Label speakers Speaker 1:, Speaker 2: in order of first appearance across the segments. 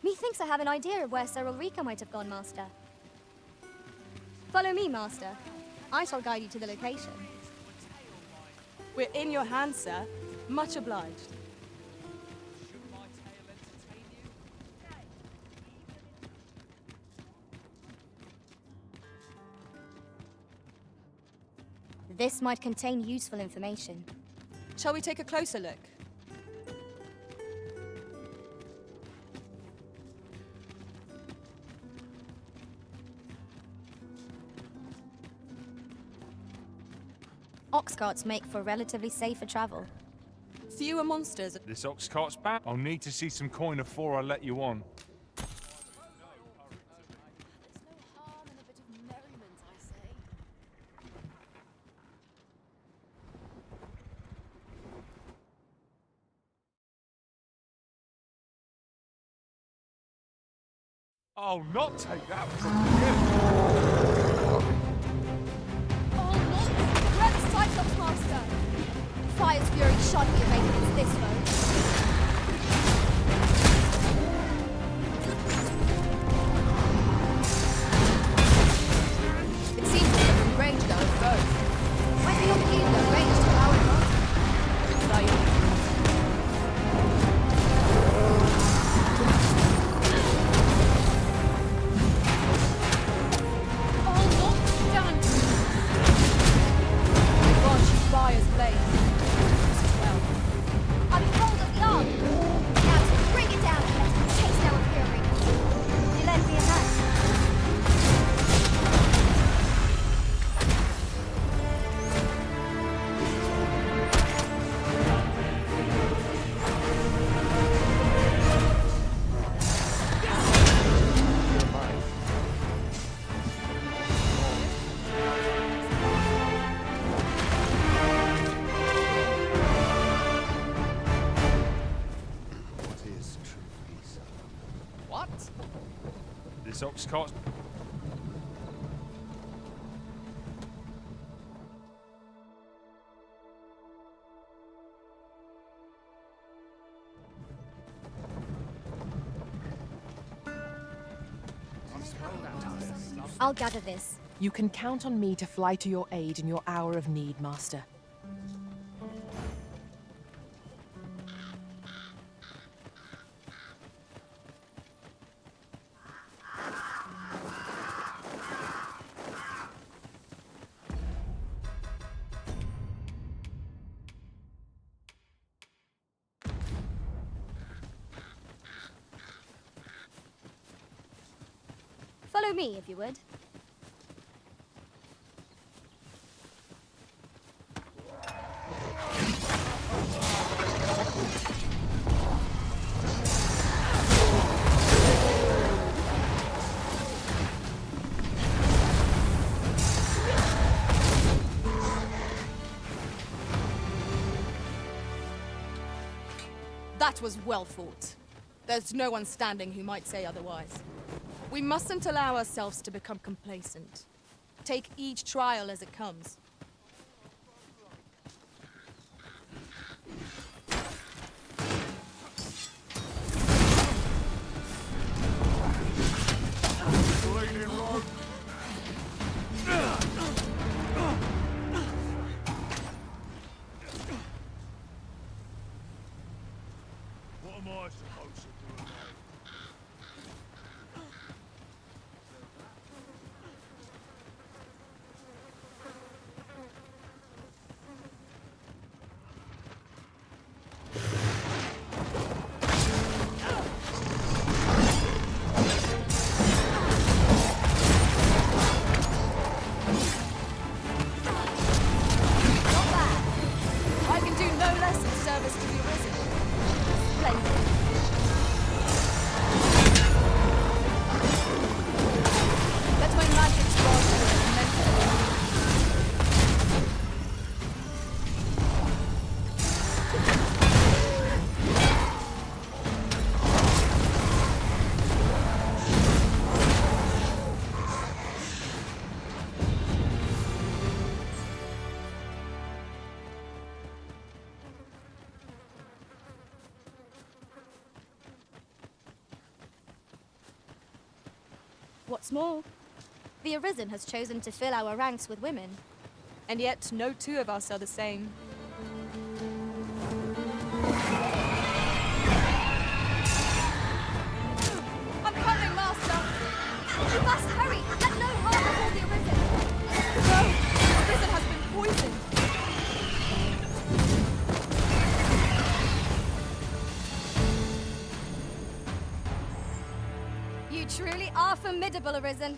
Speaker 1: Methinks I have an idea of where Sir Ulrika might have gone, Master. Follow me, Master. I shall guide you to the location.
Speaker 2: We're in your hands, sir. Much obliged.
Speaker 1: This might contain useful information.
Speaker 2: Shall we take a closer look?
Speaker 1: Ox carts make for relatively safer travel.
Speaker 2: Fewer monsters.
Speaker 3: This ox cart's back. I'll need to see some coin before I let you on. I'll not take that from you!
Speaker 2: Oh, monsters! Grab the Cyclops, Master!
Speaker 1: Fire's fury shan't be arrayed against this foe.
Speaker 2: It seems to have been range though as both.
Speaker 1: Might be okay to the range to our advantage.
Speaker 2: Fire's blade. Well,
Speaker 1: I'm in hold of the arm. Now to bring it down and let him taste our fury. You lend me a hand.
Speaker 3: This ox cart's...
Speaker 1: I'll gather this.
Speaker 4: You can count on me to fly to your aid in your hour of need, Master.
Speaker 1: Follow me, if you would.
Speaker 2: That was well fought. There's no one standing who might say otherwise. We mustn't allow ourselves to become complacent. Take each trial as it comes.
Speaker 3: What am I supposed to do?
Speaker 1: What's more, the Arisen has chosen to fill our ranks with women.
Speaker 2: And yet, no two of us are the same. I'm coming, Master!
Speaker 1: You must hurry! Let no harm befall the Arisen!
Speaker 2: No! The Arisen has been poisoned!
Speaker 1: You truly are formidable, Arisen.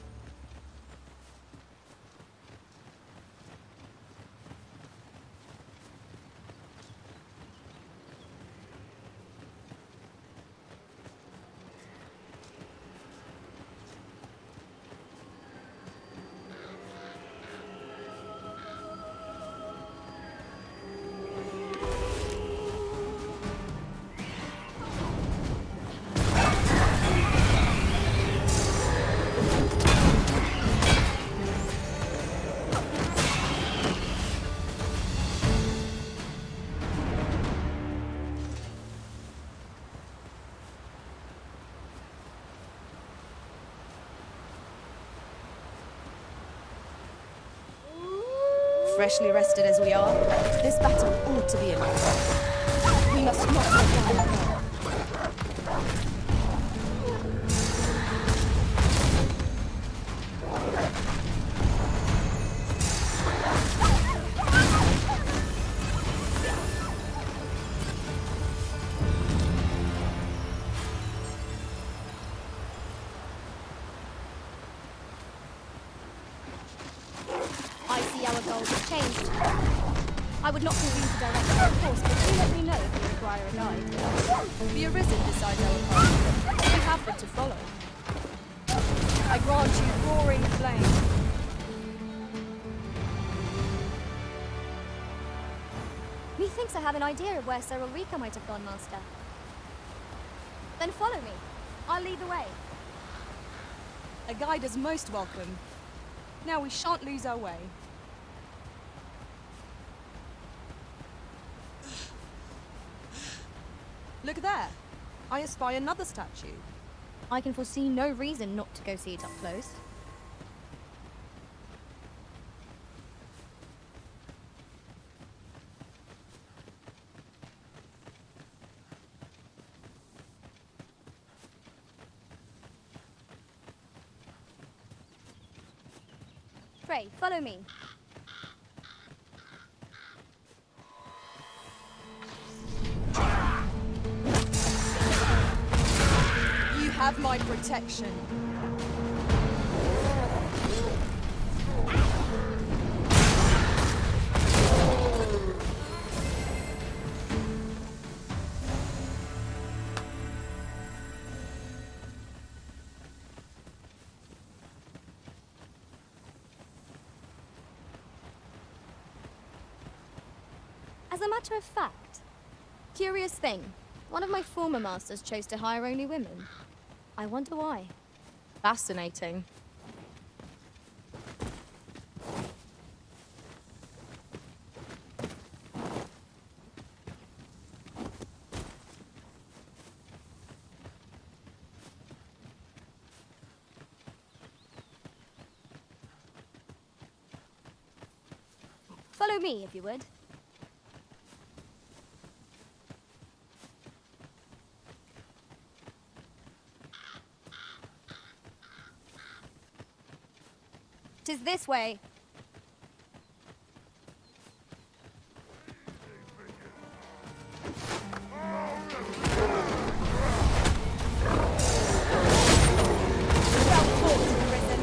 Speaker 2: Freshly rested as we are, this battle ought to be enough. We must not let down the guard.
Speaker 1: I see our goals have changed. I would not presume to direct our course, but do let me know if you require a guide.
Speaker 2: The Arisen decides our path. We have them to follow. I grant you roaring flame.
Speaker 1: Methinks I have an idea of where Serulrika might have gone, Master. Then follow me. I'll lead the way.
Speaker 2: A guide is most welcome. Now we shan't lose our way. Look there. I espy another statue.
Speaker 1: I can foresee no reason not to go see it up close. Pray, follow me.
Speaker 2: You have my protection.
Speaker 1: As a matter of fact, curious thing, one of my former masters chose to hire only women. I wonder why.
Speaker 2: Fascinating.
Speaker 1: Follow me, if you would. Tis this way. Well fought, Arisen.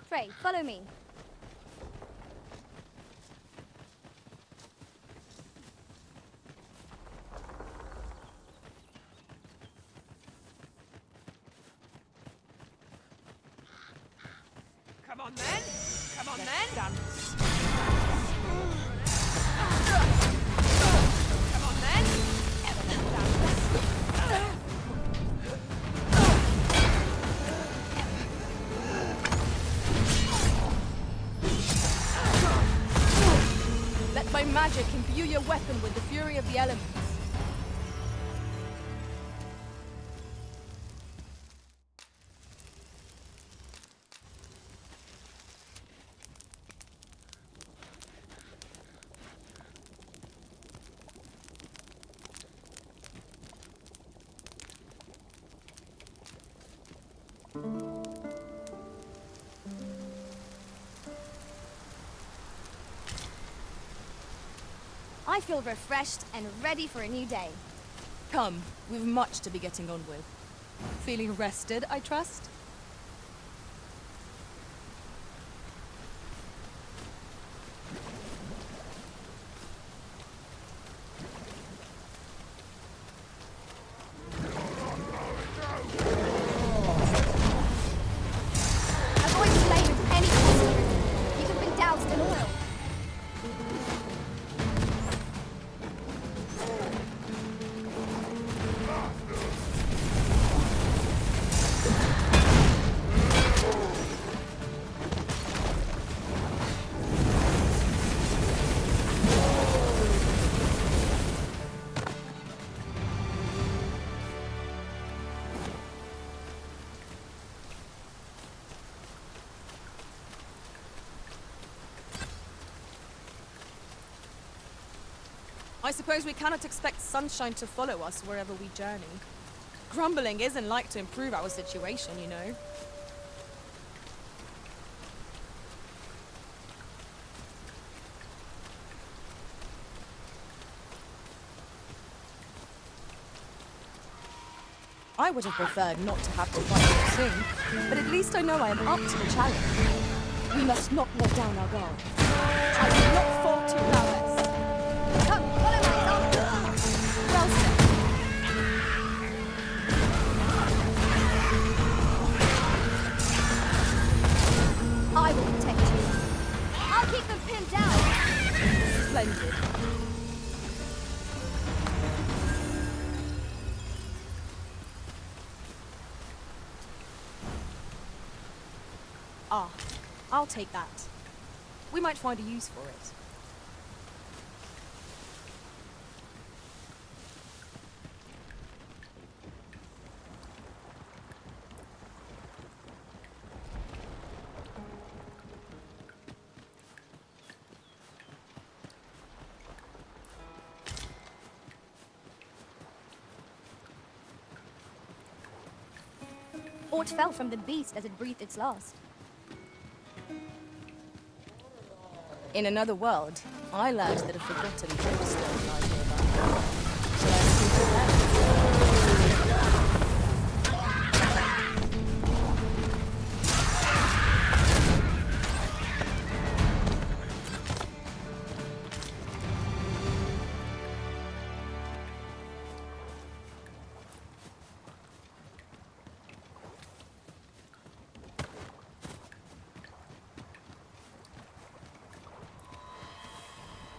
Speaker 1: Pray, follow me.
Speaker 4: on then! Come on then! Dance. Come on then!
Speaker 2: Let my magic imbue your weapon with the fury of the elements.
Speaker 1: I feel refreshed and ready for a new day.
Speaker 2: Come, we've much to be getting on with. Feeling rested, I trust?
Speaker 1: Avoid playing with any possibility. You have been doused in oil.
Speaker 2: I suppose we cannot expect sunshine to follow us wherever we journey. Grumbling isn't like to improve our situation, you know. I would have preferred not to have to fight so soon, but at least I know I am up to the challenge. We must not let down our guard. I will not fall to prowess.
Speaker 1: Come, follow my example.
Speaker 2: Well said.
Speaker 1: I will protect you. I'll keep them pinned down.
Speaker 2: Splendid. Ah, I'll take that. We might find a use for it.
Speaker 1: Aught fell from the beast as it breathed its last.
Speaker 2: In another world, I learned that a forgotten dripstone lies nearby. Shall I speak to them?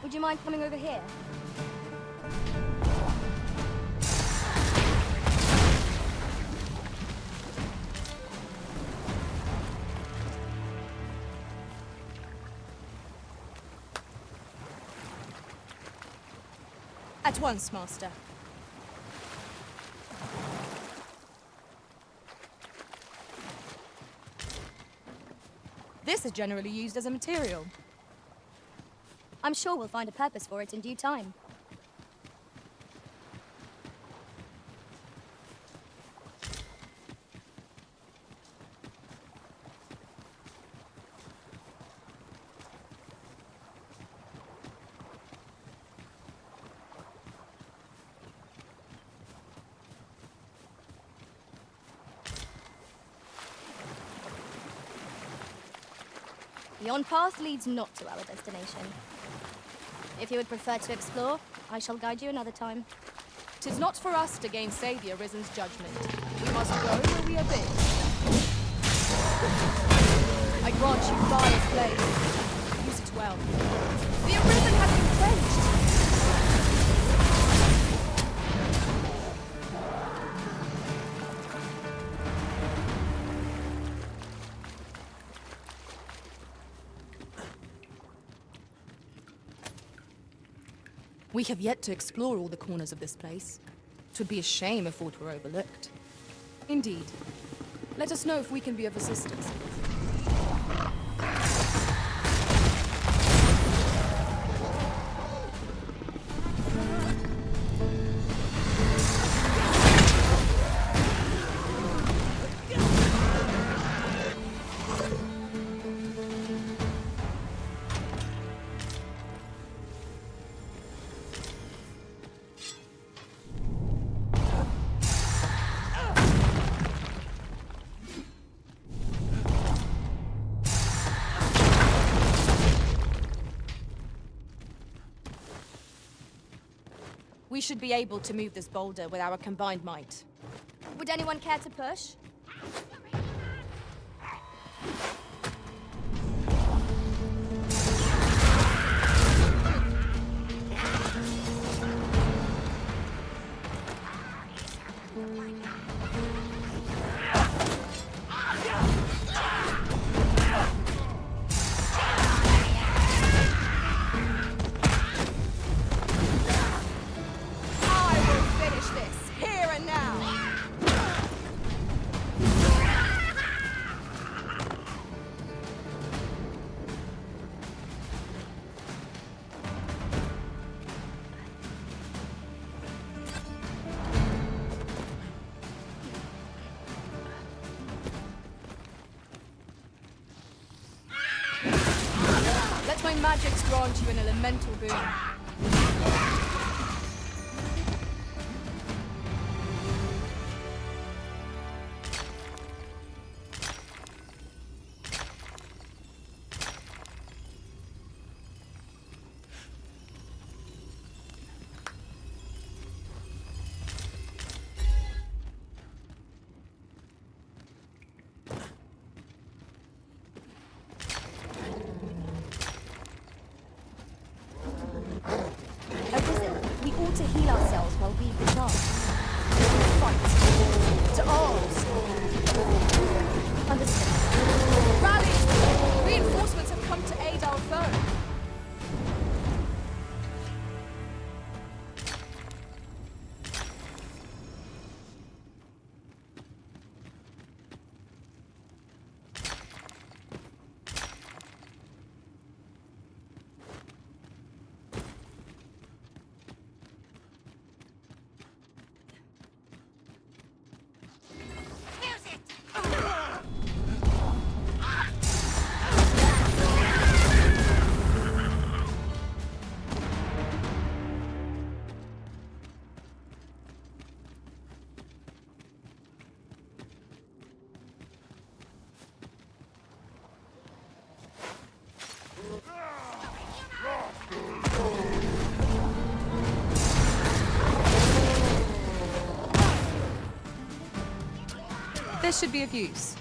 Speaker 1: Would you mind coming over here?
Speaker 2: At once, Master. This is generally used as a material.
Speaker 1: I'm sure we'll find a purpose for it in due time. Yon path leads not to our destination. If you would prefer to explore, I shall guide you another time.
Speaker 2: 'Tis not for us to gainsay the Arisen's judgment. We must go where we are bid. I grant you fire's blade. Use it well. The arisen has been quenched! We have yet to explore all the corners of this place. 'Twould be a shame if aught were overlooked. Indeed. Let us know if we can be of assistance. We should be able to move this boulder with our combined might.
Speaker 1: Would anyone care to push?
Speaker 2: I will finish this, here and now! Let my magics grant you an elemental boon.
Speaker 1: Arisen, we ought to heal ourselves while we recharge.
Speaker 2: Fight! To arms!
Speaker 1: Understood.
Speaker 2: Rally! Reinforcements have come to aid our foe. This should be of use.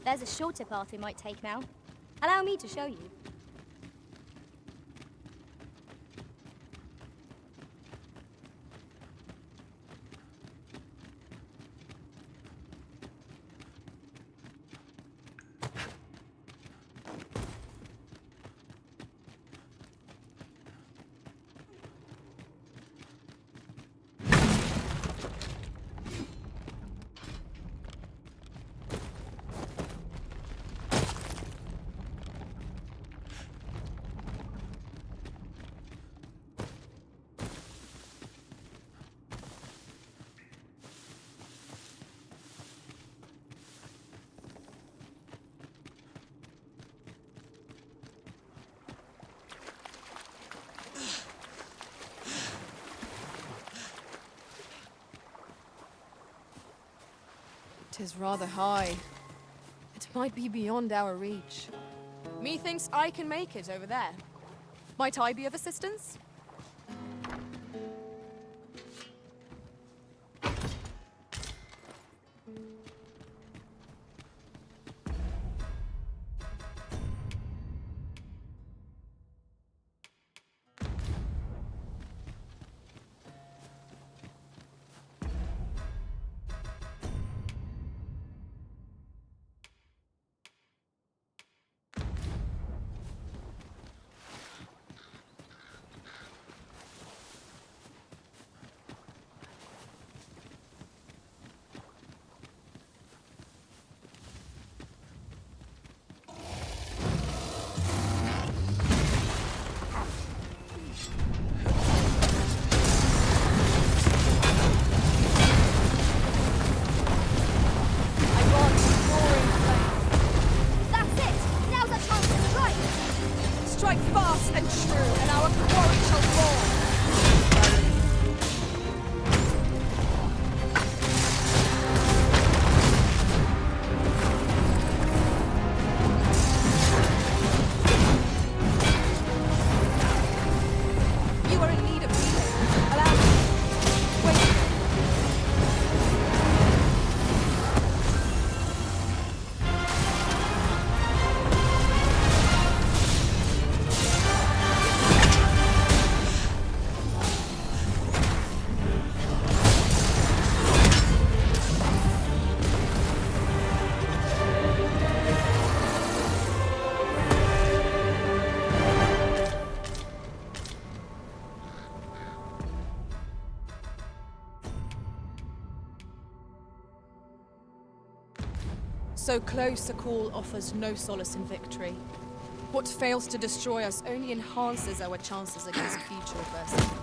Speaker 1: There's a shorter path we might take now. Allow me to show you.
Speaker 2: 'Tis rather high. It might be beyond our reach. Methinks I can make it over there. Might I be of assistance? Strike fast and true, and our quarry shall fall. You are in need of healing. Allow me. Wait. So close a call offers no solace in victory. What fails to destroy us only enhances our chances against future adversities.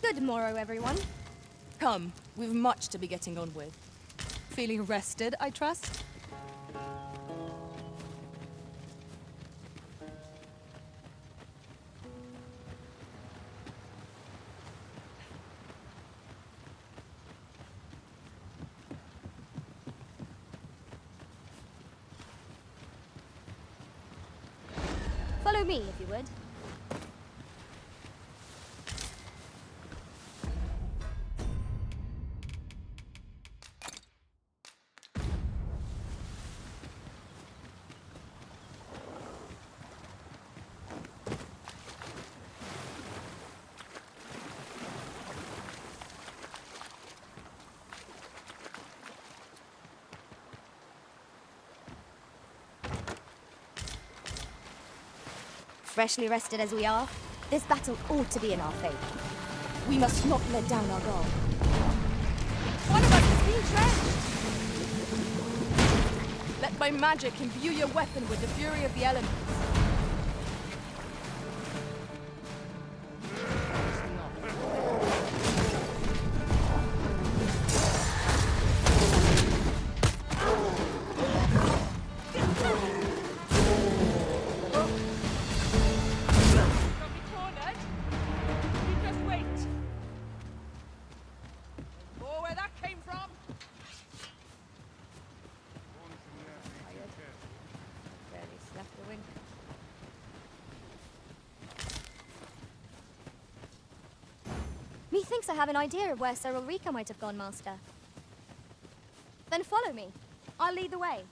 Speaker 1: Good morrow, everyone.
Speaker 2: Come, we've much to be getting on with. Feeling rested, I trust?
Speaker 1: Follow me, if you would. Freshly rested as we are, this battle ought to be in our favor.
Speaker 2: We must not let down our guard. One of us is being drenched! Let my magic imbue your weapon with the fury of the elements.
Speaker 1: Methinks I have an idea of where Sir Ulrika might have gone, Master. Then follow me. I'll lead the way.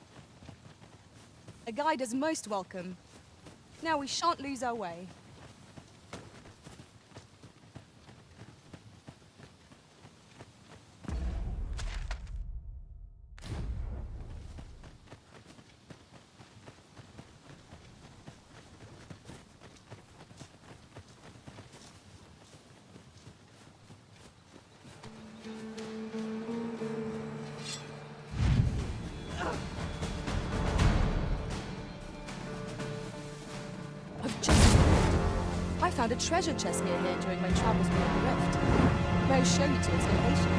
Speaker 2: A guide is most welcome. Now we shan't lose our way. I found a treasure chest near here during my travels beyond the rift. May I show you to its location?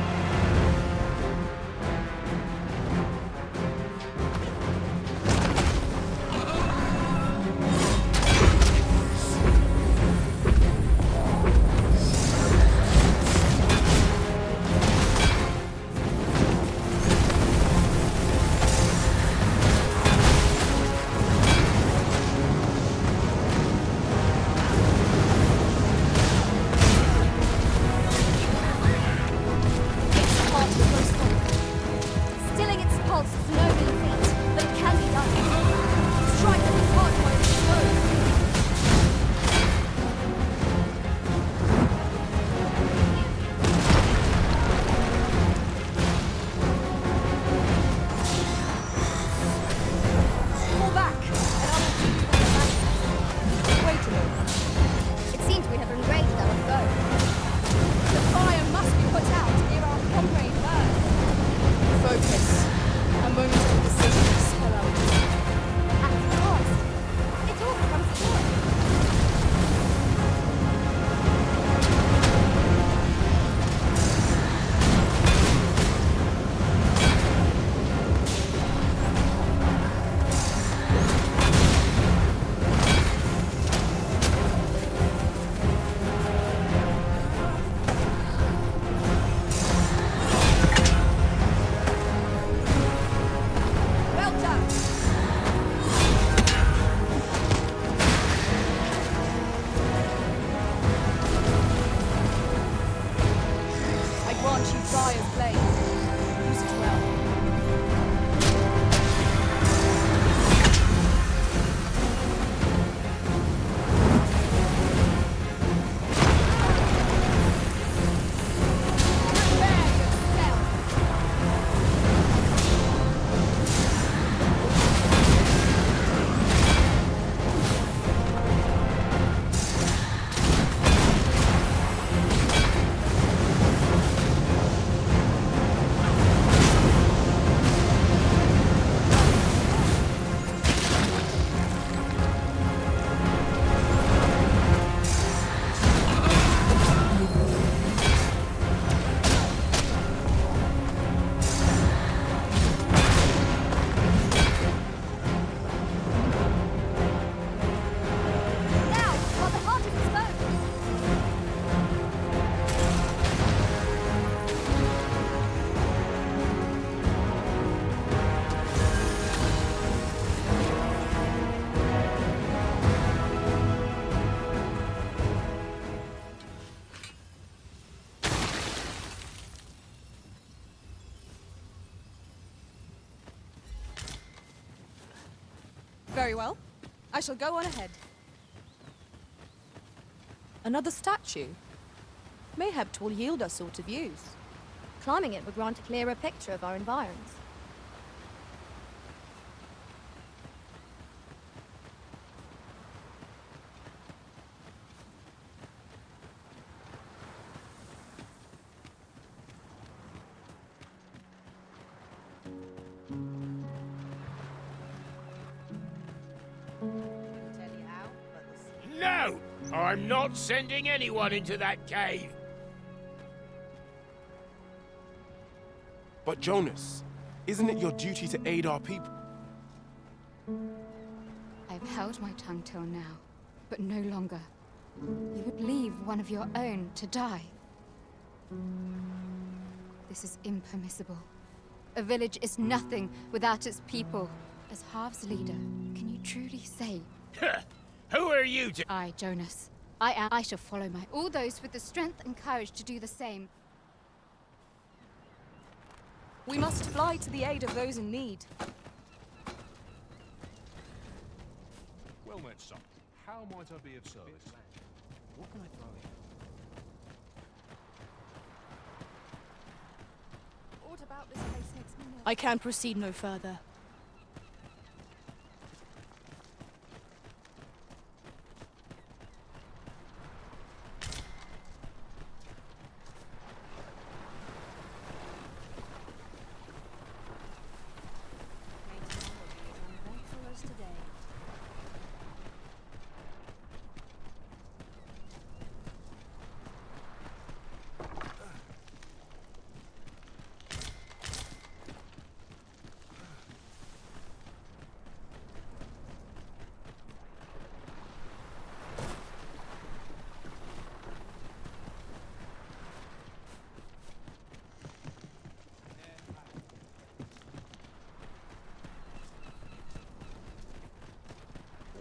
Speaker 2: Very well. I shall go on ahead. Another statue? Mayhap 'twill yield us sort of use.
Speaker 1: Climbing it would grant a clearer picture of our environs.
Speaker 5: No! I'm not sending anyone into that cave!
Speaker 6: But Jonas, isn't it your duty to aid our people?
Speaker 7: I've held my tongue till now, but no longer. You would leave one of your own to die. This is impermissible. A village is nothing without its people. As Half's leader, can you truly say...
Speaker 5: Who are you to...
Speaker 7: I, Jonas, I shall follow all those with the strength and courage to do the same.
Speaker 2: We must fly to the aid of those in need.
Speaker 3: Well met, son. How might I be of service?
Speaker 6: What can I throw in?
Speaker 4: What about this place makes me nervous?
Speaker 2: I can proceed no further.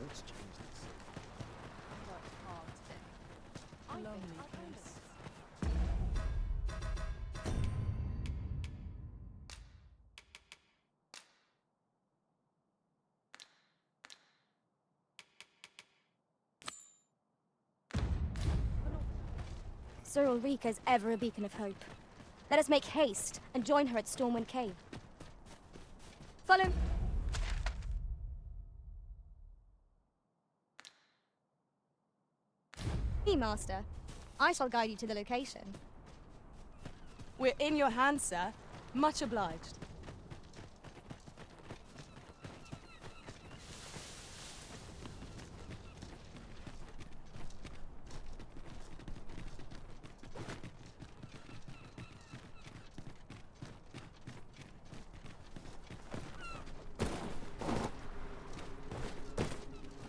Speaker 6: Let's change this.
Speaker 2: Lonely place.
Speaker 1: Sir Ulrika's ever a beacon of hope. Let us make haste and join her at Stormwind Cave. Follow. Me, Master. I shall guide you to the location.
Speaker 2: We're in your hands, sir. Much obliged.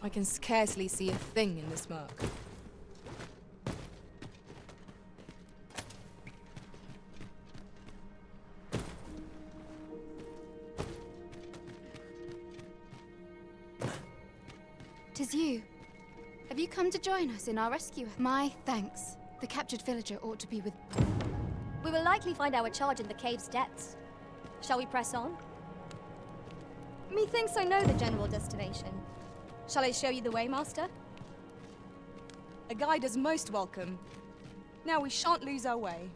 Speaker 2: I can scarcely see a thing in this murk.
Speaker 7: Tis you. Have you come to join us in our rescue? My thanks. The captured villager ought to be with...
Speaker 1: We will likely find our charge in the cave's depths. Shall we press on? Methinks I know the general destination. Shall I show you the way, Master?
Speaker 2: A guide is most welcome. Now we shan't lose our way.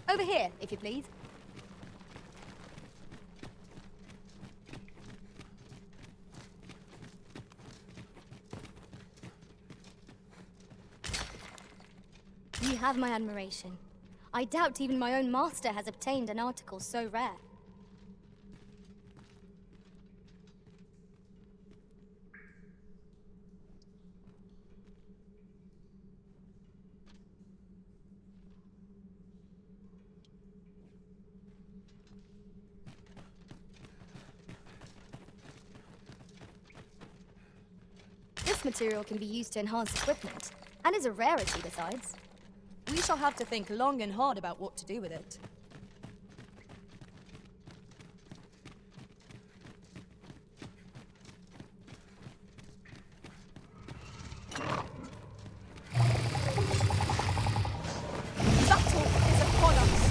Speaker 1: Over here, if you please. You have my admiration. I doubt even my own master has obtained an article so rare. This material can be used to enhance equipment, and is a rarity besides.
Speaker 2: We shall have to think long and hard about what to do with it. Battle is upon us!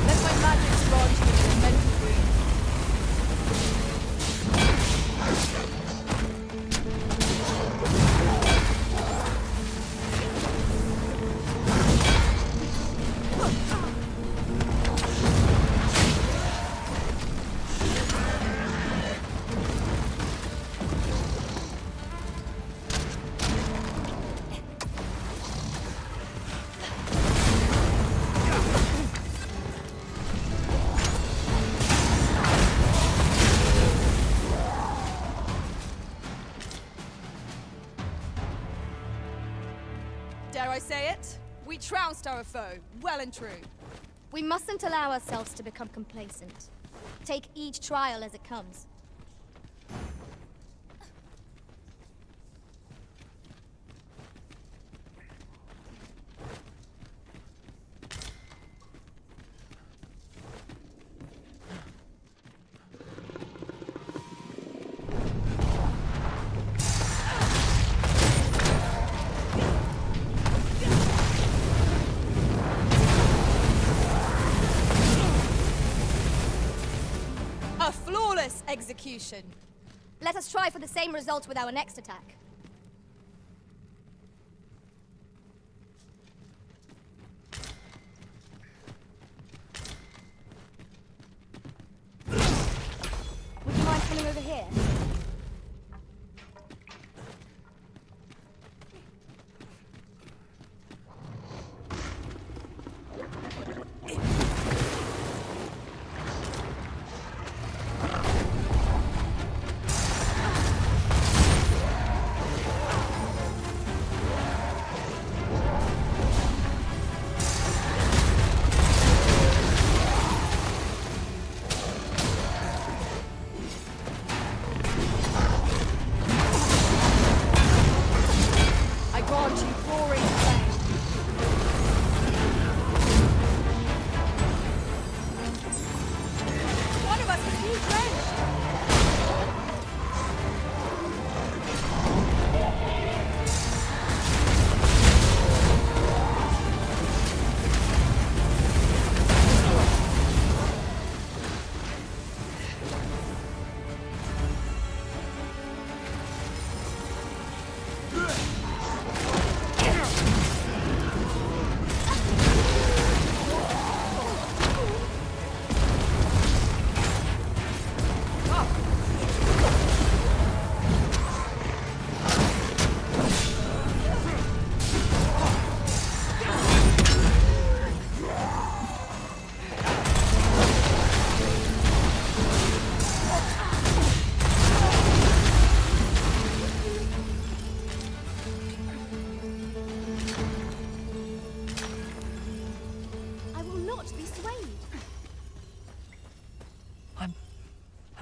Speaker 2: Let my magic lodge with your mental breed. Dare I say it? We trounced our foe, well and true.
Speaker 1: We mustn't allow ourselves to become complacent. Take each trial as it comes.
Speaker 2: execution.
Speaker 1: Let us try for the same result with our next attack. Would you mind coming over here?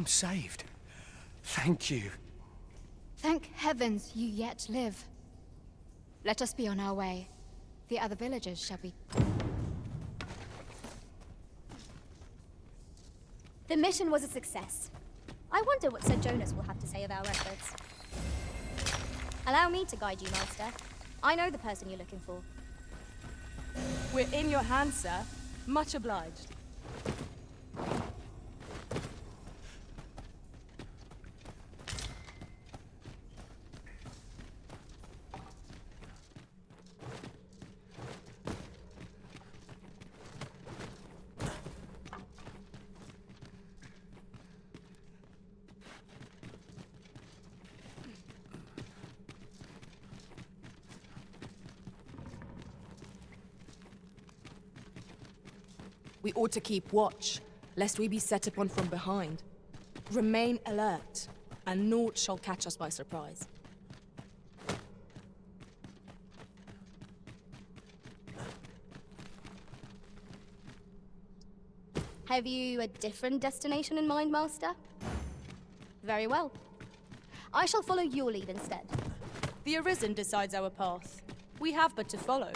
Speaker 5: I'm saved. Thank you.
Speaker 7: Thank heavens you yet live. Let us be on our way. The other villagers shall be...
Speaker 1: The mission was a success. I wonder what Sir Jonas will have to say of our efforts. Allow me to guide you, Master. I know the person you're looking for.
Speaker 2: We're in your hands, sir. Much obliged. We ought to keep watch, lest we be set upon from behind. Remain alert, and naught shall catch us by surprise.
Speaker 1: Have you a different destination in mind, Master? Very well. I shall follow your lead instead.
Speaker 2: The Arisen decides our path. We have but to follow.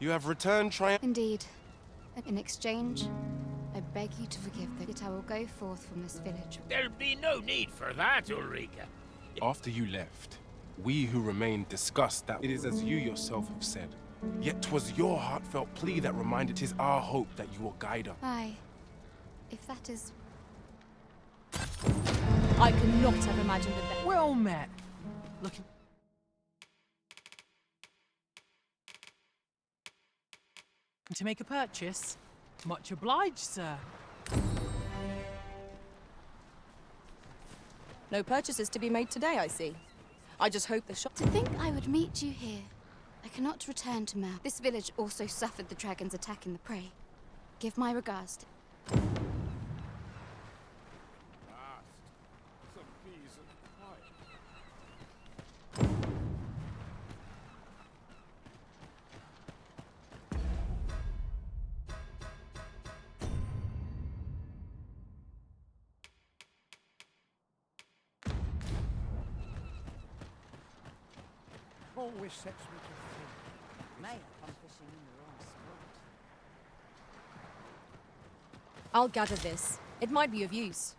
Speaker 6: You have returned triumph.
Speaker 7: Indeed. In exchange, I beg you to forgive that yet I will go forth from this village.
Speaker 5: There'll be no need for that, Ulrika.
Speaker 6: After you left, we who remained discussed that it is as you yourself have said. Yet 'twas your heartfelt plea that reminded 'tis our hope that you will guide us.
Speaker 7: Aye. If that is...
Speaker 2: I could not have imagined it better.
Speaker 4: Well met. Looking to make a purchase? Much obliged, sir.
Speaker 2: No purchases to be made today, I see. I just hope the shop...
Speaker 7: To think I would meet you here. I cannot return to Mer. This village also suffered the dragon's attack in the prey. Give my regards to...
Speaker 8: always sets me to think. May I'm fishing in the wrong spot.
Speaker 2: I'll gather this. It might be of use.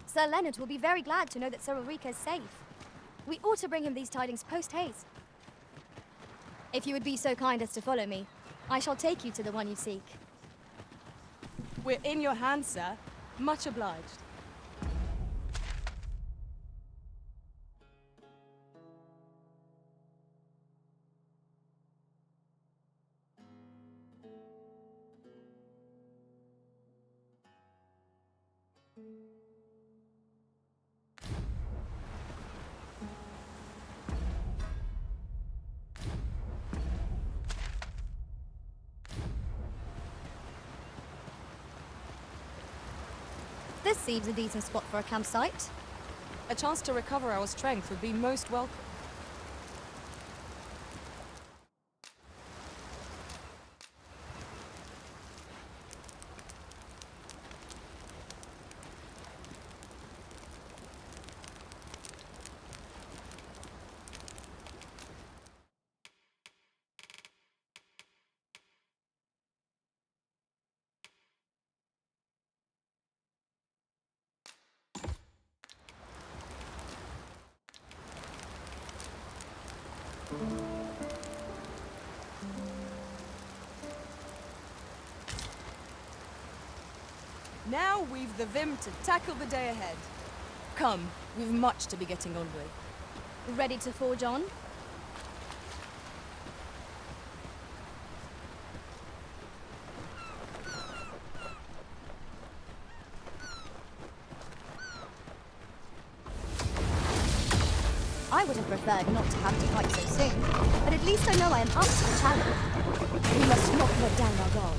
Speaker 1: Sir Leonard will be very glad to know that Sir Ulrika is safe. We ought to bring him these tidings post-haste. If you would be so kind as to follow me, I shall take you to the one you seek.
Speaker 2: We're in your hands, sir. Much obliged.
Speaker 1: This seems a decent spot for a campsite.
Speaker 2: A chance to recover our strength would be most welcome. Now we've the vim to tackle the day ahead. Come, we've much to be getting on with.
Speaker 1: Ready to forge on? I would have preferred not to have to fight so soon, but at least I know I am up to the challenge. We must not let down our guard.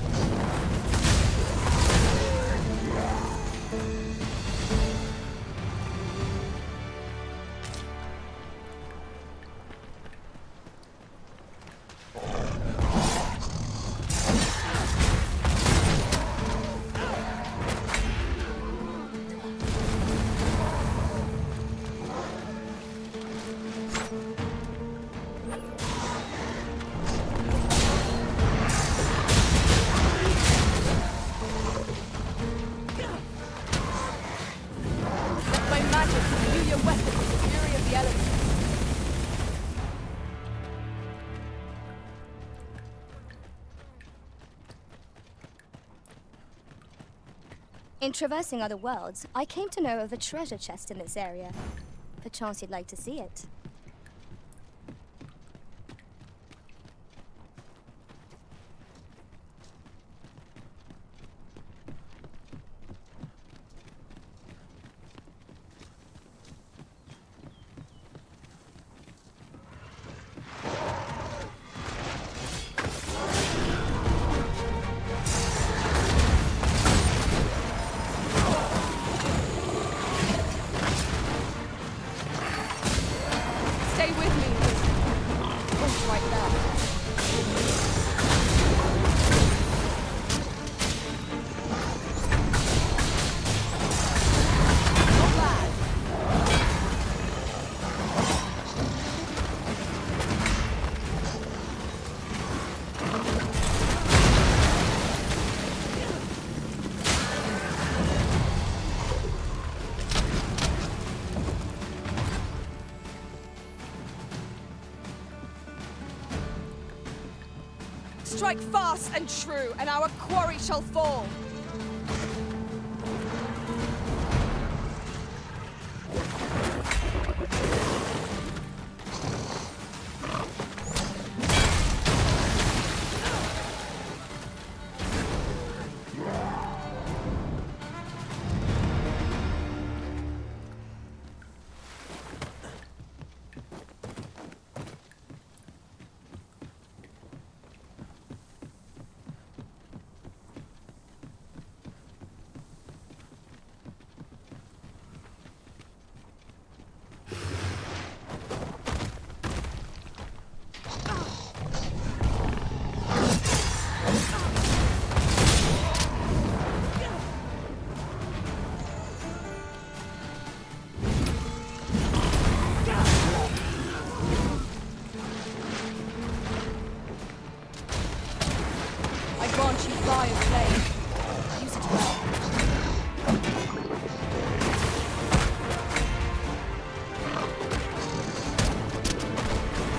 Speaker 2: By magic, imbue your weapon with the fury of the elements.
Speaker 1: In traversing other worlds, I came to know of a treasure chest in this area. Perchance you'd like to see it.
Speaker 2: Stay with me. Oh, right there. Not bad. Strike fast and true, and our quarry shall fall. ancient fire flame. Use it well.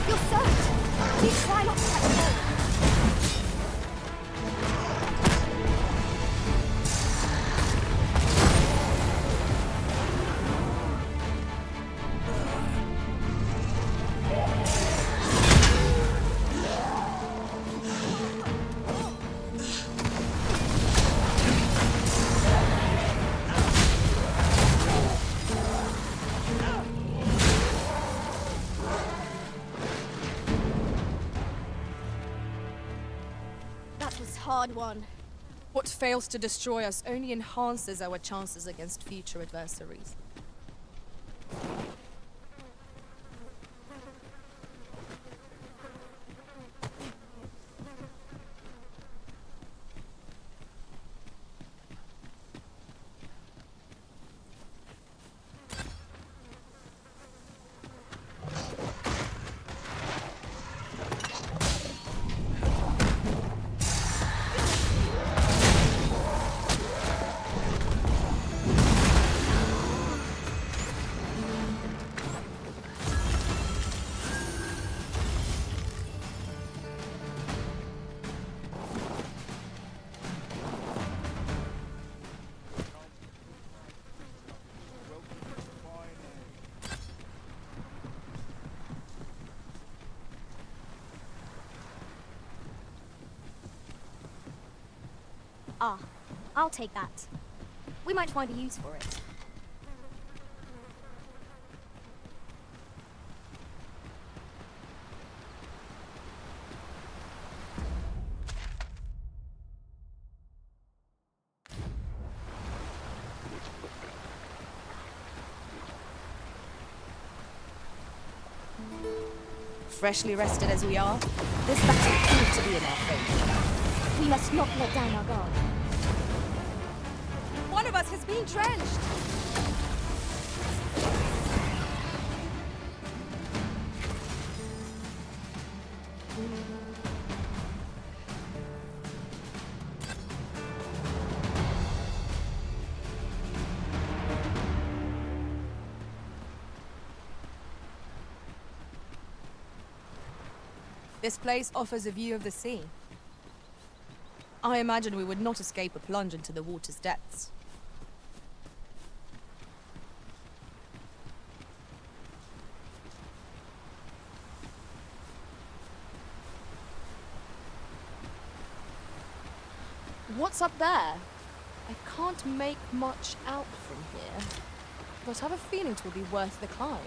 Speaker 1: You're soaked. Please try not to catch cold. That was hard won.
Speaker 2: What fails to destroy us only enhances our chances against future adversaries.
Speaker 1: Ah, I'll take that. We might find a use for it.
Speaker 2: Freshly rested as we are, this battle proved to be in our favor.
Speaker 1: We must not let down our guard.
Speaker 2: One of us has been drenched! This place offers a view of the sea. I imagine we would not escape a plunge into the water's depths. What's up there? I can't make much out from here, but I have a feeling it will be worth the climb.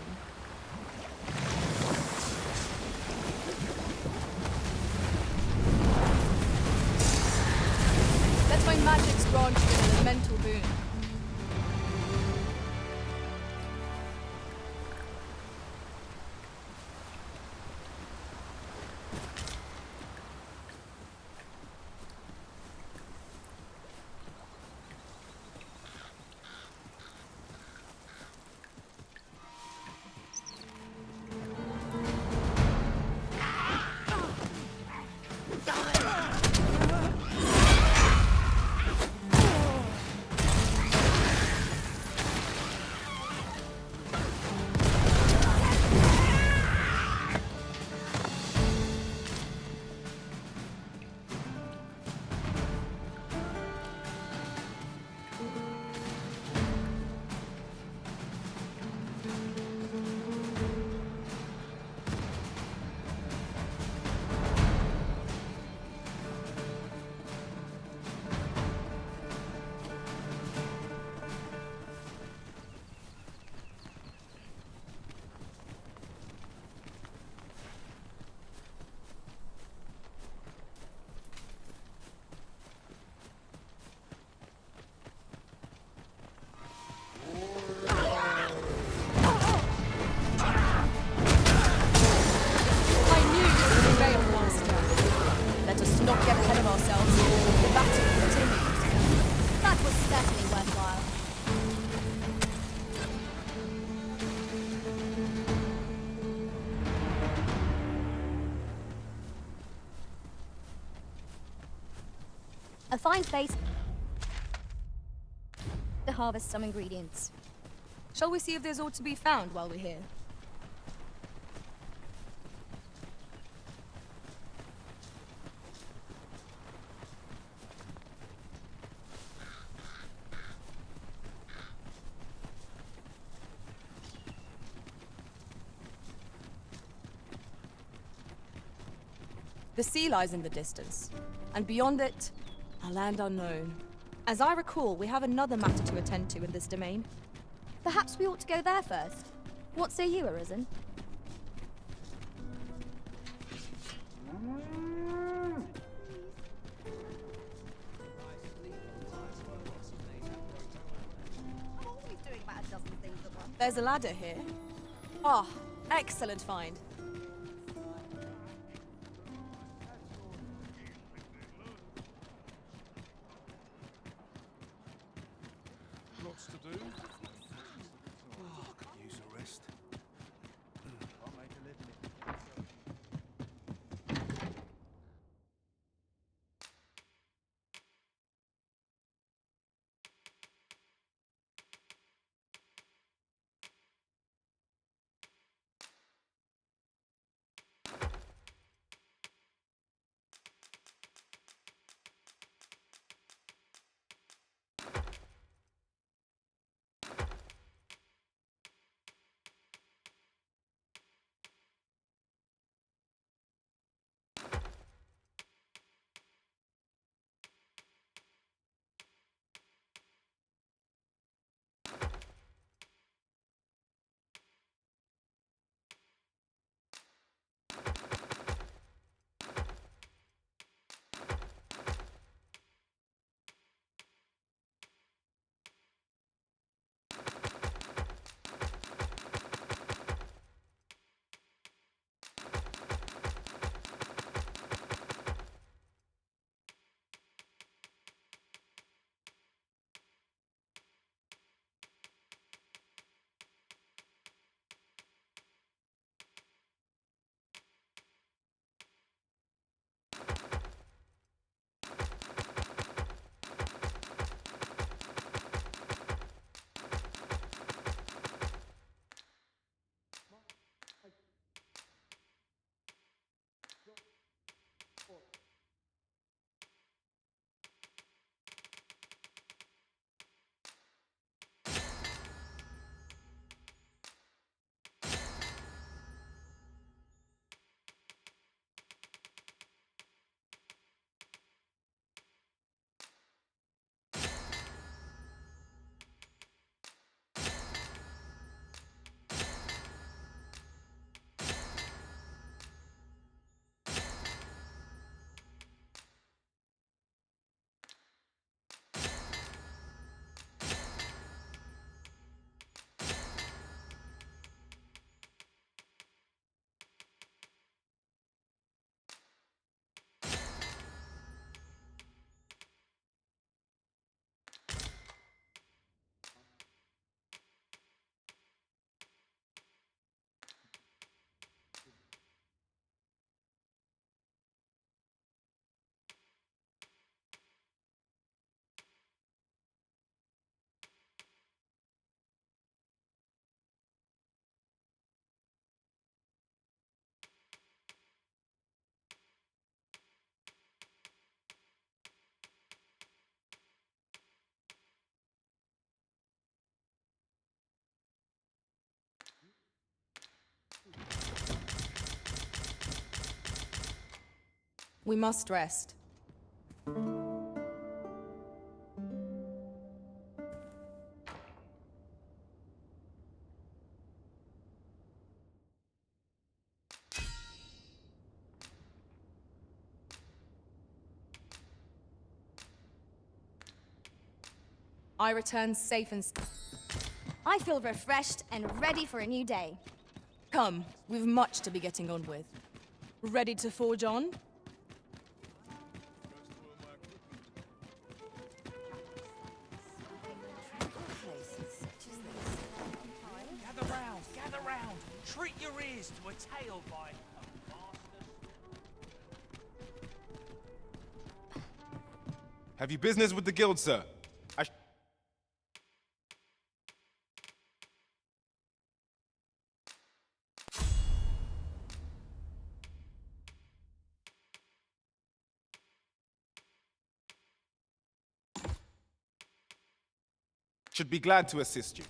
Speaker 2: Let my magic's grant you an elemental boon.
Speaker 1: A fine place to harvest some ingredients.
Speaker 2: Shall we see if there's aught to be found while we're here? The sea lies in the distance, and beyond it, a land unknown. As I recall, we have another matter to attend to in this domain.
Speaker 1: Perhaps we ought to go there first. What say you, Arisen?
Speaker 2: There's a ladder here. Ah, excellent find.
Speaker 3: Lots to do.
Speaker 6: Could use a rest.
Speaker 2: We must rest. I return safe and
Speaker 1: I feel refreshed and ready for a new day.
Speaker 2: Come, we've much to be getting on with. Ready to forge on?
Speaker 5: Gather round. Treat your ears to a tale by
Speaker 6: Have you business with the guild, sir? Should be glad to assist you.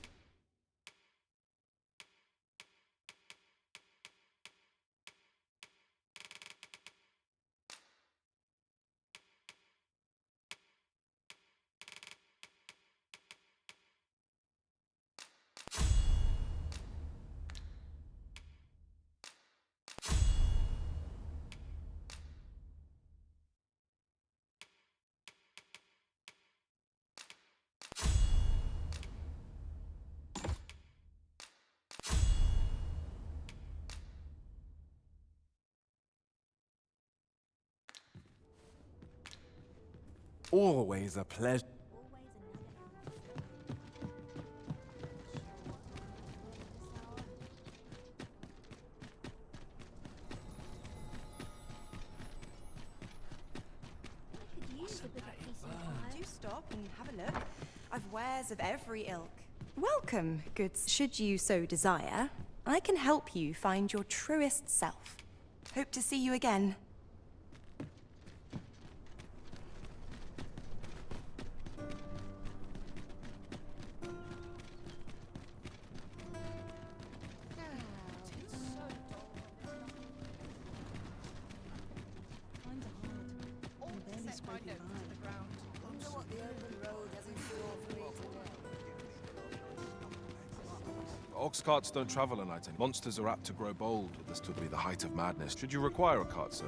Speaker 6: Always a pleasure.
Speaker 9: Do stop and have a look. I've wares of every ilk. Welcome, goods. Should you so desire, I can help you find your truest self. Hope to see you again.
Speaker 6: Ox carts don't travel at night. Monsters are apt to grow bold. This would be the height of madness. Should you require a cart, sir?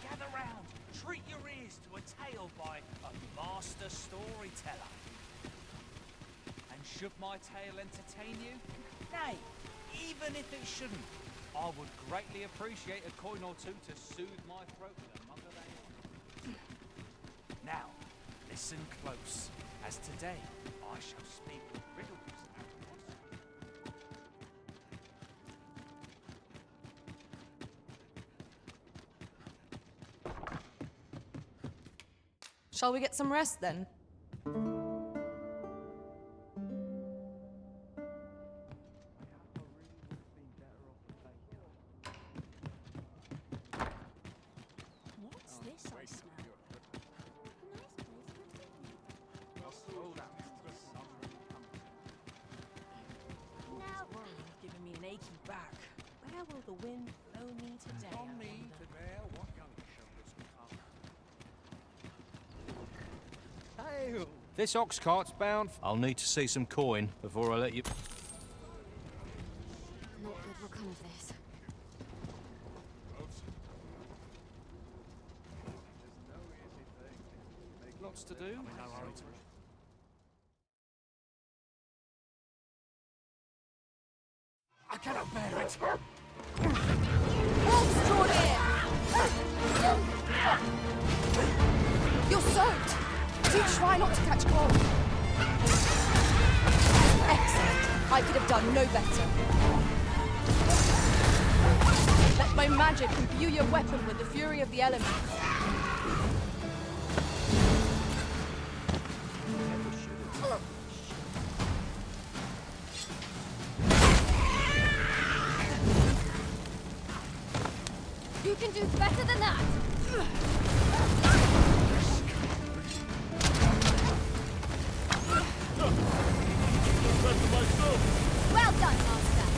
Speaker 10: Gather round. Treat your ears to a tale by a master storyteller. And should my tale entertain you? Nay, even if it shouldn't, I would greatly appreciate a coin or two to soothe my throat with a mug of ale. Now, listen close, as today I shall speak with riddles and mysteries.
Speaker 2: Shall we get some rest then?
Speaker 8: What's this I smell? Now, giving me an achy back. Where will the wind blow me today? I wonder?
Speaker 10: This ox cart's bound. I'll need to see some coin before I let you.
Speaker 7: Not good will come of this.
Speaker 10: Lots to do.
Speaker 5: I cannot bear it.
Speaker 2: Wolves drawn in! You're soaked! Do try not to catch cold. Excellent. I could have done no better. Let my magic imbue your weapon with the fury of the elements.
Speaker 1: You can do better than that! Well done, Master!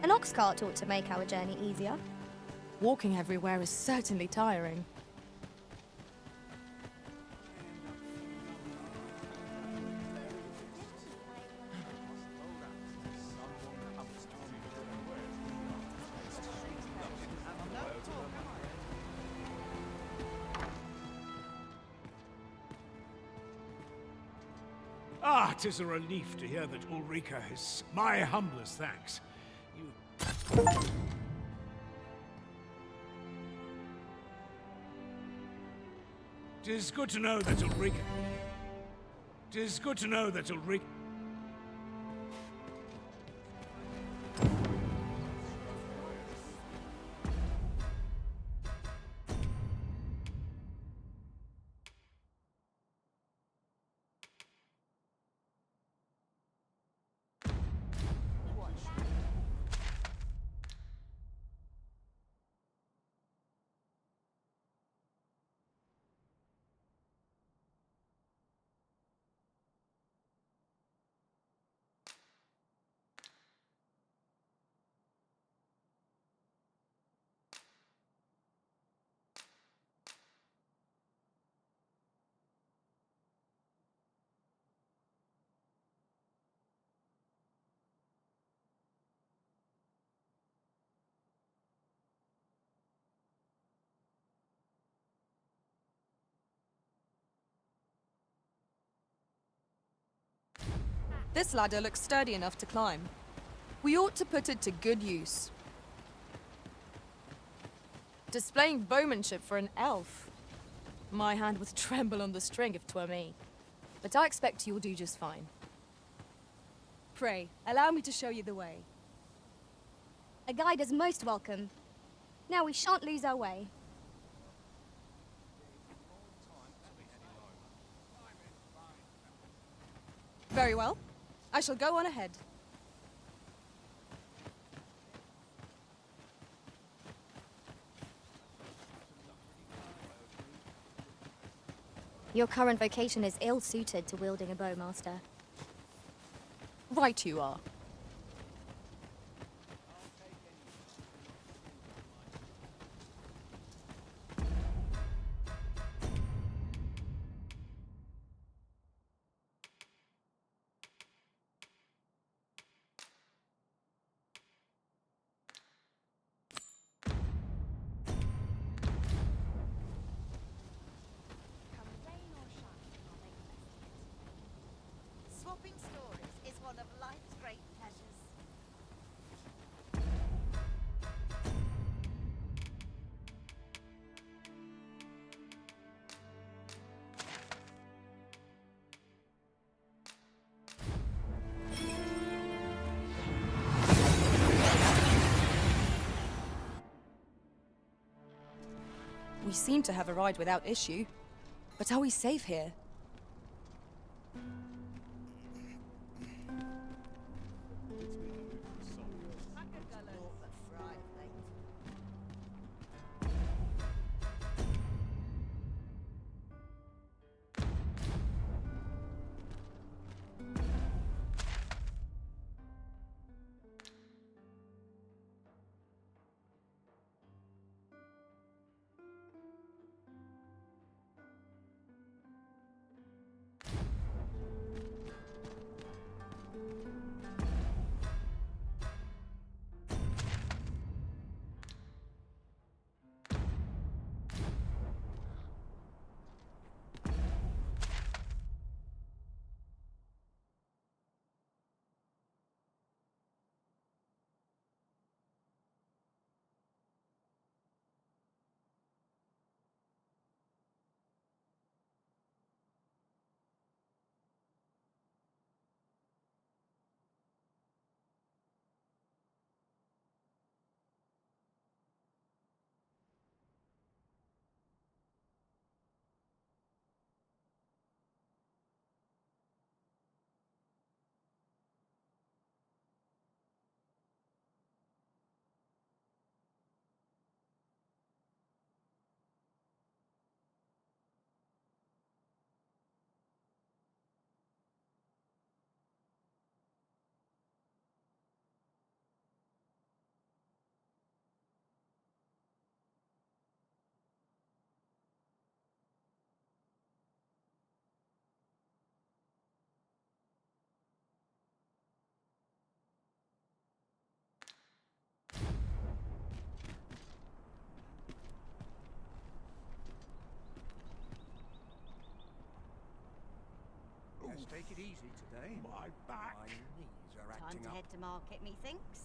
Speaker 1: An ox cart ought to make our journey easier.
Speaker 2: Walking everywhere is certainly tiring.
Speaker 5: Ah, 'tis a relief to hear that Ulrika is my humblest thanks. You... 'Tis good to know that Ulrika... 'Tis good to know that Ulrika...
Speaker 2: This ladder looks sturdy enough to climb. We ought to put it to good use. Displaying bowmanship for an elf. My hand would tremble on the string if 'twere me. But I expect you'll do just fine. Pray, allow me to show you the way.
Speaker 1: A guide is most welcome. Now we shan't lose our way.
Speaker 2: Very well. I shall go on ahead.
Speaker 1: Your current vocation is ill-suited to wielding a bow, Master.
Speaker 2: Right you are.
Speaker 11: Swapping stories is one of life's great pleasures.
Speaker 2: We seem to have arrived without issue. But are we safe here?
Speaker 10: it easy today.
Speaker 5: My back.
Speaker 10: My knees are
Speaker 11: Time
Speaker 10: acting
Speaker 11: to
Speaker 10: up.
Speaker 11: head to market, methinks.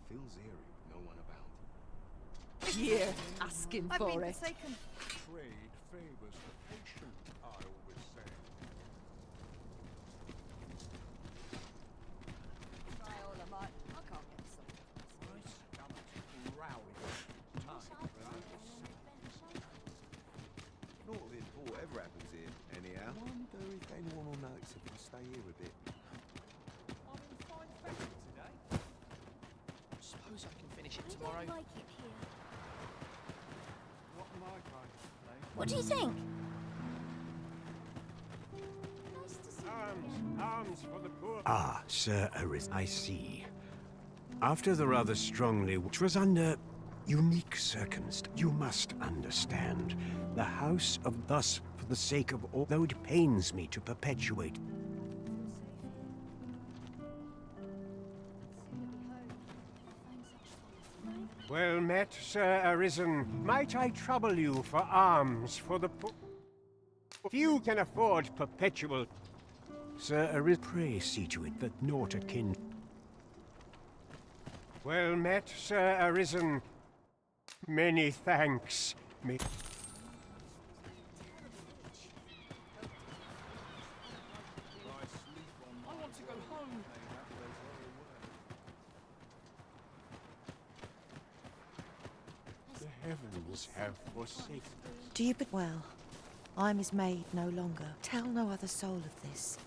Speaker 6: Feels eerie with no one about.
Speaker 8: Yeah, asking
Speaker 11: I've
Speaker 8: for
Speaker 11: been
Speaker 8: it.
Speaker 11: forsaken.
Speaker 3: Trade favors the patient, I always say.
Speaker 11: Try all I might. I can't get some.
Speaker 10: My stomach's growling. Time for another sip.
Speaker 12: Not looking for whatever happens here, anyhow. Wonder if anyone will notice if I stay here a bit.
Speaker 10: I'm in fine fashion today.
Speaker 4: Suppose I can finish it
Speaker 1: I
Speaker 4: tomorrow.
Speaker 1: don't like it here.
Speaker 3: Not my kind of place.
Speaker 1: What do you think?
Speaker 5: Arms for the poor.
Speaker 13: Ah, Sir Aris, I see. After the rather strongly, which was under unique circumstances, you must understand. The House of thus, for the sake of all, though it pains me to perpetuate.
Speaker 5: Well met, Sir Arisen. Might I trouble you for alms for the poor? Few can afford perpetual.
Speaker 13: Sir Aris, pray see to it that naught akin.
Speaker 5: Well met, Sir Arisen. Many thanks.
Speaker 4: I want to go home.
Speaker 5: The heavens have forsaken.
Speaker 14: Do you but well? I'm his maid no longer. Tell no other soul of this.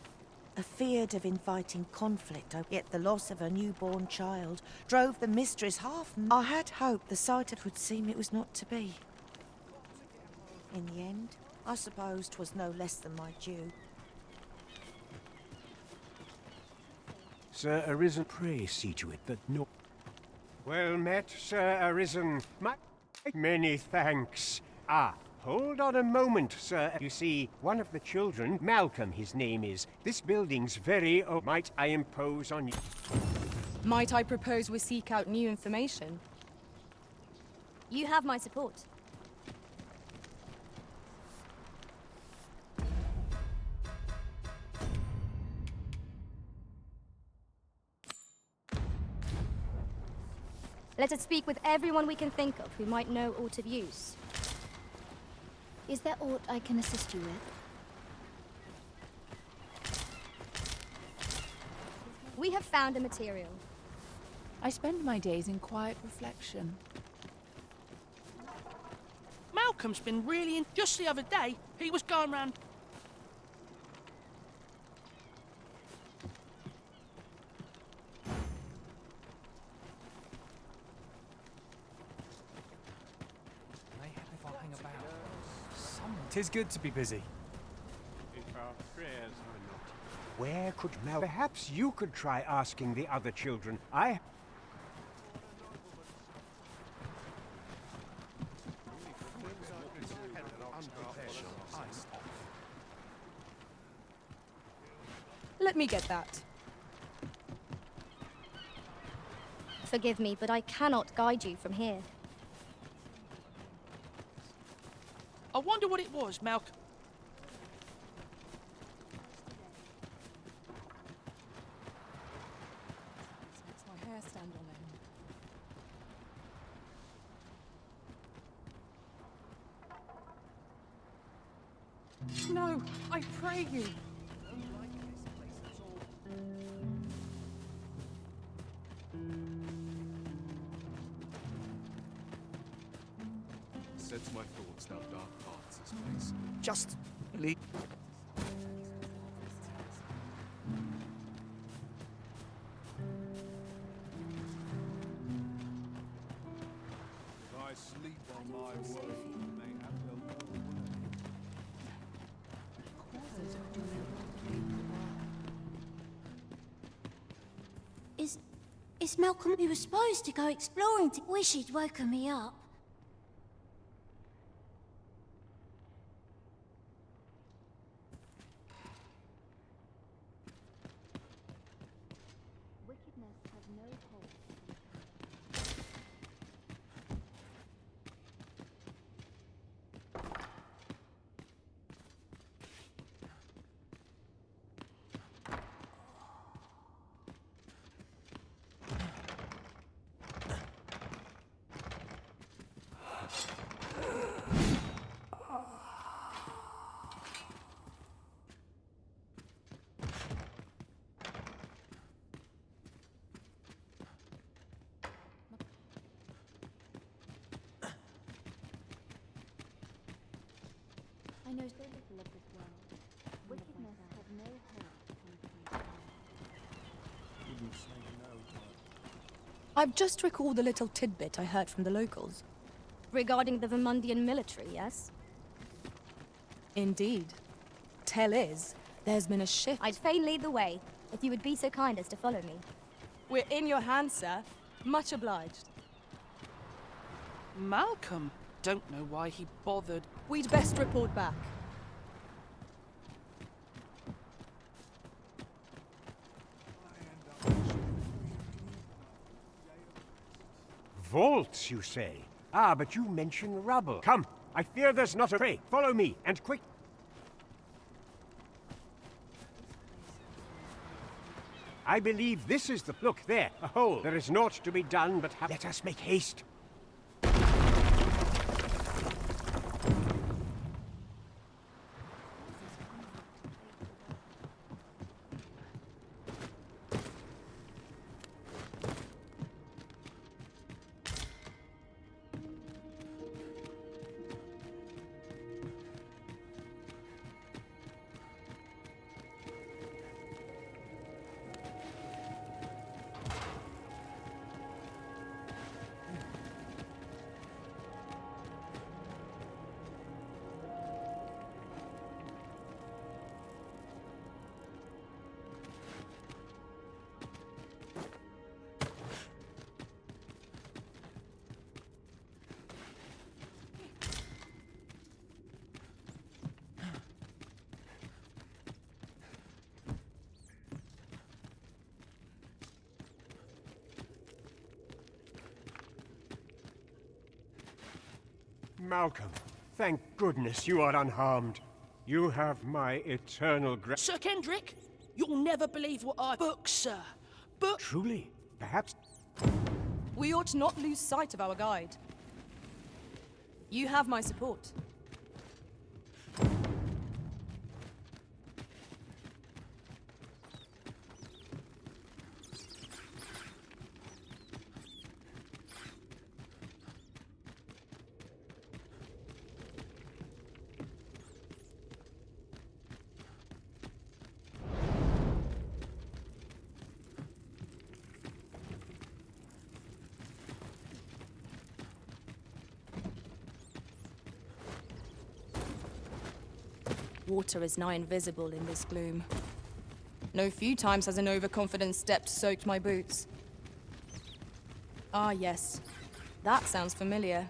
Speaker 14: Afeard of inviting conflict, yet the loss of her newborn child drove the mistress half. I had hoped the sight of would seem it was not to be. In the end, I suppose 'twas no less than my due.
Speaker 5: Sir Arisen.
Speaker 13: Pray see to it that no.
Speaker 5: Well met, Sir Arisen. Many thanks. Ah, hold on a moment, sir. You see, one of the children, Malcolm his name is, this building's very old. Might I impose on you?
Speaker 2: Might I propose we seek out new information?
Speaker 1: You have my support. Let us speak with everyone we can think of who might know aught of use. Is there aught I can assist you with? We have found a material.
Speaker 8: I spend my days in quiet reflection.
Speaker 4: Malcolm's been really in. Just the other day, he was going round.
Speaker 10: If I hang about.
Speaker 15: Tis good to be busy.
Speaker 5: If our prayers are not. Where could Mal? Perhaps you could try asking the other children.
Speaker 2: Let me get that.
Speaker 1: Forgive me, but I cannot guide you from here.
Speaker 4: I wonder what it was, Malcolm.
Speaker 2: Makes my hair stand on end. No, I pray you.
Speaker 6: Sets my thoughts down dark paths, this place.
Speaker 10: Just leave.
Speaker 3: If I sleep on my word, may have no more
Speaker 16: Is Malcolm? He was supposed to go exploring. Wish he'd woken me up. I know so little of this world. Wickedness has no hold
Speaker 2: I've just recalled a little tidbit I heard from the locals.
Speaker 1: Regarding the Vermundian military, yes?
Speaker 2: Indeed. Tell is, there's been a shift.
Speaker 1: I'd fain lead the way, if you would be so kind as to follow me.
Speaker 2: We're in your hands, sir. Much obliged.
Speaker 4: Malcolm. Don't know why he bothered.
Speaker 2: We'd best report back.
Speaker 5: Vaults, you say? Ah, but you mention rubble. Come, I fear there's not a prey. Follow me, and quick. I believe this is the... Look, there, a hole. There is naught to be done, but let us make haste. Malcolm, thank goodness you are unharmed. You have my eternal
Speaker 17: Sir Kendrick, you'll never believe what I... Book, sir. Book...
Speaker 5: Truly, perhaps...
Speaker 2: We ought not lose sight of our guide. You have my support. Water is nigh invisible in this gloom. No few times has an overconfident step soaked my boots. Ah, yes. That sounds familiar.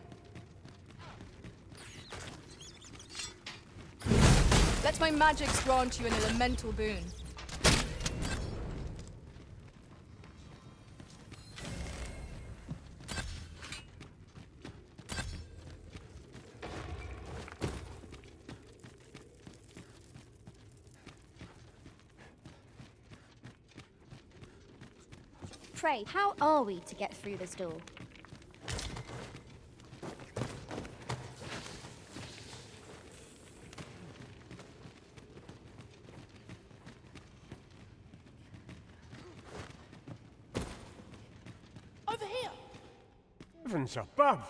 Speaker 2: Let my magics grant you an elemental boon.
Speaker 1: Pray, how are we to get through this door?
Speaker 17: Over here!
Speaker 5: Heavens above!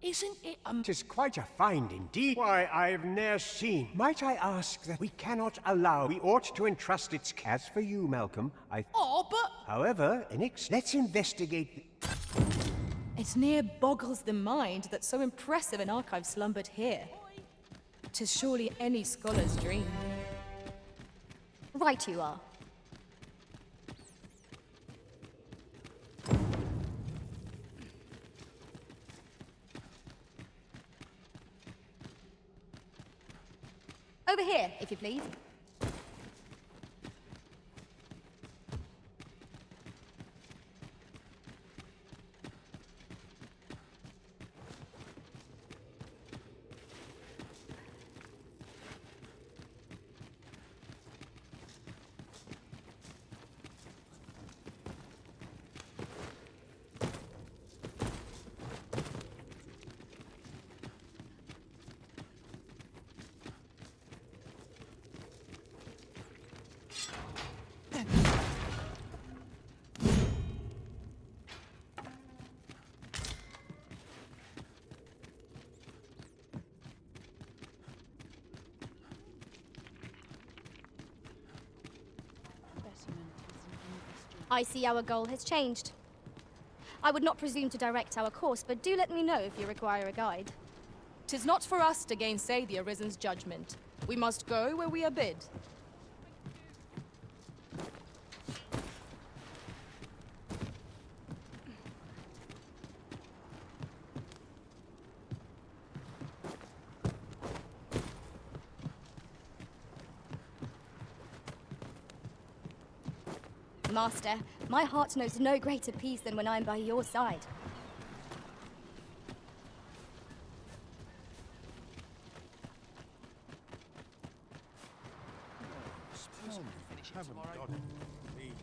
Speaker 17: Isn't it
Speaker 5: Tis quite a find indeed. Why, I've ne'er seen. Might I ask that we cannot allow... We ought to entrust its as for you, Malcolm.
Speaker 17: Oh, but...
Speaker 5: However, let's investigate...
Speaker 2: It near boggles the mind that so impressive an archive slumbered here. 'Tis surely any scholar's dream.
Speaker 1: Right you are. Over here, if you please. I see our goal has changed. I would not presume to direct our course, but do let me know if you require a guide.
Speaker 2: 'Tis not for us to gainsay the Arisen's judgment. We must go where we are bid.
Speaker 1: Master, my heart knows no greater peace than when I am by your side.
Speaker 12: Haven't got it. Please.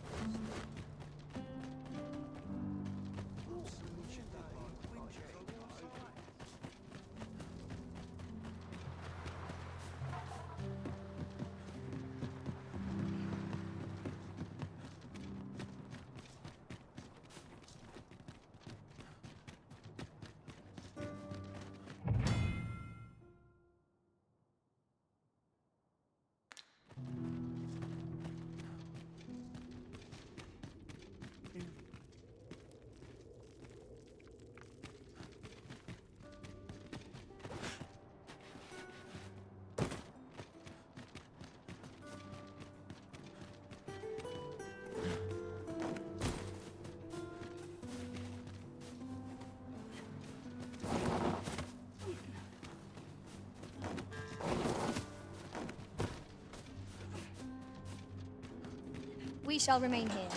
Speaker 1: We shall remain here.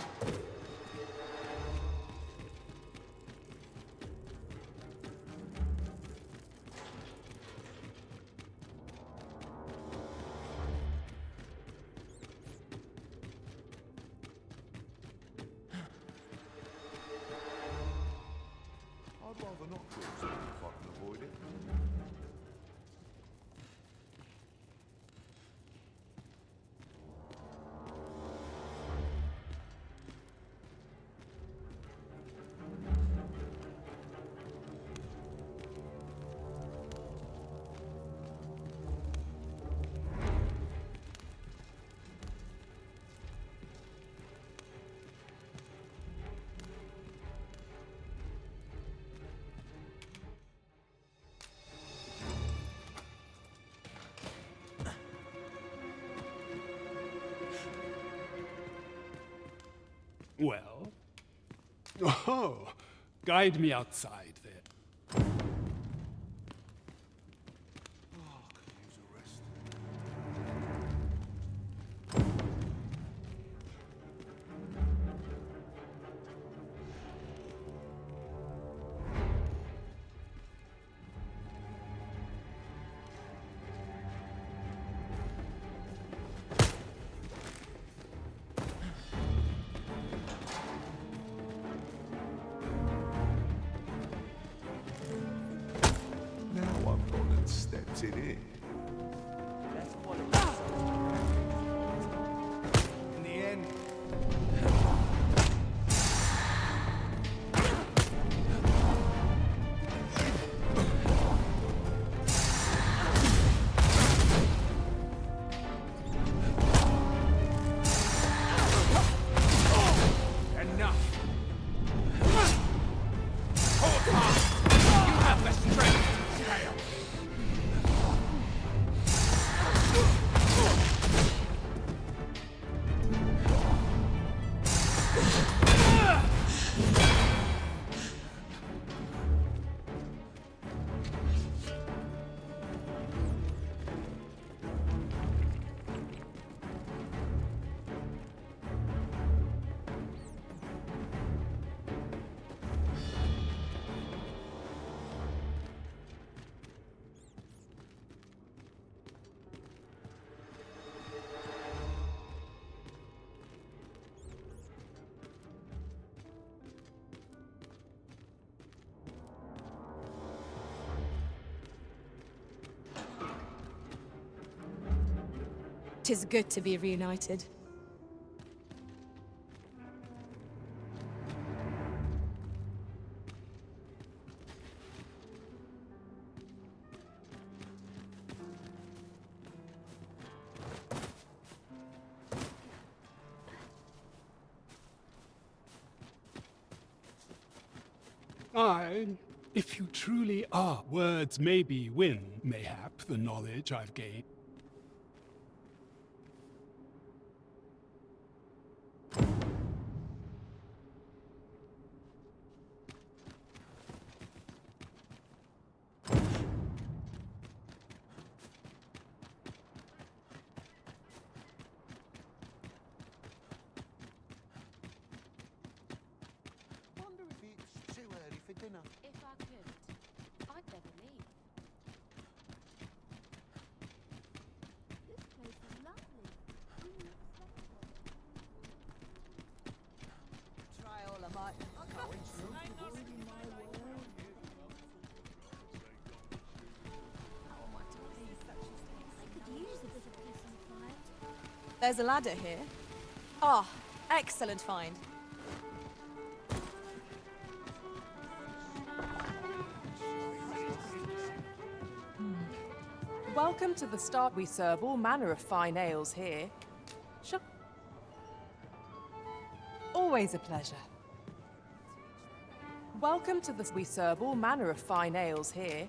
Speaker 12: I'd rather not kill someone if I can avoid it.
Speaker 18: Well? Oh, guide me outside there.
Speaker 12: Now I've gone and stepped in it.
Speaker 10: That's what it is. In the end,
Speaker 18: Enough! Hold fast! You have the strength!
Speaker 2: Tis good to be reunited.
Speaker 19: If you truly are, words maybe win, mayhap, the knowledge I've gained.
Speaker 12: Wonder if it's too early for dinner.
Speaker 7: If I could, I'd never leave.
Speaker 16: This place is lovely.
Speaker 11: Try all I might. I can't.
Speaker 1: I could use a bit of peace and quiet.
Speaker 2: There's a ladder here. Ah, excellent find.
Speaker 4: Welcome to the start. We serve all manner of fine ales here. Always a pleasure. Welcome to the... We serve all manner of fine ales here.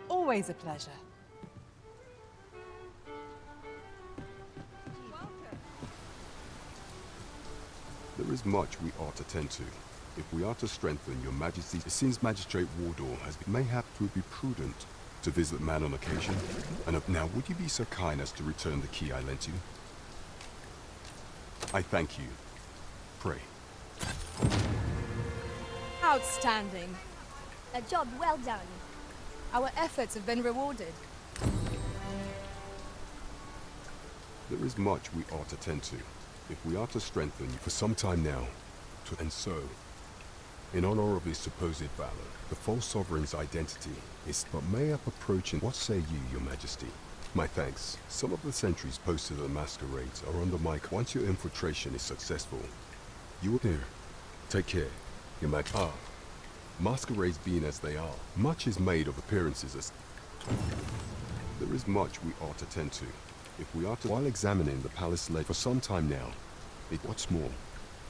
Speaker 4: Always a pleasure.
Speaker 20: There is much we ought to tend to. If we are to strengthen your majesty, it seems Magistrate Wardor has been... Mayhap it would be prudent to visit the man on occasion. And now, would you be so kind as to return the key I lent you? I thank you. Pray.
Speaker 2: Outstanding.
Speaker 1: A job well done.
Speaker 2: Our efforts have been rewarded.
Speaker 20: There is much we ought to tend to. If we are to strengthen you for some time now, and so, in honor of his supposed valor, the false sovereign's identity is but mayhap approaching. What say you, your majesty? My thanks. Some of the sentries posted at the masquerades are under my... Once your infiltration is successful, you will... Here, take care, your majesty. Masquerades being as they are, much is made of appearances as... There is much we ought to tend to. If we are to... While examining the palace lake for some time now, what's more,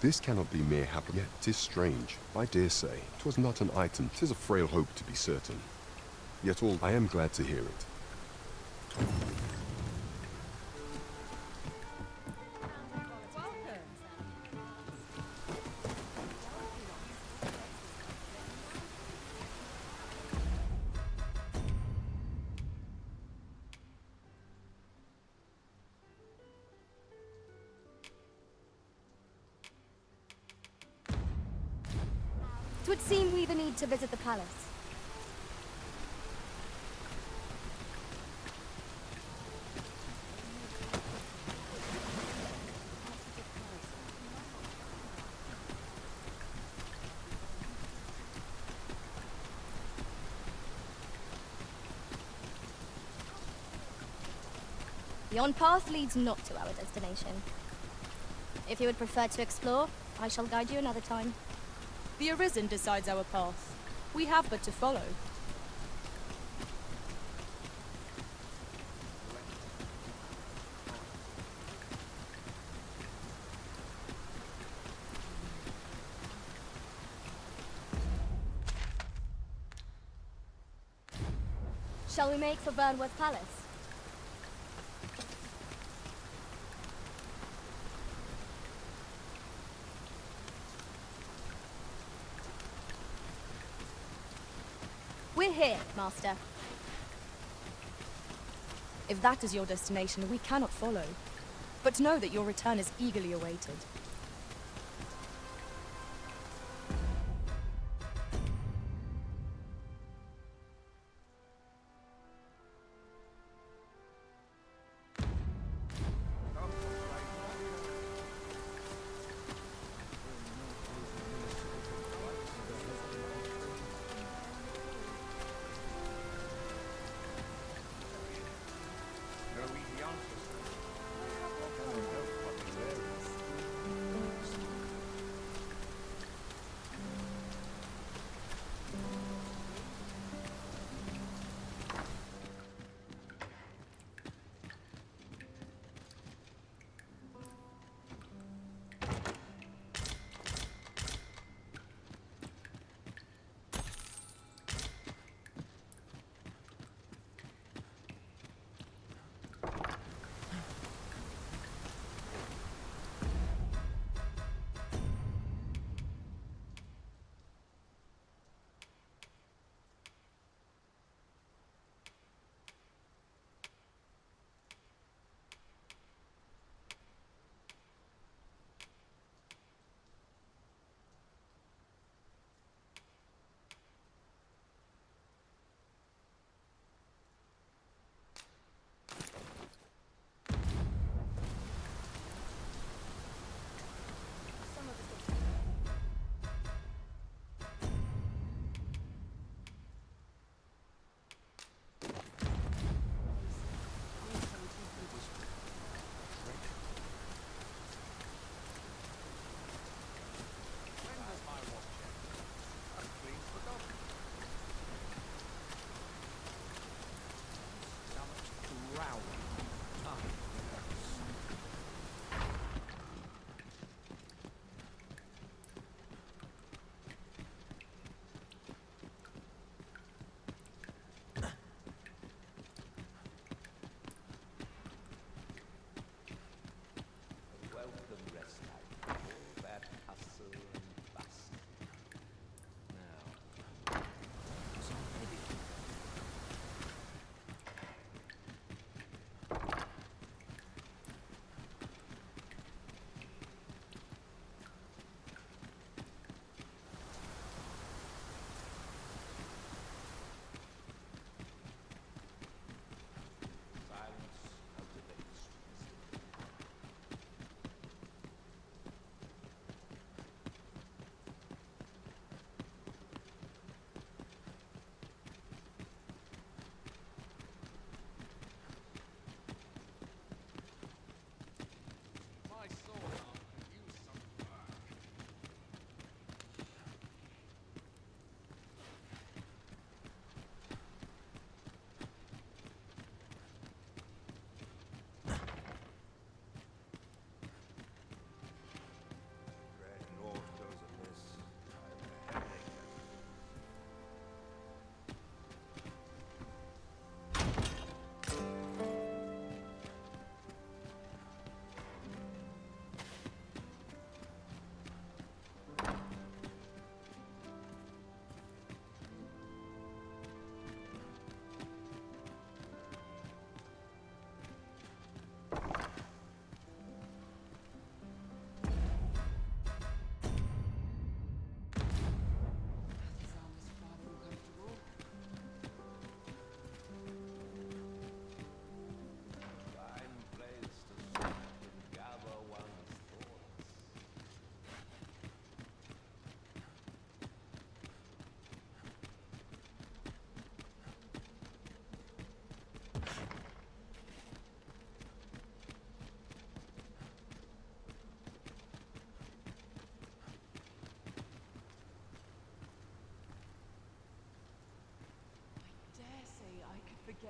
Speaker 20: this cannot be mere happen. Yet 'tis strange. I dare say 'twas not an item. 'Tis a frail hope to be certain. Yet all I am glad to hear it.
Speaker 1: It would seem we either need to visit the palace. The on-path leads not to our destination. If you would prefer to explore, I shall guide you another time.
Speaker 2: The Arisen decides our path. We have but to follow.
Speaker 1: Shall we make for Burnworth Palace? We're here, Master.
Speaker 2: If that is your destination, we cannot follow. But know that your return is eagerly awaited.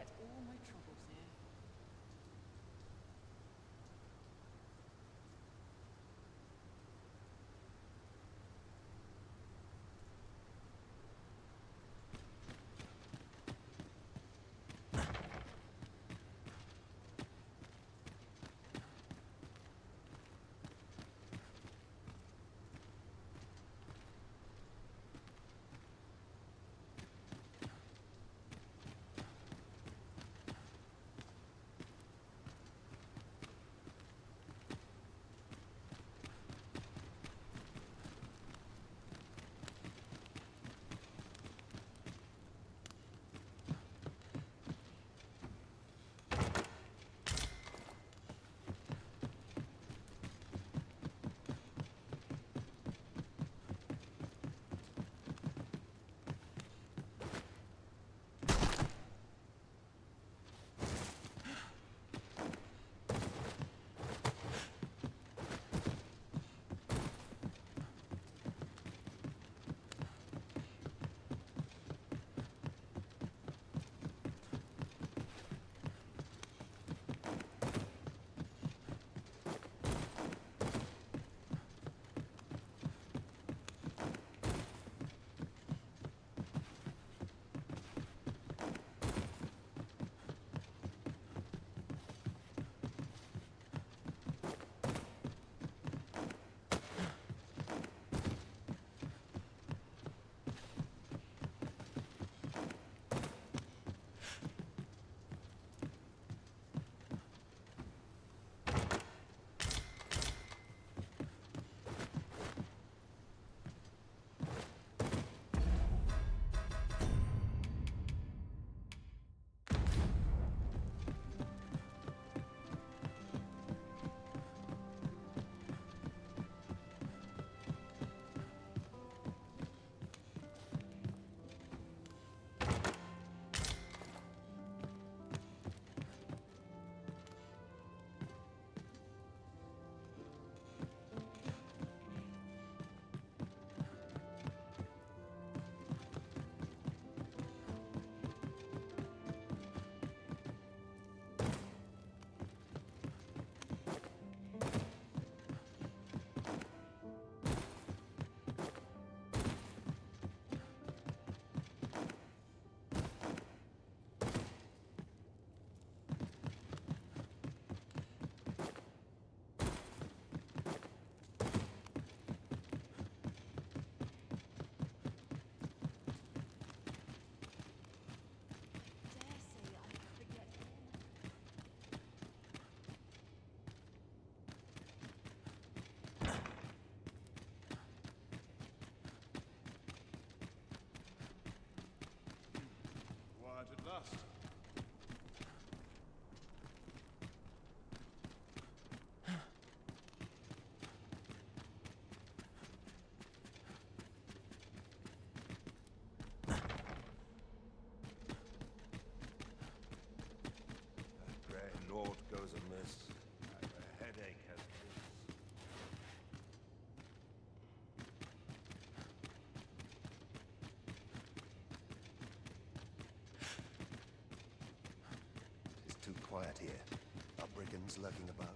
Speaker 4: forget all my troubles here.
Speaker 3: At last.
Speaker 12: Grey naught goes amiss. I have a headache as it is. It's too quiet here. Are brigands lurking about?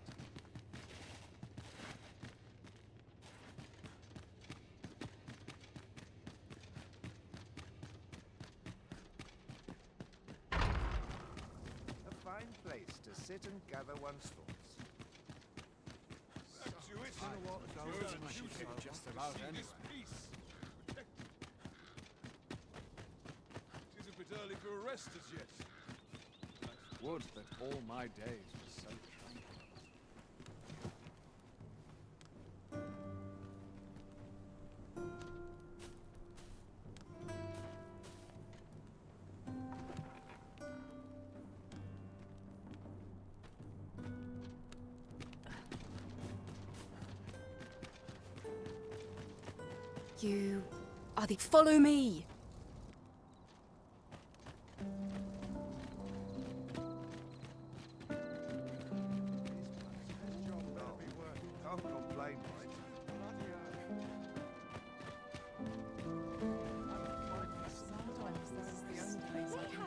Speaker 12: A fine place to sit and gather one's thoughts.
Speaker 3: Do it.
Speaker 12: Just about anyway.
Speaker 3: It is a bit early for a rest as yet.
Speaker 15: Would that all my days were so tranquil.
Speaker 7: You are the. Follow me!
Speaker 12: Can't complain, right?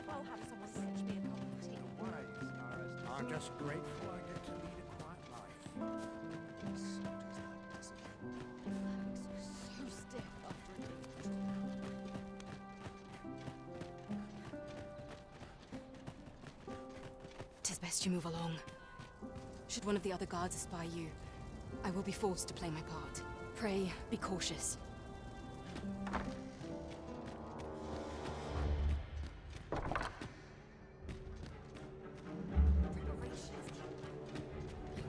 Speaker 8: I'll have someone fetch me a cup of
Speaker 15: I'm just grateful I get to lead a quiet life.
Speaker 2: So stiff after a day.
Speaker 7: Tis best you move along. Should one of the other guards espy you, I will be forced to play my part. Pray, be cautious.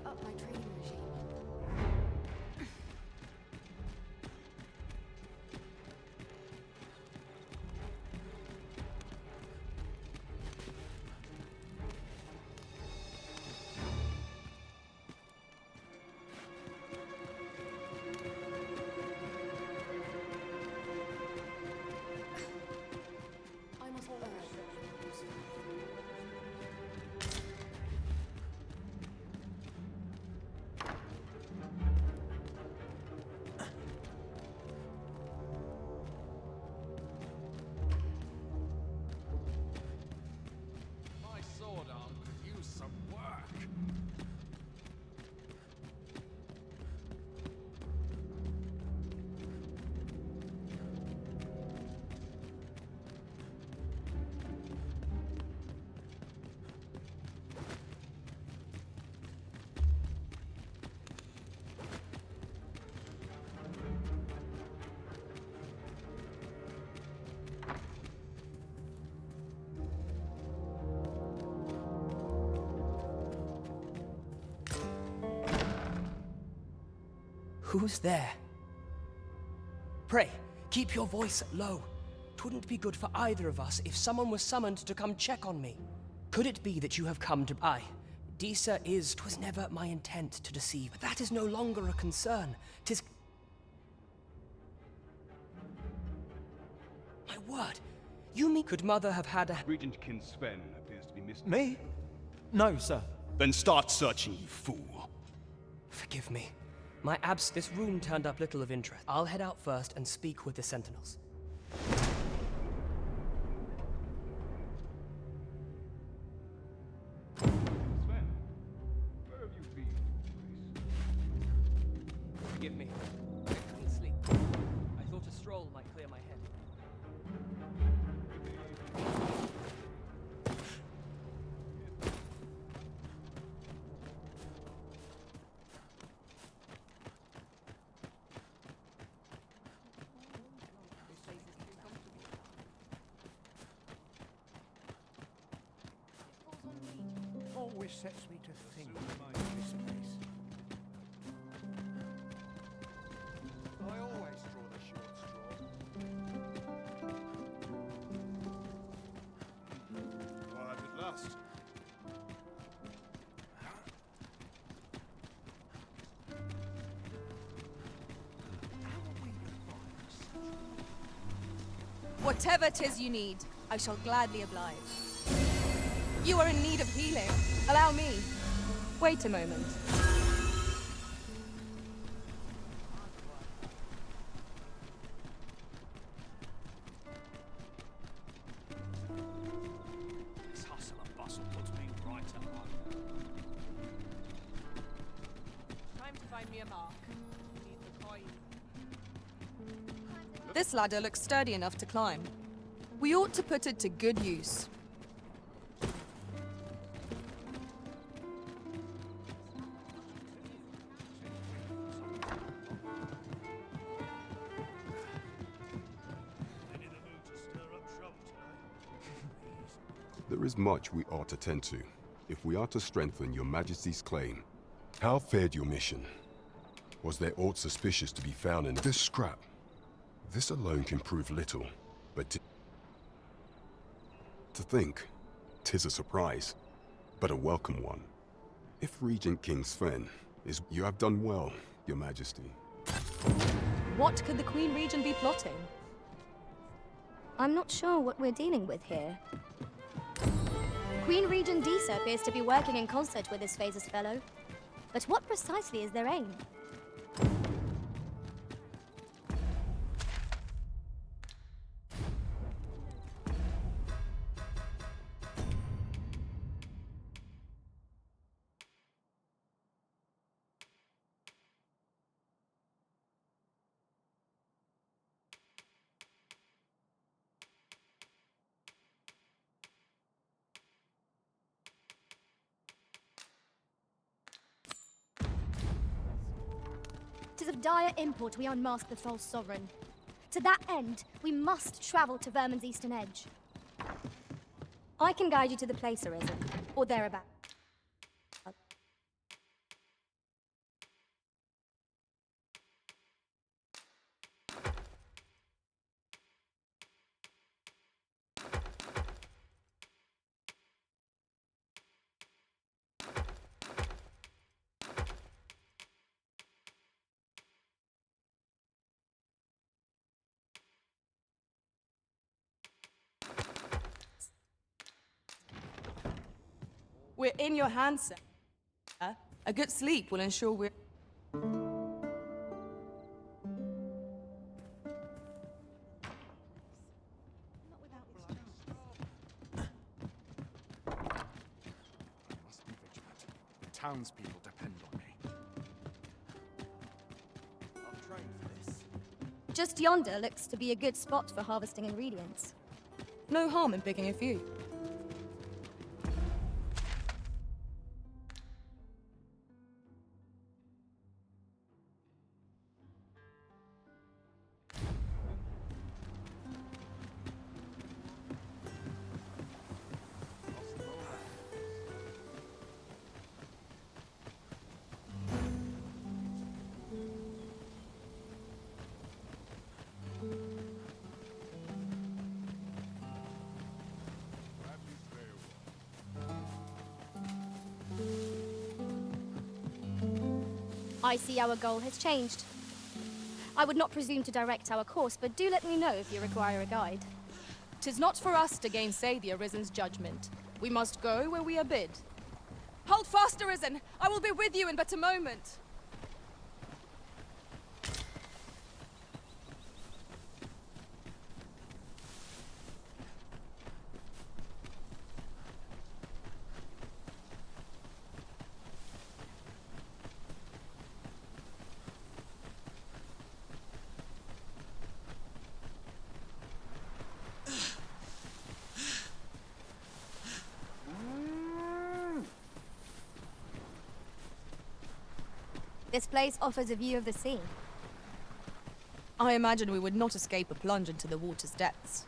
Speaker 7: Up my training regime. I must learn.
Speaker 15: My sword arm could use some work.
Speaker 17: Who's there? Pray, keep your voice low. 'Twouldn't be good for either of us if someone was summoned to come check on me. Could it be that you have come to... Aye, Disa is... 'Twas never my intent to deceive, but that is no longer a concern. 'Tis... My word, Yumi could Mother have had a...
Speaker 21: Regent King Sven appears to be missing.
Speaker 22: Me? No, sir. Then start searching, you fool.
Speaker 17: Forgive me. This room turned up little of interest. I'll head out first and speak with the sentinels.
Speaker 21: Sven, where have you been?
Speaker 23: Forgive me. I couldn't sleep. I thought a stroll might clear my head.
Speaker 15: Always sets me to think about this place. I always draw the short straw. Arrived at last.
Speaker 2: Whatever 'tis you need, I shall gladly oblige. You are in need of healing. Allow me. Wait a moment.
Speaker 10: This hustle and bustle puts me right at home.
Speaker 4: Time to find me a mark. Need the coin.
Speaker 2: This ladder looks sturdy enough to climb. We ought to put it to good use.
Speaker 20: There is much we ought to tend to, if we are to strengthen your Majesty's claim. How fared your mission? Was there aught suspicious to be found in this scrap? This alone can prove little, but to think, 'tis a surprise, but a welcome one. If Regent King Sven is... You have done well, your Majesty.
Speaker 1: What could the Queen Regent be plotting? I'm not sure what we're dealing with here. Queen Regent Disa appears to be working in concert with this Phases fellow. But what precisely is their aim? dire import, we unmask the false sovereign. To that end, we must travel to Vermin's eastern edge. I can guide you to the place arisen, or thereabout.
Speaker 2: We're in your hands, sir. A good sleep will ensure we're...
Speaker 15: Must be vigilant. The townspeople depend on me.
Speaker 12: I've trained for this.
Speaker 1: Just yonder looks to be a good spot for harvesting ingredients.
Speaker 2: No harm in picking a few.
Speaker 1: I see our goal has changed. I would not presume to direct our course, but do let me know if you require a guide.
Speaker 2: 'Tis not for us to gainsay the Arisen's judgment. We must go where we are bid. Hold fast, Arisen! I will be with you in but a moment!
Speaker 1: This place offers a view of the sea.
Speaker 2: I imagine we would not escape a plunge into the water's depths.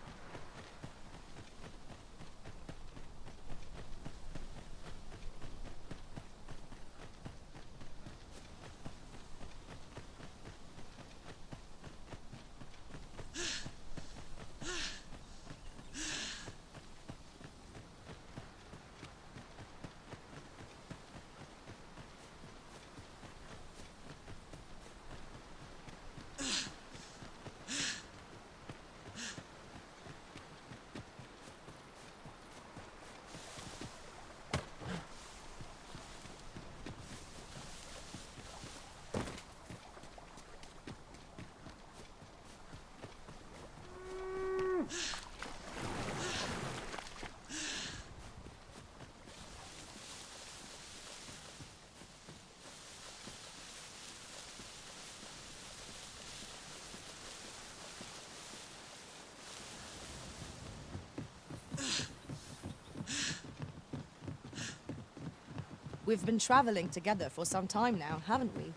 Speaker 2: We've been traveling together for some time now, haven't we?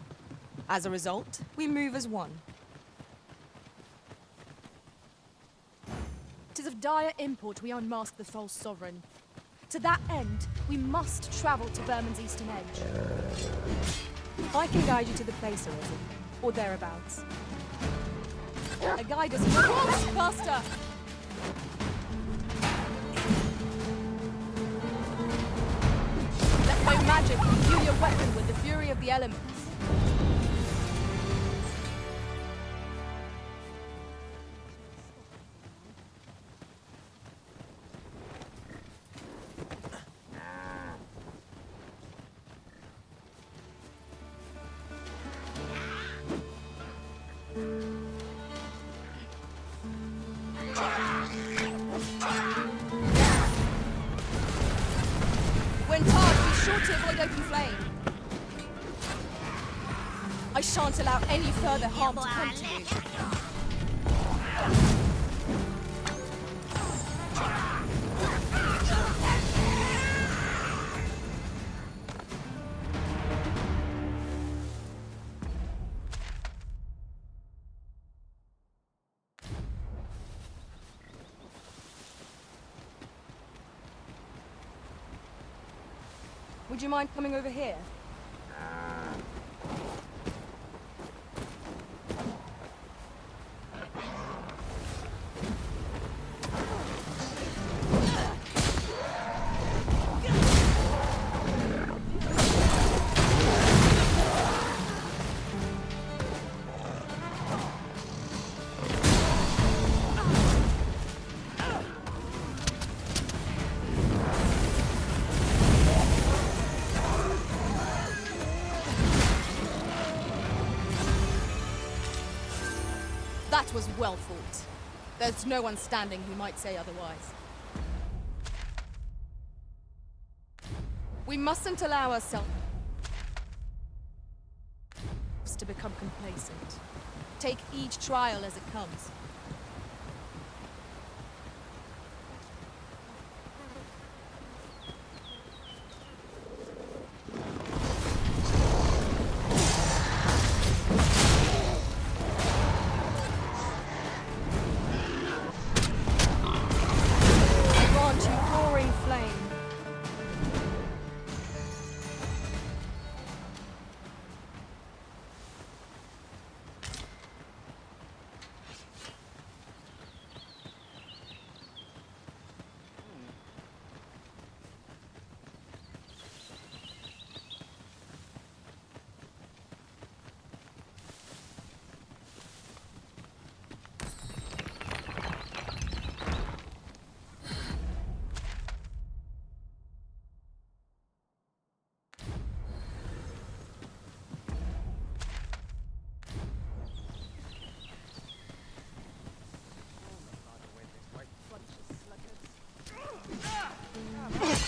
Speaker 2: As a result, we move as one. 'Tis of dire import we unmask the false sovereign. To that end, we must travel to Vermin's eastern edge. I can guide you to the place arisen, or thereabouts. A guide us faster! Let my magic imbue your weapon with the fury of the elements. When tarred, be sure to avoid open flame. I shan't allow any further harm to come to you. Would you mind coming over here? That was well fought. There's no one standing who might say otherwise. We mustn't allow ourselves to become complacent. Take each trial as it comes.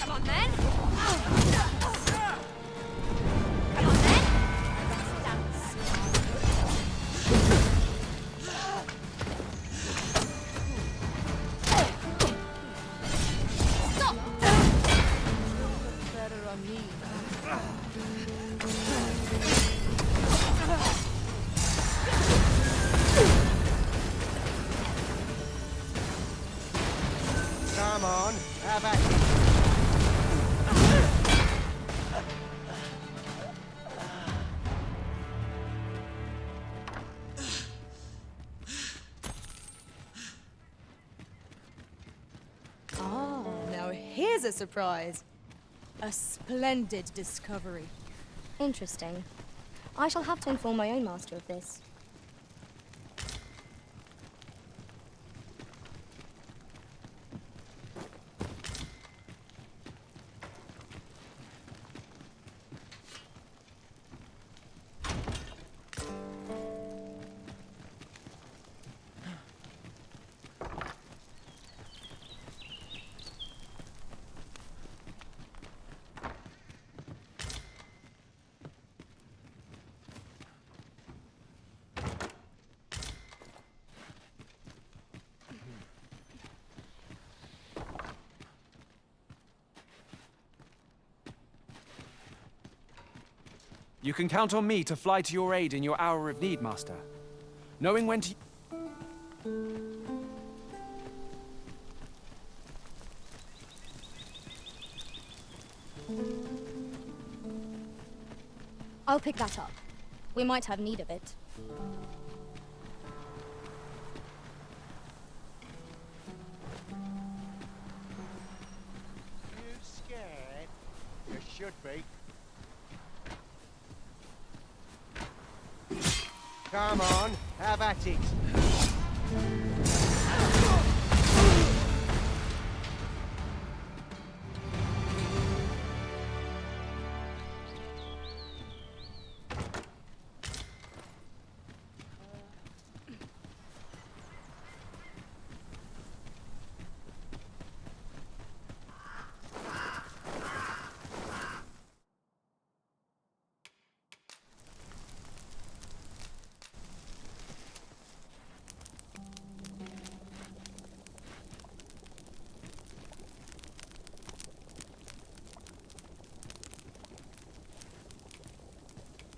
Speaker 1: Come on, then! Come on, then! Stop!
Speaker 2: Better on me.
Speaker 5: Come on, have at it.
Speaker 2: Ah, now here's a surprise. A splendid discovery.
Speaker 1: Interesting. I shall have to inform my own master of this.
Speaker 10: You can count on me to fly to your aid in your hour of need, Master. Knowing when to...
Speaker 1: I'll pick that up. We might have need of it.
Speaker 5: You scared? You should be. Come on, have at it.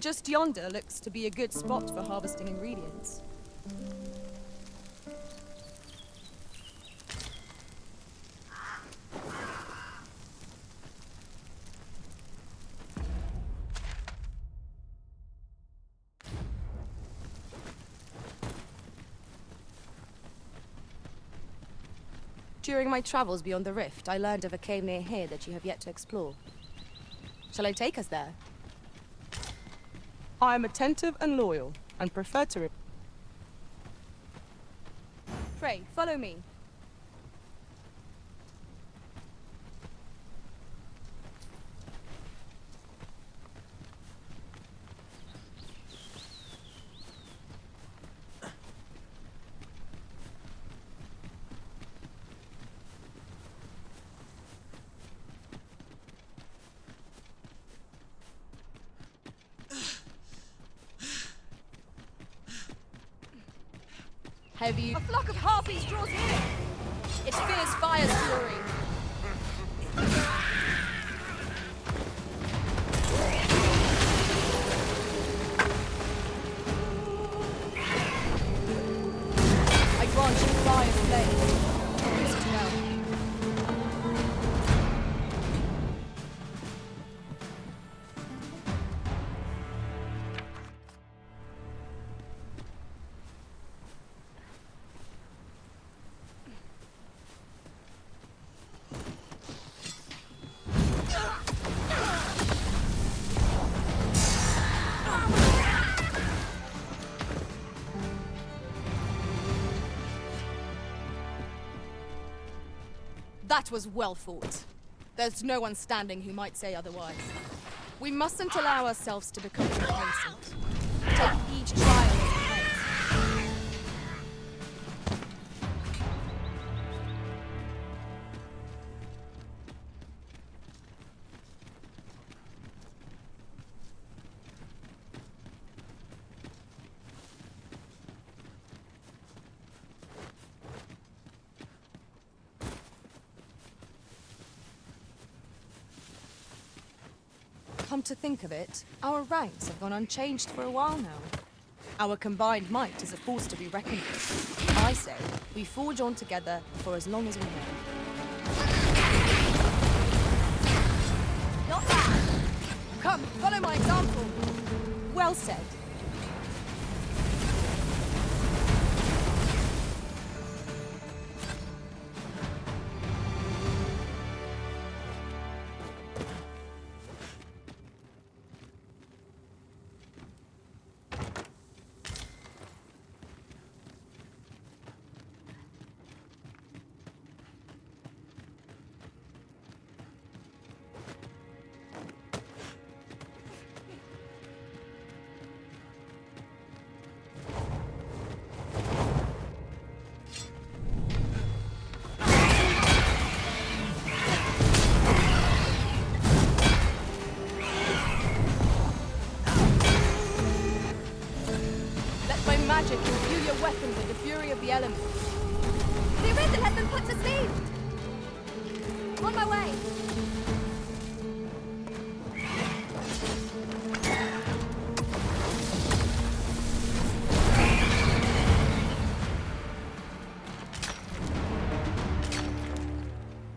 Speaker 2: Just yonder looks to be a good spot for harvesting ingredients. During my travels beyond the rift, I learned of a cave near here that you have yet to explore. Shall I take us there? I am attentive and loyal, and prefer to... Pray, follow me. Heavy. A flock of harpies draws near. It fears fire's fury. I grant you fire's flame. Use it well. That was well fought. There's no one standing who might say otherwise. We mustn't allow ourselves to become complacent. Take each trial as it comes. Come to think of it, our ranks have gone unchanged for a while now. Our combined might is a force to be reckoned with. I say, we forge on together for as long as we may. Not bad! Come, follow my example! Well said. Magic imbue your weapons with the fury of the elements.
Speaker 1: The arisen has been put to sleep! On my way!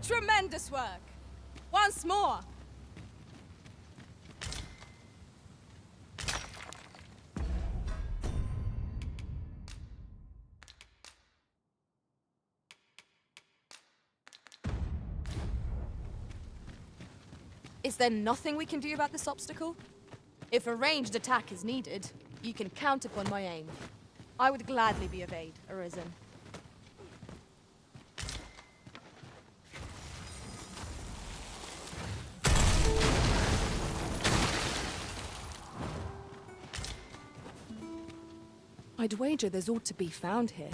Speaker 2: Tremendous work! Once more! Is there nothing we can do about this obstacle? If a ranged attack is needed, you can count upon my aim. I would gladly be of aid, Arisen. I'd wager there's ought to be found here.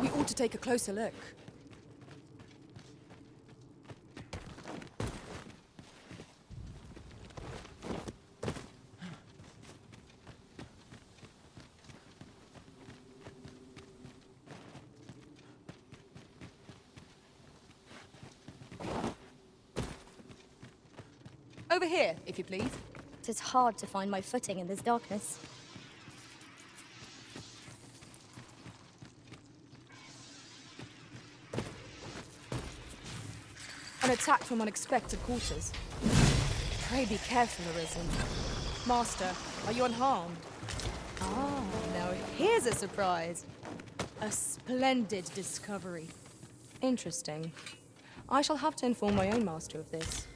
Speaker 2: We ought to take a closer look. Over here, if you please.
Speaker 1: It is hard to find my footing in this darkness.
Speaker 2: An attack from unexpected quarters. Pray be careful, Arisen. Master, are you unharmed? Ah, now here's a surprise. A splendid discovery. Interesting. I shall have to inform my own master of this.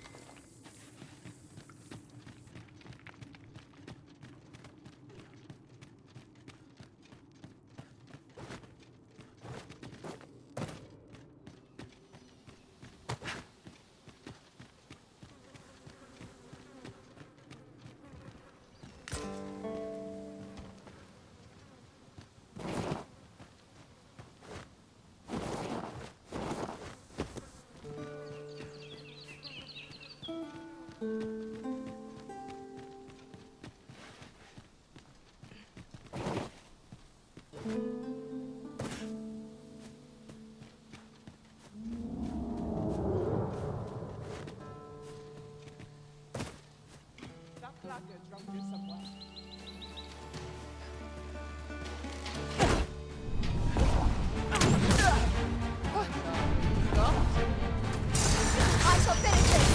Speaker 1: I shall finish this!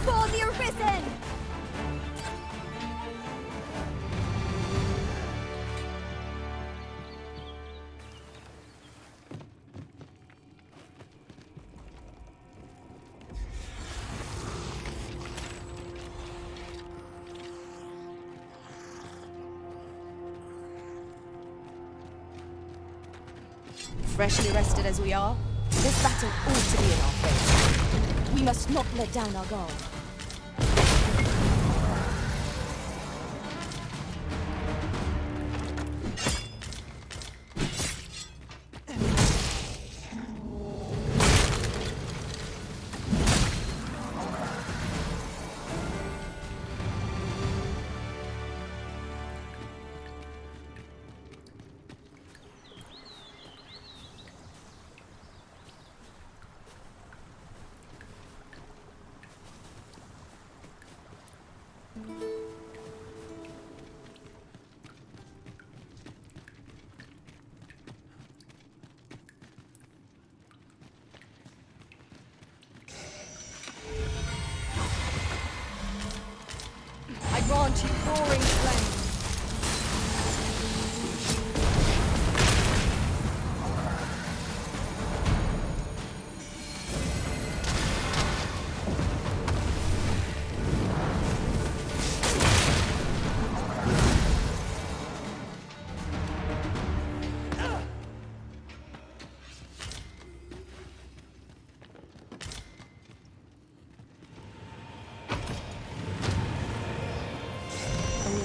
Speaker 1: For the Arisen!
Speaker 2: Freshly rested as we are, this battle ought to be in our favor. We must not let down our guard. I grant you roaring flame.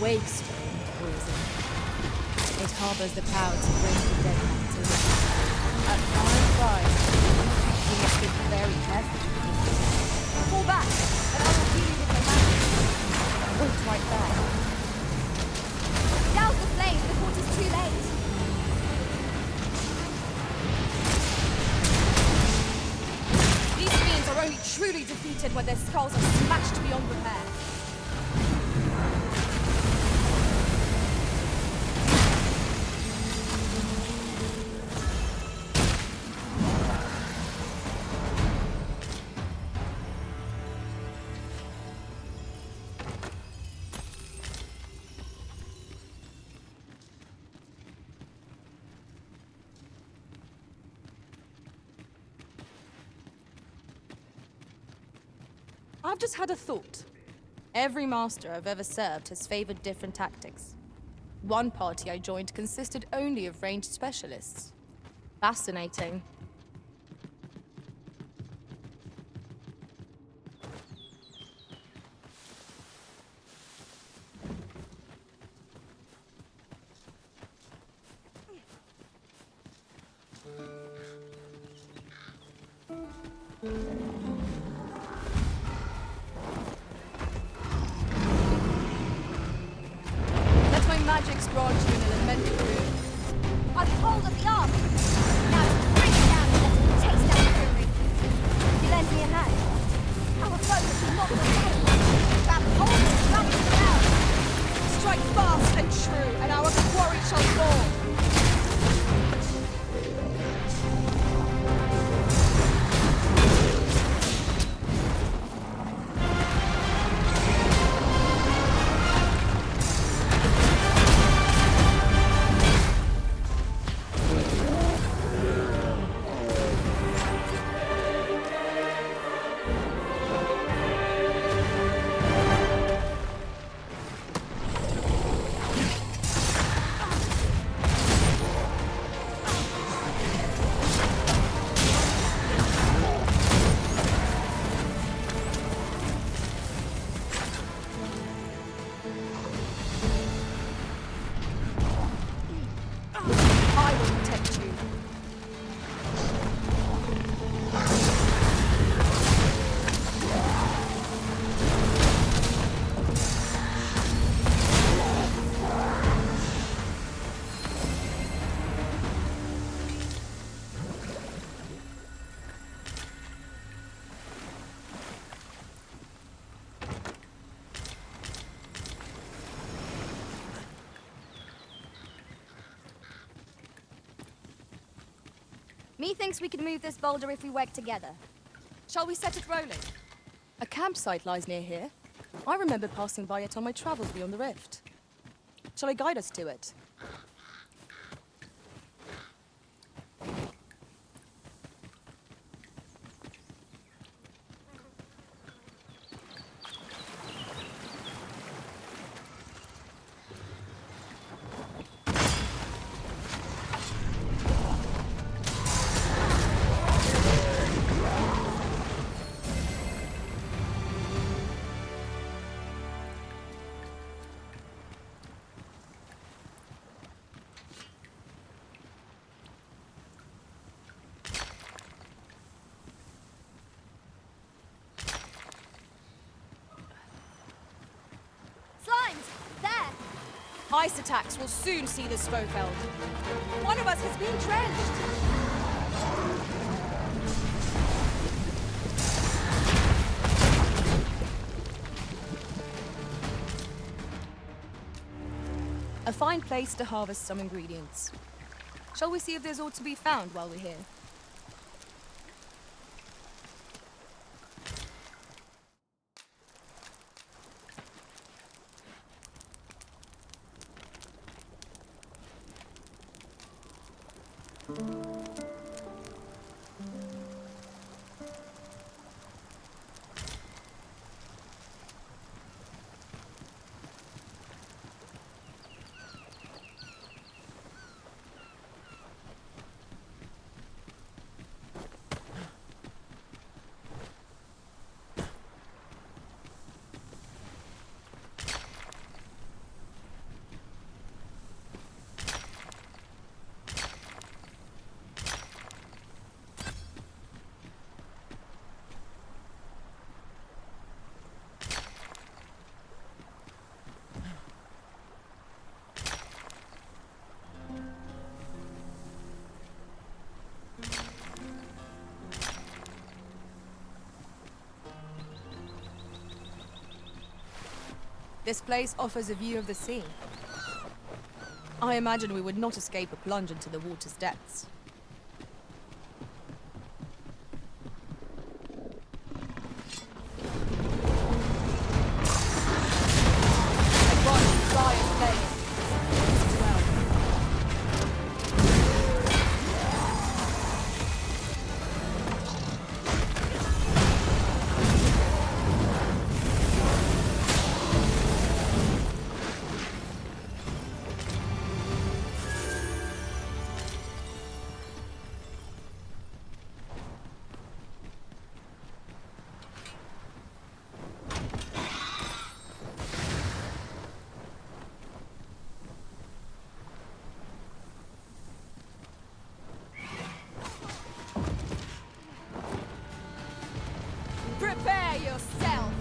Speaker 2: Wake stone poison. It harbors the power to bring the dead back to life. At fine price, you must be very careful.
Speaker 1: Fall back, and I will heal you with my magic.
Speaker 2: Wait right there.
Speaker 1: Douse the flame before it is too late.
Speaker 2: These fiends are only truly defeated when their skulls are smashed beyond repair. I've just had a thought. Every master I've ever served has favored different tactics. One party I joined consisted only of ranged specialists. Fascinating. Let my magics grant you an elemental boon.
Speaker 1: I've hold of the arm. Now bring it down and let it taste that fury. You lend me a hand. Our focus is not the same. Grab hold and drag it down.
Speaker 2: Strike fast and true, and our quarry shall fall.
Speaker 1: Methinks we could move this boulder if we work together.
Speaker 2: Shall we set it rolling? A campsite lies near here. I remember passing by it on my travels beyond the rift. Shall I guide us to it?
Speaker 1: Slimes! There!
Speaker 2: Ice attacks will soon see this foe felled. One of us has been drenched! A fine place to harvest some ingredients. Shall we see if there's aught to be found while we're here? This place offers a view of the sea. I imagine we would not escape a plunge into the water's depths. And watch dry as flame. Prepare yourself!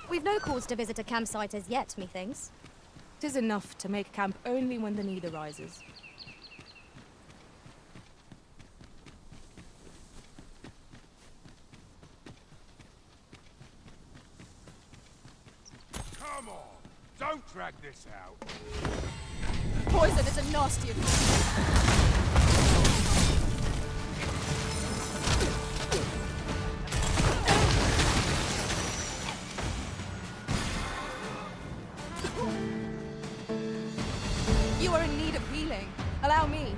Speaker 1: We've no cause to visit a campsite as yet, methinks.
Speaker 2: 'Tis enough to make camp only when the need arises.
Speaker 3: Come on! Don't drag this out!
Speaker 2: Poison is a nasty abuse. You are in need of healing. Allow me.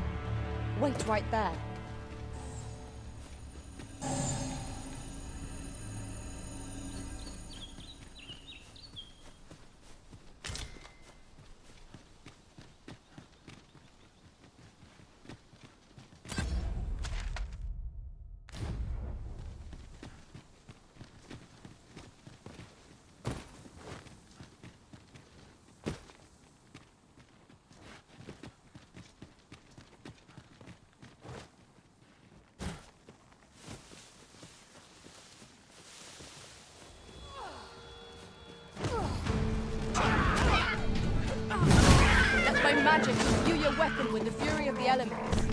Speaker 2: Wait right there. my magic to imbue your weapon with the fury of the elements.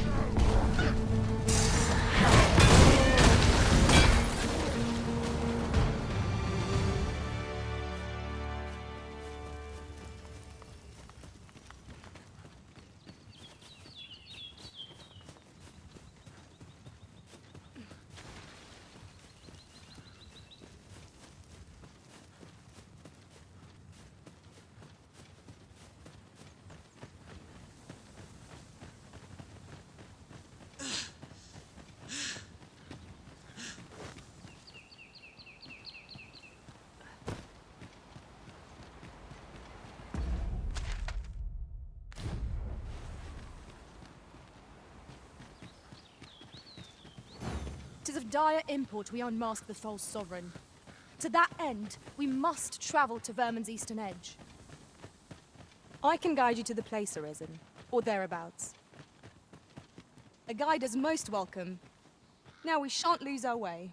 Speaker 2: It is of dire import we unmask the false sovereign. To that end, we must travel to Vermin's eastern edge. I can guide you to the place, Arisen, or thereabouts. A guide is most welcome. Now we shan't lose our way.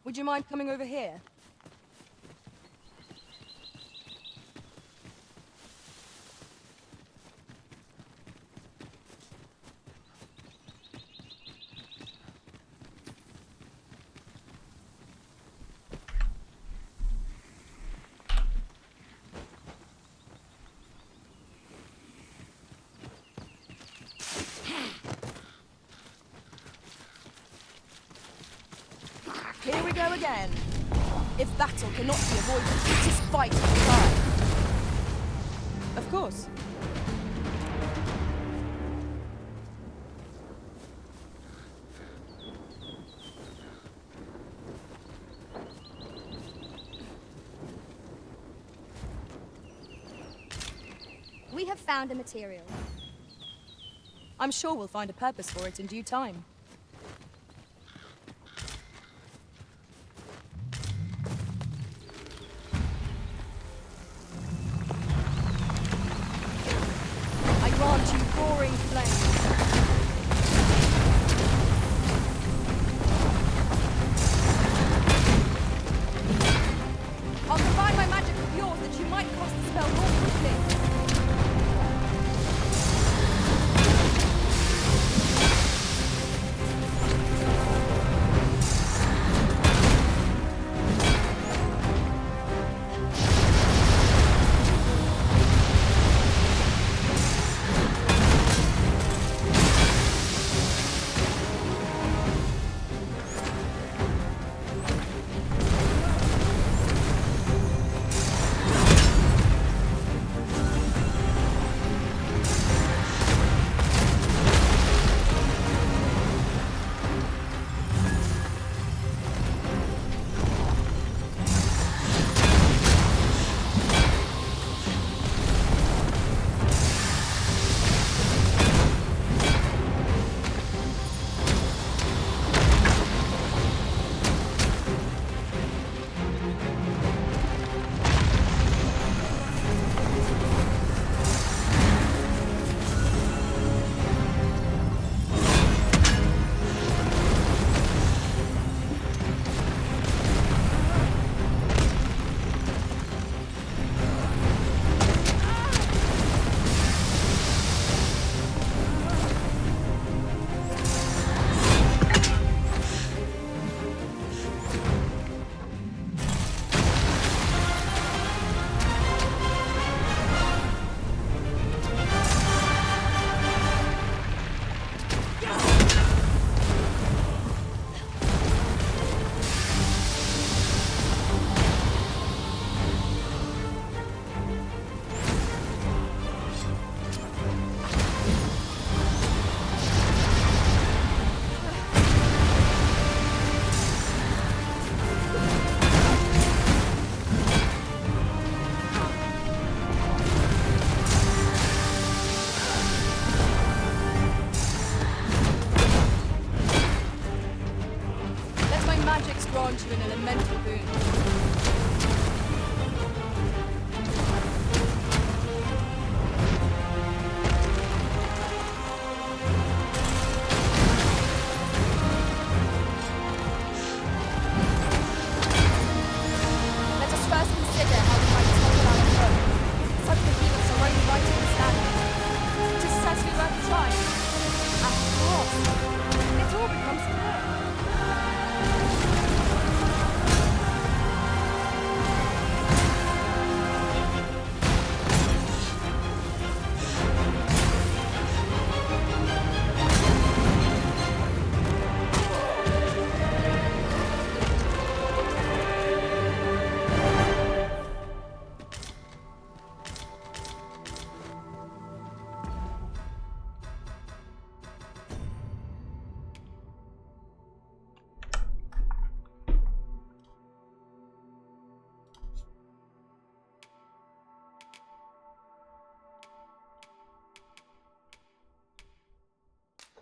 Speaker 2: Would you mind coming over here? Here we go again. If battle cannot be avoided, it is fight or die. Of course.
Speaker 1: We have found a material.
Speaker 2: I'm sure we'll find a purpose for it in due time. I grant you roaring flame. I'll combine my magic with yours that you might cast the spell more quickly.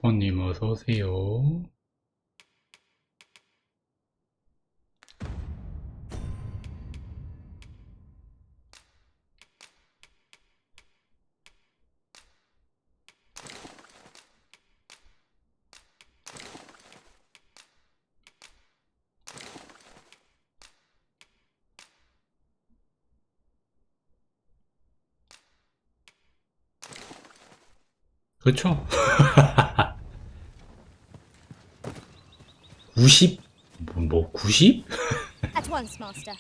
Speaker 9: 코님 어서오세요. 그쵸? 90? 뭐 90?
Speaker 1: At once, master.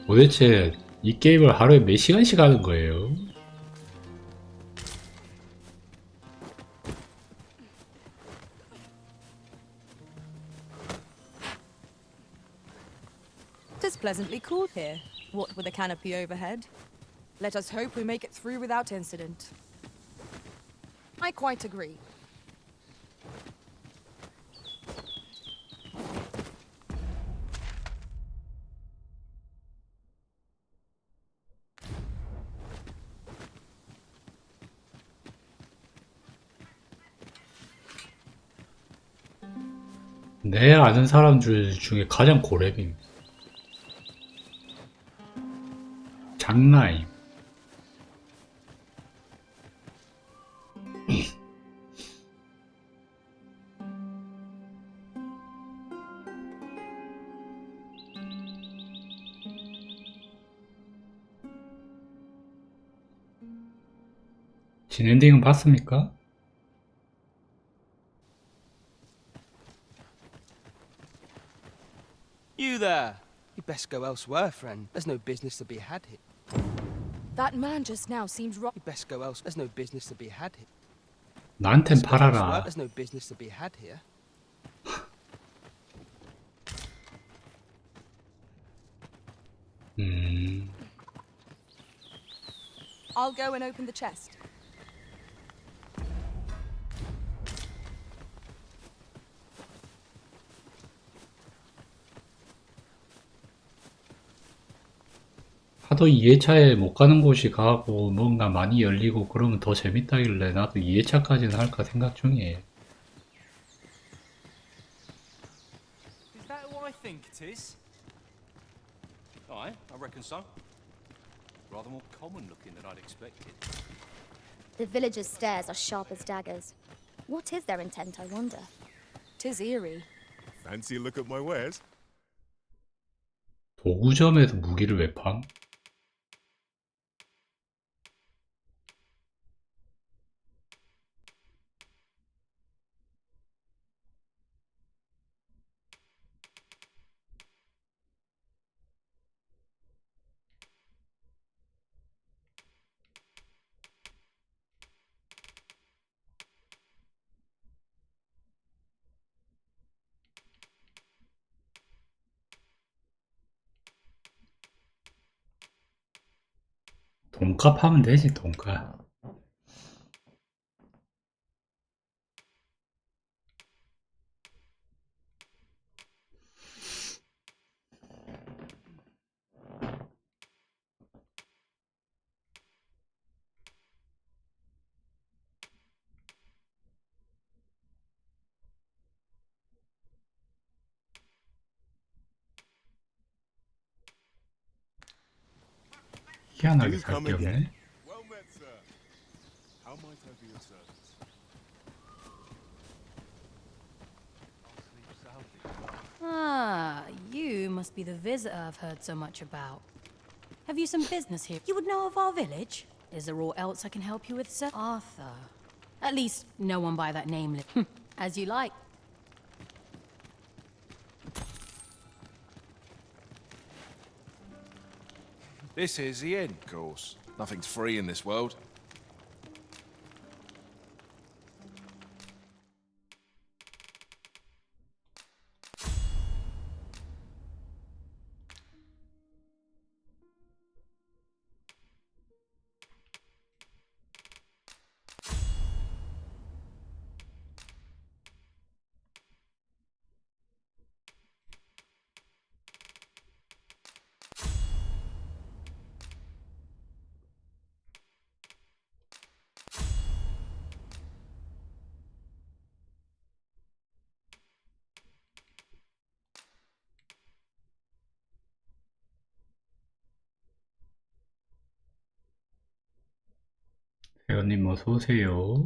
Speaker 9: 도대체 이 게임을 하루에 몇 시간씩 하는 거예요?
Speaker 2: It's pleasantly cool here, what with a canopy overhead. Let us hope we make it through without incident. I quite agree.
Speaker 9: 내 아는 사람 중에 가장 고렙임. 장나임. 진 엔딩은 봤습니까?
Speaker 17: You there! You'd best go elsewhere, friend. There's no business to be had here.
Speaker 2: That man just now seemed wrong.
Speaker 17: You'd best go elsewhere. There's no business to be had here.
Speaker 9: 나한텐
Speaker 17: Best go elsewhere.
Speaker 9: 팔아라.
Speaker 17: There's no business to be had here.
Speaker 2: I'll go and open the chest.
Speaker 9: 하도 2회차에 못 가는 곳이 가고 뭔가 많이 열리고 그러면 더 재밌다길래 나도 2회차까지는 할까 생각 중이에요.
Speaker 10: Is that who I think it is?
Speaker 3: Aye, I reckon so. Rather more common looking than I'd expected.
Speaker 1: The villagers' stares are sharp as daggers. What is their intent, I wonder?
Speaker 2: 'Tis eerie.
Speaker 15: Fancy a look at my wares?
Speaker 9: 도구점에서 무기를 왜 팜? 돈값 하면 되지, 돈값. 희한하게 살 게 없네.
Speaker 15: Well met, sir. How might I be of service?
Speaker 13: Ah, you must be the visitor I've heard so much about. Have you some business here? You would know of our village? Is there aught else I can help you with, sir? Arthur. At least, no one by that name. As you like.
Speaker 15: This is the inn, of course. Nothing's free in this world.
Speaker 9: 회원님 어서 오세요.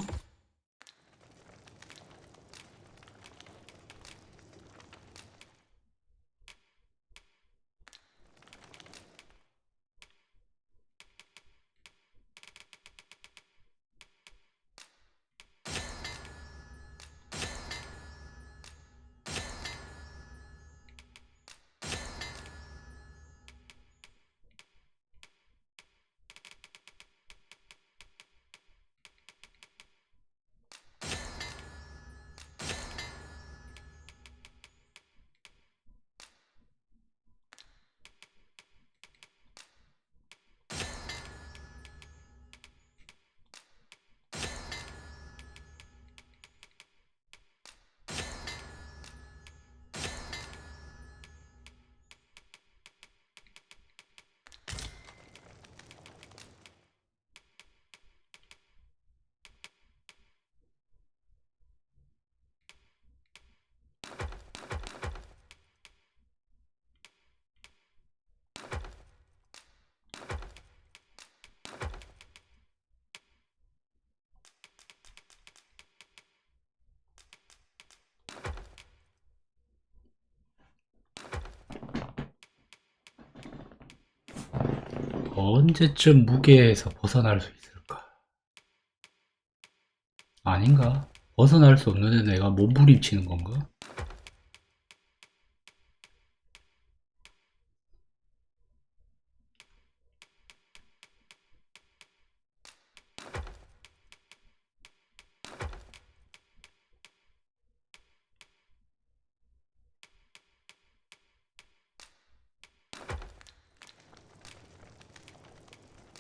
Speaker 9: 언제쯤 무게에서 벗어날 수 있을까? 아닌가? 벗어날 수 없는데 내가 몸부림치는 건가?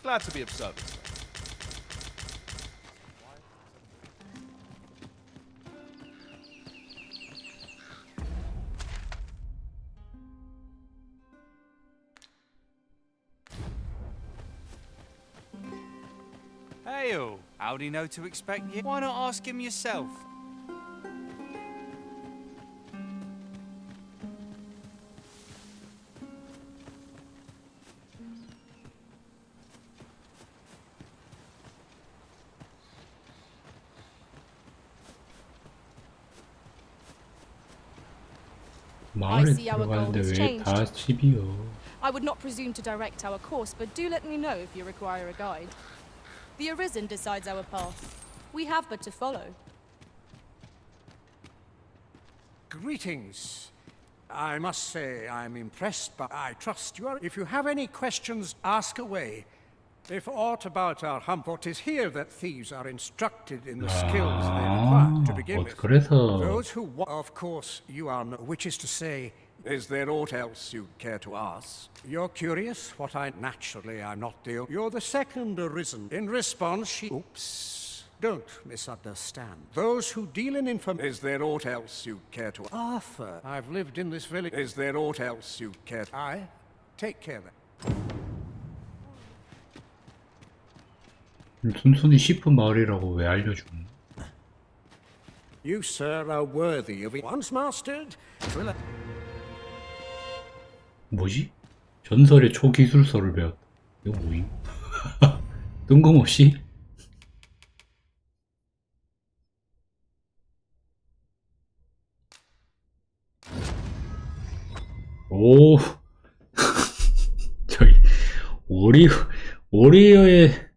Speaker 22: Glad to be of service.
Speaker 10: Hey-o, how'd he know to expect you? Why not ask him yourself?
Speaker 9: 마을에
Speaker 2: see our goal
Speaker 9: 들어가는데
Speaker 2: has
Speaker 9: 왜
Speaker 2: changed.
Speaker 9: 다 집이요?
Speaker 2: I would not presume to direct our course, but do let me know if you require a guide. The Arisen decides our path. We have but to follow.
Speaker 6: Greetings. I must say I'm impressed, but I trust you are. If you have any questions, ask away. If aught about our hump, it is here that thieves are instructed in the skills they require to begin with.
Speaker 9: 그래서
Speaker 6: Those who, of course, you are, which is to say, is there aught else you'd care to ask? You're curious? What naturally, I'm not the. You're the second Arisen. In response, she. Oops. Don't misunderstand. Those who deal in information. Is there aught else you'd care to. Arthur, I've lived in this village. Is there aught else you'd care to. I. Take care then.
Speaker 9: 순순히 싶은 마을이라고 왜 알려줌?
Speaker 6: You, sir, are worthy of it. Once mastered, thriller.
Speaker 9: 뭐지? 전설의 초기술서를 배웠다. 이거 뭐임? 뜬금없이? 오, 저기 오리어의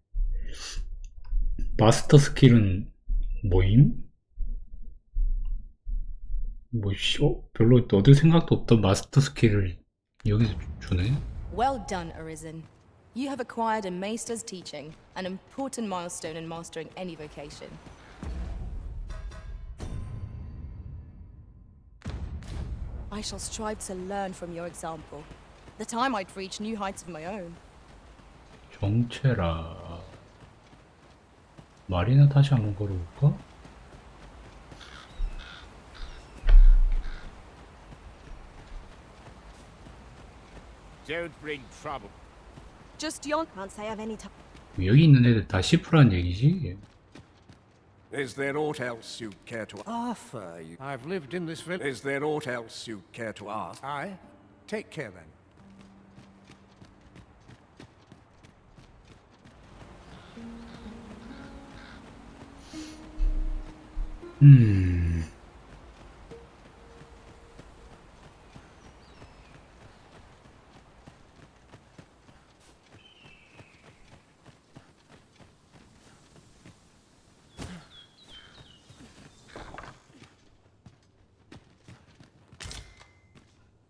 Speaker 9: 마스터 스킬은 뭐임? 별로 얻을 생각도 없던 마스터 스킬을 여기서 주네?
Speaker 2: Well done, Arisen. You have acquired a Maester's teaching, an important milestone in mastering any vocation. I shall strive to learn from your example, that I might reach new heights of my own.
Speaker 9: 정체라. 말이나 다시 한번 걸어볼까?
Speaker 14: Don't bring trouble.
Speaker 8: Just yon can't say I've any time.
Speaker 9: 여기 있는 애들 다 시프란 얘기지?
Speaker 6: Is there aught else you'd care to. Arthur, I've lived in this village. Is there aught else you'd care to ask? I. Take care then.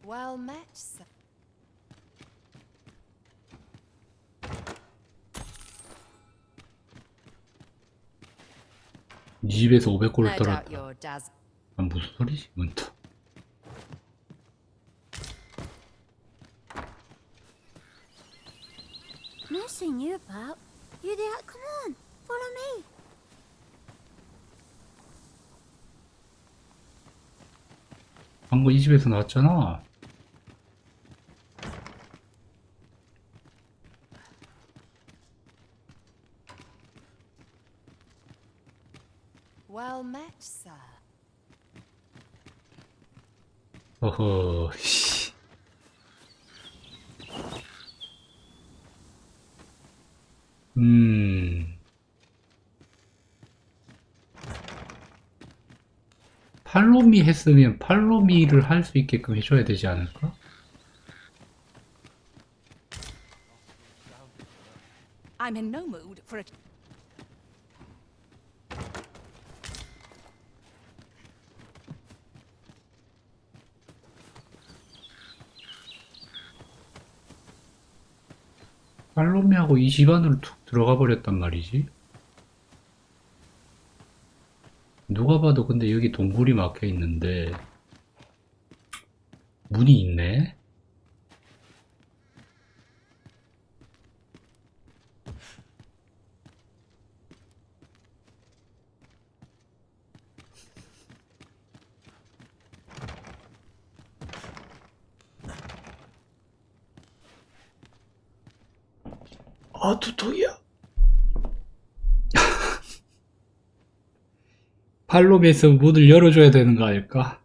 Speaker 2: Well met, sir.
Speaker 9: 네 집에서 500골을
Speaker 2: No doubt
Speaker 9: 떨었다.
Speaker 2: you're daz.
Speaker 9: 아, 무슨 소리지? 이건 또.
Speaker 1: No seeing you about. You there? Come on, follow me.
Speaker 9: 방금 이 집에서 나왔잖아.
Speaker 2: Well met, sir.
Speaker 9: 어허, 씨. 팔로미 했으면 팔로미를 할 수 있게끔 해줘야 되지 않을까?
Speaker 2: I'm in no mood for it.
Speaker 9: 팔로미하고 이 집 안으로 툭 들어가 버렸단 말이지. 누가 봐도 근데 여기 동굴이 막혀 있는데 문이 있네. 아, 두통이야. 팔로미에서 문을 열어줘야 되는 거 아닐까?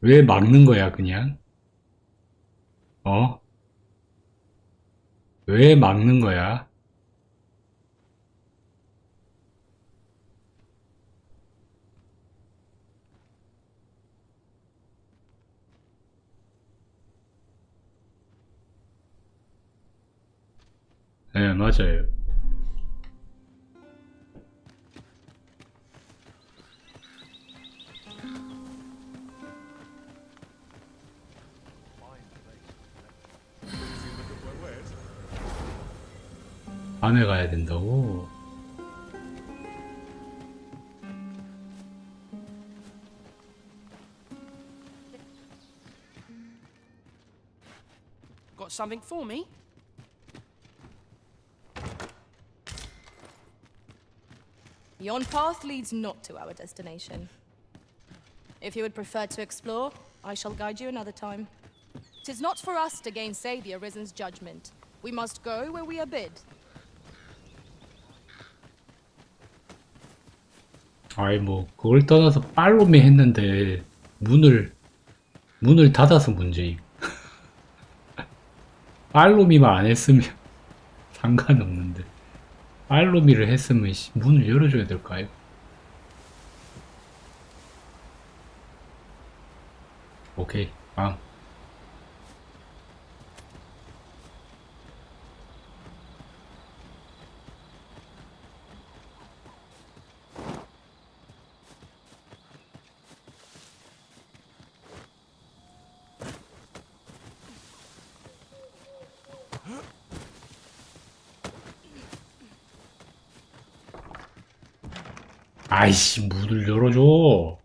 Speaker 9: 왜 막는 거야, 그냥? 어? 왜 막는 거야? 네, 맞아요. 밤에 가야 된다고?
Speaker 17: Got something for me?
Speaker 2: Yon path leads not to our destination. If you would prefer to explore, I shall guide you another time. 'Tis not for us to gainsay the Arisen's judgment. We must go where we are bid.
Speaker 9: 아이, 뭐 그걸 떠나서 팔로미 했는데 문을 닫아서 문제임. 팔로미만 안 했으면 상관없는데 팔로미를 했으면 문을 열어줘야 될까요? 오케이, 아. 아이씨, 문을 열어줘.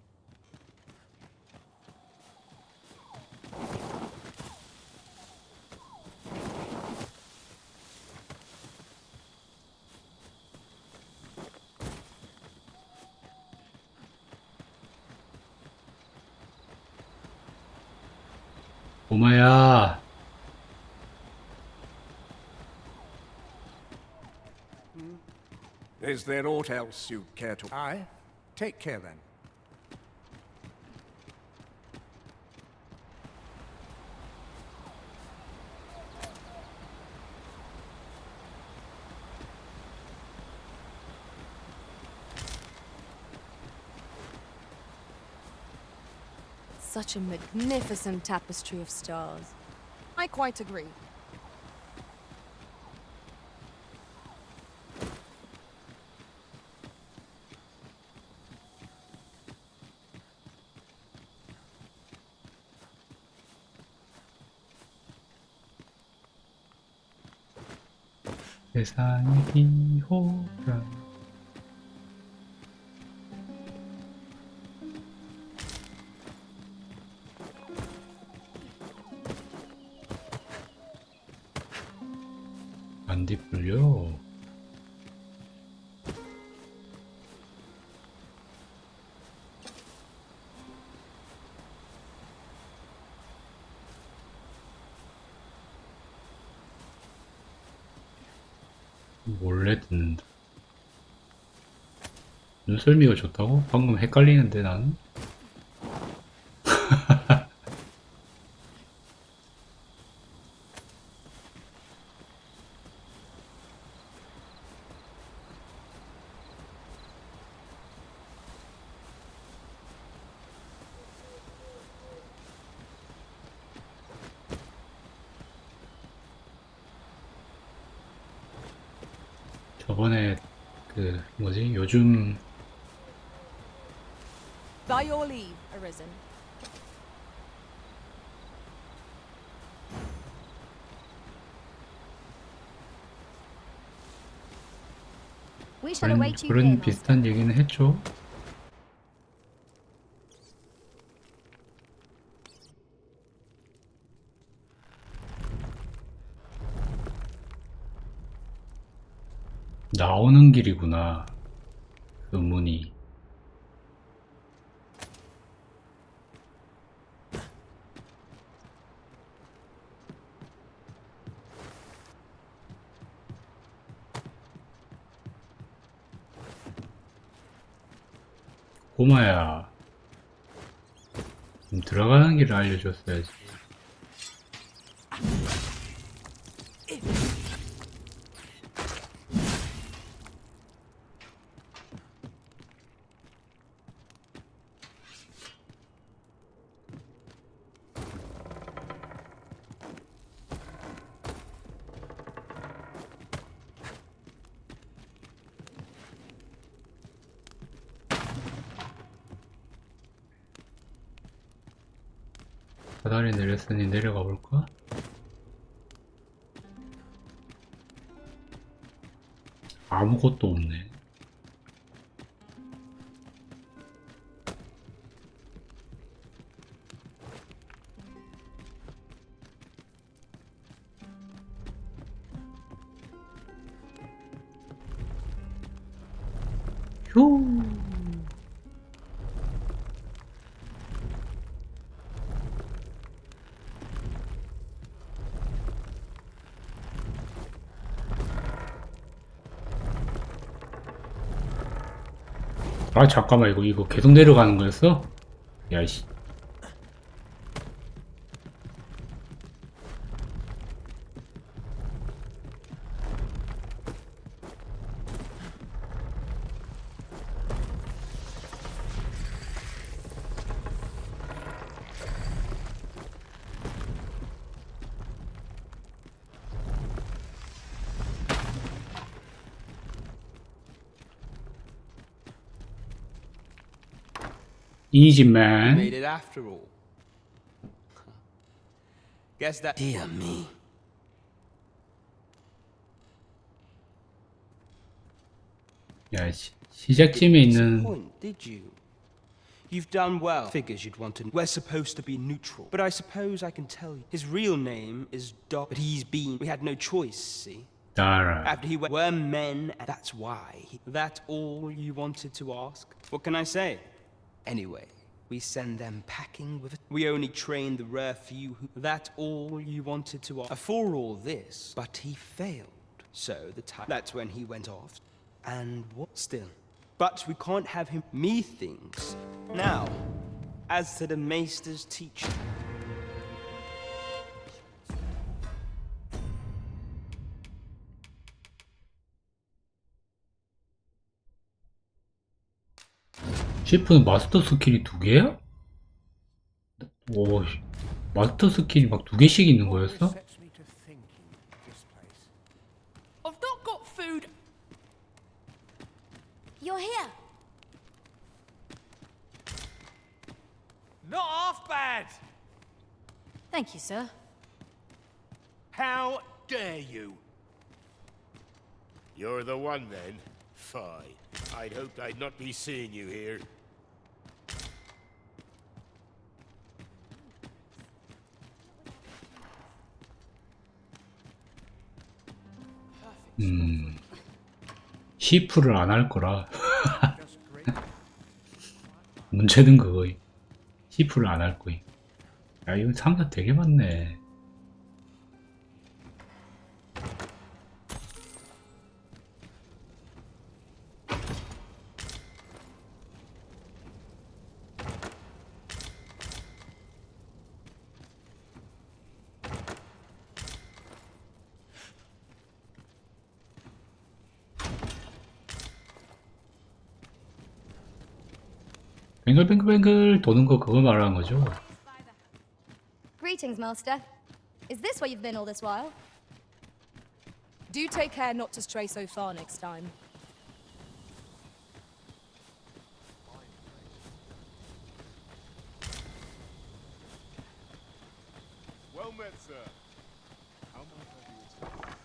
Speaker 9: 오마야.
Speaker 6: Is there aught else you'd care to? Aye. Take care then.
Speaker 2: such a magnificent tapestry of stars. I quite agree.
Speaker 9: 세상이 비호라. 안 뒤풀려. 몰래 듣는다. 눈썰미가 좋다고? 방금 헷갈리는데 나는? 저번에 그 뭐지 요즘
Speaker 2: By your leave, Arisen.
Speaker 1: We shall await you here,
Speaker 9: 그런
Speaker 1: master.
Speaker 9: 비슷한 얘기는 했죠. 나오는 길이구나. 그 문이. 꼬마야. 들어가는 길을 알려줬어야지. 바다리 내렸으니 내려가 볼까? 아무것도 없네. 휴. 아 잠깐만 이거 계속 내려가는 거였어? 야이씨. Easy
Speaker 10: You
Speaker 9: man.
Speaker 10: made it after all. Guess that.
Speaker 17: Dear me.
Speaker 9: 야, 시작점에 있는
Speaker 10: Point, did you? You've done well. Figures you'd want to. We're supposed to be neutral, but I suppose I can tell you. His real name is Doc, but he's been. We had no choice. See.
Speaker 9: Dara.
Speaker 10: After he went, we're men. And that's why. That all you wanted to ask? What can I say? Anyway, we send them packing with it. We only train the rare few who... That all you wanted to ask? For all this, but he failed. So the time... That's when he went off. And what? Still. But we can't have him... Methinks. Now, as to the Maester's teaching...
Speaker 9: 셰프는 마스터 스킬이 2개야? 오, 마스터 스킬이 막 2개씩 있는 거였어?
Speaker 4: I've not got food.
Speaker 1: You're here.
Speaker 10: Not half bad!
Speaker 13: Thank you, sir.
Speaker 10: How dare you?
Speaker 14: You're the one then? Fine. I'd hoped I'd not be seeing you here.
Speaker 9: 시프를 안 할 거라. 문제는 그거임. 시프를 안 할 거임. 야, 이거 상자 되게 많네. 뱅글뱅글뱅글 도는 거 그거 말하는 거죠?
Speaker 1: Greetings, Master. Is this where you've been all this while?
Speaker 2: Do take care not to stray so far next time.
Speaker 21: Well met, sir. How might I be of service?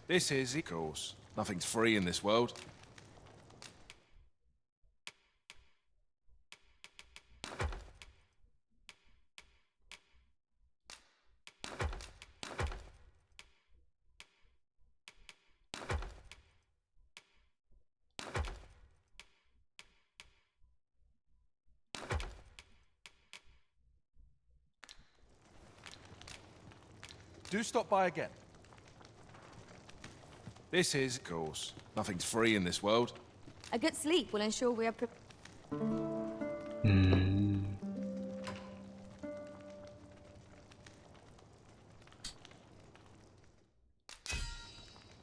Speaker 12: This is, of course. Nothing's free in this world.
Speaker 10: Do stop by again.
Speaker 12: This is, of course. Nothing's free in this world.
Speaker 1: A good sleep will ensure we are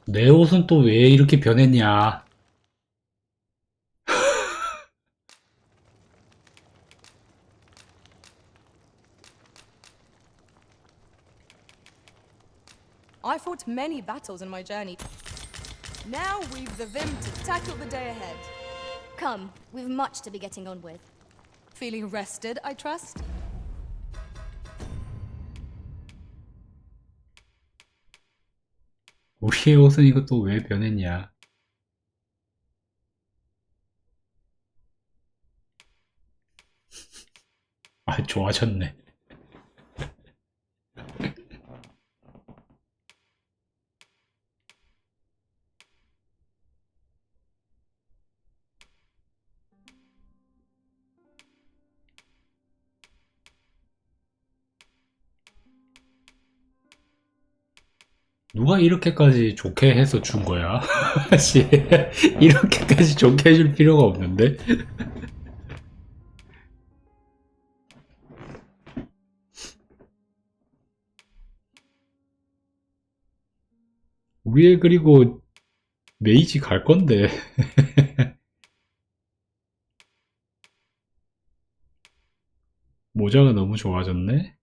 Speaker 9: 내 옷은 또 왜 이렇게 변했냐?
Speaker 2: I fought many battles in my journey. Now we've the vim to tackle the day ahead.
Speaker 1: Come, we've much to be getting on with.
Speaker 2: Feeling rested, I trust?
Speaker 9: 우리의 옷은 이거 또 왜 변했냐? 아, 좋아졌네. 누가 이렇게까지 좋게 해서 준 거야? 씨, 이렇게까지 좋게 해줄 필요가 없는데? 위에 그리고 메이지 갈 건데. 모자가 너무 좋아졌네?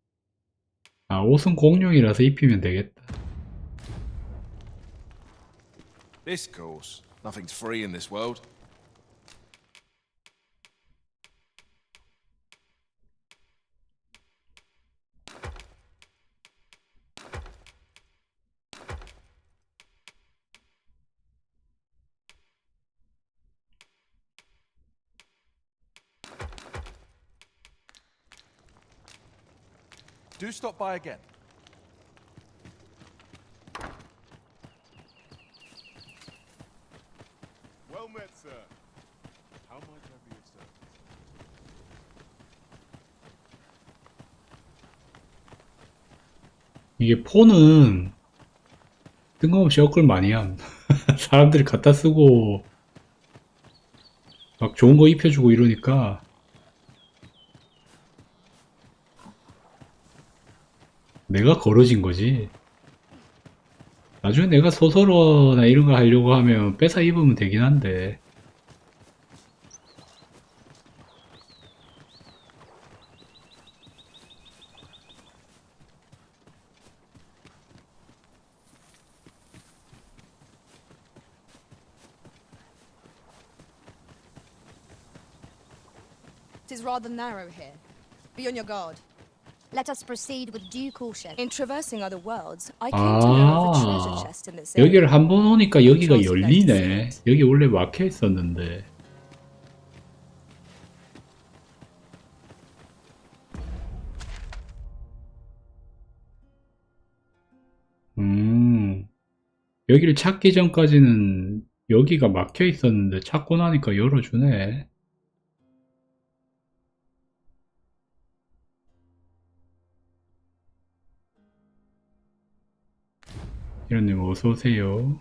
Speaker 9: 아, 옷은 공룡이라서 입히면 되겠다.
Speaker 12: This, of course. Nothing's free in this world.
Speaker 10: Do stop by again.
Speaker 21: Well met, sir. How might I be of service?
Speaker 9: 이게 폰은 뜬금없이 업글 많이 함. 사람들이 갖다 쓰고 막 좋은 거 입혀주고 이러니까 내가 걸어진 거지. 나중에 내가 소설어나 이런 거 하려고 하면 뺏어 입으면 되긴 한데.
Speaker 2: It is rather narrow here. Be on your guard.
Speaker 1: Let us proceed with due caution.
Speaker 2: In traversing other worlds, I came to know of a treasure
Speaker 9: 아,
Speaker 2: chest in this area.
Speaker 9: 여기를 한 번 오니까 여기가 열리네. 여기 원래 막혀 있었는데. 여기를 찾기 전까지는 여기가 막혀 있었는데 찾고 나니까 열어주네. 이런님 어서오세요.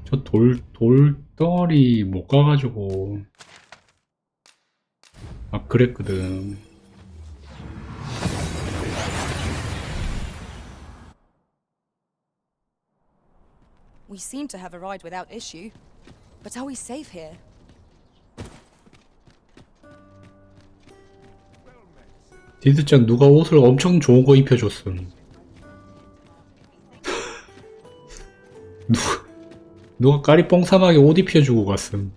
Speaker 9: 저 돌덩어리 못 가가지고 아 그랬거든.
Speaker 2: We seem to have arrived without issue. But are we safe here?
Speaker 9: 디드짱 누가 옷을 엄청 좋은 거 입혀줬음. 누가 까리 뽕사막에 옷 입혀주고 갔음.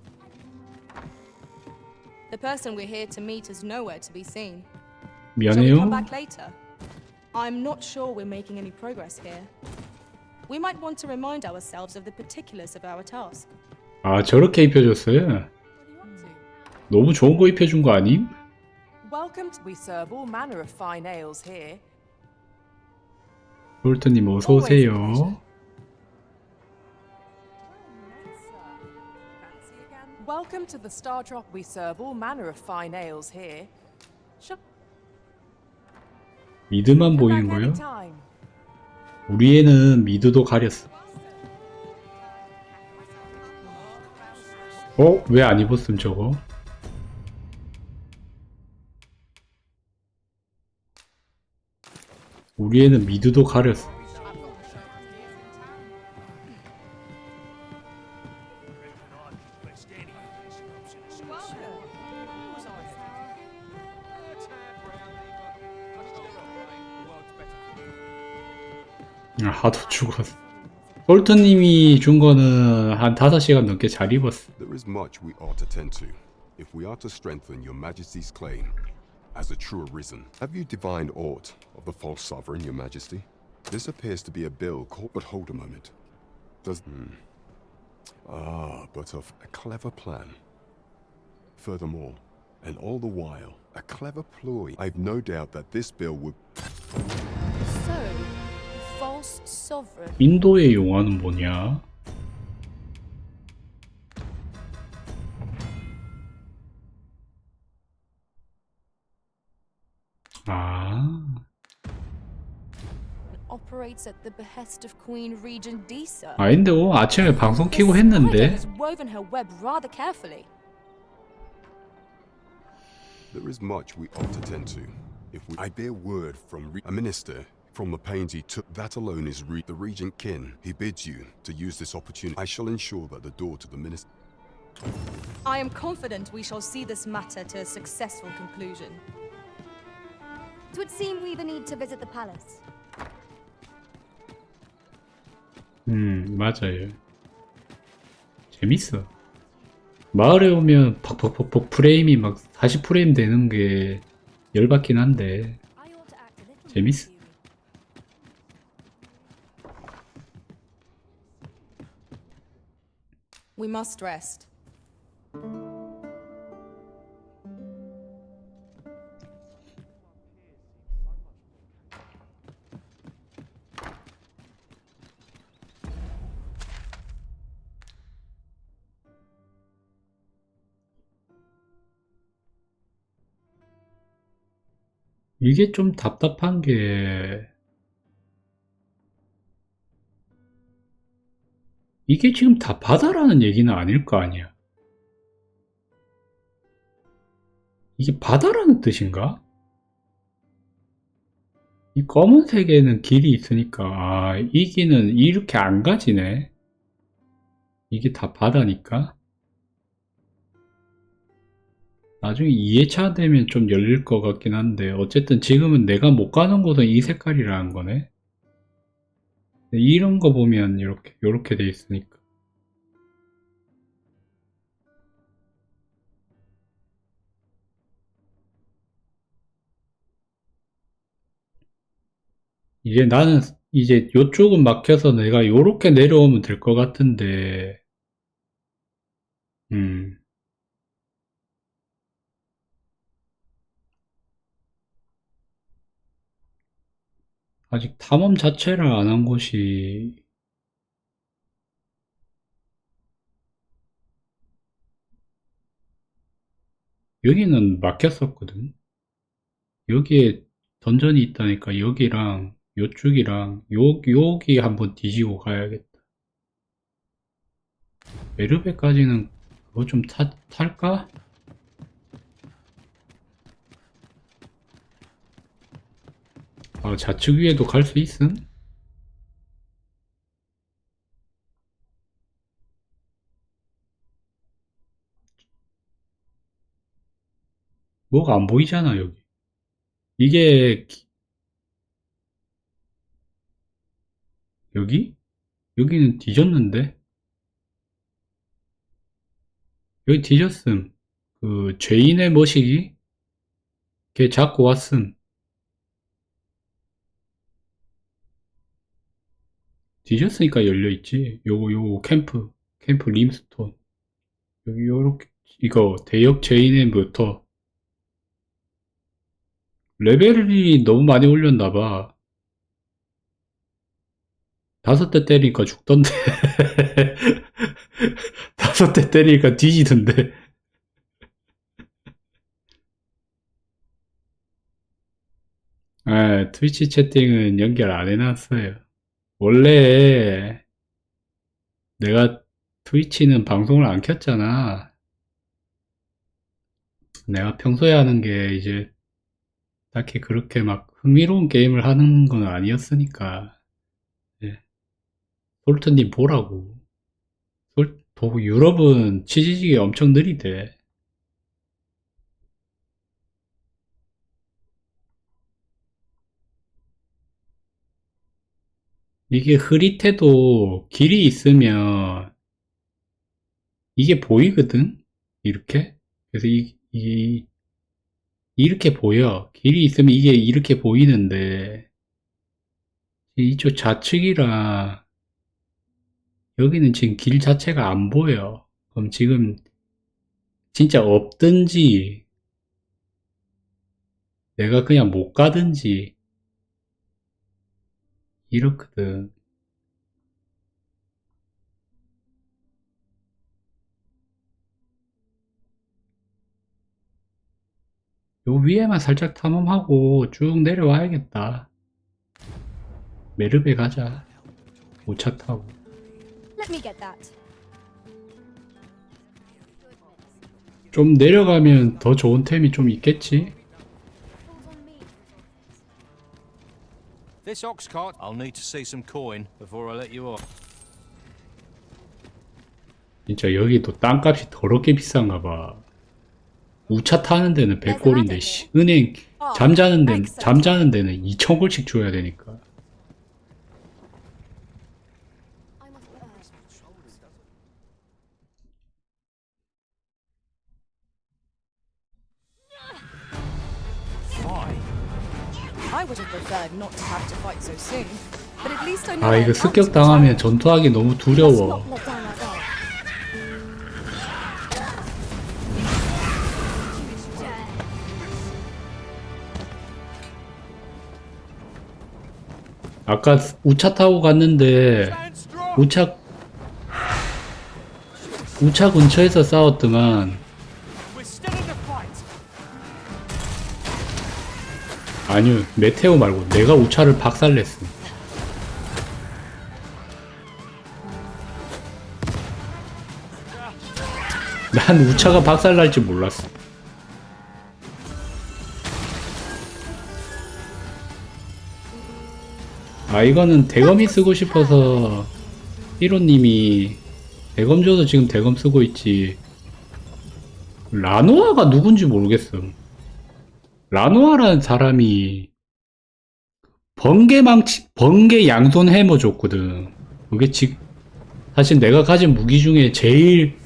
Speaker 2: The person we're here to meet is nowhere to be seen. Shall we
Speaker 9: 미안해요.
Speaker 2: come back later? I'm not sure we're making any progress here. We might want to remind ourselves of the particulars of our task.
Speaker 9: 아 저렇게 입혀줬어요? 너무 좋은 거 입혀준 거 아님?
Speaker 8: Welcome to we serve all manner of fine ales here.
Speaker 9: 롤트님 어서오세요.
Speaker 8: Welcome to the Star Drop. We serve all manner of fine ales here.
Speaker 9: 미드만 보이는 거요? 우리 애는 미드도 가렸어. 어? 왜 안 입었음 저거? 우리 애는 미드도 가렸어. 하도 죽었어. 폴트님이 준 거는 한 5시간 넘게 잘 입었어.
Speaker 20: There is much we ought to tend to, if we are to strengthen your majesty's claim as a true arisen. Have you divined aught of the false sovereign, your majesty? This appears to be a bill called, but hold a moment. Does... but of a clever plan. Furthermore, and all the while, a clever ploy. I've no doubt that this bill would...
Speaker 2: So, the false sovereign.
Speaker 9: 인도의 용화는 뭐냐?
Speaker 2: Operates at the behest of Queen Regent Disa.
Speaker 9: 아닌데 아침에 방송 키고 했는데.
Speaker 2: Has woven her web rather carefully.
Speaker 20: There is much we ought to tend to. If we... I bear word from a minister from the pains he took. That alone is the regent kin. He bids you to use this opportunity. I shall ensure that the door to the minister...
Speaker 2: I am confident we shall see this matter to a successful conclusion.
Speaker 1: It would seem we even need to visit the palace.
Speaker 9: 맞아요. 재밌어. 마을에 오면 퍽퍽퍽퍽 프레임이 막 40프레임 되는 게 열받긴 한데 재밌어.
Speaker 2: We must rest.
Speaker 9: 이게 좀 답답한 게 이게 지금 다 바다라는 얘기는 아닐 거 아니야. 이게 바다라는 뜻인가? 이 검은색에는 길이 있으니까 이 길은 이렇게 안 가지네. 이게 다 바다니까. 나중에 2회차 되면 좀 열릴 것 같긴 한데 어쨌든 지금은 내가 못 가는 곳은 이 색깔이라는 거네. 이런 거 보면 요렇게 돼 있으니까. 이제 나는 이제 요쪽은 막혀서 내가 요렇게 내려오면 될 것 같은데 음 아직 탐험 자체를 안 한 곳이 여기는 막혔었거든. 여기에 던전이 있다니까 여기랑 요쪽이랑 여기 한번 뒤지고 가야겠다. 메르베까지는 그거 좀 탈까? 아, 좌측 위에도 갈 수 있음? 뭐가 안 보이잖아, 여기. 이게, 여기? 여기는 뒤졌는데? 여기 뒤졌음. 그, 죄인의 머시기? 걔 잡고 왔음. 뒤졌으니까 열려있지. 요거, 캠프 림스톤. 여기, 요렇게, 이거, 대역 죄인의 모터. 레벨이 너무 많이 올렸나봐. 5대 때리니까 죽던데. 5대 때리니까 뒤지던데. 아, 트위치 채팅은 연결 안 해놨어요. 원래 내가 트위치는 방송을 안 켰잖아. 내가 평소에 하는 게 이제 딱히 그렇게 막 흥미로운 게임을 하는 건 아니었으니까. 예. 솔트님 보라고. 유럽은 치지직이 엄청 느리대. 이게 흐릿해도 길이 있으면 이게 보이거든? 이렇게? 그래서 이렇게 보여. 길이 있으면 이게 이렇게 보이는데, 이쪽 좌측이라, 여기는 지금 길 자체가 안 보여. 그럼 지금 진짜 없든지, 내가 그냥 못 가든지, 이렇거든. 요 위에만 살짝 탐험하고 쭉 내려와야겠다. 메르베 가자. 5차 타고.
Speaker 2: Let me get that.
Speaker 9: 좀 내려가면 더 좋은 템이 좀 있겠지?
Speaker 3: This ox cart, I'll need to see some coin before I let you off.
Speaker 9: 진짜 여기도 땅값이 더럽게 비싼가 봐. 우차 타는 데는 100골인데, 씨. 은행, 잠자는 데는 2000골씩 줘야 되니까.
Speaker 2: I would have preferred not to have to fight so soon. But at least I know
Speaker 9: 아, 이거 습격당하면 전투하기 너무 두려워. 아까 우차 타고 갔는데 우차 근처에서 싸웠더만. 아니요, 메테오 말고 내가 우차를 박살냈음. 난 우차가 박살날 줄 몰랐어. 아, 이거는 대검이 쓰고 싶어서 히로님이 대검 줘서 지금 대검 쓰고 있지. 라노아가 누군지 모르겠어. 라노아라는 사람이 번개 양손 해머 줬거든. 그게 사실 내가 가진 무기 중에 제일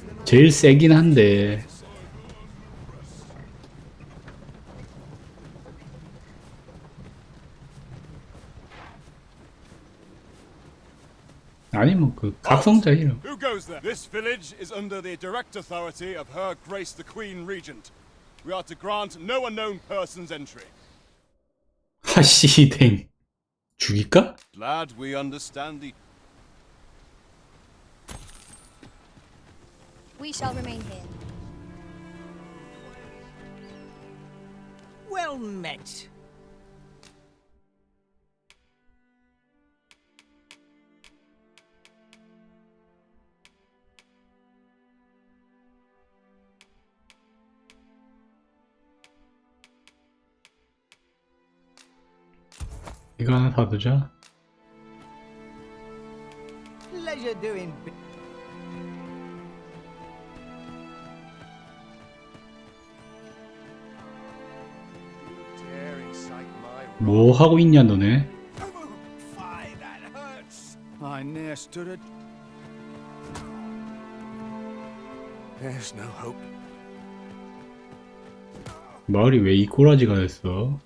Speaker 9: 세긴 한데. 아니면 그 각성자 이름.
Speaker 21: Who goes there? This village is under the direct authority of Her Grace the Queen Regent. We are to grant no unknown persons entry.
Speaker 9: 하시댕. 죽일까?
Speaker 21: Lad, we understand the...
Speaker 1: We shall remain here.
Speaker 11: Well met.
Speaker 9: 이거 하나 사두자.
Speaker 11: Pleasure doing.
Speaker 9: 뭐 하고 있냐 너네?
Speaker 6: I near stood it. There's no hope.
Speaker 9: 마을이 왜 이 꼬라지가 됐어?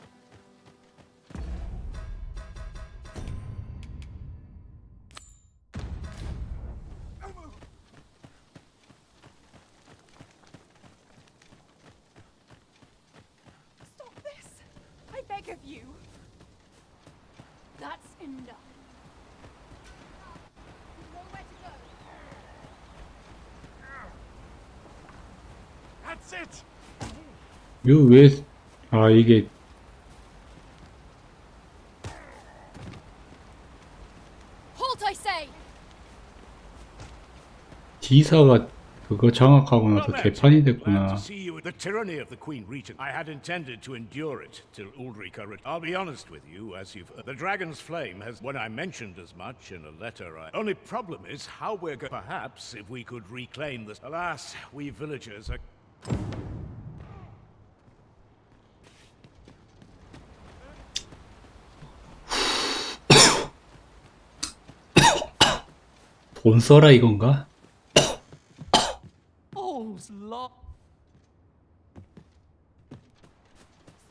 Speaker 2: Stop this! I beg of you. That's enough. Nowhere to go.
Speaker 21: That's it!
Speaker 9: 이거 왜? 아 이게
Speaker 2: Halt, I say!
Speaker 9: 기사가 그거 장악하고 나서 개판이
Speaker 14: Glad
Speaker 9: 됐구나.
Speaker 14: to see you. The tyranny of the Queen Regent. I had intended to endure it till Ulrika. I'll be honest with you, as you've. The Dragon's Flame has. When I mentioned as much in a letter, only problem is how we're going. Perhaps if we could reclaim this. Alas, we villagers are.
Speaker 9: 돈 써라 이건가?
Speaker 11: All's lost.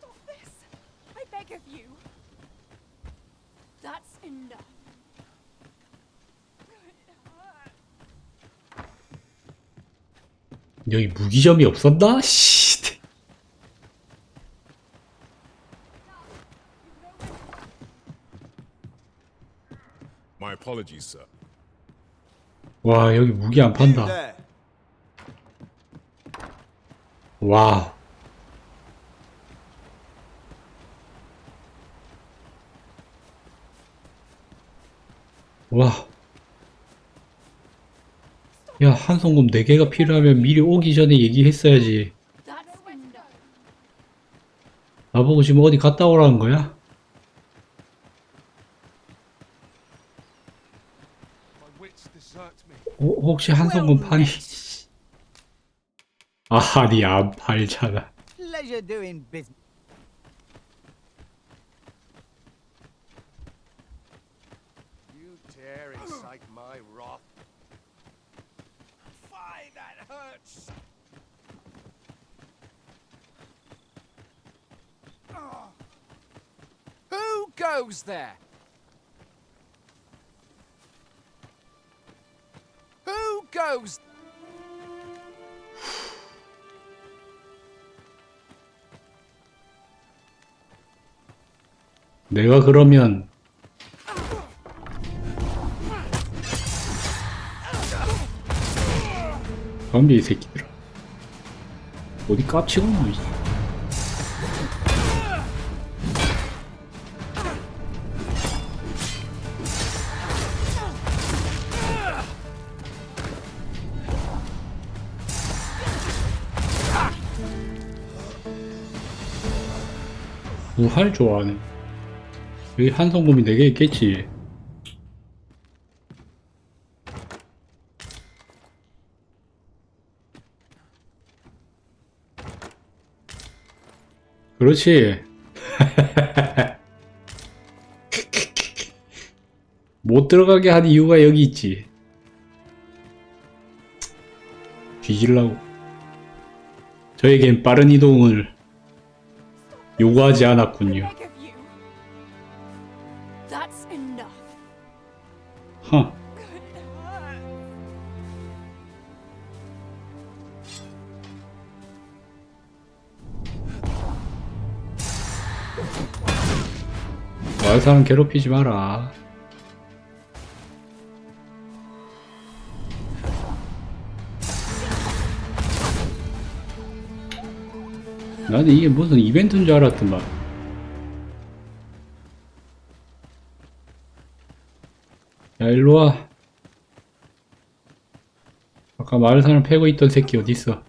Speaker 2: Stop this! I beg of you. That's enough.
Speaker 9: 여기 무기점이 없었나? 씨.
Speaker 21: My apologies, sir.
Speaker 9: 와 여기 무기 안 판다. 와. 와. 야 한송금 4개가 필요하면 미리 오기 전에 얘기했어야지. 나보고 지금 어디 갔다 오라는 거야? 혹시 한송금 판이 아니 안 팔잖아.
Speaker 11: Pleasure doing business.
Speaker 21: You dare incite my wrath? Fie, that hurts!
Speaker 17: Who goes there? Who goes?
Speaker 9: 내가 그러면 덤비 이 새끼들아 어디 깝치고 있노. 부활 좋아하네. 여기 한성금이 4개 있겠지. 그렇지. 못 들어가게 한 이유가 여기 있지. 뒤질라고. 저에겐 빠른 이동을 요구하지 않았군요.
Speaker 2: That's enough.
Speaker 9: 허. 사람 괴롭히지 마라. 나는 이게 무슨 이벤트인 줄 알았더만. 야, 일로와. 아까 마을 사람 패고 있던 새끼 어딨어?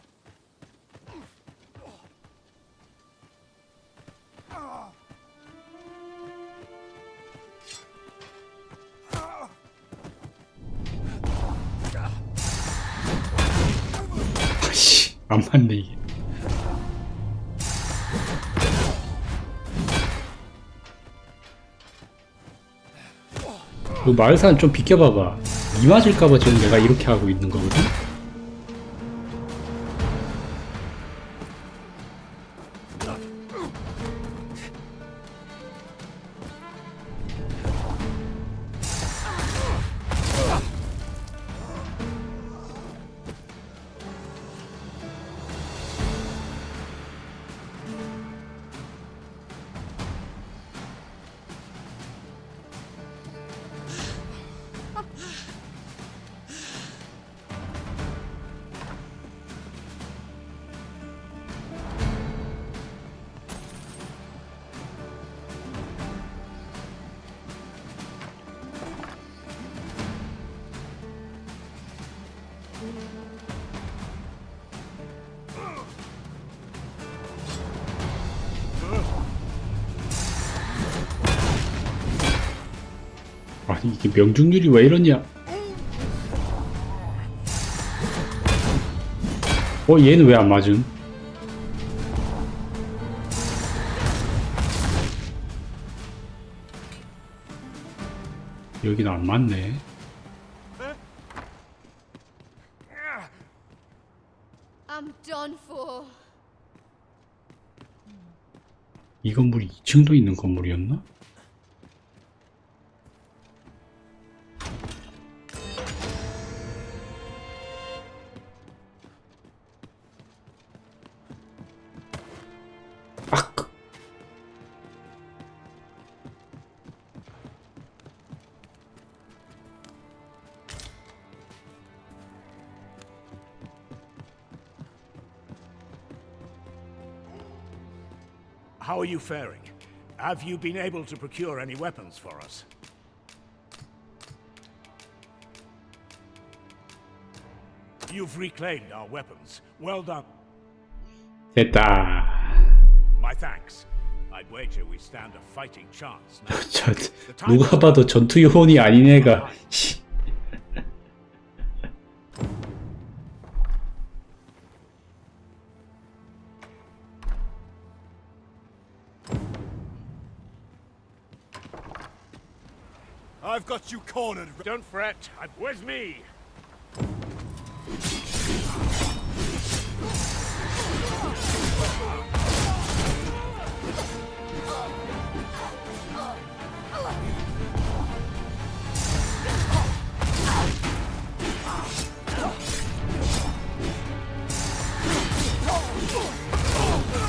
Speaker 9: 아씨, 안 맞네 이게. 그 마을 사람 좀 비켜봐봐. 이 맞을까봐 지금 내가 이렇게 하고 있는 거거든? 아니 이게 명중률이 왜 이러냐? 얘는 왜 안 맞음? 여기는 안 맞네.
Speaker 1: I'm done for.
Speaker 9: 이 건물이 2층도 있는 건물이었나?
Speaker 14: How are you faring? Have you been able to procure any weapons for us? You've reclaimed our weapons. Well done.
Speaker 9: 됐다.
Speaker 14: My thanks. I'd wager we stand a fighting chance now.
Speaker 9: 누가 봐도 전투 요원이 아닌 애가.
Speaker 21: I've got you cornered.
Speaker 14: Don't fret. Where's me?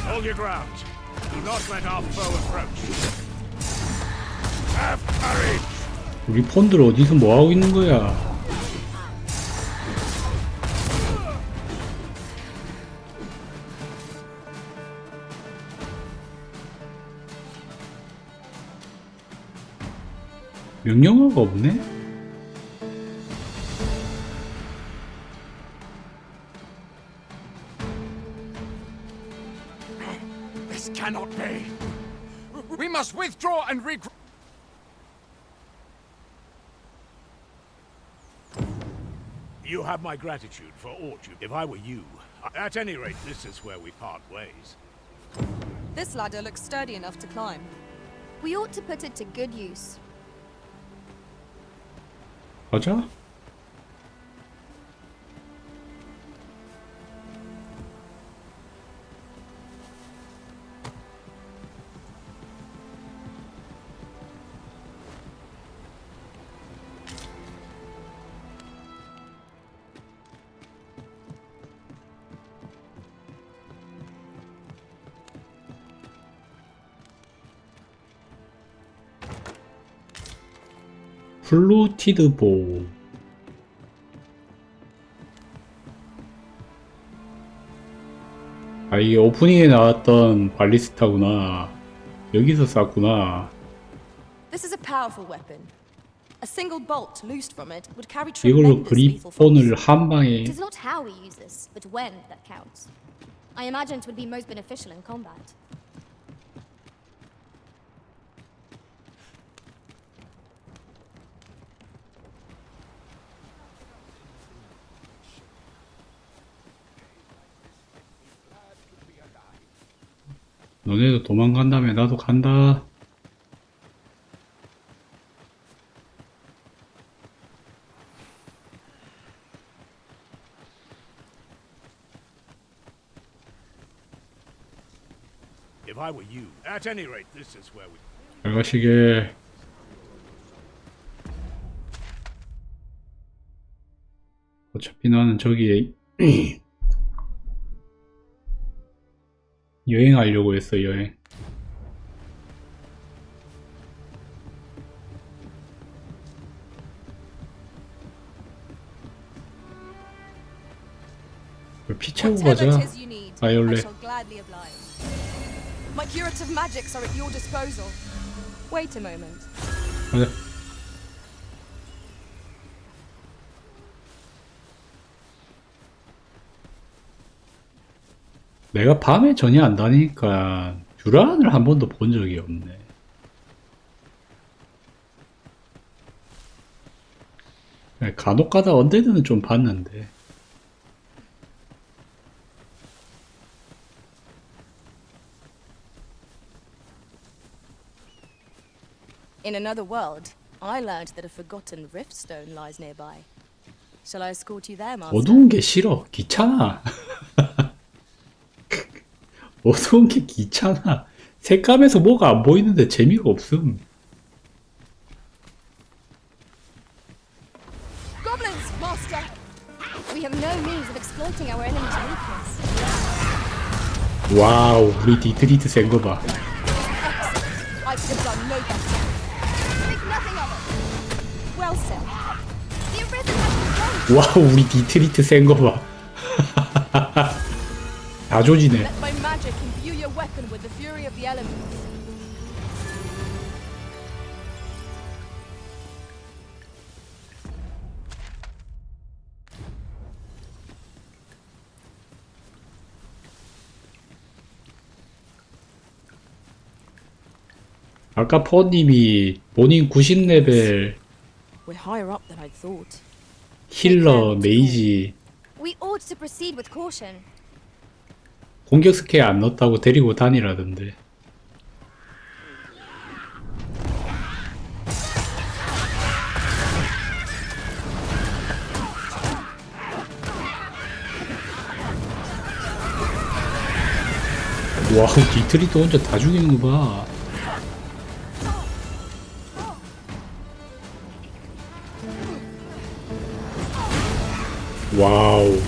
Speaker 14: Hold your ground. Do not let our foe approach. Have courage.
Speaker 9: 우리 폰들 어디서 뭐 하고 있는 거야? 명령어가 없네?
Speaker 15: This cannot be. We must withdraw and regroup.
Speaker 14: You have my gratitude for all you. If I were you, at any rate, this is where we part ways.
Speaker 2: This ladder looks sturdy enough to climb.
Speaker 1: We ought to put it to good use.
Speaker 9: 가자. 플루티드 보. 아, 이게 오프닝에 나왔던 발리스타구나. 여기서 쐈구나.
Speaker 2: This is a powerful weapon. A single bolt loosed from it would carry
Speaker 9: 이걸로
Speaker 2: tremendous lethal force.
Speaker 9: 그립본을 한 방에.
Speaker 1: It is not how we use this, but when that counts. I imagine it would be most beneficial in combat.
Speaker 9: 너네도 도망간다며 나도 간다.
Speaker 14: If I were you, at any rate, this is where we.
Speaker 9: 잘 가시게. 어차피 나는 저기에 여행하려고 했어, 여행. 피 채우고 가자.
Speaker 2: Whatever it is you need, I
Speaker 9: 바이올렛.
Speaker 2: shall gladly oblige. My curative magics are at your disposal. Wait a moment.
Speaker 9: 가자. 내가 밤에 전혀 안 다니니까 듀란을 한 번도 본 적이 없네. 간혹가다 언데드는 좀 봤는데.
Speaker 2: In another world, I learned that a forgotten riftstone lies nearby. Shall I escort you there, Master?
Speaker 9: 어두운 게 싫어. 귀찮아. 어두운 게 귀찮아. 색감에서 뭐가 안 보이는데 재미가 없음.
Speaker 2: Goblins, Master!
Speaker 1: We have no means of exploiting our enemy's weakness.
Speaker 9: 와우, 우리 디트리트 센 거 봐.
Speaker 2: I could have done no better.
Speaker 1: Think nothing of it.
Speaker 2: Well said.
Speaker 1: The Arisen has been
Speaker 9: 와우, 우리 디트리트 센 거 봐. 다 조지네.
Speaker 2: Let my magic imbue your weapon with the fury of the elements.
Speaker 9: 아까 포님이 본인 90레벨
Speaker 2: We're higher up than I thought.
Speaker 9: 힐러 메이지
Speaker 1: We ought to proceed with caution.
Speaker 9: 공격 스킬 안 넣었다고 데리고 다니라던데. 와우, 디트리트 혼자 다 죽이는 거 봐. 와우.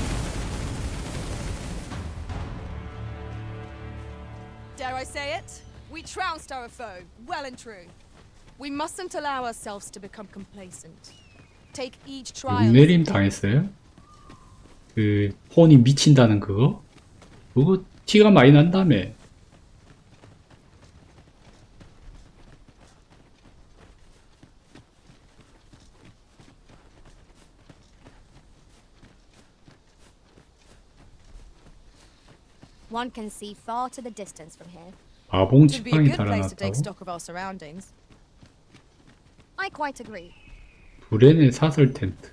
Speaker 2: Dare I say it? We trounced our foe, well and true. We mustn't allow ourselves to become complacent. Take each trial.
Speaker 9: 내림 당했어요? 그 폰이 미친다는 그거? 그거 티가 많이 난다며.
Speaker 1: One can see far to the distance from here.
Speaker 9: 마봉
Speaker 2: Would be a
Speaker 9: 지팡이
Speaker 2: good place to take
Speaker 9: 달아놨다고?
Speaker 2: stock of our surroundings.
Speaker 1: I quite agree.
Speaker 9: 브렌의 사설 텐트.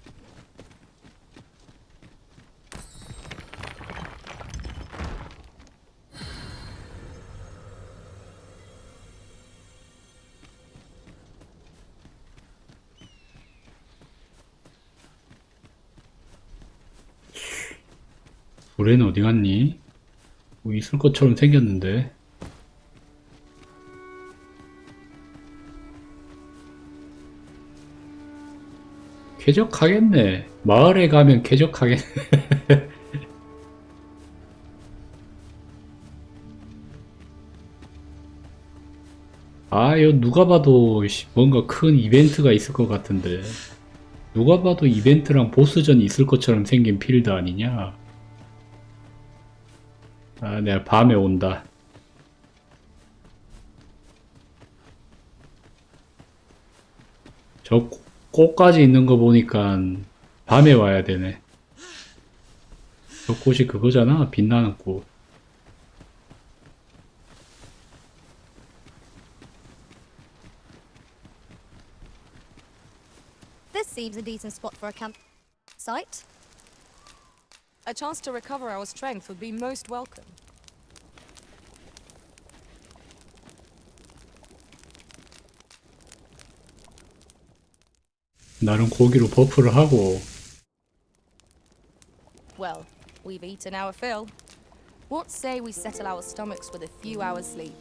Speaker 9: 브렌 어디 갔니? 뭐 있을 것처럼 생겼는데. 쾌적하겠네. 마을에 가면 쾌적하겠네. 아, 이거 누가 봐도 뭔가 큰 이벤트가 있을 것 같은데. 누가 봐도 이벤트랑 보스전이 있을 것처럼 생긴 필드 아니냐? 아, 내가 밤에 온다. 저 꽃까지 있는 거 보니까 밤에 와야 되네. 저 꽃이 그거잖아, 빛나는 꽃.
Speaker 1: This seems a decent spot for a campsite.
Speaker 2: A chance to recover our strength would be most welcome.
Speaker 9: 나름 고기로 버프를 하고.
Speaker 2: Well, we've eaten our fill. What say we settle our stomachs with a few hours sleep?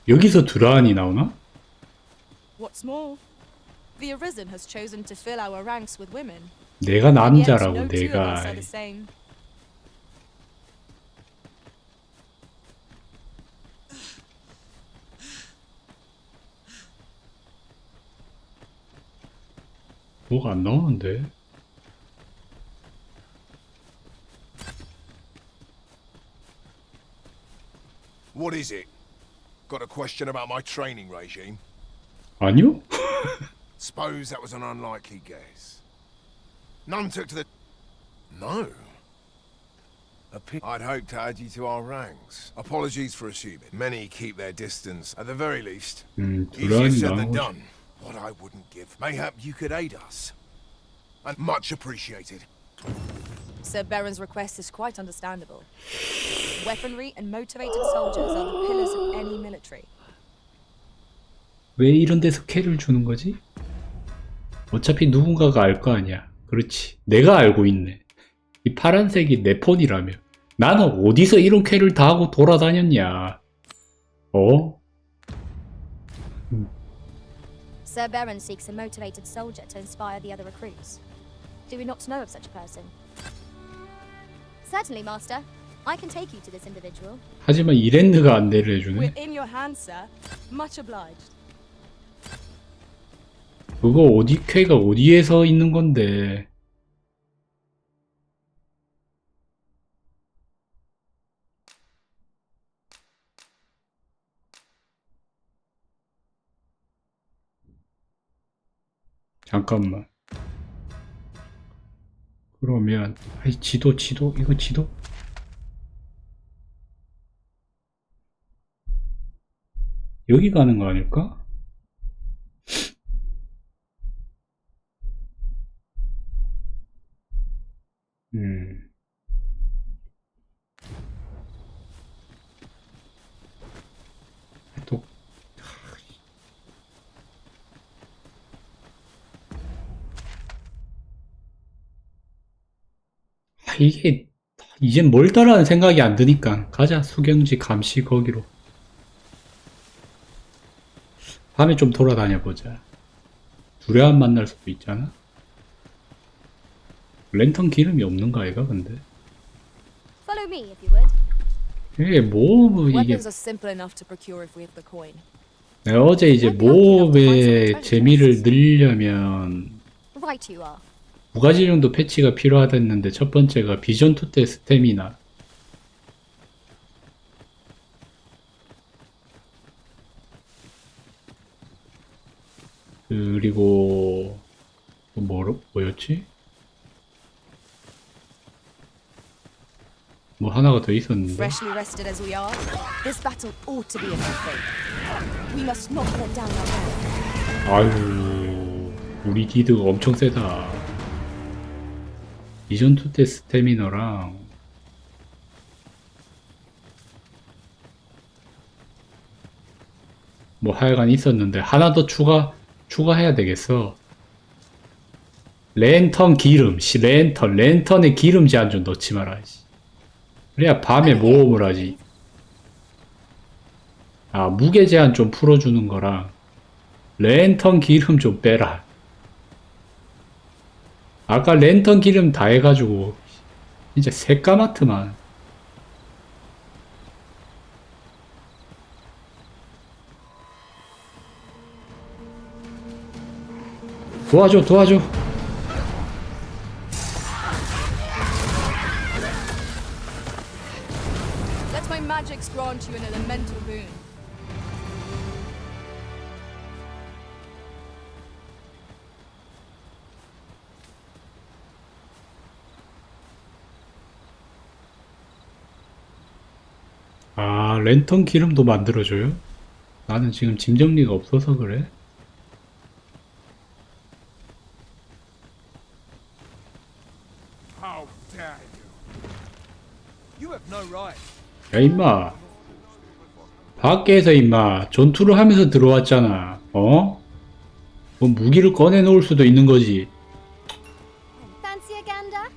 Speaker 9: 여기서 드라안이 나오나?
Speaker 2: What's more, the Arisen has chosen to fill our ranks with women.
Speaker 9: 내가
Speaker 2: And yet
Speaker 9: 남자라고
Speaker 2: no two of us
Speaker 9: 내가.
Speaker 2: are the same.
Speaker 9: 뭐가 안 나오는데?
Speaker 12: What is it? Got a question about my training regime?
Speaker 9: 아니요?
Speaker 12: Suppose that was an unlikely guess. None took to the... No. I'd hoped to add you to our ranks. Apologies for assuming. Many keep their distance. At the very least, easier said than done. What I wouldn't give. Mayhap you could aid us. And much appreciated.
Speaker 2: Sir Baron's request is quite understandable. Weaponry and motivated soldiers are the pillars of any military.
Speaker 9: 왜 이런 데서 캐를 주는 거지? 어차피 누군가가 알 거 아니야. 그렇지. 내가 알고 있네. 이 파란색이 내 폰이라며. 나는 어디서 이런 캐를 다 하고 돌아다녔냐. 어?
Speaker 1: Sir Baron seeks a motivated soldier to inspire the other recruits. Do we not know of such a person? Certainly, Master. I can take you to this individual.
Speaker 9: 하지만 이랜드가 안내를 해주네.
Speaker 2: We're in your hands, sir. Much obliged.
Speaker 9: 그거 어디 캐가 어디에서 있는 건데. 잠깐만. 그러면 아이 지도 이거 지도? 여기 가는 거 아닐까? 또 이게 이젠 멀다라는 생각이 안 드니까 가자. 수경지 감시 거기로. 밤에 좀 돌아다녀 보자. 두려움 만날 수도 있잖아. 랜턴 기름이 없는가 얘가 근데.
Speaker 1: Follow me, if you would.
Speaker 9: 이게 모험 이게
Speaker 2: Weapons are simple enough to procure if we have the coin.
Speaker 9: 내가 어제 이제 모험의 재미를 늘려면
Speaker 1: Right you are.
Speaker 9: 두 가지 정도 패치가 필요하다했는데 첫 번째가 비전 2 때 스태미나. 그리고 뭐였지? 뭐 하나가 더 있었는데.
Speaker 2: Freshly rested as we are, this battle ought to be a good thing. We must not let down our men.
Speaker 9: 아유, 우리 디드가 엄청 세다. 비전 2 때 스태미너랑 뭐 하여간 있었는데 하나 더 추가해야 되겠어. 랜턴 기름, 랜턴에 기름 제한 좀 넣지 마라. 그래야 밤에 모험을 하지. 아, 무게 제한 좀 풀어주는 거랑 랜턴 기름 좀 빼라. 아까 랜턴 기름 다 해가지고 진짜 새까맣트만. 도와줘, 도와줘.
Speaker 2: Let my magics grant you an elemental boon.
Speaker 9: 아, 랜턴 기름도 만들어줘요? 나는 지금 짐 정리가 없어서 그래.
Speaker 15: How dare you? You have no right.
Speaker 9: 야, 임마. 밖에서 임마 전투를 하면서 들어왔잖아. 어? 뭐 무기를 꺼내 놓을 수도 있는 거지.
Speaker 1: Fancy a gander?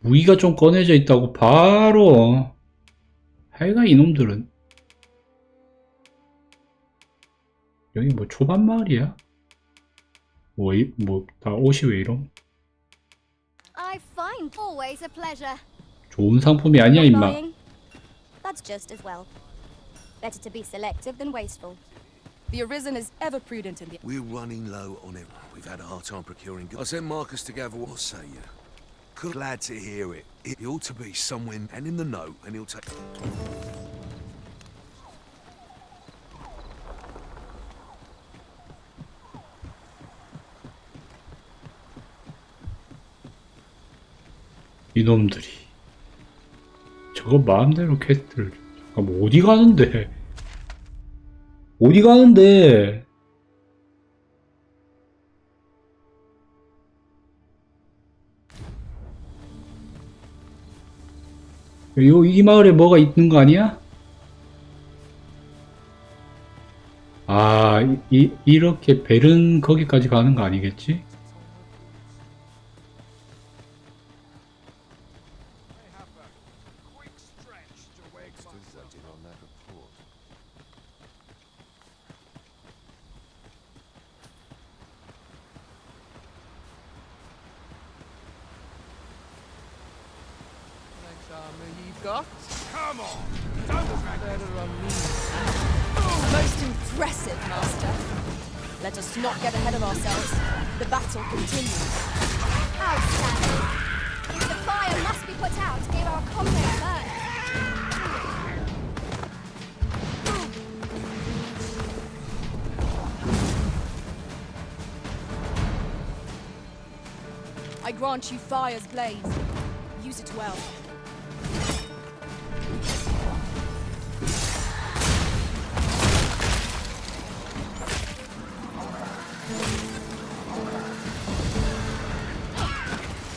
Speaker 9: 무기가 좀 꺼내져 있다고 바로 하여간 이놈들은. 여기 뭐 초반 마을이야? 다 옷이 왜 이럼?
Speaker 1: I find always a pleasure.
Speaker 9: 좋은 상품이 아니야 임마.
Speaker 1: Buying. That's just as well. Better to be selective than wasteful.
Speaker 2: The Arisen is ever prudent in the...
Speaker 16: We're running low on it. We've had a hard time procuring goods. I sent Marcus to gather what say you. Glad to hear it. He ought to be somewhere and in the know, and he'll take...
Speaker 9: 이놈들이 저거 마음대로 퀘스트를. 잠깐만, 어디 가는데? 어디 가는데? 이 마을에 뭐가 있는 거 아니야? 아, 이렇게 벨은 거기까지 가는 거 아니겠지?
Speaker 2: Come on! Better on me. Most impressive, Master. Let us not get ahead of ourselves. The battle continues.
Speaker 1: Outstanding. The fire must be put out to give our comrades burn.
Speaker 2: I grant you fire's blaze. Use it well.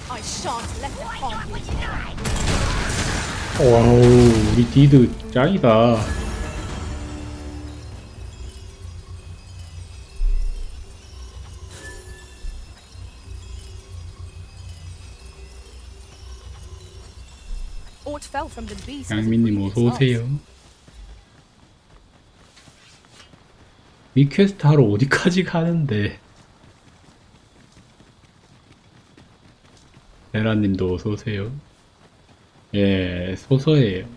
Speaker 2: I shan't let them harm you.
Speaker 9: 와우, 우리 디드 짱이다.
Speaker 2: Aught fell from the beast.
Speaker 9: 양민님 어서오세요. 이 퀘스트 하러 어디까지 가는데? 레라님도 어서오세요. 예, 소서예요.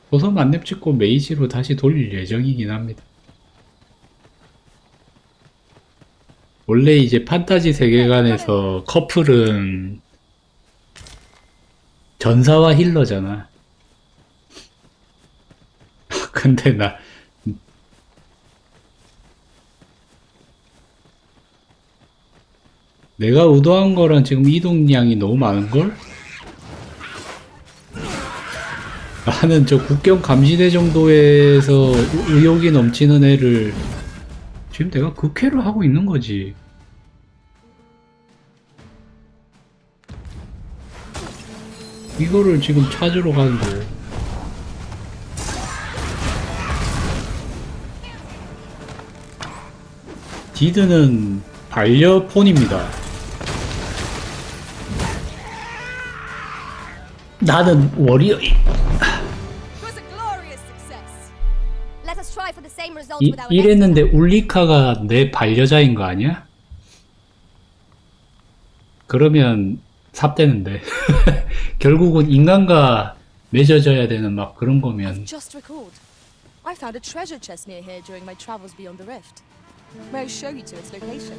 Speaker 9: 소서 만렙 찍고 메이지로 다시 돌릴 예정이긴 합니다. 원래 이제 판타지 세계관에서 커플은 전사와 힐러잖아. 근데 내가 의도한 거랑 지금 이동량이 너무 많은걸? 나는 저 국경 감시대 정도에서 의욕이 넘치는 애를 지금 내가 극회를 하고 있는 거지. 이거를 지금 찾으러 가는데. 디드는 반려폰입니다. 나는 워리어이.
Speaker 1: sold with our next
Speaker 9: 이랬는데 울리카가 내 반려자인 거 아니야? 그러면 삽되는데. 결국은 인간과 맺어져야 되는 막 그런 거면.
Speaker 2: Just recalled. I found a treasure chest near here during my travels beyond the rift. May I show you to its location?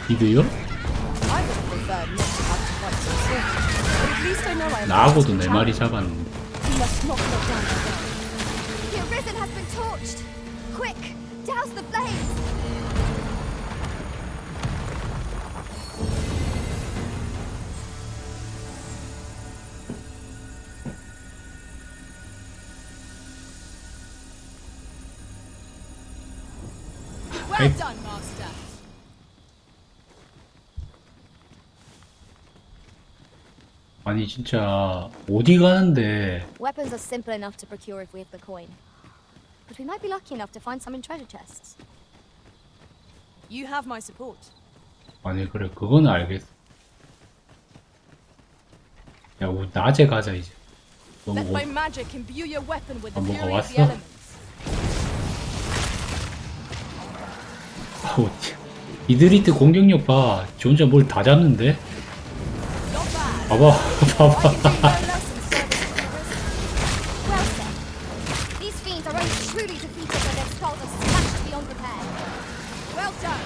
Speaker 9: 이도요?
Speaker 2: I would have preferred not to have to fight so soon, but at least I know I am.
Speaker 9: 나하고도 네 마리 잡았는데.
Speaker 2: We must not let down the guard.
Speaker 1: The Arisen has been torched! Quick! Douse the flames!
Speaker 2: Well done, Master.
Speaker 9: 아니 진짜 어디 가는데
Speaker 1: Weapons are simple enough to procure if we have the coin. But we might be lucky enough to find some in treasure chests.
Speaker 2: You have my support.
Speaker 9: 아니 그래 그거는 알겠어. 야 우리 낮에 가자 이제. 너무
Speaker 2: Let my magic imbue your weapon with the
Speaker 9: 뭐가
Speaker 2: fury of the
Speaker 9: 왔어?
Speaker 2: elements.
Speaker 9: 아우 이드리트 공격력 봐. 지 혼자 뭘 다 잡는데? 봐봐 봐봐.
Speaker 1: Well said. These fiends are only truly defeated when their skulls are smashed beyond repair.
Speaker 2: Well done.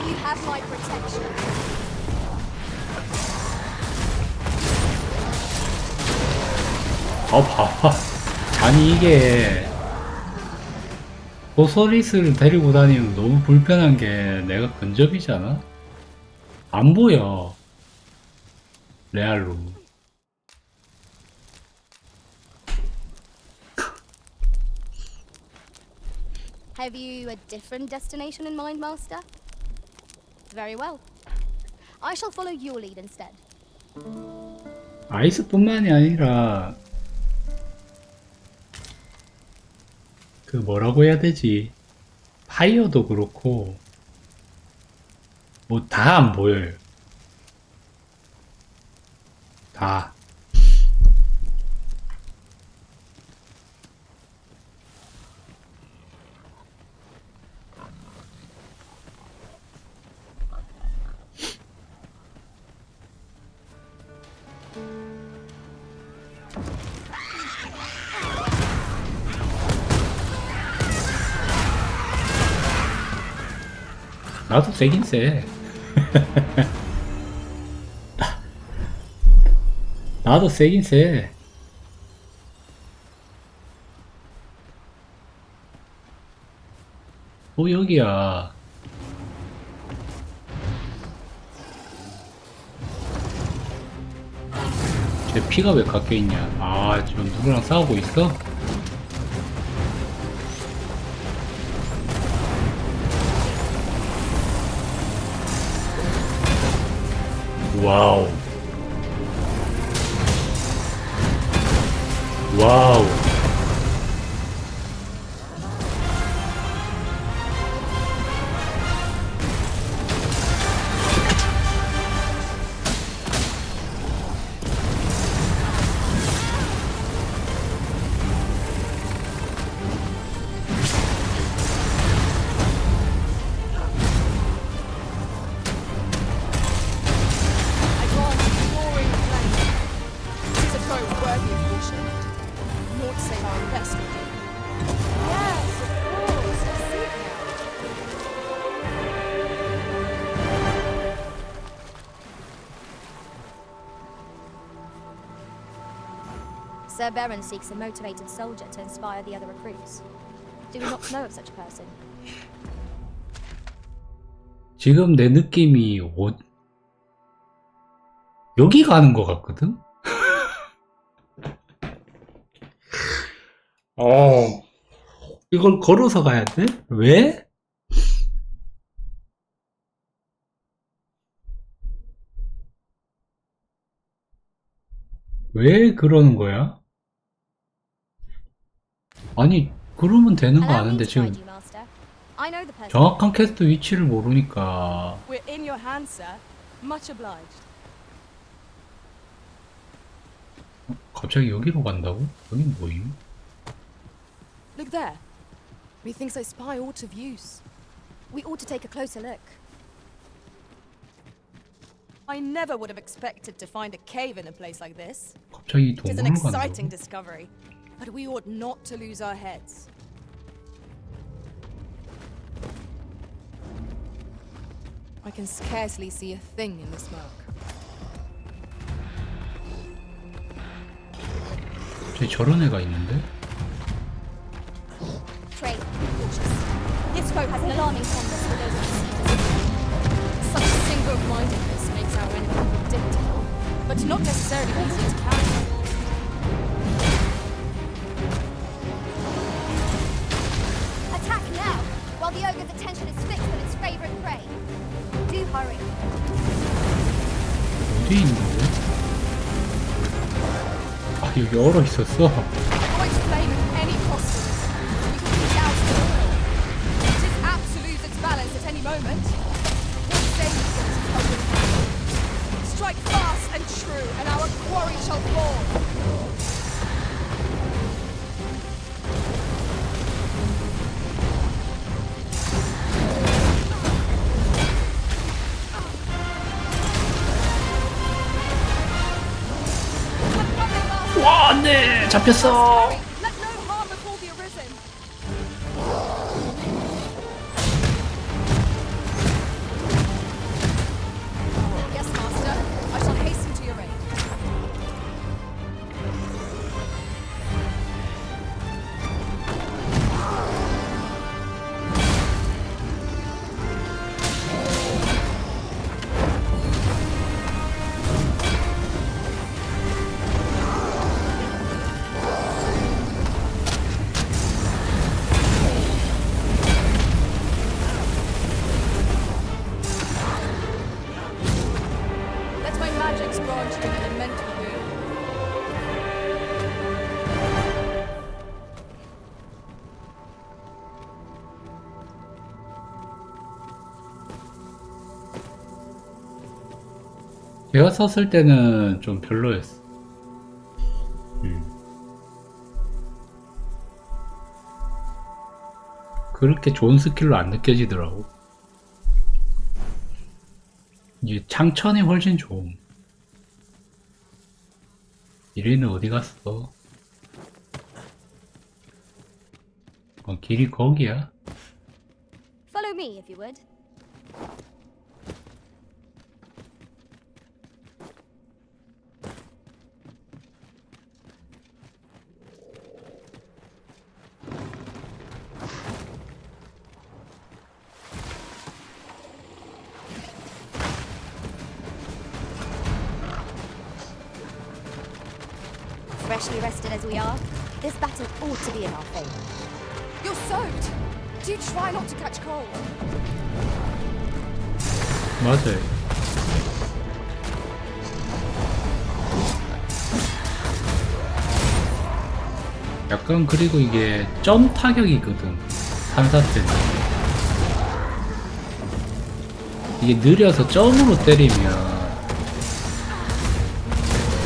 Speaker 1: You have my protection.
Speaker 9: 봐봐. 아니 이게 보서리스를 데리고 다니면 너무 불편한 게 내가 근접이잖아? 안 보여. 레알로.
Speaker 1: Have you a different destination in mind, Master? Very well. I shall follow your lead instead.
Speaker 9: 아이스뿐만이 아니라 그 뭐라고 해야 되지? 파이어도 그렇고 뭐 다 안 보여요. 다. 나도 세긴 세. 나도 세긴 세. 또 여기야. 쟤 피가 왜 깎여있냐. 아 지금 누구랑 싸우고 있어? 와우. 와우.
Speaker 2: I grant roaring flame. Tis a foe worthy of caution. Naught save our best will do.
Speaker 1: Yes, of course. I see it now. Sir Baron seeks a motivated soldier to inspire the other recruits. Do we not know of such a person?
Speaker 9: 지금 내 느낌이 여기 가는 것 같거든? 이걸 걸어서 가야 돼? 왜? 왜 그러는 거야? 아니 그러면 되는 거 아는데 지금
Speaker 1: I know the person.
Speaker 9: 정확한 캐스트 위치를 모르니까.
Speaker 2: We're in your hands, sir. Much obliged.
Speaker 9: 갑자기 여기로 간다고? 여긴 뭐임?
Speaker 2: Look there. Methinks I spy aught of use.
Speaker 1: We ought to take a closer look.
Speaker 2: I never would have expected to find a cave in a place like this.
Speaker 9: 갑자기
Speaker 2: It is an
Speaker 9: 동굴로
Speaker 2: exciting
Speaker 9: 간다고?
Speaker 2: discovery, but we ought not to lose our heads. I can scarcely see a thing in the smoke.
Speaker 9: 저기 저런 애가 있는데?
Speaker 1: Trey, cautious. This foe has an alarming fondness for those
Speaker 2: Such single-mindedness makes our enemy predictable, but not necessarily easy to counter.
Speaker 1: Attack now, while the ogre's attention is fixed on its favorite prey. Do hurry.
Speaker 9: 어디 있는 거야? 아, 여기 얼어 있었어.
Speaker 2: Avoid flame at any cost. You can be down to the oil. It is absolute its balance at any moment. What say you to this open hand? Strike fast and true, and our quarry shall fall.
Speaker 9: 와, 안돼! 잡혔어!
Speaker 2: Let no harm befall the arisen. Yes, master. I shall hasten to your aid. Let my magics grant you an elemental boon.
Speaker 9: 제가 썼을 때는 좀 별로였어. 그렇게 좋은 스킬로 안 느껴지더라고. 이게 창천이 훨씬 좋음. 이리는 어디 갔어? 길이 거기야?
Speaker 1: Follow me, if you would. Freshly rested as we are, this battle ought to be in our favour.
Speaker 2: You're soaked. Do try not to catch cold.
Speaker 9: 맞아요. 약간 그리고 이게 점 타격이거든. 산사 때는. 이게 느려서 점으로 때리면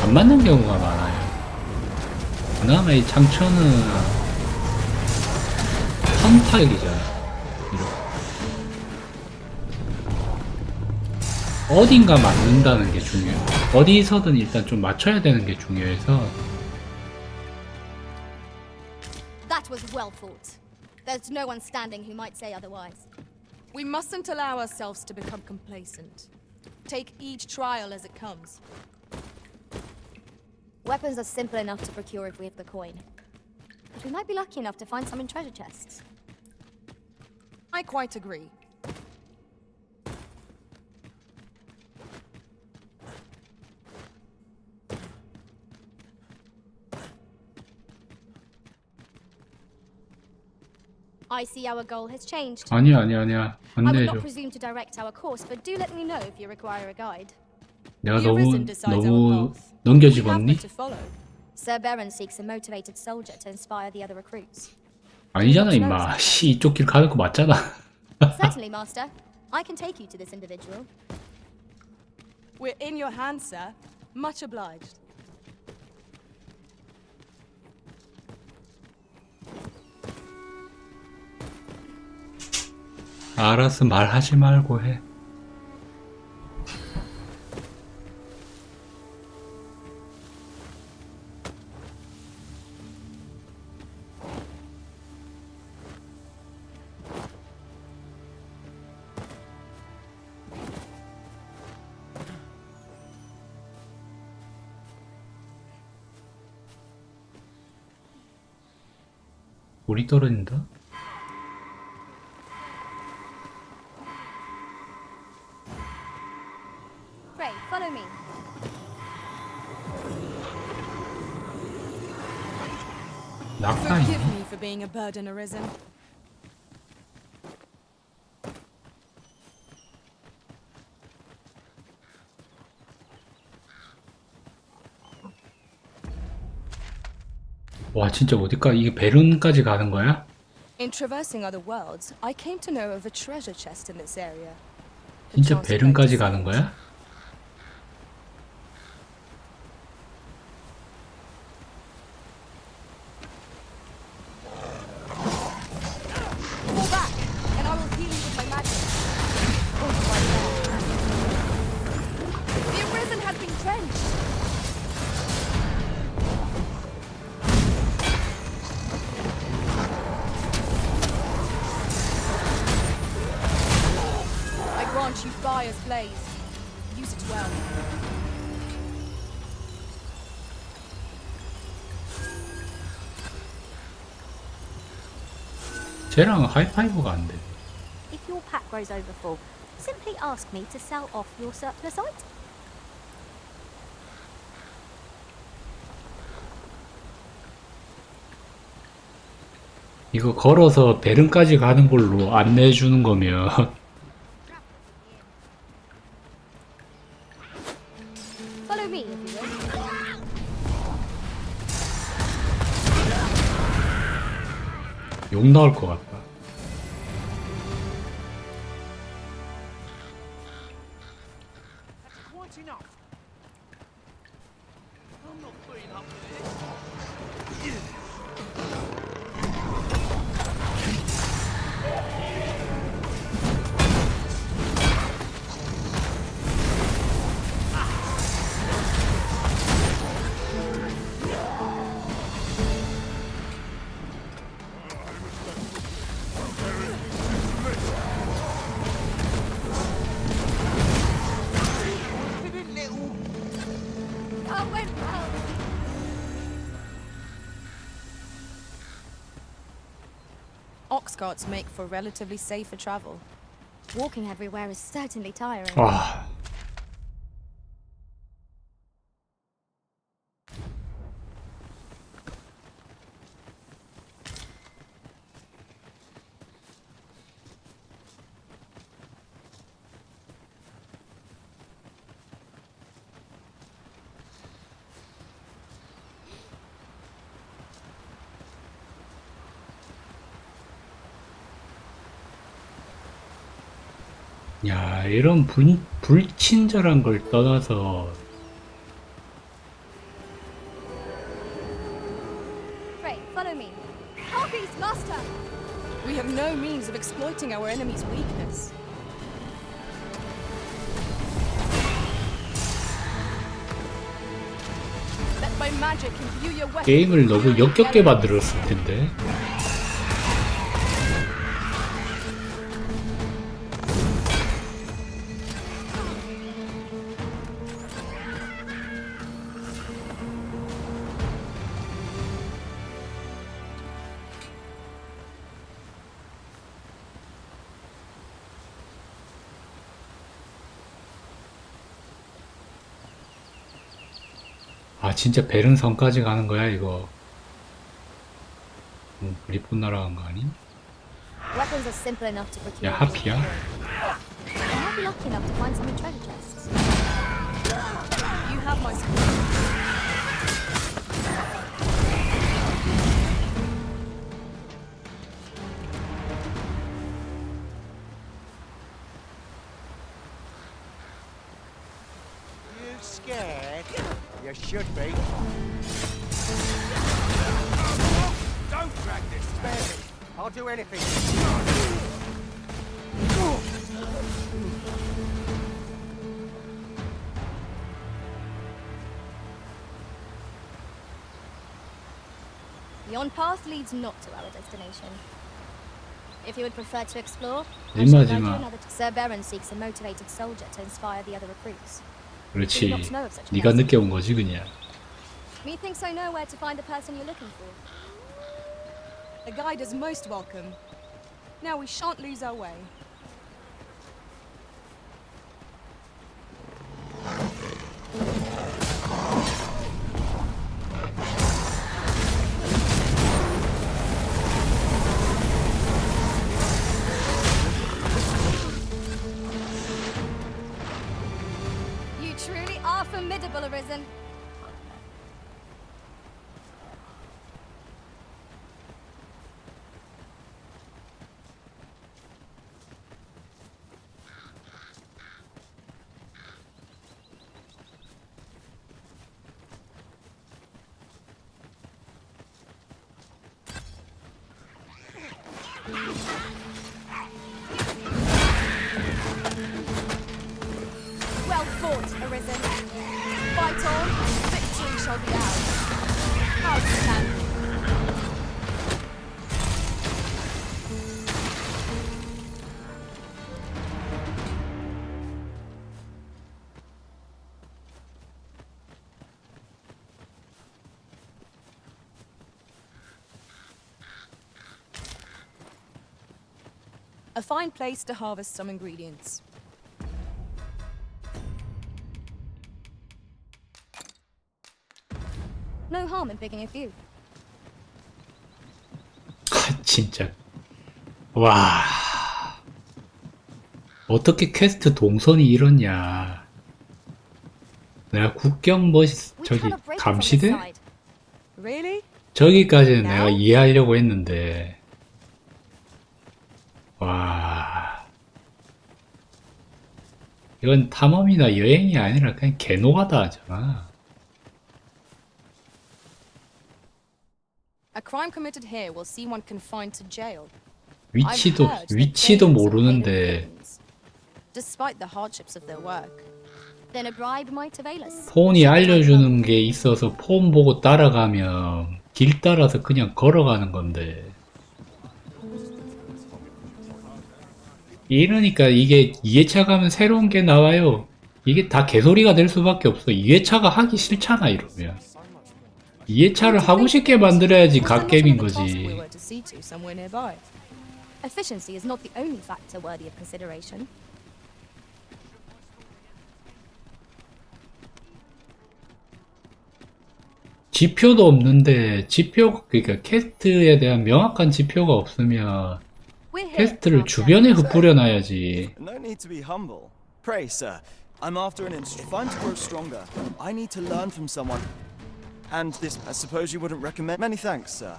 Speaker 9: 안 맞는 경우가 많아요. 그나마 이 창천은 선 타격이잖아. 어딘가 맞는다는 게 중요해요. 어디서든 일단 좀 맞춰야 되는 게 중요해서.
Speaker 1: That was well fought. There's no one standing who might say otherwise.
Speaker 2: We mustn't allow ourselves to become complacent. Take each trial as it comes.
Speaker 1: Weapons are simple enough to procure if we have the coin. But we might be lucky enough to find some in treasure chests.
Speaker 2: I quite agree.
Speaker 1: I see our goal has changed.
Speaker 9: 아니야. 안
Speaker 1: I would
Speaker 9: 내줘.
Speaker 1: not presume to direct our course, but do let me know if you require a guide.
Speaker 9: 내가
Speaker 2: The arisen decides our
Speaker 9: 너무
Speaker 2: path.
Speaker 9: 넘겨집었니?
Speaker 2: We have but to follow.
Speaker 1: Sir Baron seeks a motivated soldier to inspire the other recruits.
Speaker 9: 아니잖아 임마. 씨, 이쪽 길 가는 거 맞잖아.
Speaker 1: Certainly, Master. I can take you to this individual.
Speaker 2: We're in your hands, sir. Much obliged.
Speaker 9: 알아서 말하지 말고 해. 물이 떨어진다?
Speaker 1: Pray, follow me.
Speaker 9: 낙타
Speaker 2: Forgive
Speaker 9: 있네.
Speaker 2: me for being a burden, Arisen.
Speaker 9: 와 진짜 어디까 이게 베른까지 가는 거야?
Speaker 2: In traversing other worlds, I came to know of a treasure chest in this area.
Speaker 9: 진짜 베른까지 가는 거야?
Speaker 2: Fall back, and I will heal you with my magic. The Arisen has been drenched. I grant you fire's blaze. Use it well.
Speaker 9: 쟤랑 하이파이브가 안 돼.
Speaker 1: If your pack grows over full, simply ask me to sell off your surplus item.
Speaker 9: 이거 걸어서 베른까지 가는 걸로 안내해 주는 거면
Speaker 1: Follow me, if you will.
Speaker 9: 욕 나올 것 같다.
Speaker 10: Quite enough. I'm not putting up with this.
Speaker 1: Oh, wait, oh.
Speaker 2: Ox carts make for relatively safer travel.
Speaker 1: Walking everywhere is certainly tiring.
Speaker 9: 와. 야, 이런 불친절한 걸 떠나서
Speaker 1: Pray, follow me. Harpies, master!
Speaker 2: We have no means of exploiting our enemy's weakness. Let my magic imbue your weapon.
Speaker 9: 게임을 너무 역겹게 만들었을 텐데. 아 진짜 베른성까지 가는 거야 이거. 리폰 날아간 거 아니?
Speaker 1: Weapons are simple enough to procure.
Speaker 9: 야 하피야?
Speaker 1: I might be lucky enough to find some in treasure chests.
Speaker 2: You have my support.
Speaker 11: You scared? You should be.
Speaker 10: Don't drag this.
Speaker 11: Spare me. I'll do anything.
Speaker 1: Yon path leads not to our destination. If you would prefer to explore, I
Speaker 9: Imma,
Speaker 1: shall guide you
Speaker 9: Imma.
Speaker 1: another. Sir Baron seeks a motivated soldier to inspire the other recruits.
Speaker 9: 그렇지.
Speaker 1: not know of such a
Speaker 9: 네가
Speaker 1: person.
Speaker 9: 늦게 온 거지 그냥.
Speaker 1: Methinks I know where to find the person you're looking for.
Speaker 2: A guide is most welcome. Now we shan't lose our way.
Speaker 1: You truly are formidable, Arisen.
Speaker 2: Well fought, Arisen. Fight on, victory shall be ours. Outstanding. A fine place to harvest some ingredients.
Speaker 1: No harm in picking a few.
Speaker 9: 진짜. 와. 어떻게 퀘스트 동선이 이렇냐. 내가 국경 뭐 저기 감시대?
Speaker 2: Really?
Speaker 9: 저기까지는 내가 이해하려고 했는데. 와. 이건 탐험이나 여행이 아니라 그냥 개노가다 하잖아.
Speaker 2: A crime committed here will see one confined to jail.
Speaker 9: 위치도 모르는데
Speaker 2: Despite the hardships of their work.
Speaker 1: Then a bribe might avail us.
Speaker 9: 폰이 알려주는 게 있어서 폰 보고 따라가면 길 따라서 그냥 걸어가는 건데 이러니까 이게 2회차 가면 새로운 게 나와요. 이게 다 개소리가 될 수밖에 없어. 2회차가 하기 싫잖아 이러면. 2회차를 하고 싶게 만들어야지 갓겜인 거지.
Speaker 1: Efficiency is not the only factor worthy of consideration.
Speaker 9: 지표도 없는데 그러니까 퀘스트에 대한 명확한 지표가 없으면 퀘스트를 주변에 흩뿌려놔야지.
Speaker 7: No need to be humble. Pray, sir, I'm after an instrument. If I'm to grow stronger, I need to learn from someone. And this, I suppose you wouldn't recommend. Many thanks, sir.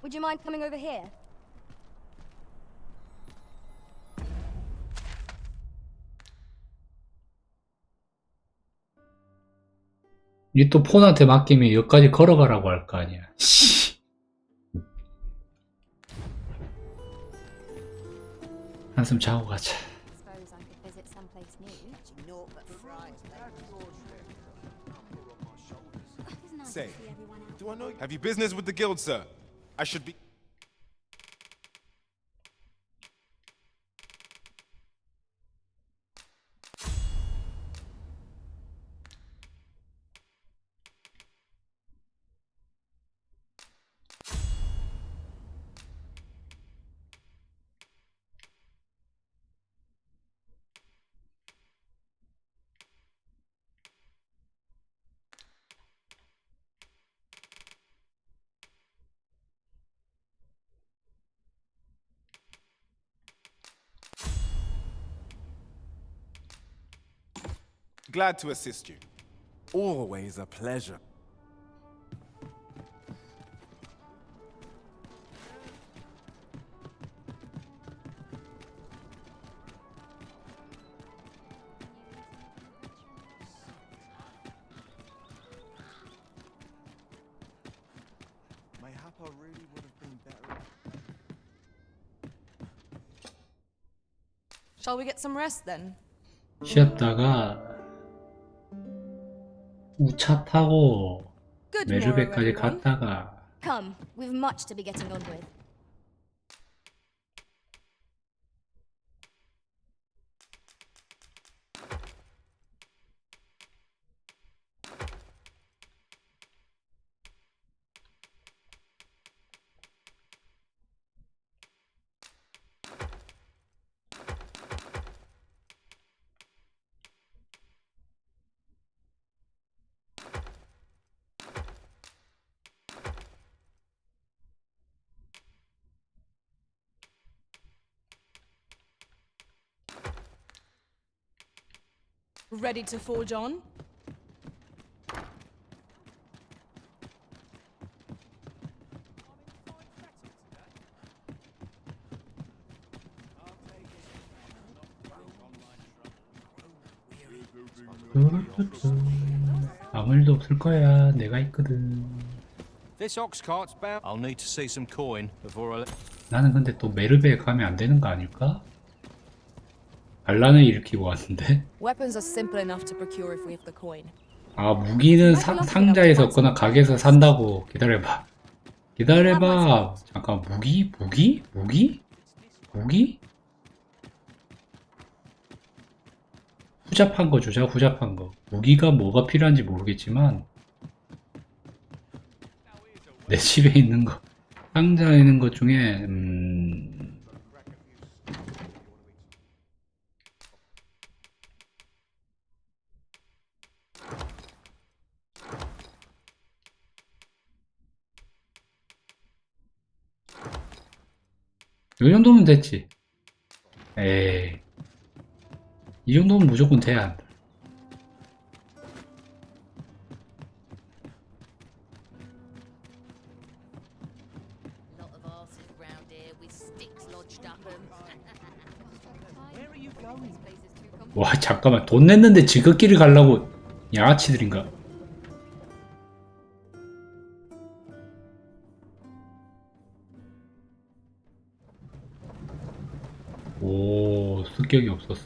Speaker 1: Would you mind coming over here?
Speaker 9: 이 또 폰한테 맡기면 여기까지 걸어가라고 할 거 아니야. 씨. 한숨 자고 가자.
Speaker 1: Suppose I could visit someplace new.
Speaker 18: Say, do I know you? Have you business with the guild, sir? I should be. Glad to assist you. Always a pleasure. Mayhap I really would have been better.
Speaker 2: Shall we get some rest then?
Speaker 9: 쉬었다가 우차 타고
Speaker 2: Good
Speaker 9: 메르베까지
Speaker 2: morrow, everyone.
Speaker 9: 갔다가
Speaker 1: Come, we've much to be getting on with.
Speaker 2: Ready to forge on?
Speaker 9: 아무 일도 없을 거야. 내가 있거든.
Speaker 3: This ox cart's bound. I'll need to see some coin before I.
Speaker 9: 나는 근데 또 메르베에 가면 안 되는 거 아닐까? 반란을 일으키고 왔는데.
Speaker 2: Weapons are simple enough to procure if we have the coin.
Speaker 9: 아, 무기는 상자에서 없거나 가게에서 산다고. 기다려봐. 기다려봐. 잠깐, 무기? 후잡한 거 주자, 후잡한 거. 무기가 뭐가 필요한지 모르겠지만 내 집에 있는 거, 상자에 있는 것 중에 이 정도면 됐지. 에이, 이 정도면 무조건 돼야 한다. 와, 잠깐만, 돈 냈는데 지긋길을 가려고 양아치들인가? 오, 습격이 없었어.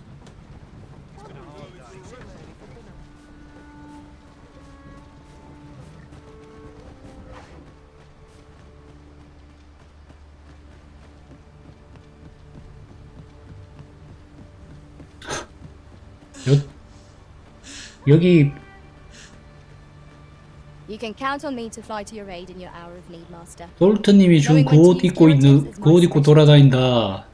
Speaker 9: 여기
Speaker 1: You can count on me to fly to your aid in your hour of need, Master.
Speaker 9: 솔트님이 준 그 옷 입고 있는 그 옷 입고 돌아다닌다.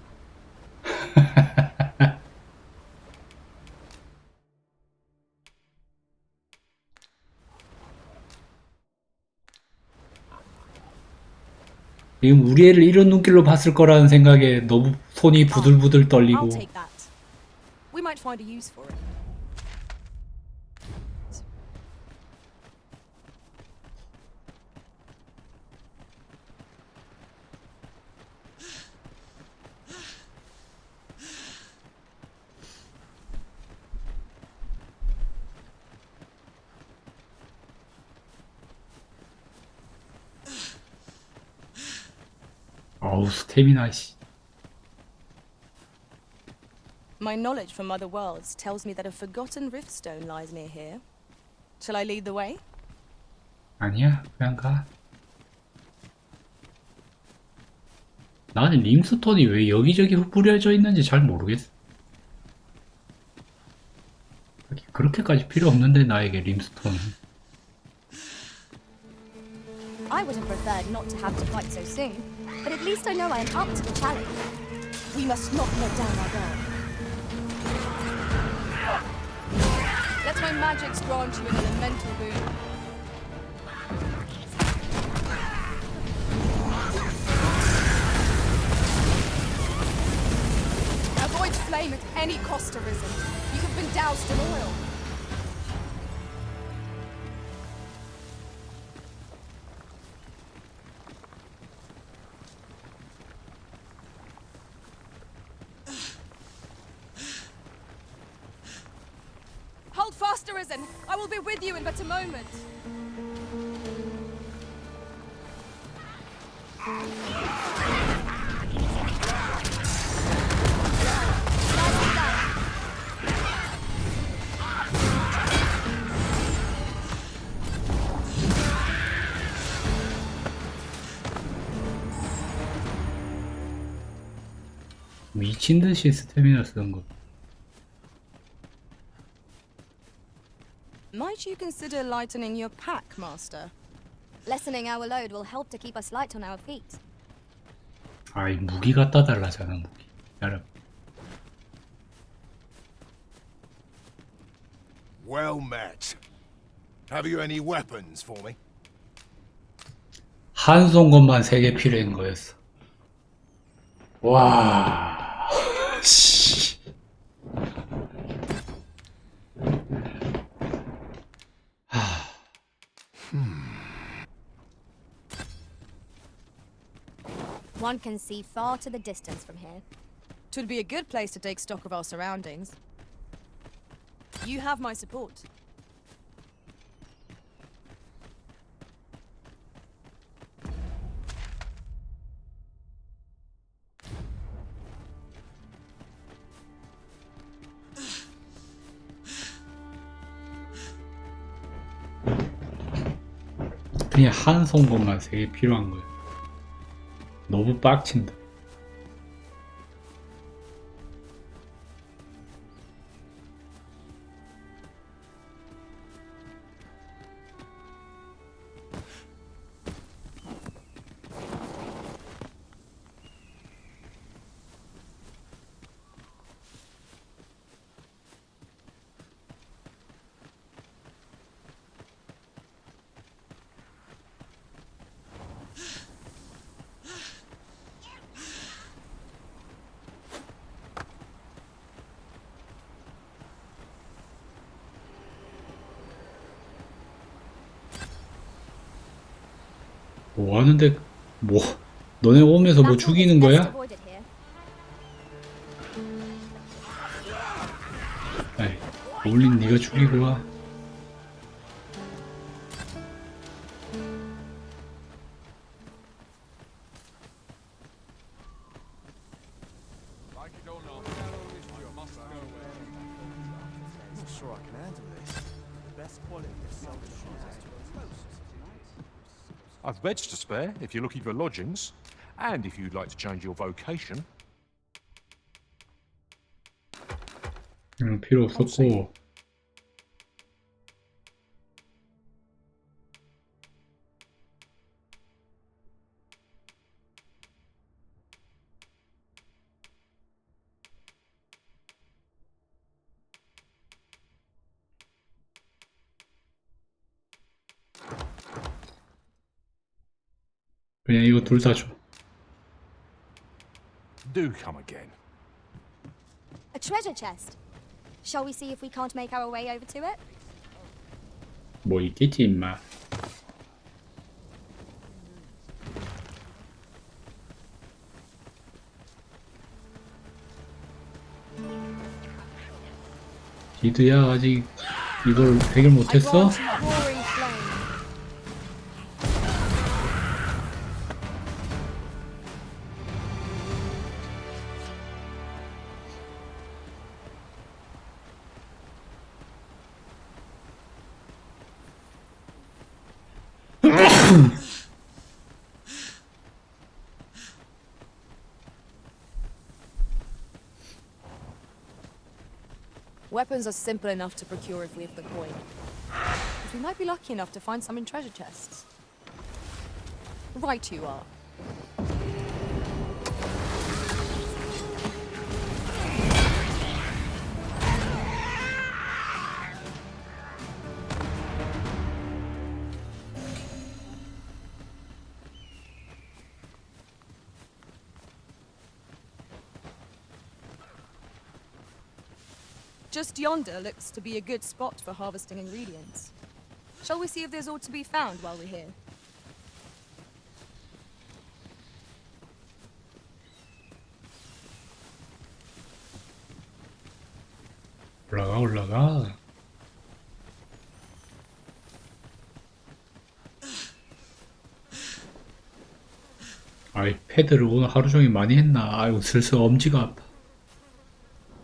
Speaker 9: 지금 우리 애를 이런 눈길로 봤을 거라는 생각에 너무 손이 부들부들 떨리고.
Speaker 2: I'll take that. We might find a use for it.
Speaker 9: 어우, 스태미나 씨.
Speaker 2: My knowledge from other worlds tells me that a forgotten riftstone lies near here. Shall I lead the way?
Speaker 9: 아니야, 그냥 가. 나는 림스톤이 왜 여기저기 흩뿌려져 있는지 잘 모르겠어. 그렇게까지 필요 없는데 나에게 림스톤은.
Speaker 1: I would have preferred not to have to fight so soon, but at least I know I am up to the challenge. We must not let down our guard.
Speaker 2: Let my magics grant you an elemental boon. Avoid flame at any cost, Arisen. You have been doused in oil. Hold fast, Arisen. I will be with you in but a moment.
Speaker 1: Nicely
Speaker 9: 미친 듯이 스태미나 쓰는 거.
Speaker 2: Might you consider lightening your pack, Master?
Speaker 1: Lessening our load will help to keep us light on our feet.
Speaker 9: 아이 무기 갖다 달라잖아 무기. 여러분.
Speaker 12: Well met. Have you any weapons for me?
Speaker 9: 한 쏜 것만 3개 필요한 거였어. 와. 씨.
Speaker 1: One can see far to the distance from here.
Speaker 2: Twould be a good place to take stock of our surroundings. You have my support.
Speaker 9: 그냥 한 쏜 것만 3개 필요한 거야. 너무 빡친다. 뭐 하는데 뭐 너네 오면서 뭐 죽이는 거야? 아이 올린 네가 죽이고 와.
Speaker 3: I've beds to spare if you're looking for lodgings, and if you'd like to change your vocation.
Speaker 9: 필요 없었고. 그냥 이거 둘 다 줘.
Speaker 3: Do come again.
Speaker 1: A treasure chest. Shall we see if we can't make our way over to it?
Speaker 9: 뭐 있겠지 임마. 디드야 아직 이걸 해결 못했어?
Speaker 2: Weapons are simple enough to procure if we have the coin. But we might be lucky enough to find some in treasure chests. Right you are. Just yonder looks to be a good spot for harvesting ingredients. Shall we see if there's aught to be found while we're here?
Speaker 9: 올라가 올라가. 아이 패드를 오늘 하루 종일 많이 했나? 아이고 슬슬 엄지가 아파.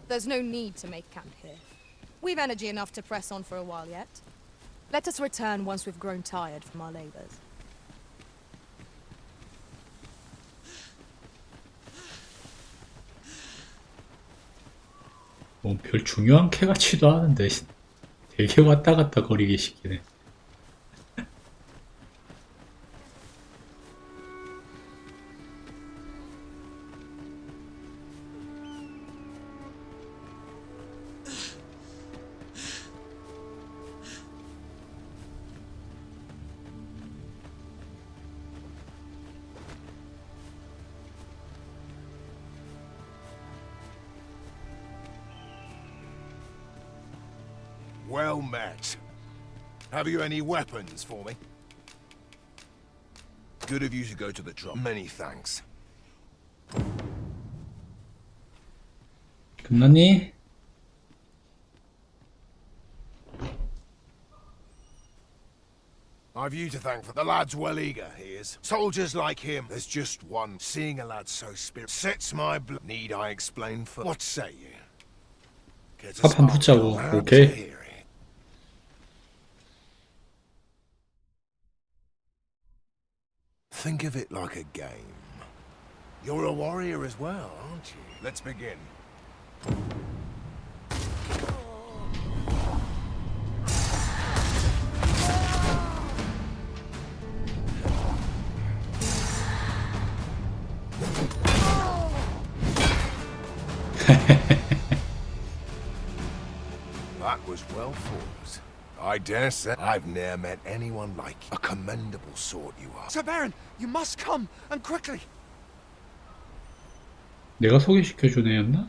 Speaker 2: There's no need to make camp here. We've energy enough to press on for a while yet. Let us return once we've grown tired from our labors.
Speaker 9: 뭐 별 중요한 캐 같지도 않은데 되게 왔다 갔다 거리게 시키네.
Speaker 12: Well met. Have you any weapons for me? Good of you to go to the drop. Many thanks.
Speaker 9: 끝났니?
Speaker 12: I've you to thank for the lad's well eager, he is. Soldiers like him, there's just one. Seeing a lad so spirit sets my blood. Need I explain for what say you?
Speaker 9: 합판 붙자고. 오케이.
Speaker 12: Think of it like a game. You're a warrior as well, aren't you? Let's begin. That was well fought. I dare say I've ne'er met anyone like you. A commendable sort you are.
Speaker 11: Sir Baron, you must come, and quickly.
Speaker 9: 내가 소개시켜준 애였나?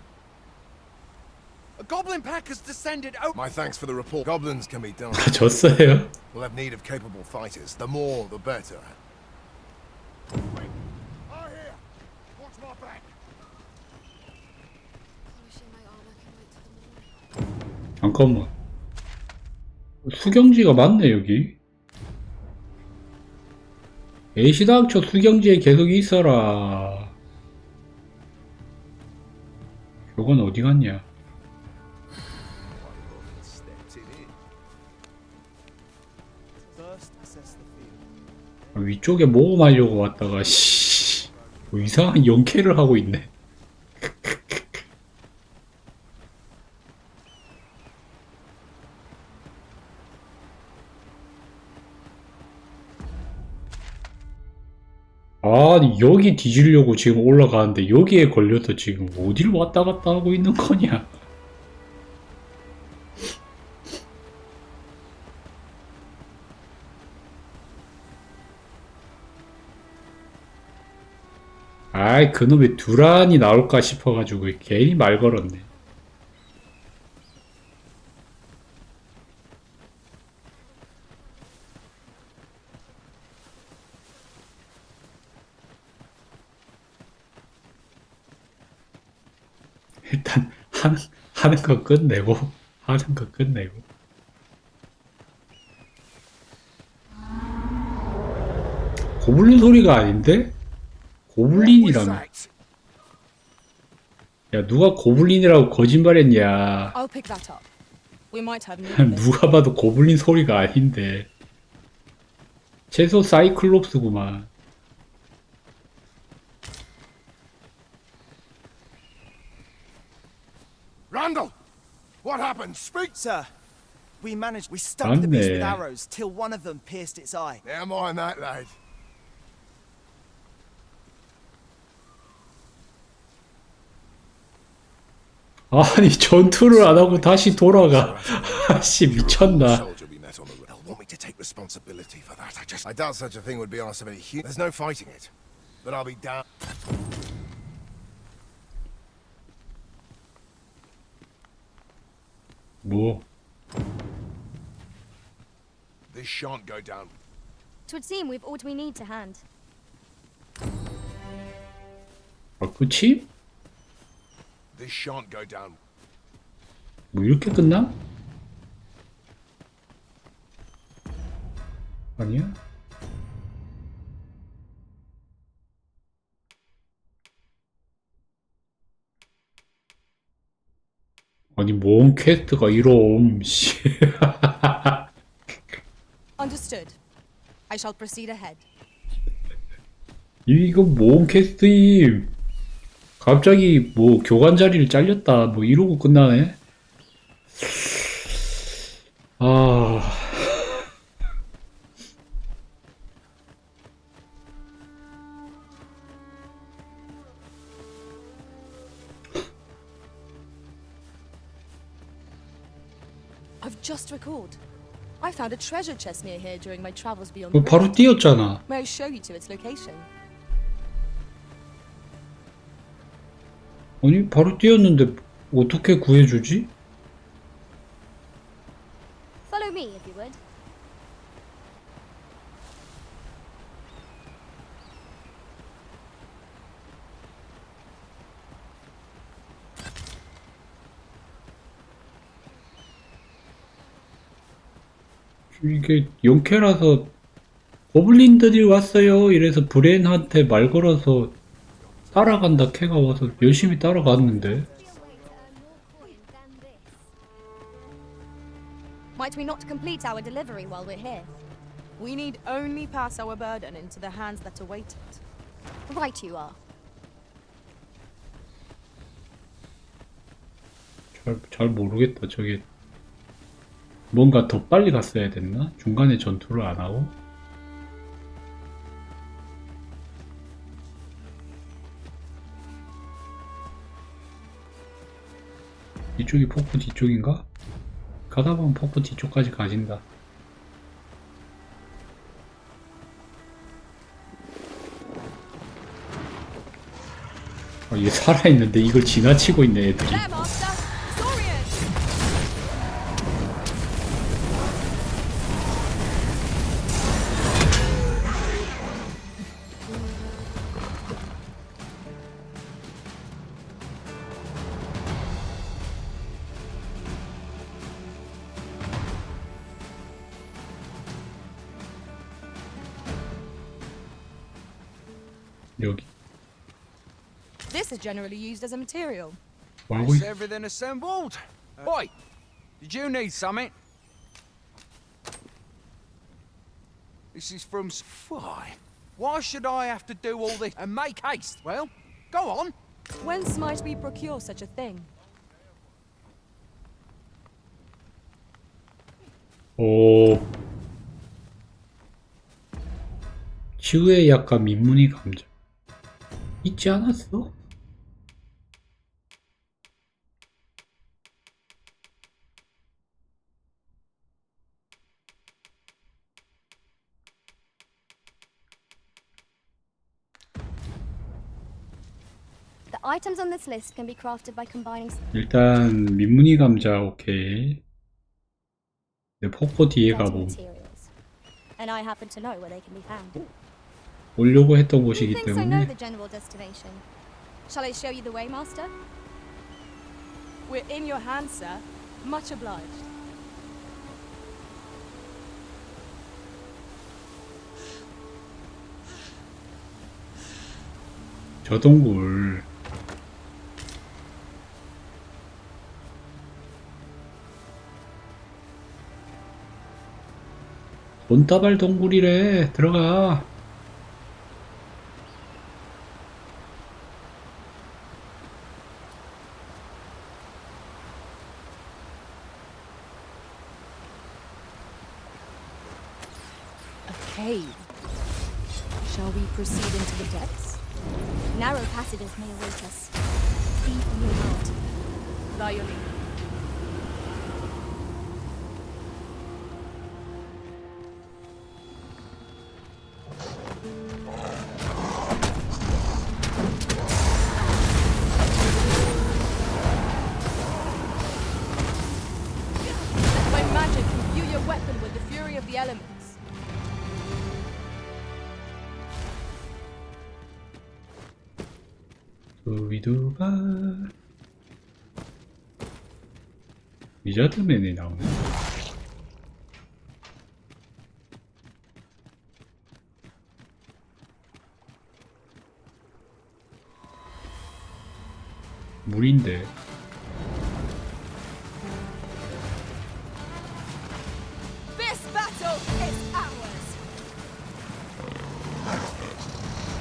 Speaker 11: A goblin pack has descended. Oh,
Speaker 12: my thanks for the report. Goblins can be done.
Speaker 9: 졌어요.
Speaker 12: We'll have need of capable fighters. The more, the better. Wait. Here. Watch my back.
Speaker 9: 잠깐만. 수경지가 맞네 여기. 애시당초 수경지에 계속 있어라. 교관 어디 갔냐? 위쪽에 모험하려고 왔다가 씨, 뭐 이상한 연캐를 하고 있네. 아니 여기 뒤지려고 지금 올라가는데 여기에 걸려서 지금 어딜 왔다 갔다 하고 있는 거냐. 아이 그놈의 두란이 나올까 싶어가지고 괜히 말 걸었네. 일단 하는 거 끝내고 하는 거 끝내고. 고블린 소리가 아닌데? 고블린이라며. 야 누가 고블린이라고 거짓말했냐.
Speaker 2: I'll pick that up. We might have need of it.
Speaker 9: 누가 봐도 고블린 소리가 아닌데. 최소 사이클롭스구만.
Speaker 12: Randall! What happened? Speak!
Speaker 7: Sir, we stuck the beast with
Speaker 9: 맞네.
Speaker 7: arrows till one of them pierced its eye.
Speaker 12: Never mind that, lad.
Speaker 9: 아니 전투를 안 하고 다시 돌아가. 아씨 미쳤나.
Speaker 12: Want me to take responsibility for that? I doubt such a thing would be asked of any human. There's no fighting it. But I'll be down.
Speaker 9: 뭐?
Speaker 12: This shan't go down.
Speaker 1: 'Twould seem we've all we need to hand.
Speaker 9: 아 끝이?
Speaker 12: This shan't go down.
Speaker 9: 뭐 이렇게 끝나? 아니야? 아니 뭔 퀘스트가 이럼 씨.
Speaker 2: Understood. I shall proceed ahead.
Speaker 9: 이거 뭔 퀘스트임? 갑자기 뭐 교관 자리를 잘렸다 뭐 이러고 끝나네.
Speaker 2: I've just recalled. I found a treasure chest near here during my travels beyond the
Speaker 9: 바로 뛰었잖아.
Speaker 2: May I show you to its location?
Speaker 9: 아니 바로 뛰었는데 어떻게 구해주지?
Speaker 1: Follow me, if you would.
Speaker 9: 이게 용캐라서 고블린들이 왔어요 이래서 브레인한테 말 걸어서 따라간다 캐가 와서 열심히 따라갔는데.
Speaker 2: Might we not complete our delivery while we're here? We need only pass our burden into the hands that await it.
Speaker 1: Right you are.
Speaker 9: 잘 모르겠다. 저게 뭔가 더 빨리 갔어야 됐나? 중간에 전투를 안 하고? 이쪽이 폭포 뒤쪽인가? 가다 보면 폭포 뒤쪽까지 가진다. 얘 살아있는데 이걸 지나치고 있네 애들이. 여기.
Speaker 2: This is generally used as a material.
Speaker 11: Is everything assembled? Oi! Did you need something? This is from... Why should I have to do all this and make haste? Well, go on.
Speaker 2: Whence might we procure such a thing?
Speaker 9: 오. 치유에 약간 민무늬 감정 있지 않았어?
Speaker 1: The items on this list can be crafted by combining.
Speaker 9: 일단 민무늬 감자 오케이. 내 폭포 뒤에 가봄.
Speaker 1: And I happen to know where they can be found.
Speaker 9: 오려고 했던 곳이기
Speaker 1: Methinks I know
Speaker 9: 때문에.
Speaker 1: the general destination. Shall I show you the way, Master?
Speaker 2: We're in your hands, sir. Much obliged.
Speaker 9: 저 동굴. 돈다발 동굴이래. 들어가.
Speaker 2: A cave. Shall we proceed into the depths?
Speaker 1: Narrow passages may await us. Be on your guard.
Speaker 2: By your leave. My magic can view your weapon with the fury of the elements.
Speaker 9: 두비두바. 위자드맨이 나오네. 물인데.
Speaker 2: This battle is ours.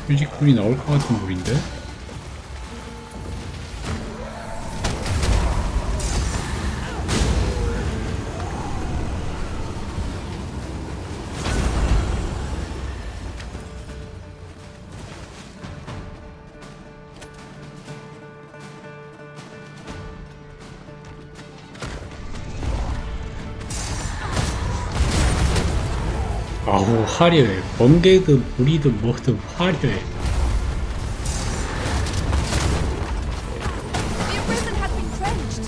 Speaker 9: 뮤직풀이 나올 것 같은 물인데. 아우 화려해. 번개든 불이든 뭐든 화려해.
Speaker 2: The arisen has been drenched.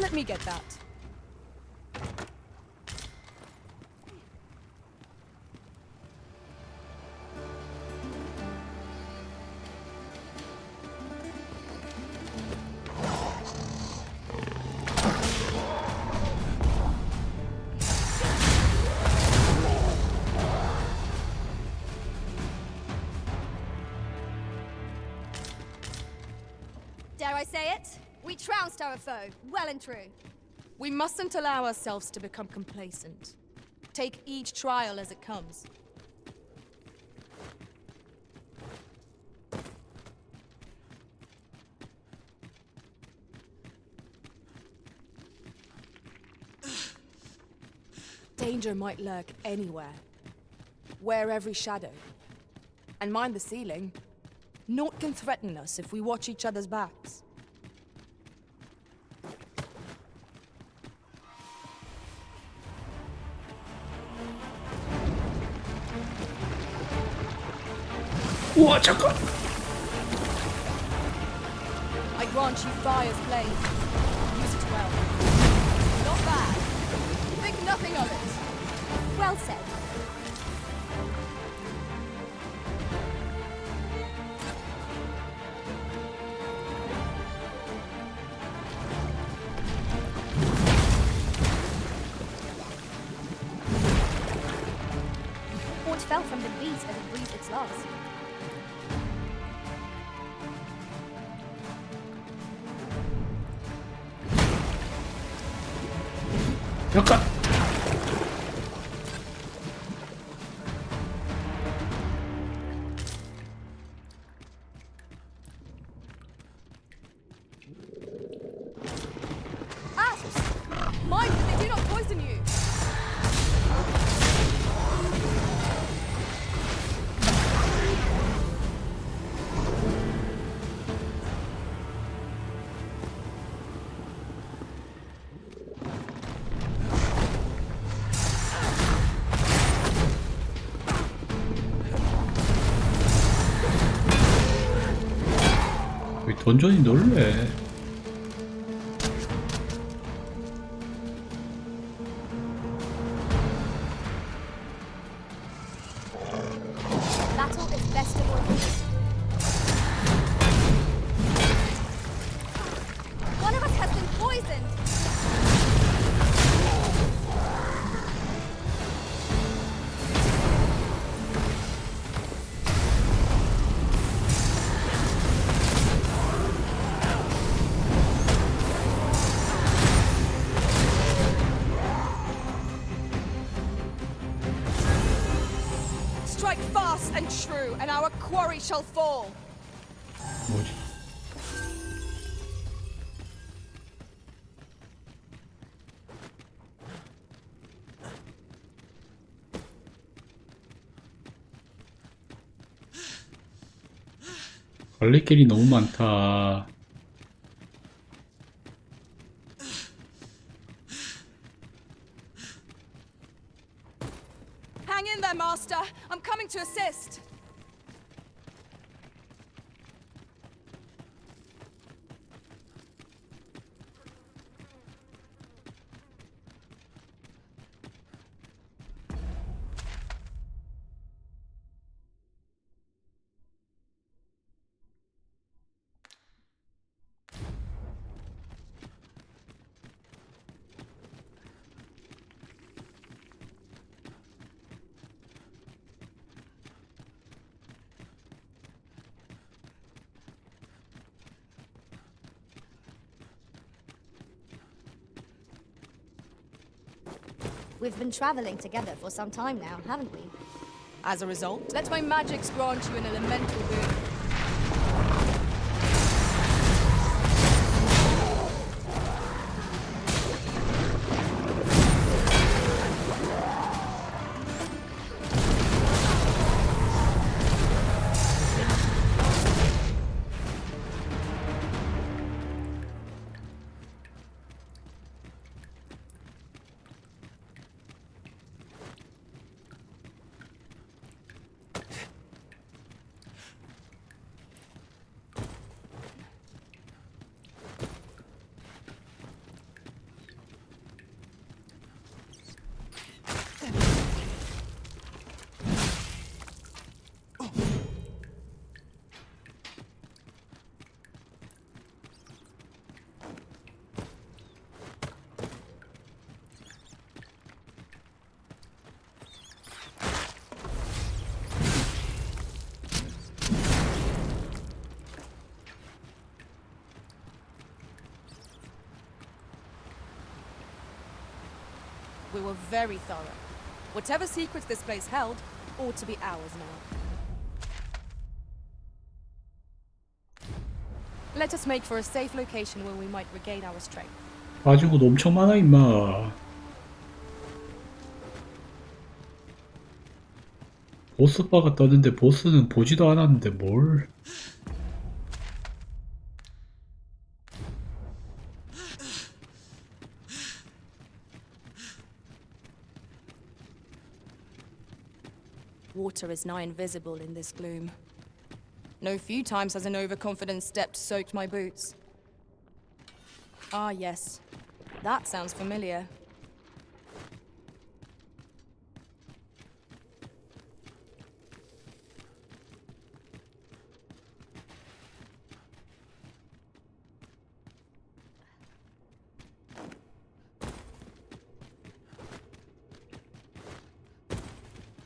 Speaker 2: Let me get that.
Speaker 1: Dare I say it? We trounced our foe, well and true.
Speaker 2: We mustn't allow ourselves to become complacent. Take each trial as it comes. Danger might lurk anywhere. Wear every shadow. And mind the ceiling. Naught can threaten us if we watch each other's backs.
Speaker 9: 우와 잠깐.
Speaker 2: I grant you fire's blade. Use it well.
Speaker 1: Not bad. Think nothing of it. Well said. What fell from the beast as it breathed its last?
Speaker 9: 잠깐.
Speaker 2: Asps! Mind that they do not poison you!
Speaker 9: 왜 던전이 놀래?
Speaker 1: Battle is best avoided. One of us has been poisoned!
Speaker 2: Strike fast and true, and our quarry shall fall!
Speaker 9: 뭐지? 갈릴 길이 너무 많다.
Speaker 2: Hang in there, Master! I'm coming to assist!
Speaker 1: We've been traveling together for some time now, haven't we?
Speaker 2: As a result, let my magics grant you an elemental boon. We were very thorough. Whatever secrets this place held ought to be ours now. Let us make for a safe location where we might regain our strength.
Speaker 9: 가지고 엄청 많아 임마. 보스바가 떴는데 보스는 보지도 않았는데 뭘.
Speaker 2: Water is nigh invisible in this gloom. No few times has an overconfident step soaked my boots. Ah, yes. That sounds familiar.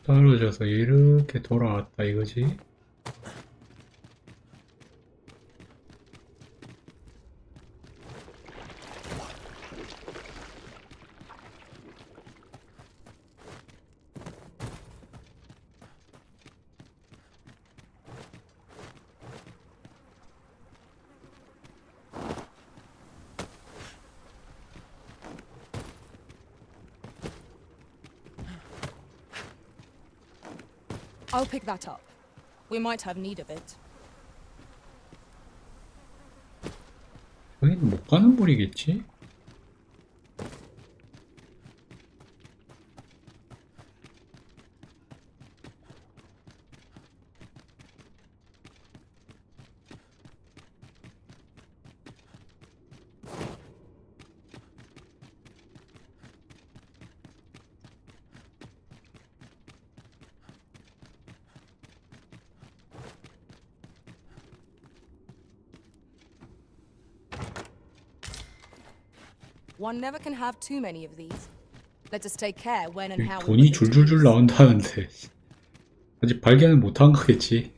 Speaker 9: 떨어져서 이렇게 돌아왔다 이거지?
Speaker 2: I'll pick that up. We might have need of it.
Speaker 9: 여기는 못 가는 물이겠지?
Speaker 2: One never can have too many of these. Let us take care when and how.
Speaker 9: 돈이 줄줄줄 나온다는데 아직 발견을 못한 거겠지.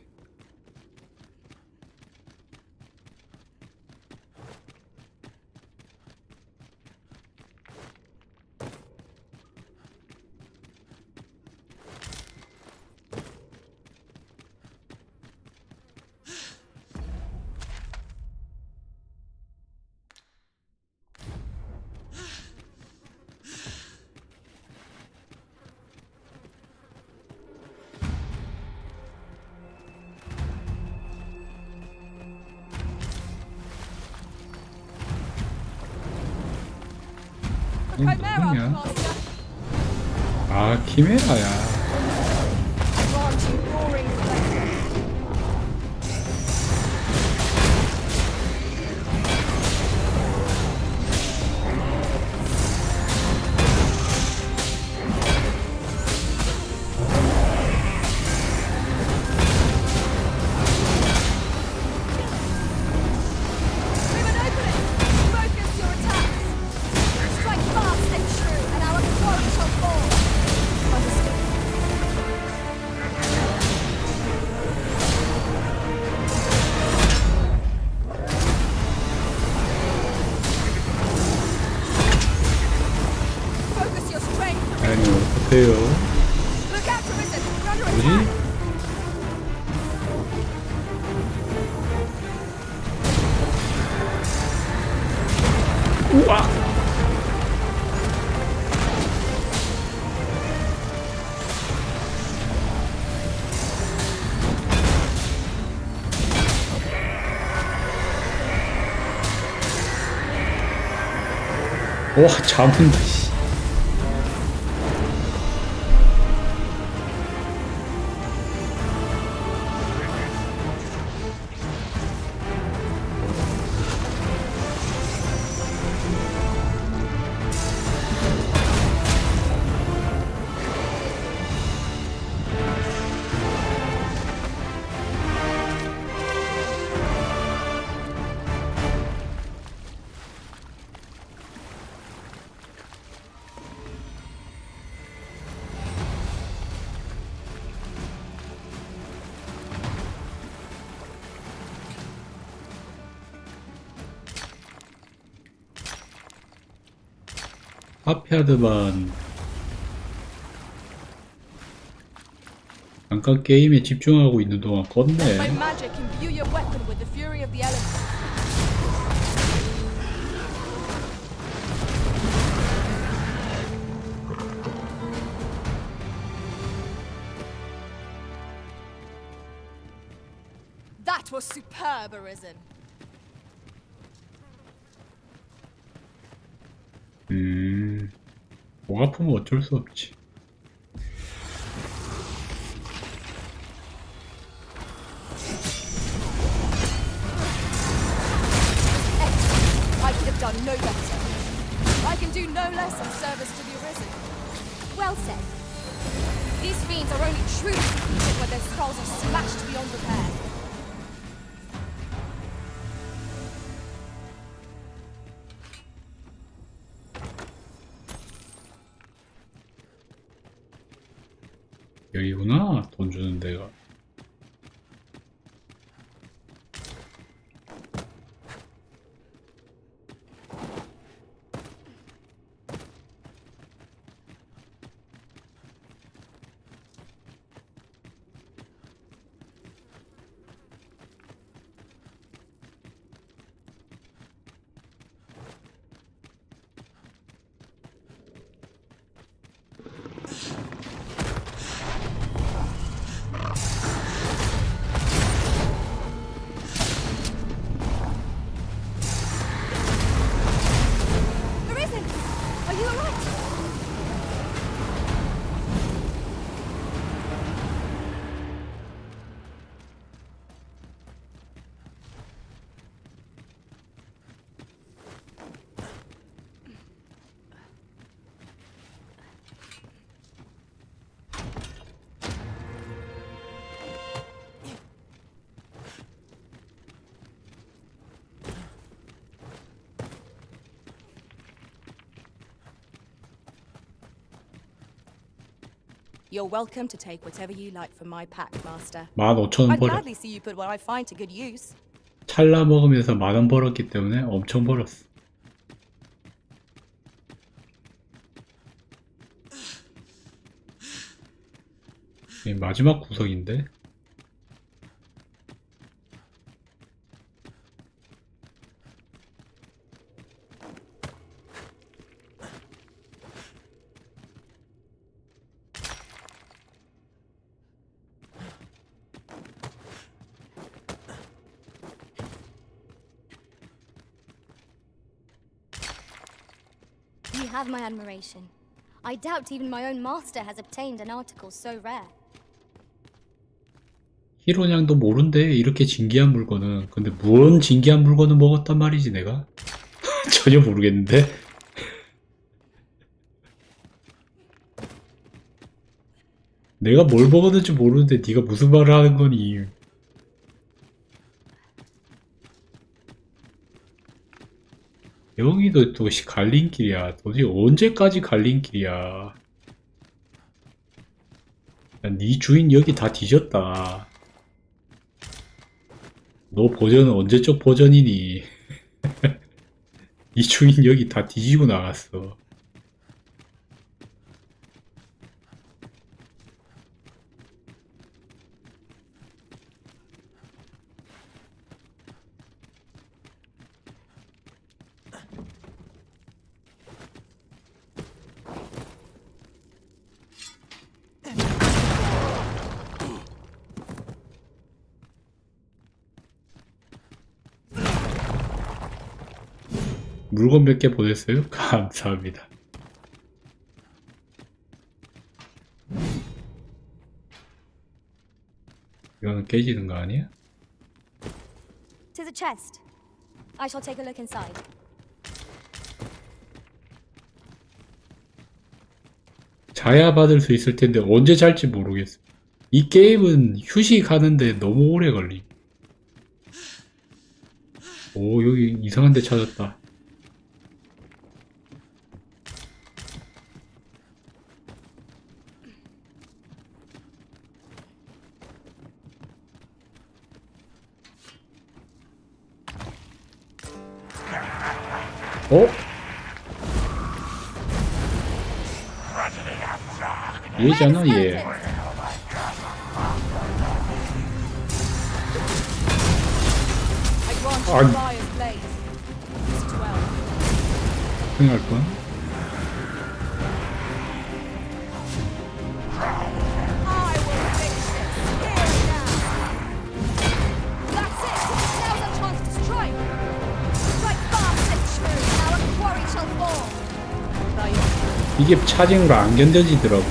Speaker 9: 누구냐? 아, 키메라야. 어때요? 뭐지? 우와! 와, 잡은다, 씨. 하피하드만 잠깐 게임에 집중하고 있는 동안
Speaker 2: By
Speaker 9: 껐네.
Speaker 2: magic, imbue your weapon with the fury of the elements. That was superb, Arisen.
Speaker 9: 목 아프면 어쩔 수 없지.
Speaker 2: I could have done no better. I can do no less in service to the Arisen.
Speaker 1: Well said. These fiends are only truly defeated when their skulls are smashed beyond repair.
Speaker 9: 여기구나, 돈 주는 데가.
Speaker 1: Arisen! Are you alright?
Speaker 2: You're welcome to take whatever you like from my pack, Master.
Speaker 9: 15,000원
Speaker 2: I'd
Speaker 9: 벌어.
Speaker 2: gladly see you put what I find to good use.
Speaker 9: 찰나 먹으면서 10,000원 벌었기 때문에 엄청 벌었어. 이 마지막 구석인데?
Speaker 1: You have my admiration. I doubt even my own master has obtained an article so rare.
Speaker 9: 히로냥도 모른대, 이렇게 진귀한 물건은. 근데 무언 진귀한 물건을 먹었단 말이지 내가? 전혀 모르겠는데? 내가 뭘 먹었는지 모르는데 네가 무슨 말을 하는 거니? 여기도 또 갈림길이야. 도대체 언제까지 갈림길이야? 네 주인 여기 다 뒤졌다. 너 버전은 언제적 버전이니? 네 주인 여기 다 뒤지고 나갔어. 물건 몇 개 보냈어요? 감사합니다. 이거는 깨지는 거 아니야?
Speaker 1: Tis a chest. I shall take a look inside.
Speaker 9: 자야 받을 수 있을 텐데 언제 잘지 모르겠어. 이 게임은 휴식하는데 너무 오래 걸림. 오, 여기 이상한 데 찾았다. 어? 얘잖아 얘.
Speaker 2: branch
Speaker 9: 아,
Speaker 2: of fire's blaze. Use it well.
Speaker 9: 큰일 날 뻔.
Speaker 2: I will fix this. Here now. That's it. Now's our chance to strike. Strike fast and true. Now a quarry shall fall.
Speaker 9: 이게 차징으로 안 견뎌지더라고.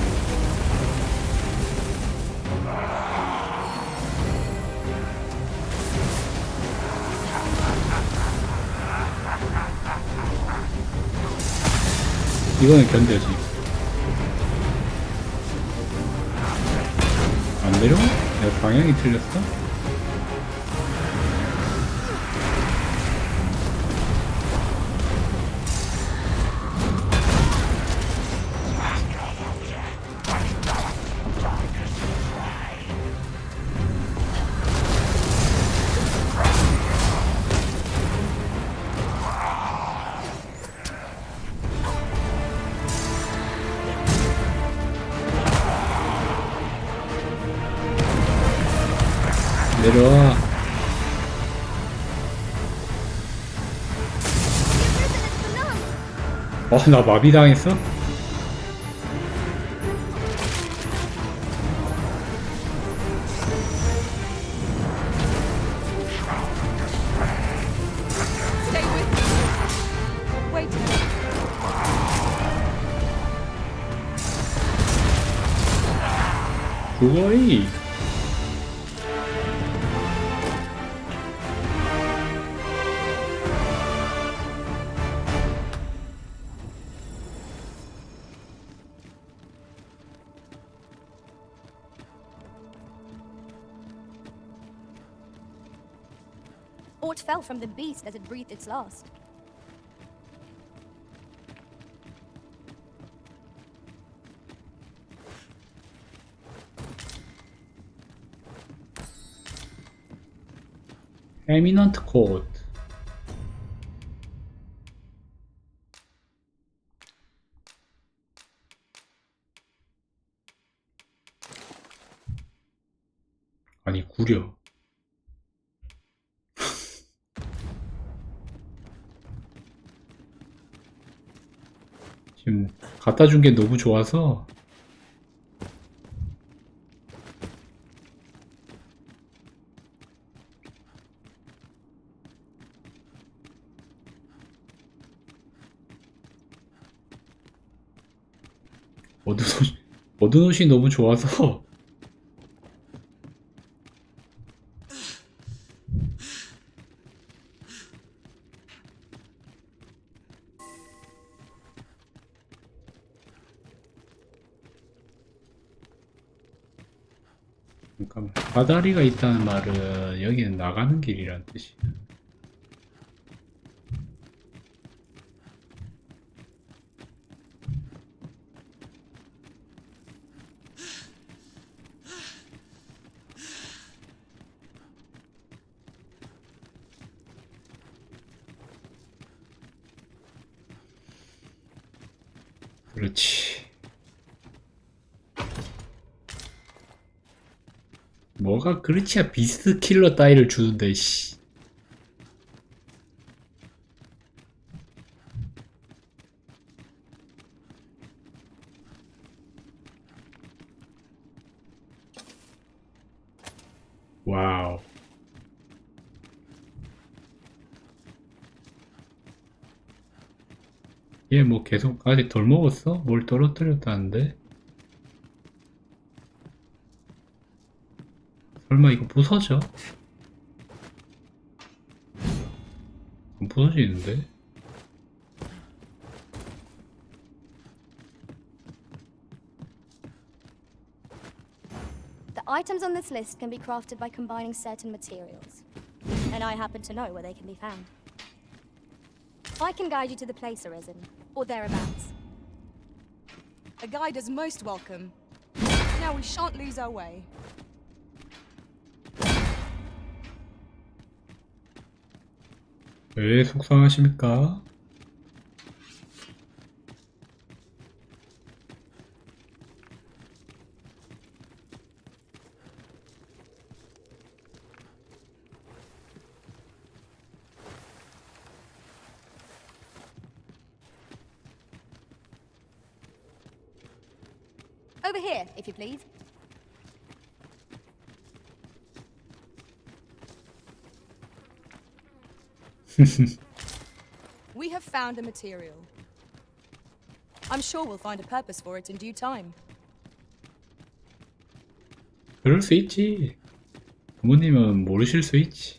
Speaker 9: 이거는 견뎌지. 안 내려와? 내가 방향이 틀렸어? 내려와. 나 마비 당했어?
Speaker 2: Stay with me. Wait a minute.
Speaker 9: 그거이.
Speaker 1: Aught fell from the beast as it breathed its last.
Speaker 9: 에미넌트 코드. 아니 구려. 지금 갖다 준 게 너무 좋아서 어두운 옷이 너무 좋아서 잠깐만. 사다리가 있다는 말은 여기는 나가는 길이란 뜻이야. 그렇지. 뭐가 그렇지야. 비스트 킬러 따위를 주는데 씨. 와우. 얘 뭐 계속 아직 덜 먹었어? 뭘 떨어뜨렸다는데? 설마 이거 부서져? 안 부서지는데?
Speaker 1: The items on this list can be crafted by combining certain materials. And I happen to know where they can be found. I can guide you to the place arisen, or thereabouts.
Speaker 2: A guide is most welcome. Now we shan't lose our way.
Speaker 9: 왜 속상하십니까?
Speaker 1: Over here, if you please.
Speaker 2: We have found a material. I'm sure we'll find a purpose for it in due time.
Speaker 9: 그럴 수 있지. 부모님은 모르실 수 있지.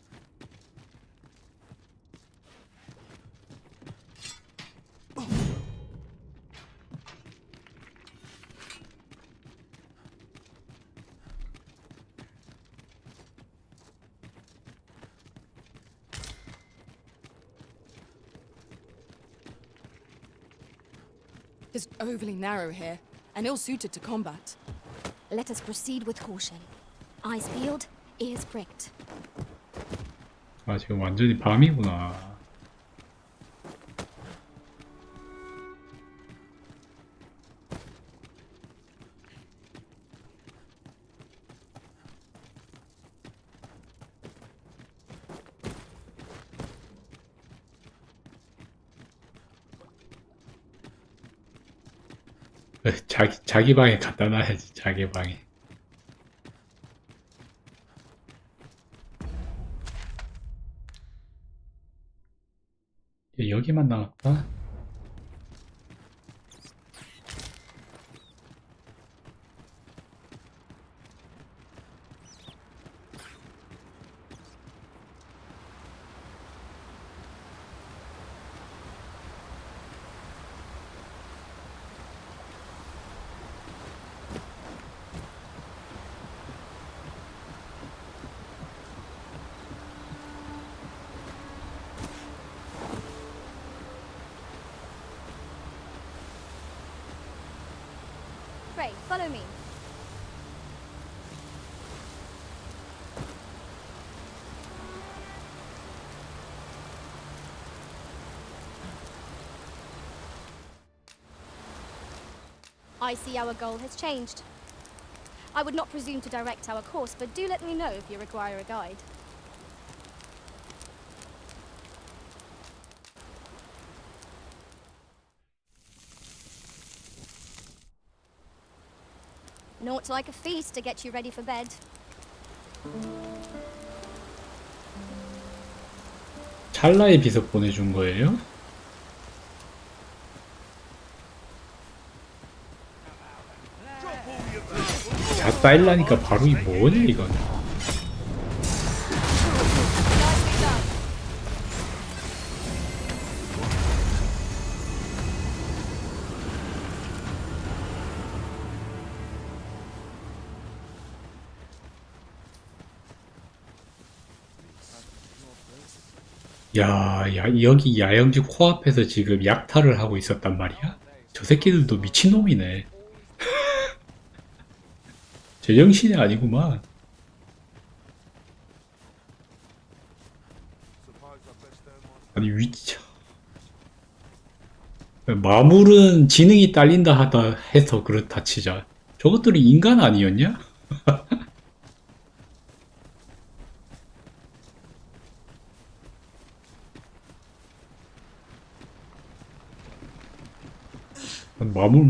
Speaker 2: It's overly narrow here, and ill-suited to combat.
Speaker 1: Let us proceed with caution. Eyes peeled, ears pricked.
Speaker 9: 아, 지금 완전히 밤이구나. 자기 방에 갖다 놔야지, 자기 방에. 여기만 나왔다.
Speaker 1: Pray, follow me. I see our goal has changed. I would not presume to direct our course, but do let me know if you require a guide. Naught like a feast to get you ready for bed.
Speaker 9: 찰나의 비석 보내준 거예요? 잤다 일라니까 바로 이 뭐냐 이건. 여기 야영지 코앞에서 지금 약탈을 하고 있었단 말이야? 저 새끼들도 미친놈이네. 제정신이 아니구만. 아니 위치 마물은 지능이 딸린다 하다 해서 그렇다 치자. 저것들이 인간 아니었냐?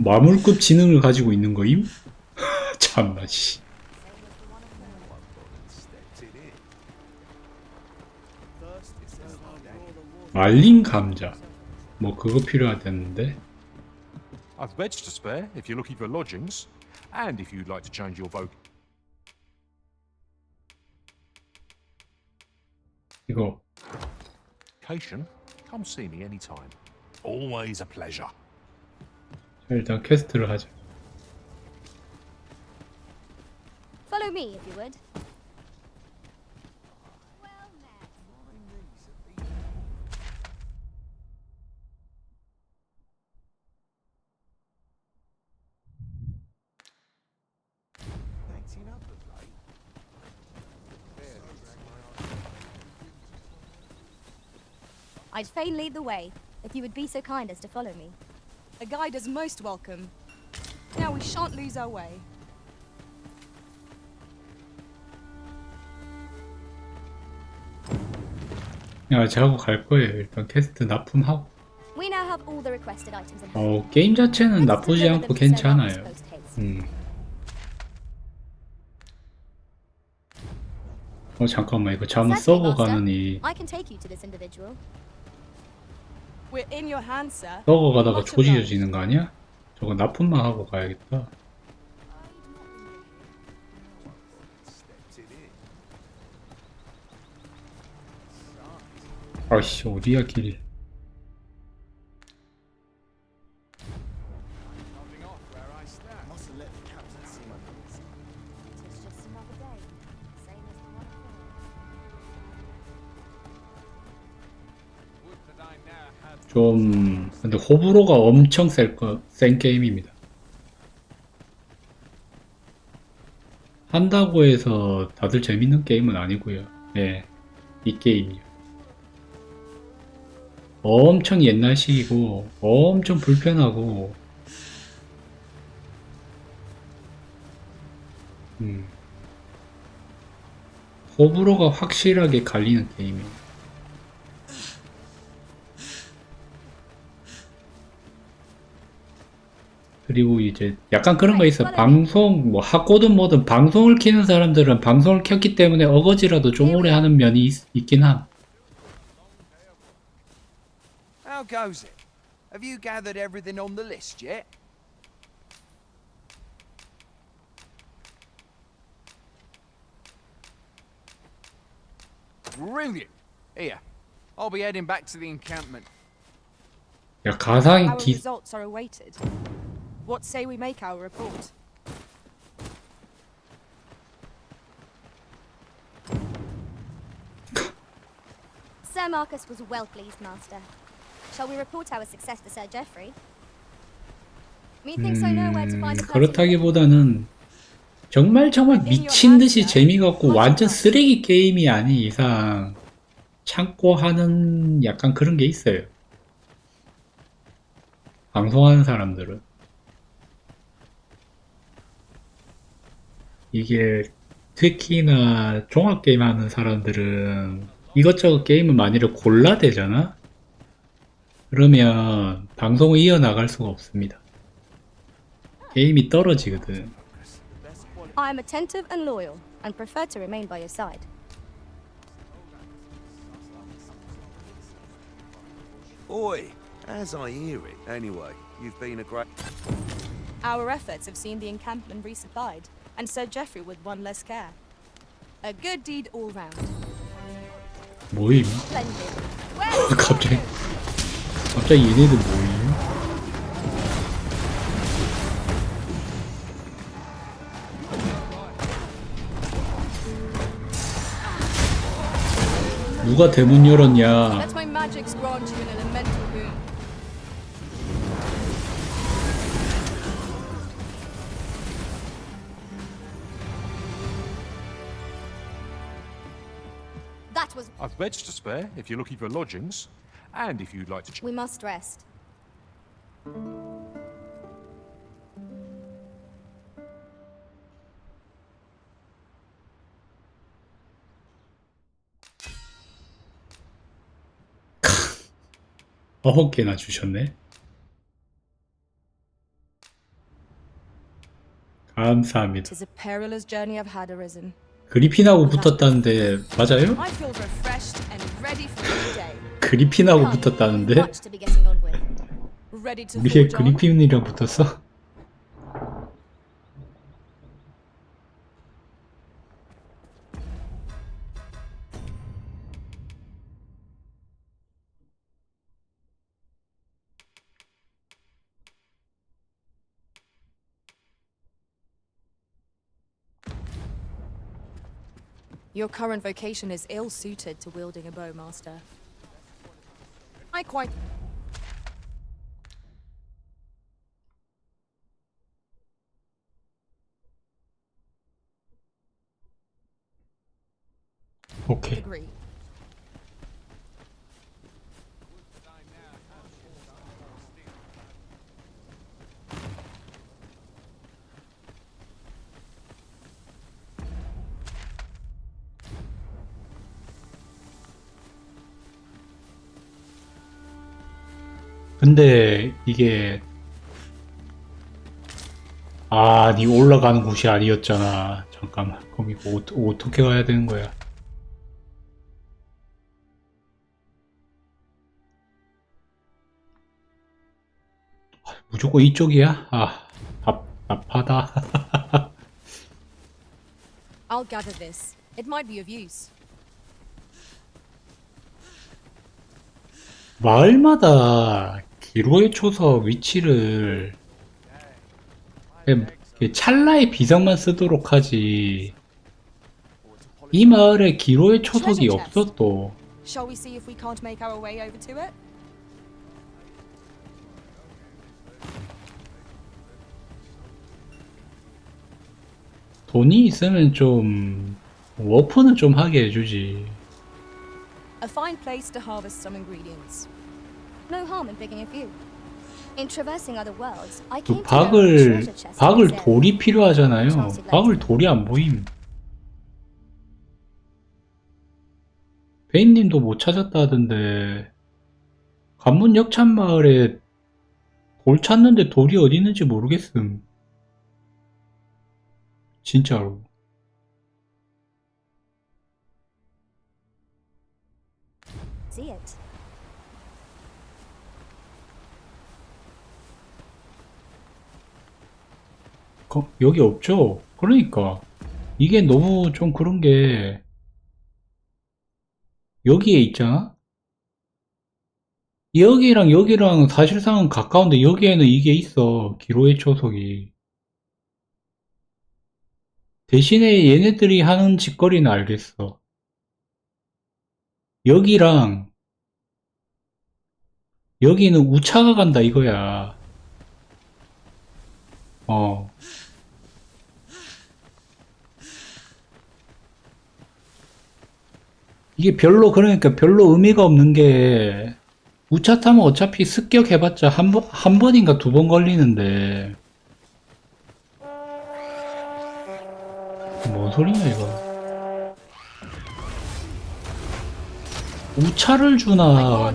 Speaker 9: 마물급 지능을 가지고 있는 거임? 참나 씨. 말린 감자. 뭐 그거 필요하겠는데.
Speaker 5: I've beds to spare if you're looking for lodgings, and if you'd like to change your vote.
Speaker 9: 이거.
Speaker 5: Cation, come see me anytime. Always a pleasure.
Speaker 9: 자, 일단 퀘스트를 하자.
Speaker 1: Follow me, if you would. I'd fain lead the way, if you would be so kind as to follow me.
Speaker 2: A guide is most welcome. Now we shan't lose our way.
Speaker 9: 야, 저하고 갈 거예요. 일단 퀘스트 납품하고.
Speaker 1: We now have all the requested items in hand.
Speaker 9: 게임 자체는 나쁘지 않고 괜찮아요. 잠깐만 이거 잘못
Speaker 1: Certainly,
Speaker 9: 썩어가느니
Speaker 1: Master. I can take you to this individual.
Speaker 2: We're in your hands, sir.
Speaker 9: 썩어가다가
Speaker 2: Much obliged.
Speaker 9: 조지어지는 거 아니야? 저거 납품만 하고 가야겠다. 아이씨 어디야 길이.
Speaker 1: It's just another day, same as the one before.
Speaker 9: 좀 근데 호불호가 엄청 센 게임입니다. 한다고 해서 다들 재밌는 게임은 아니고요. 예, 이 게임이요. 엄청 옛날식이고 엄청 불편하고 호불호가 확실하게 갈리는 게임이에요. 그리고 이제 약간 그런 거 있어. 방송 뭐 학고든 뭐든 방송을 키는 사람들은 방송을 켰기 때문에 어거지라도 좀 오래 하는 면이 있긴 함.
Speaker 11: How goes it? Have you gathered everything on the list yet? Brilliant. Here, I'll be heading back to the encampment.
Speaker 9: 야 가상의
Speaker 2: Our
Speaker 9: 기
Speaker 2: results are awaited. What say we make our report?
Speaker 1: Sir Marcus was well pleased, Master. Shall we report our success to Sir Geoffrey? Methinks I know where to find the person.
Speaker 9: 그렇다기보다는 정말 미친 듯이 재미가 없고 완전 쓰레기 게임이 아닌 이상 참고 하는 약간 그런 게 있어요. 방송하는 사람들은 이게 특히나 종합게임 하는 사람들은 이것저것 게임을 많이를 골라대잖아? 그러면 방송을 이어나갈 수가 없습니다. 게임이 떨어지거든.
Speaker 1: I am attentive and loyal, and prefer to remain by your side.
Speaker 16: Oi, as I hear it. Anyway, you've been a great...
Speaker 2: Our efforts have seen the encampment resupplied, and Sir Geoffrey with one less care. A good deed all round.
Speaker 9: 모임?
Speaker 1: Splendid.
Speaker 9: 갑자기 얘네들 모임? 누가 대문 열었냐?
Speaker 2: Let my magics grant you an elemental boon.
Speaker 1: That was.
Speaker 5: I've beds to spare if you're looking for lodgings, and if you'd like to.
Speaker 1: We must rest.
Speaker 9: 아홉 개나 주셨네. 감사합니다.
Speaker 2: Tis a perilous journey I've had arisen.
Speaker 9: 그리핀하고 붙었다는데 맞아요?
Speaker 2: I feel refreshed and ready for a new day.
Speaker 9: 그리핀하고 붙었다는데?
Speaker 1: Much to be getting on with.
Speaker 2: Ready to
Speaker 9: 우리의
Speaker 2: forge on?
Speaker 9: 그리핀이랑 붙었어?
Speaker 2: Your current vocation is ill-suited to wielding a bow, Master. I quite...
Speaker 9: 오케이.
Speaker 2: agree.
Speaker 9: 근데 이게 니 올라가는 곳이 아니었잖아. 잠깐만. 그럼 이거 어떻게 가야 되는 거야? 무조건 이쪽이야? 아, 답답하다.
Speaker 2: I'll gather this. It might be of use.
Speaker 9: 마을마다 기로의 초석 위치를 찰나의 비석만 쓰도록 하지. 이 마을에 기로의 초석이 없어 또.
Speaker 2: Shall we see if we can't make our way over to it?
Speaker 9: 돈이 있으면 좀 워프는 좀 하게 해주지.
Speaker 2: A fine place to harvest some ingredients.
Speaker 1: No harm in picking a few. In traversing other worlds, I
Speaker 9: 그
Speaker 1: came to know of a treasure chest in
Speaker 9: 박을
Speaker 1: this area.
Speaker 9: 돌이 필요하잖아요. 박을 돌이 안 보임. 베인님도 못 찾았다 하던데 관문 역찬 마을에 돌 찾는데 돌이 어디 있는지 모르겠음. 진짜로.
Speaker 1: See it.
Speaker 9: 여기 없죠? 그러니까 이게 너무 좀 그런 게 여기에 있잖아? 여기랑 여기랑 사실상은 가까운데 여기에는 이게 있어. 기로의 초석이. 대신에 얘네들이 하는 짓거리는 알겠어. 여기랑 여기는 우차가 간다 이거야. 이게 그러니까 별로 의미가 없는 게 우차 타면 어차피 습격해봤자 한 번인가 2번 걸리는데 뭔 소리냐 이거. 우차를 주나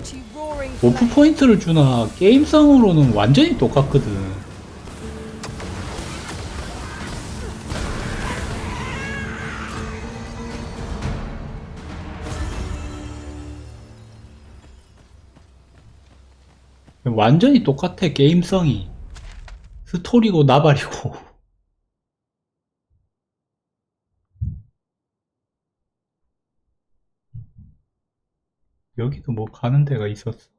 Speaker 9: 워프 포인트를 주나 게임성으로는 완전히 똑같거든. 완전히 똑같아. 게임성이 스토리고 나발이고. 여기도 뭐 가는 데가 있었어.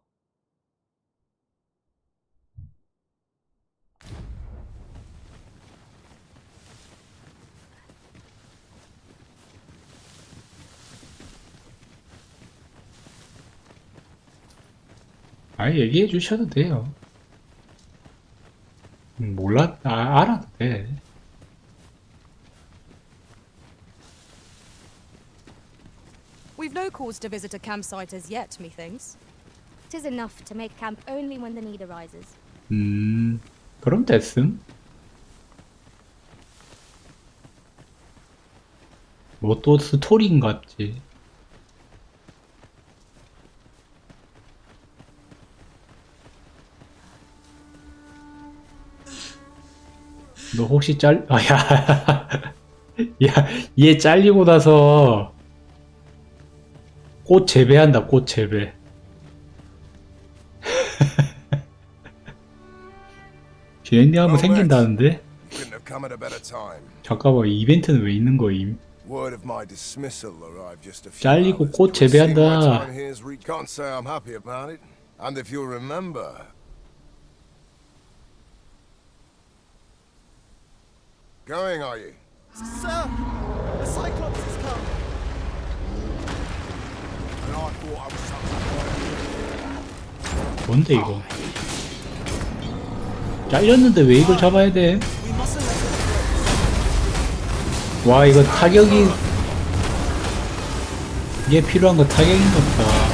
Speaker 9: 아예 얘기해 주셔도 돼요. 알아도 돼.
Speaker 2: We've no cause to visit a campsite as yet, methinks.
Speaker 1: 'Tis enough to make camp only when the need arises.
Speaker 9: 그럼 됐음. 뭐 또 스토리인 같지. 너 혹시 얘 잘리고 나서 꽃 재배한다, 꽃 재배. 비행기 하면 생긴다는데? 잠깐만, 이 이벤트는 왜 있는 거임? 잘리고 꽃 재배한다.
Speaker 12: Going, are you?
Speaker 11: Sir, the Cyclops has come.
Speaker 12: And I thought I was
Speaker 9: 뭔데 이거? 잘렸는데 왜 이걸 잡아야 돼? 와, 이거 타격이 이게 필요한 거 타격인 것 같다.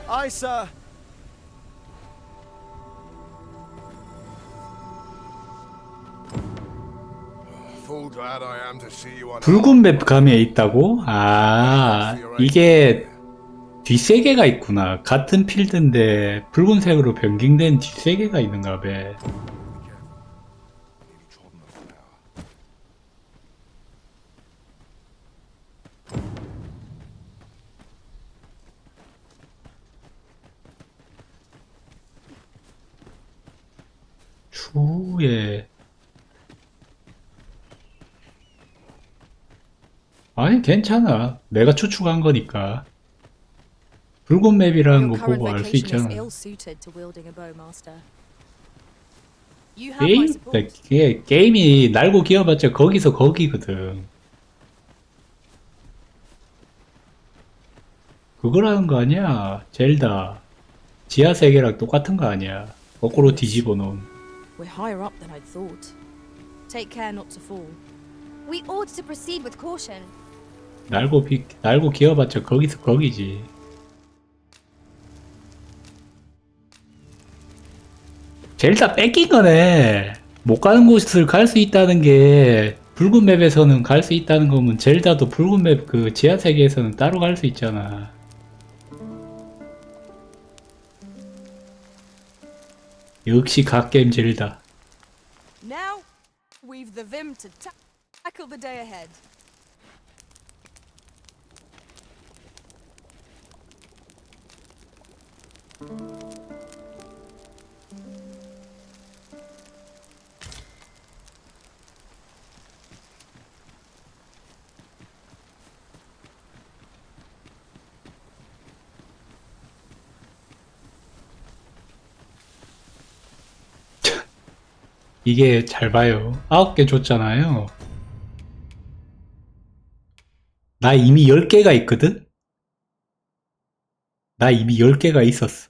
Speaker 7: Aye, sir.
Speaker 12: Full glad I am to see you on.
Speaker 9: 붉은 맵 감에 있다고? 아, 이게 뒷세계가 있구나. 같은 필드인데 붉은색으로 변경된 뒷세계가 있는가 봐. 추후에 아니 괜찮아. 내가 추측한 거니까. 붉은 맵이라는 거 보고 알 수 있잖아. 게임이 날고 기어봤자 거기서 거기거든. 그거라는 거 아니야. 젤다. 지하 세계랑 똑같은 거 아니야. 거꾸로 뒤집어 놓은.
Speaker 2: We're higher up than I'd thought. Take care not to fall.
Speaker 1: We ought to proceed with caution.
Speaker 9: 날고 기어봤자 거기서 거기지. 젤다 뺏긴 거네. 못 가는 곳을 갈 수 있다는 게 붉은 맵에서는 갈 수 있다는 거면 젤다도 붉은 맵 그 지하 세계에서는 따로 갈 수 있잖아. 역시 갓게임 젤다.
Speaker 2: Now, we've the vim to tackle the day ahead.
Speaker 9: 이게 잘 봐요. 9개 줬잖아요. 나 이미 10개가 있거든? 나 이미 10개가 있었어.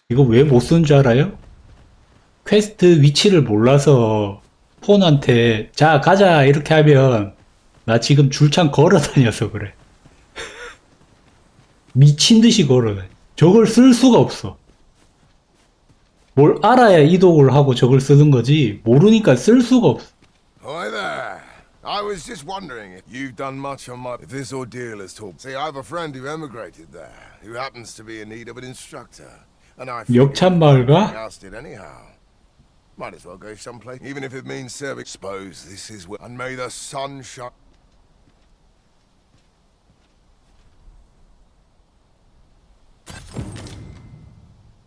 Speaker 9: 이거 왜 못 쓴 줄 알아요? 퀘스트 위치를 몰라서 폰한테 자 가자 이렇게 하면 나 지금 줄창 걸어 다녀서 그래. 미친듯이 걸어 다녀. 저걸 쓸 수가 없어. 뭘 알아야 이동을 하고 저걸 쓰는 거지 모르니까 쓸 수가 없어.
Speaker 12: Hi there. I was just wondering if you've done much on my... If this ordeal has taught... See, I have a friend who emigrated there, who happens to be in need of an instructor. And I...
Speaker 9: 역찬 마을가?
Speaker 12: ...asked it anyhow. Might as well go someplace, even if it means serving. Suppose this is where... And may the sun shine...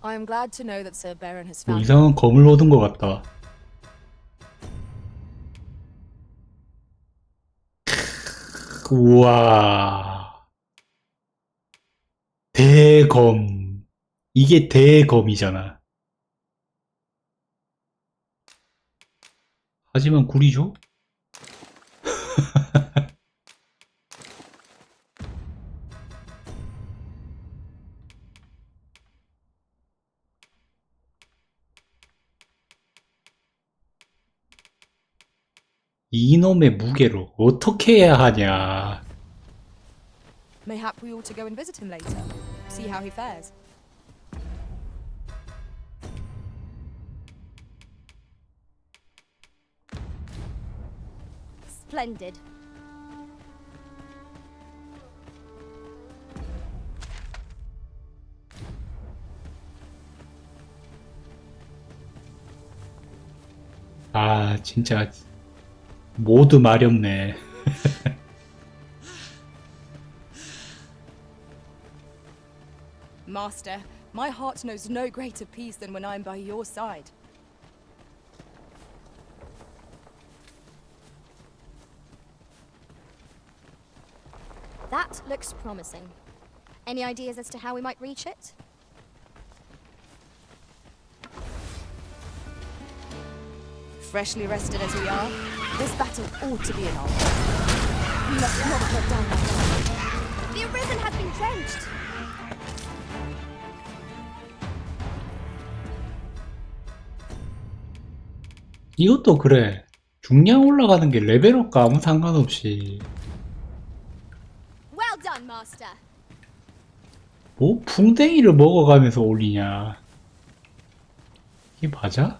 Speaker 2: I am glad to know that Sir Baron has
Speaker 9: 뭐
Speaker 2: found.
Speaker 9: 이상한 검을 얻은 것 같다. 우와. 대검. 이게 대검이잖아. 하지만 구리죠? 이놈의 무게로 어떻게 해야 하냐.
Speaker 2: Mayhap we ought to go and visit him later. See how he fares.
Speaker 1: Splendid.
Speaker 9: 아 진짜 모두 마렵네.
Speaker 2: Master, my heart knows no greater peace than when I am by your side.
Speaker 1: That looks promising. Any ideas as to how we might reach it?
Speaker 2: Freshly rested as we are, this battle ought to be in our way. We must not put down that gun.
Speaker 1: The Arisen has been drenched.
Speaker 9: 이것도 그래. 중량 올라가는 게 레벨업과 아무 상관없이.
Speaker 1: Well done, Master.
Speaker 9: 뭐 풍뎅이를 먹어가면서 올리냐? 이게 맞아?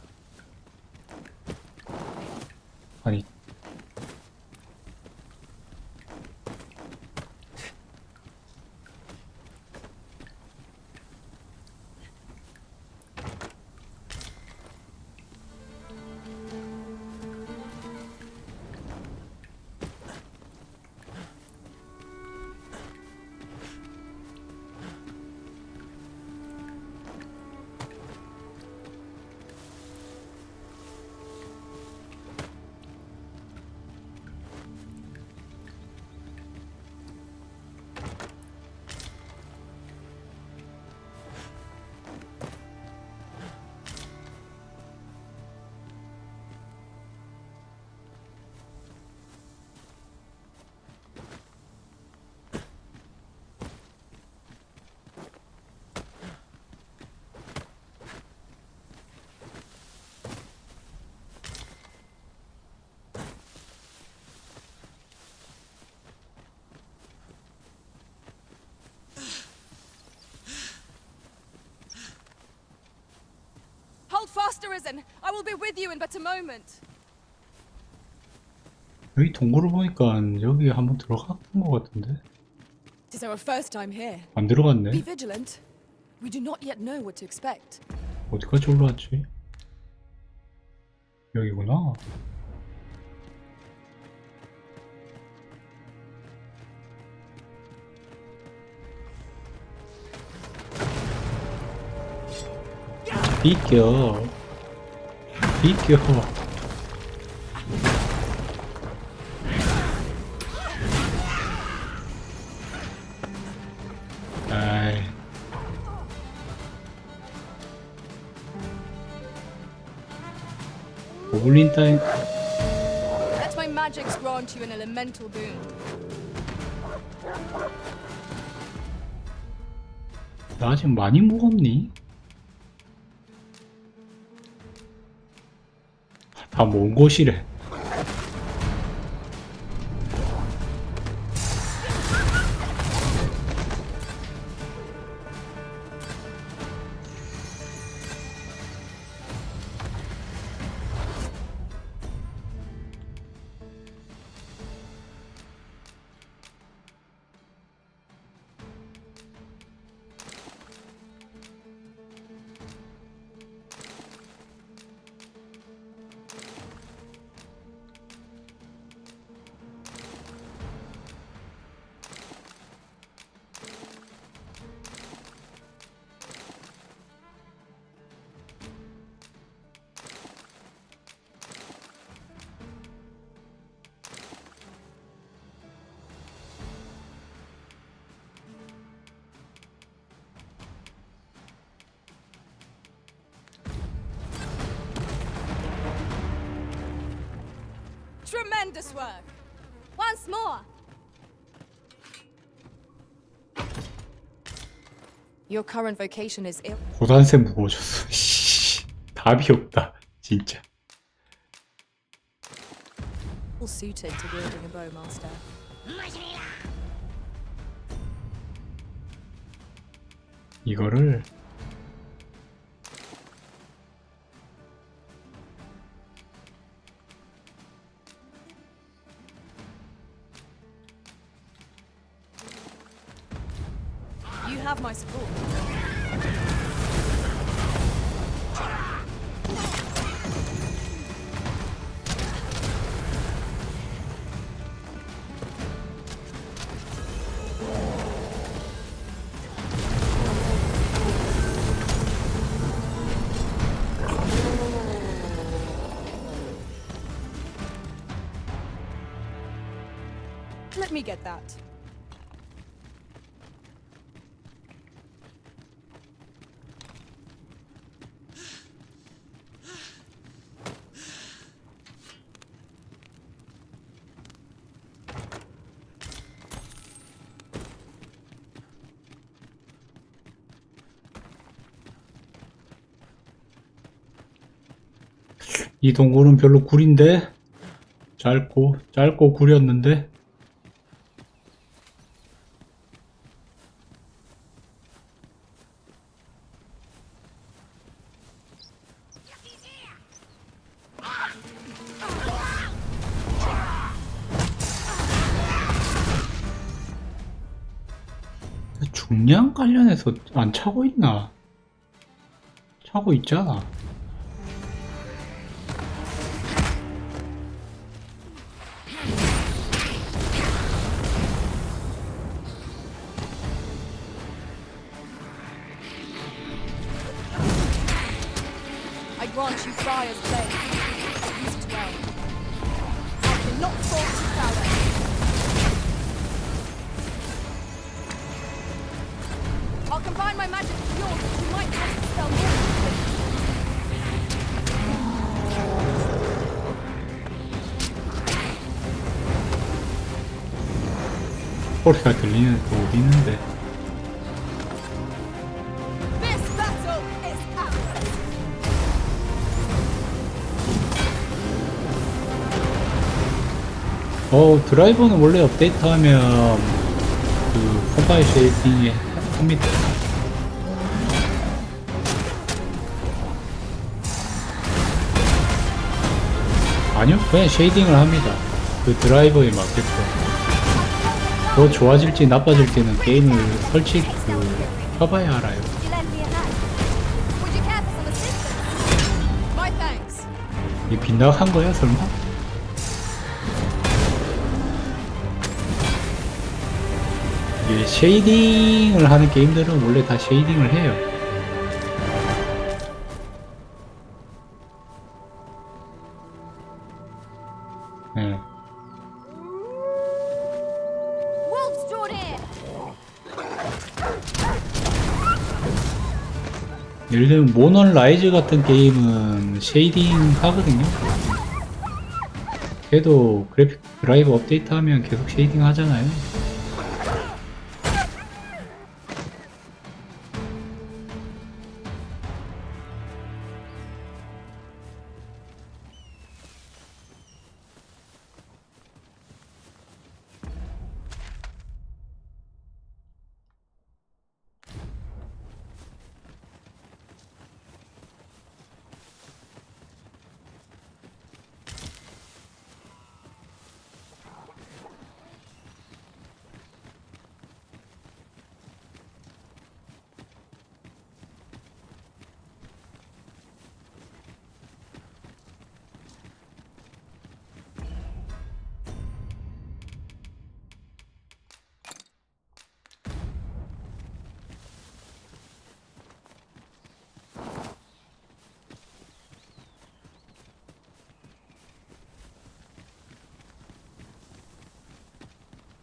Speaker 9: 아니.
Speaker 2: Hold fast, Arisen. I will be with you in but a moment.
Speaker 9: 여기 동굴을 보니까 여기 한번 들어갔던 것 같은데?
Speaker 2: It is our first time here.
Speaker 9: 안 들어갔네.
Speaker 2: Be vigilant. We do not yet know what to expect.
Speaker 9: 어디까지 올라왔지? 여기구나. 비켜. 비켜. 아이. 고블린 따윈.
Speaker 2: Let my magics grant you an elemental boon.
Speaker 9: 나 지금 많이 무겁니? 다 먼 곳이래.
Speaker 2: Tremendous work. Once more. Your current vocation is ill.
Speaker 9: 고단세 무거워졌어. 답이 없다. 진짜.
Speaker 2: All suited to wielding a bowmaster.
Speaker 9: 이거를
Speaker 2: You have my support. Let me get that.
Speaker 9: 이 동굴은 별로 구린데? 짧고 구렸는데? 중량 관련해서 안 차고 있나? 차고 있잖아.
Speaker 2: I grant you Friar's blade. Use it well. I cannot fault you, Fowler. I'll combine my magic with yours, but you might cast the spell more quickly.
Speaker 9: 소리가 들리는 또 어디 있는데?
Speaker 2: This battle is ours.
Speaker 9: 드라이버는 원래 업데이트하면 그 컴바인 쉐이딩에 합니다. 아니요, 그냥 쉐이딩을 합니다. 그 드라이버에 맞게끔. 더 좋아질지 나빠질지는 게임을 켜봐야 알아요.
Speaker 1: You lend me a hand. Would you care for some assistance?
Speaker 2: My thanks.
Speaker 9: 이게 빗나간 거야, 설마? 이게 쉐이딩을 하는 게임들은 원래 다 쉐이딩을 해요. 네.
Speaker 1: Wolves drawn in.
Speaker 9: 예를 들면 모넌 라이즈 같은 게임은 쉐이딩 하거든요. 걔도 그래픽 드라이버 업데이트 하면 계속 쉐이딩 하잖아요.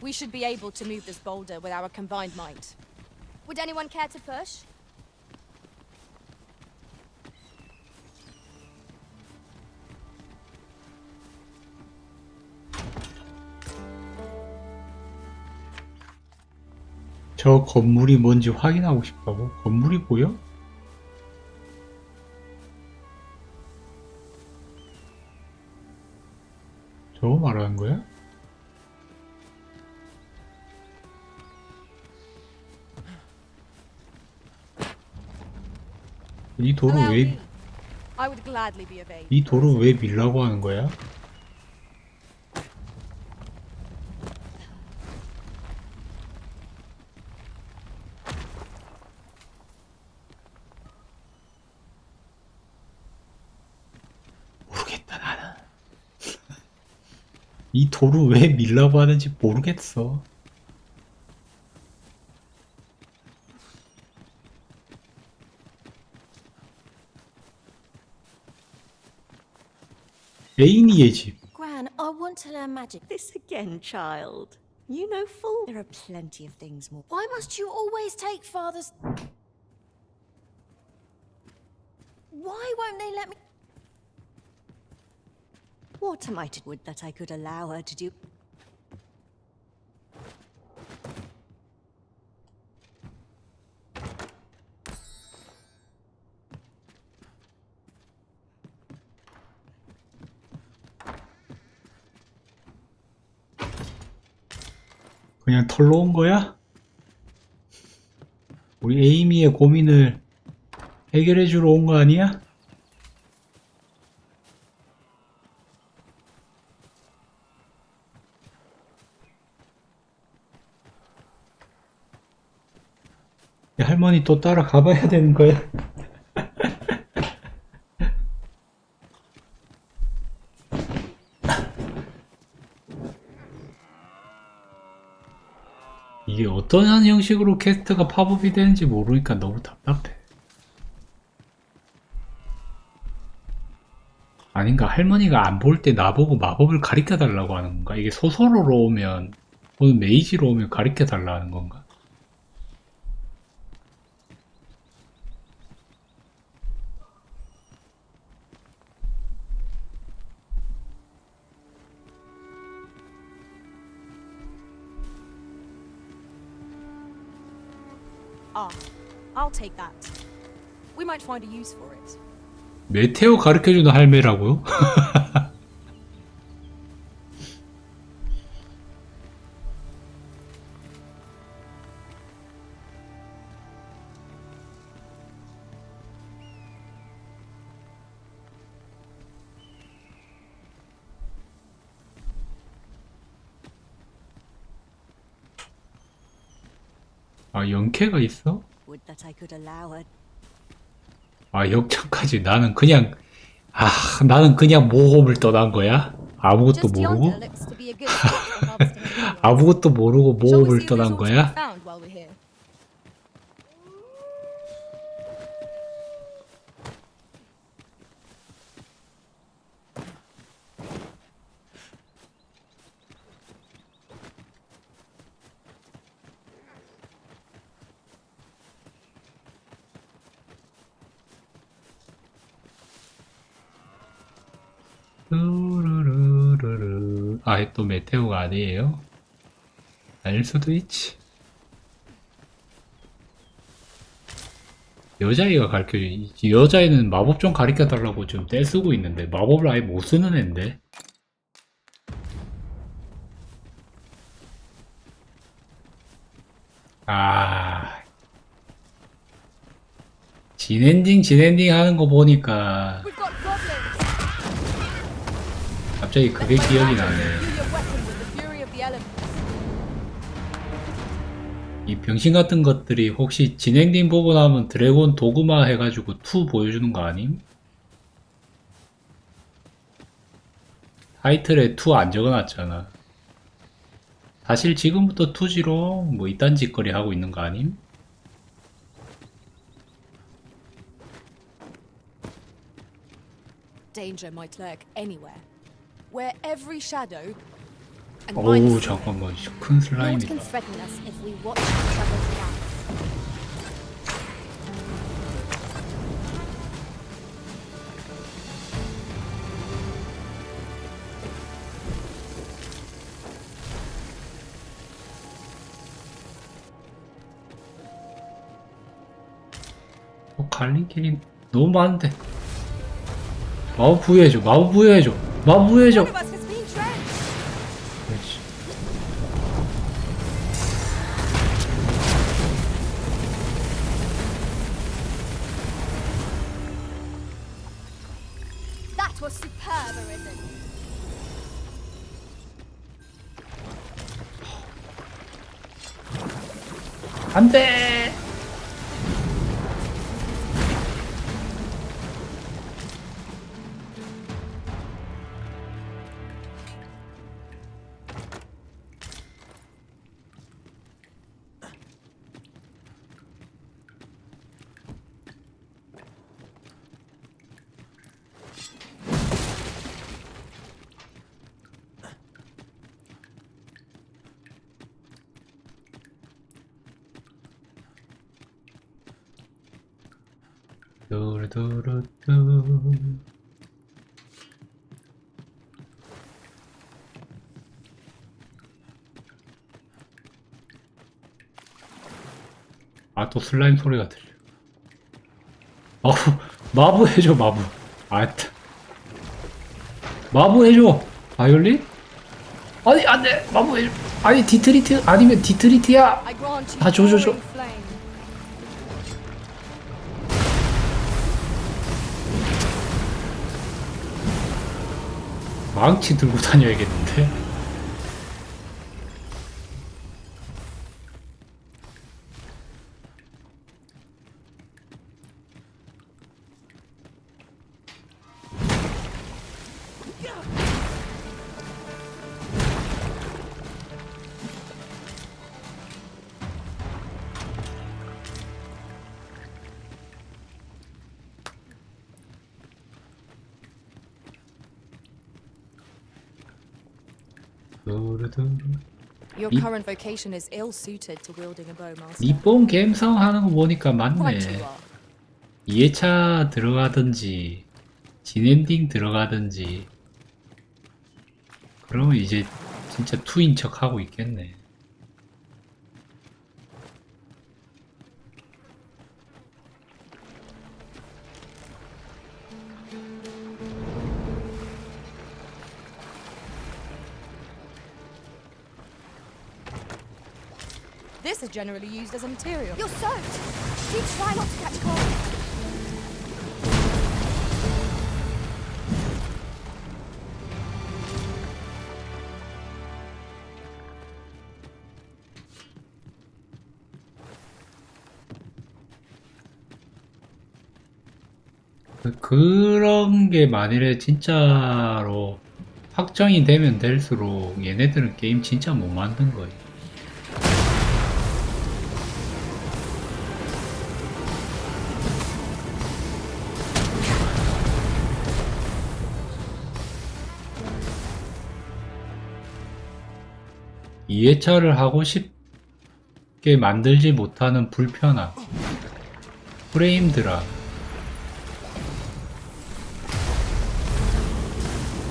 Speaker 2: We should be able to move this boulder with our combined might.
Speaker 1: Would anyone care to push?
Speaker 9: 저 건물이 뭔지 확인하고 싶다고? 건물이 보여? 저거 말하는 거야? 이 돌을 왜,
Speaker 2: I would gladly be of aid.
Speaker 9: 이 돌을 왜 밀라고 하는 거야? 모르겠다, 나는. 이 돌을 왜 밀라고 하는지 모르겠어. 에이미의 집.
Speaker 8: Gran, I want to learn magic.
Speaker 19: This again, child. You know full. There are plenty of things more.
Speaker 8: Why must you always take father's... Why won't they let me...
Speaker 19: What am I to would that I could allow her to do?
Speaker 9: 그냥 털러 온 거야? 우리 에이미의 고민을 해결해 주러 온 거 아니야? 할머니 또 따라가봐야 되는 거야? 이게 어떤 형식으로 퀘스트가 팝업이 되는지 모르니까 너무 답답해. 아닌가, 할머니가 안 볼 때 나보고 마법을 가르쳐 달라고 하는 건가? 이게 소설로 오면, 오늘 메이지로 오면 가르쳐 달라 하는 건가?
Speaker 2: Ah, I'll take that. We might find a use for it.
Speaker 9: 메테오 가르쳐주는 할매라고요? 아, 연캐가 있어?
Speaker 19: Would that I could allow her.
Speaker 9: 아, 역전까지. 나는 그냥 모험을 떠난 거야? 아무것도
Speaker 2: Just
Speaker 9: 모르고?
Speaker 2: yonder looks to be a good spot for harvesting materials.
Speaker 9: 아무것도 모르고
Speaker 2: Shall we
Speaker 9: 모험을
Speaker 2: see if
Speaker 9: 떠난
Speaker 2: there's aught to be
Speaker 9: 거야?
Speaker 2: found while we're here?
Speaker 9: 뚜루루루루. 아, 또 메테오가 아니에요? 아닐 수도 있지. 여자애가 가르쳐주지. 여자애는 마법 좀 가르쳐달라고 좀 떼쓰고 있는데 마법을 아예 못 쓰는 앤데. 아, 진엔딩 하는 거 보니까
Speaker 2: We've got goblins.
Speaker 9: 갑자기 그게 기억이 나네.
Speaker 2: Do your weapon with the fury of the elements.
Speaker 9: 이 병신 같은 것들이 혹시 진행딩 보고 나면 드래곤 도그마 해가지고 2 보여주는 거 아님? 타이틀에 2 안 적어놨잖아. 사실 지금부터 2G로 뭐 이딴 짓거리 하고 있는 거 아님?
Speaker 2: Danger might lurk anywhere. Where every shadow and
Speaker 9: 어우 잠깐만, 큰
Speaker 1: Naught
Speaker 9: 슬라임이다.
Speaker 1: can threaten us if we watch each other's backs.
Speaker 9: 갈린 길이 너무 많은데. 마법 부여해줘, 마법 부여해줘, 마법 부여해줘.
Speaker 2: One of us has been drenched.
Speaker 9: 그렇지.
Speaker 1: That was superb, Arisen.
Speaker 9: 안돼. 두루두루뚜. 아, 또 슬라임 소리가 들려. 마부 해줘, 마부. 아따. 마부 해줘. 바이올린? 아니, 안 돼. 마부 해줘. 아니, 디트리트? 아니면 디트리트야?
Speaker 2: I grant you
Speaker 9: 아, 줘.
Speaker 2: roaring flame.
Speaker 9: 망치 들고 다녀야겠는데?
Speaker 2: Your
Speaker 9: 이-
Speaker 2: current vocation is ill-suited to wielding a bow, Master.
Speaker 9: 이뽕 감성 하는 거 보니까
Speaker 2: Right
Speaker 9: 맞네.
Speaker 2: you are.
Speaker 9: 2회차 들어가든지 진엔딩 들어가든지 그러면 이제 진짜 투인 척 하고 있겠네.
Speaker 2: This is generally used as a material.
Speaker 1: You're soaked. Do try not to catch cold.
Speaker 9: 그런 게 만일에 진짜로 확정이 되면 될수록 얘네들은 게임 진짜 못 만든 거예요. 이 회차를 하고 쉽게 만들지 못하는 불편함, 프레임 드랍,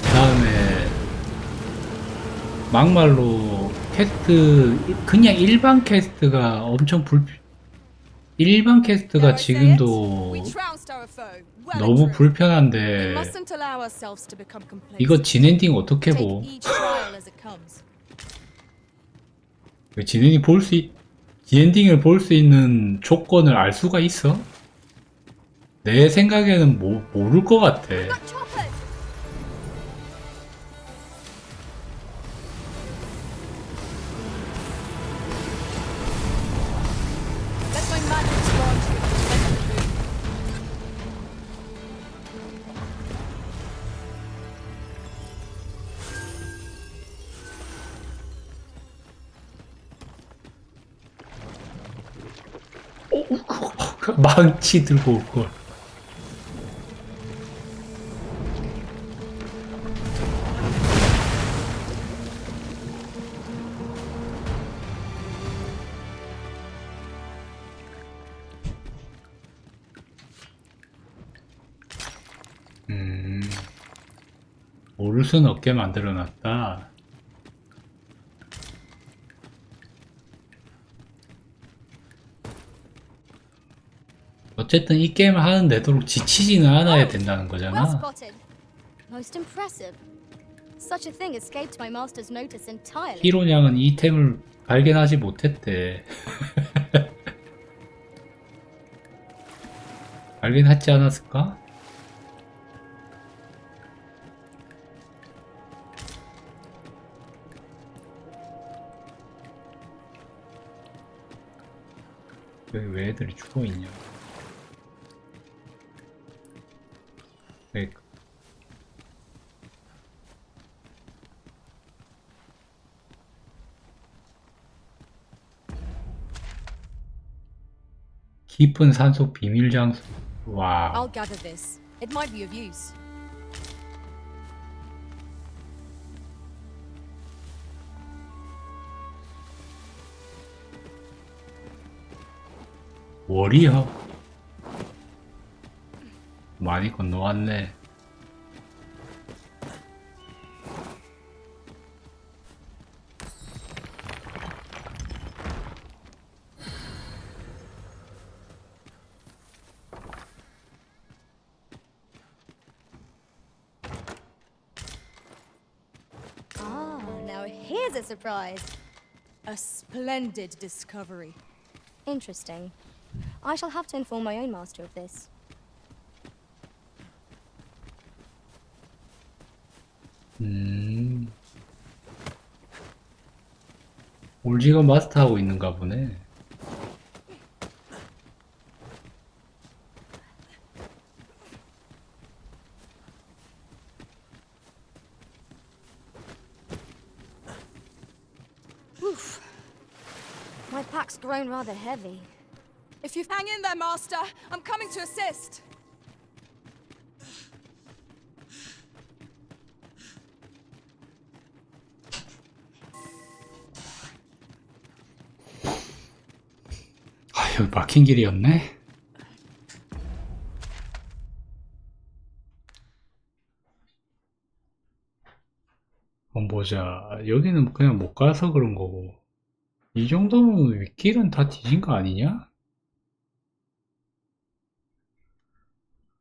Speaker 9: 그 다음에 막말로 퀘스트, 그냥 일반 퀘스트가 엄청 일반 퀘스트가 지금도
Speaker 2: We trounced our foe. Well
Speaker 9: 너무
Speaker 2: and true. We
Speaker 9: 불편한데
Speaker 2: mustn't allow ourselves to become complacent.
Speaker 9: 이거 진엔딩 어떻게
Speaker 2: Take
Speaker 9: 보?
Speaker 2: each trial as it comes.
Speaker 9: 진엔딩을 볼 수 있는 조건을 알 수가 있어? 내 생각에는 모를 것 같아.
Speaker 2: Let my magic launch you.
Speaker 9: 망치 들고 올 걸. 모를 순 없게 만들어놨다. 어쨌든 이 게임을 하는 데도록 지치지는 않아야 된다는
Speaker 1: Well
Speaker 9: 거잖아.
Speaker 1: spotted. Most impressive. Such a thing escaped my master's notice entirely.
Speaker 9: 히로냥은 이 템을 발견하지 못했대. 발견하지 않았을까? 여기 왜 애들이 죽어있냐? 그러니까. 깊은 산속 비밀 장소. 와우.
Speaker 2: I'll gather this. It might be of use.
Speaker 9: 워리어. 많이 건너왔네.
Speaker 1: Ah, now here's a surprise.
Speaker 2: A splendid discovery.
Speaker 1: Interesting. I shall have to inform my own master of this.
Speaker 9: 올지가 마스터하고 있는가 보네.
Speaker 1: My pack's grown rather heavy.
Speaker 2: If you hang in there, Master, I'm coming to assist.
Speaker 9: 아, 여기 막힌 길이었네. 보자. 여기는 그냥 못 가서 그런 거고. 이 정도면 윗길은 다 뒤진 거 아니냐?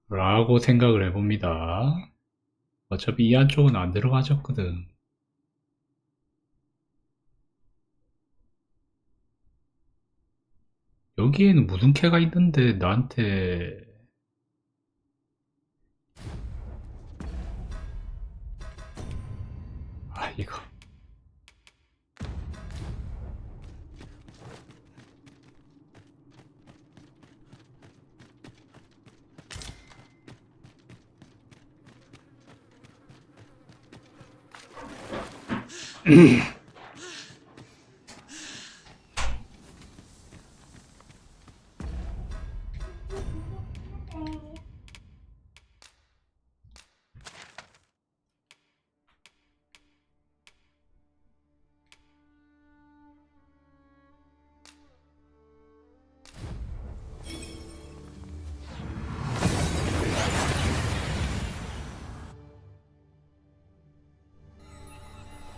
Speaker 9: 라고 생각을 해봅니다. 어차피 이 안쪽은 안 들어가졌거든. 여기에는 무슨 캐가 있는데 나한테 이거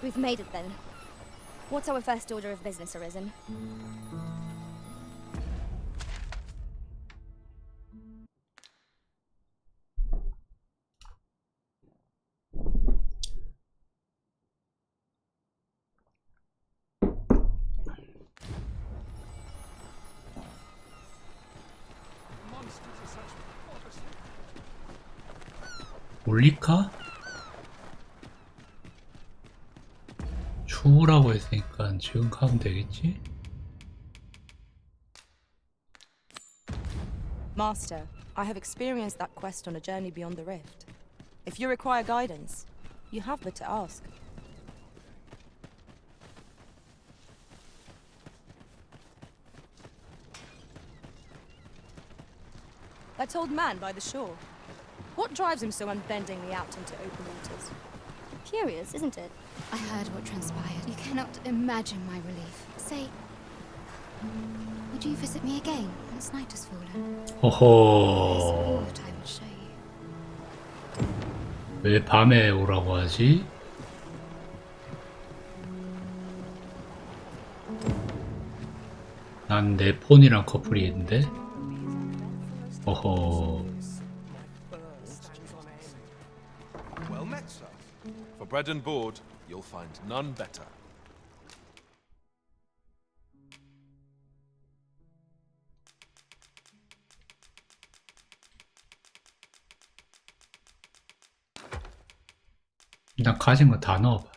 Speaker 1: We've made it then. What's our first order of business, Arisen?
Speaker 9: 올릴까? 추우라고 했으니까 지금 가면 되겠지?
Speaker 2: Master, I have experienced that quest on a journey beyond the rift. If you require guidance, you have but to ask. That old man by the shore. What drives him so unbendingly out into open waters?
Speaker 1: Curious, isn't it?
Speaker 4: I heard what transpired. You cannot imagine my relief. Say, would you visit me again once night has fallen? I
Speaker 9: 호호.
Speaker 4: thought I would show you.
Speaker 9: 왜 밤에 오라고 하지? 난 내 폰이랑 커플이 있는데? 어허.
Speaker 18: Well met, sir. For bread and board, you'll find none better.
Speaker 9: 나 가진 거 다 넣어봐.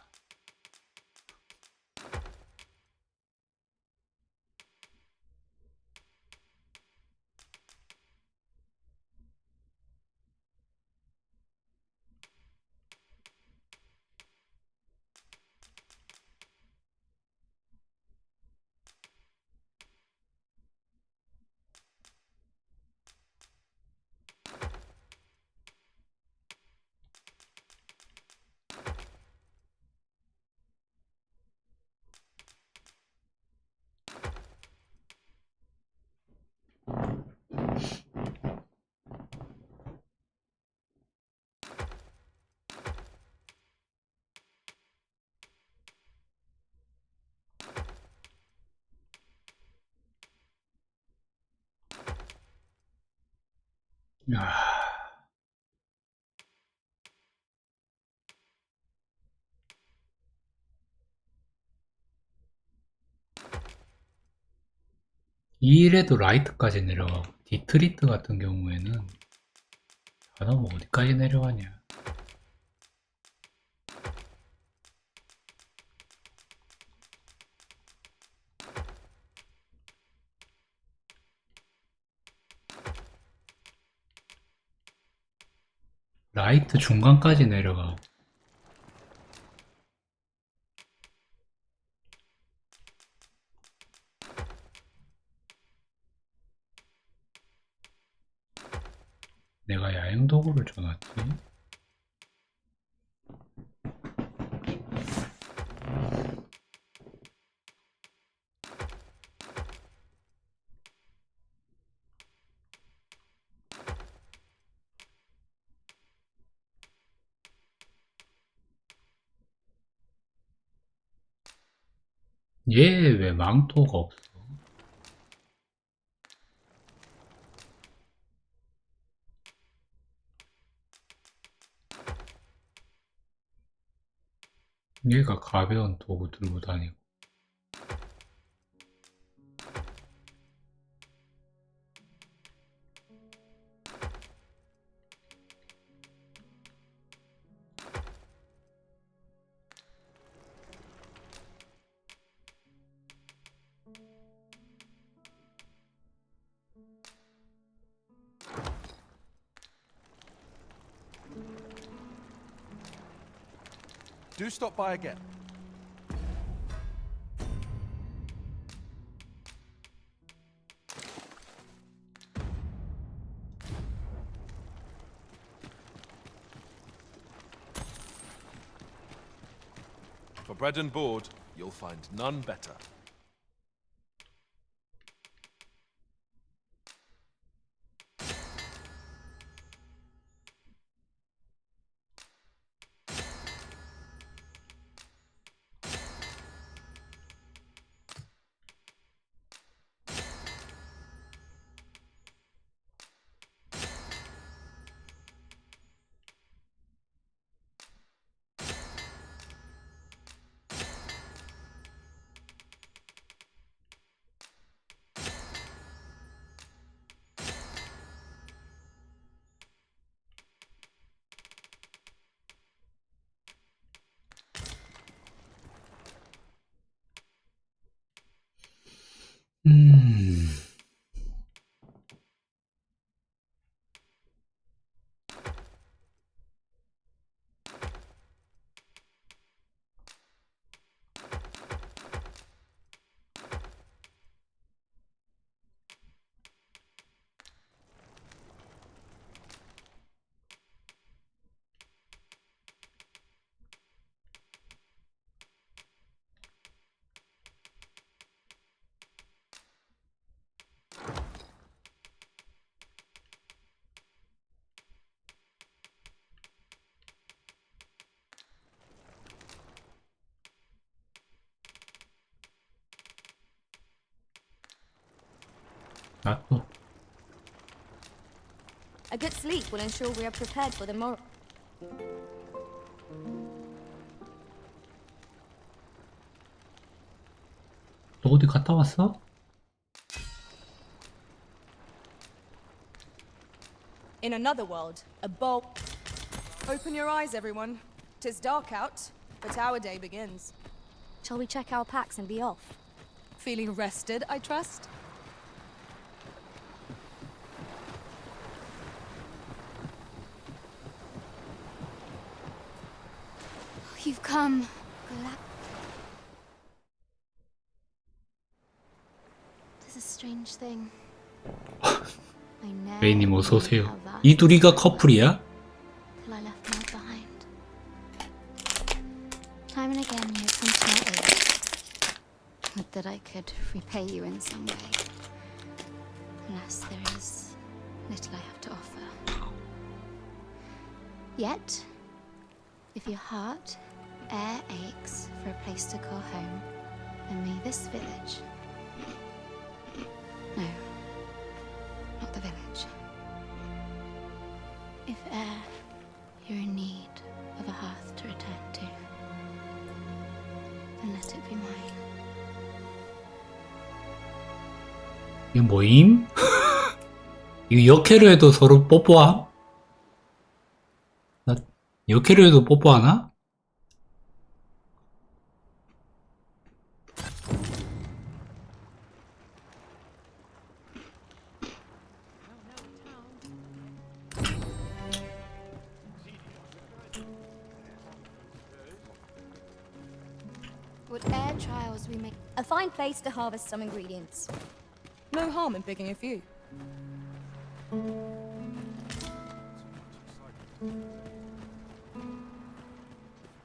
Speaker 9: 야. 이래도 라이트까지 내려가고 디트리트 같은 경우에는 뭐 어디까지 내려가냐. 라이트 중간까지 내려가고 내가 야행 도구를 줘놨지? 얘 왜 망토가 없어? 얘가 가벼운 도구 들고 다니고.
Speaker 18: Do stop by again. For bread and board, you'll find none better.
Speaker 1: A good sleep will ensure we are prepared for the morrow.
Speaker 9: 너 어디 갔다 왔어?
Speaker 2: In another world, a bowl. Open your eyes, everyone. 'Tis dark out, but our day begins.
Speaker 1: Shall we check our packs and be off?
Speaker 2: Feeling rested, I trust?
Speaker 4: You've come. There's a strange thing.
Speaker 9: 레이님 어서 오세요. 이 둘이가 커플이야?
Speaker 4: Till I left them all behind. Time and again you have come to my aid. Would that I could repay you in some way. Alas, there is little I have to offer. Yet, if your heart e'er aches for a place to call home, then may this village... No, not the village. If e'er you're in need of a hearth to return to, then let it be mine.
Speaker 9: 이거 뭐임? 이거 역회로 해도 서로 뽀뽀함? 나 역회로 해도 뽀뽀하나?
Speaker 1: Whate'er trials we make, a fine place to harvest some ingredients.
Speaker 2: No harm in picking a few.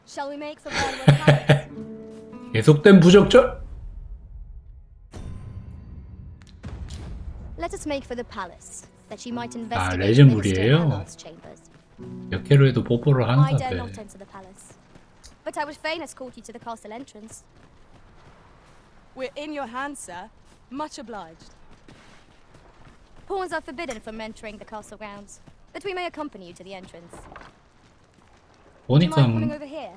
Speaker 1: Shall we make for Baldwin Palace?
Speaker 9: 계속된 부적절.
Speaker 1: Let us make for the palace, that she might
Speaker 9: 아,
Speaker 1: investigate
Speaker 9: 레전물이에요.
Speaker 1: Minister Allard's chambers.
Speaker 9: 몇 개로 해도 뽀뽀를
Speaker 1: I
Speaker 9: 하는가
Speaker 1: dare
Speaker 9: 봐.
Speaker 1: not enter the palace, but I would fain escort you to the castle entrance.
Speaker 2: We're in your hands, sir. Much obliged.
Speaker 1: Pawns are forbidden from entering the castle grounds, but we may accompany you to the entrance. Would you mind coming
Speaker 9: 보니까
Speaker 1: over here?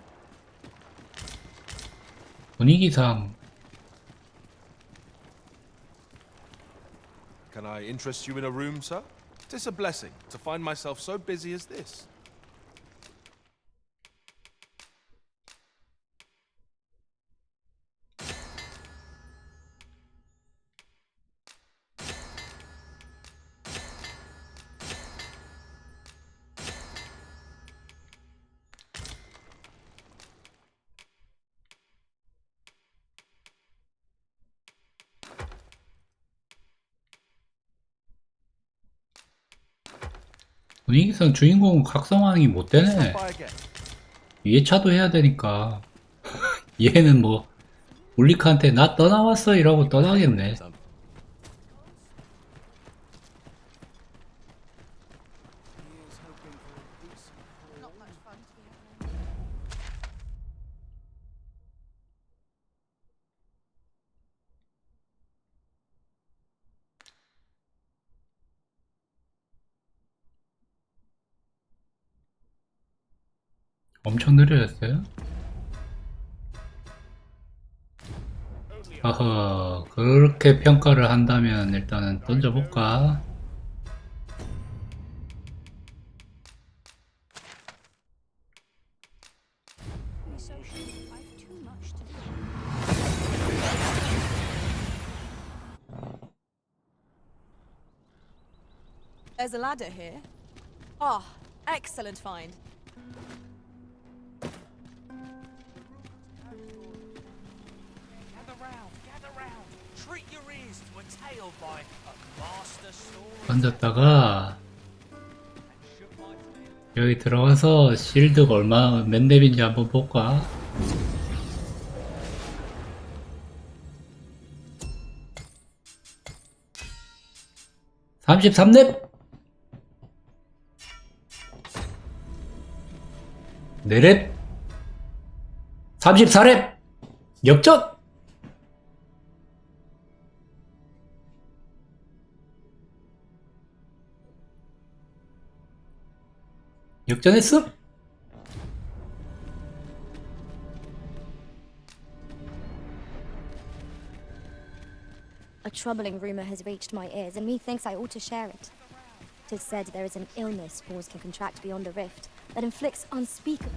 Speaker 9: 분위기상
Speaker 18: Can I interest you in a room, sir? Tis a blessing to find myself so busy as this.
Speaker 9: 분위기상 주인공은 각성하기 못 되네. 위에 차도 해야 되니까. 얘는 뭐 울리카한테 나 떠나왔어 이러고 떠나겠네. 엄청 느려졌어요? 어허, 그렇게 평가를 한다면 일단은 던져볼까?
Speaker 2: There's a ladder here. Ah, excellent find.
Speaker 9: 던졌다가 여기 들어가서 실드가 몇 렙인지 한번 볼까? (33렙) 4렙 34렙 역전! 역전했어?
Speaker 1: A troubling rumor has reached my ears, and methinks I ought to share it. 'Tis said there is an illness spores can contract beyond the rift that inflicts unspeakable.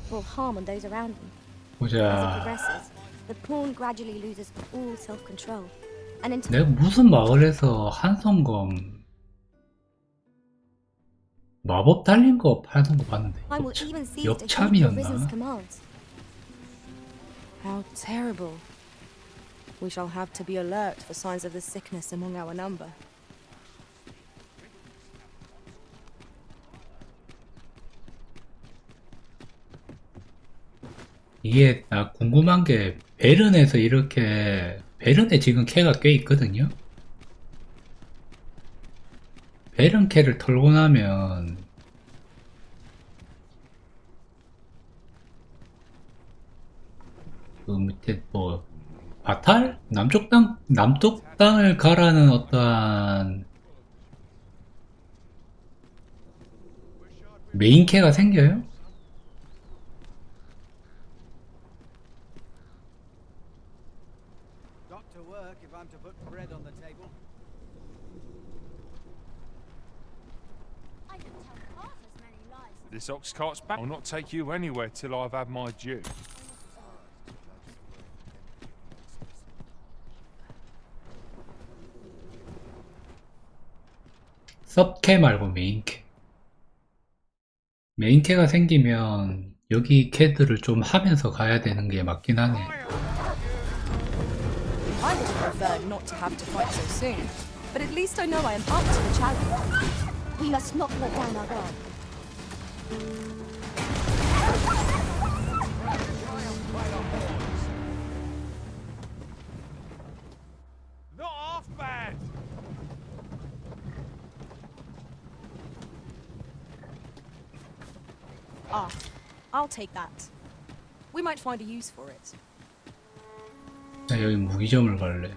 Speaker 1: Will harm on those around them. As it
Speaker 9: 보자.
Speaker 1: progresses, the pawn gradually loses all self-control, and in
Speaker 9: 내가 무슨 마을에서 한성검 마법 달린 거 파는 거 봤는데
Speaker 1: time will even cease to heed the Risen's
Speaker 9: 역참이었나?
Speaker 1: commands.
Speaker 2: How terrible. We shall have to be alert for signs of the sickness among our number.
Speaker 9: 이게 나 궁금한 게 베른에서 이렇게 베른에 지금 캐가 꽤 있거든요. 베른 캐를 털고 나면 그 밑에 뭐 바탈? 남쪽 땅을 가라는 어떠한 메인 캐가 생겨요?
Speaker 5: This ox cart's back. I'll not take you anywhere till I've had my due.
Speaker 9: 서브캐 말고 메인캐. 메인캐가 생기면 여기 캐들을 좀 하면서 가야 되는 게 맞긴 하네.
Speaker 2: I would have preferred not to have to fight so soon, but at least I know I am up to the challenge.
Speaker 1: We must not let down our guard.
Speaker 10: Not half bad.
Speaker 2: Ah, I'll take that. We might find a use for it.
Speaker 9: 나 여기 무기점을 갈래.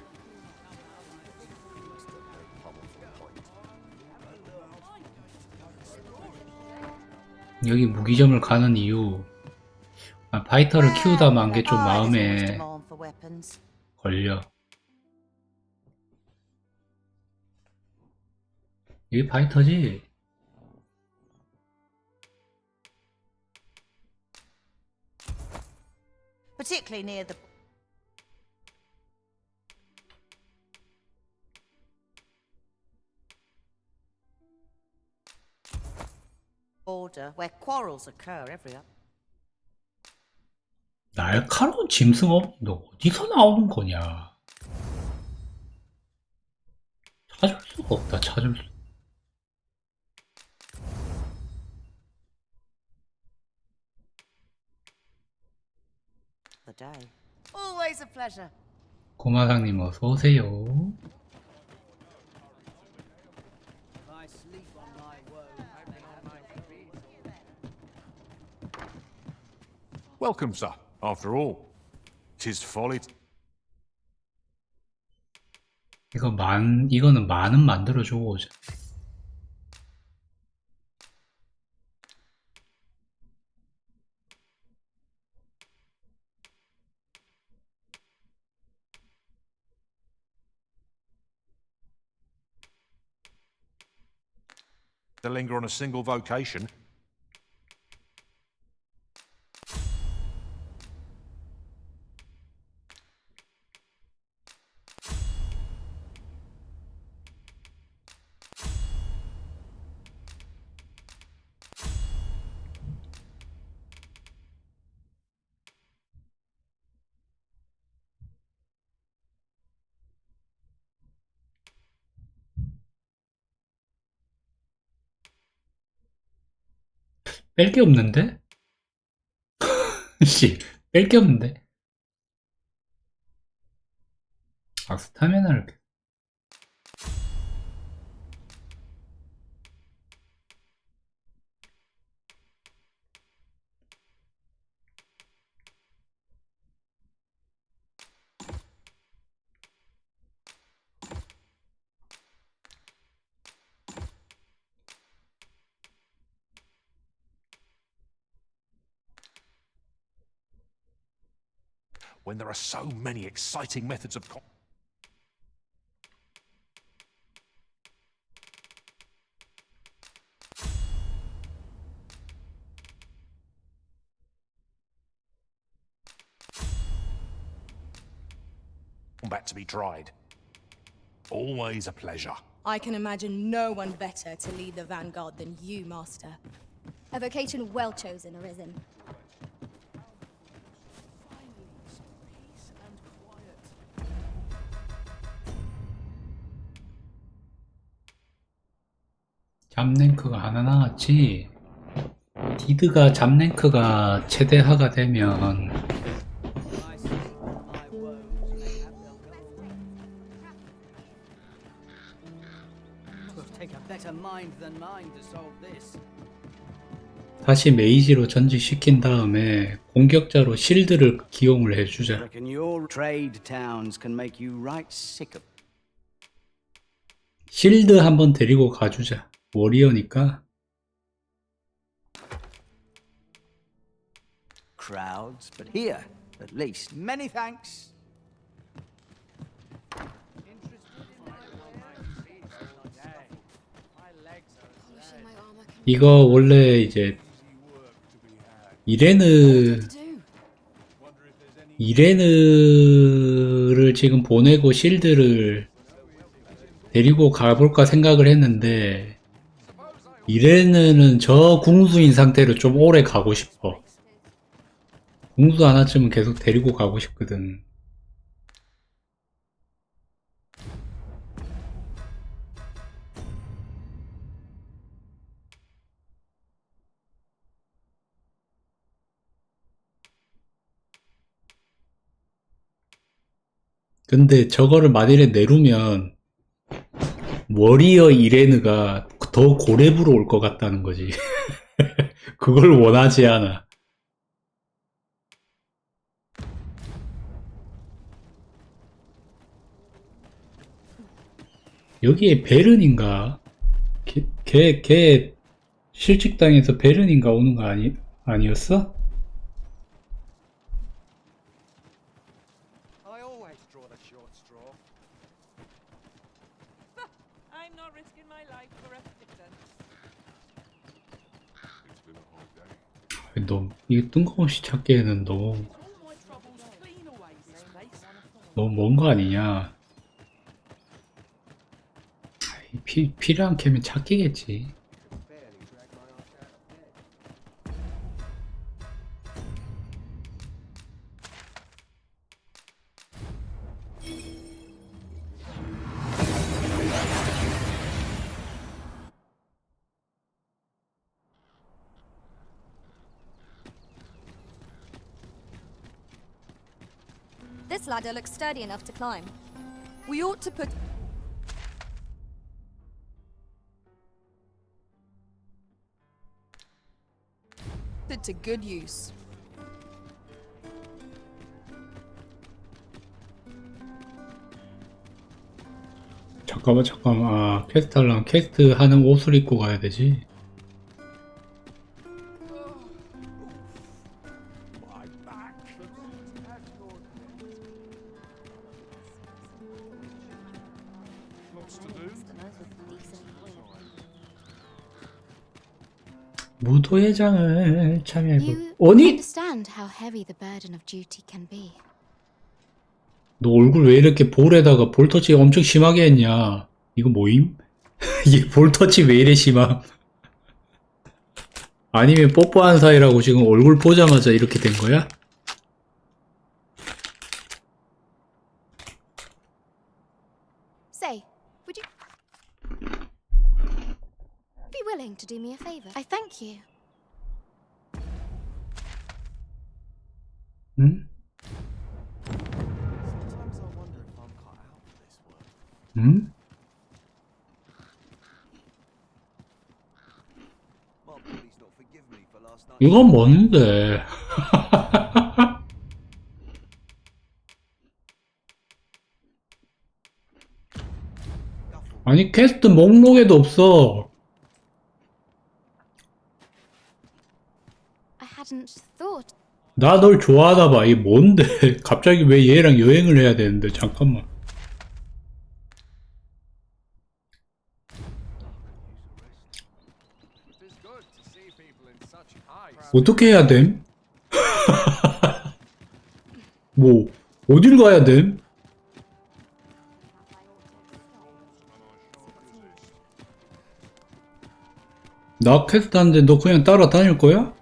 Speaker 9: 여기 무기점을 가는 이유, 파이터를 키우다 만 게 좀 마음에 걸려. 여기 파이터지?
Speaker 19: Particularly near the border where quarrels occur every up.
Speaker 9: 날카로운 짐승업? 너 어디서 나오는 거냐? 찾을 수가 없다, 찾을 수.
Speaker 19: The day. Always a pleasure.
Speaker 9: 고마상님 어서 오세요.
Speaker 5: Welcome, sir. After all, 'tis folly.
Speaker 9: 이거는 만은 만들어주고 오자.
Speaker 5: To linger on a single vocation.
Speaker 9: 뺄 게 없는데? 씨, 뺄 게 없는데? 아, 스타미나를.
Speaker 5: When there are so many exciting methods of combat to be tried. Always a pleasure.
Speaker 2: I can imagine no one better to lead the vanguard than you, Master.
Speaker 1: A vocation well chosen, Arisen.
Speaker 9: 잡랭크가 하나 나왔지. 디드가 잡랭크가 최대화가 되면 다시 메이지로 전직시킨 다음에 공격자로 실드를 기용을 해주자. 실드 한번 데리고 가주자. 워리어니까.
Speaker 13: Crowds, but here, at least. Many thanks.
Speaker 9: 이거 원래 이제 이레느를 지금 보내고 실드를 데리고 가볼까 생각을 했는데 이레는은 저 궁수인 상태로 좀 오래 가고 싶어. 궁수 하나쯤은 계속 데리고 가고 싶거든. 근데 저거를 만일에 내루면 워리어 이레느가 더 고렙으로 올 것 같다는 거지. 그걸 원하지 않아. 여기에 베른인가? 걔 실직당해서 베른인가 오는 거 아니었어?
Speaker 10: I always draw the short straw. I'm not risking my life for a pittance.
Speaker 5: It's been a hard day.
Speaker 9: 너무 이게 뜬금없이 찾기에는 너무 먼 거 아니냐? 필요한 캠은 찾기겠지.
Speaker 1: This ladder looks sturdy enough to climb. We ought to put... it to good use.
Speaker 9: 잠깐만. 아, 퀘스트 하려면 퀘스트 하는 옷을 입고 가야 되지. 무도회장을 참여해볼.
Speaker 4: You
Speaker 9: 아니?
Speaker 4: understand how heavy the burden of duty can be.
Speaker 9: 너 얼굴 왜 이렇게 볼에다가 볼터치 엄청 심하게 했냐? 이거 뭐임? 이게 볼터치 왜 이래 심함? 아니면 뽀뽀한 사이라고 지금 얼굴 보자마자 이렇게 된 거야?
Speaker 4: Say, would you be willing to do me a favor? I thank you.
Speaker 9: 응? 응? 이건 뭔데? 아니 퀘스트 목록에도 없어.
Speaker 4: I hadn't thought.
Speaker 9: 나 널 좋아하나 봐. 이게 뭔데? 갑자기 왜 얘랑 여행을 해야 되는데? 잠깐만. 어떻게 해야 됨? 뭐 어딜 가야 됨? 나 퀘스트 하는데 너 그냥 따라다닐 거야?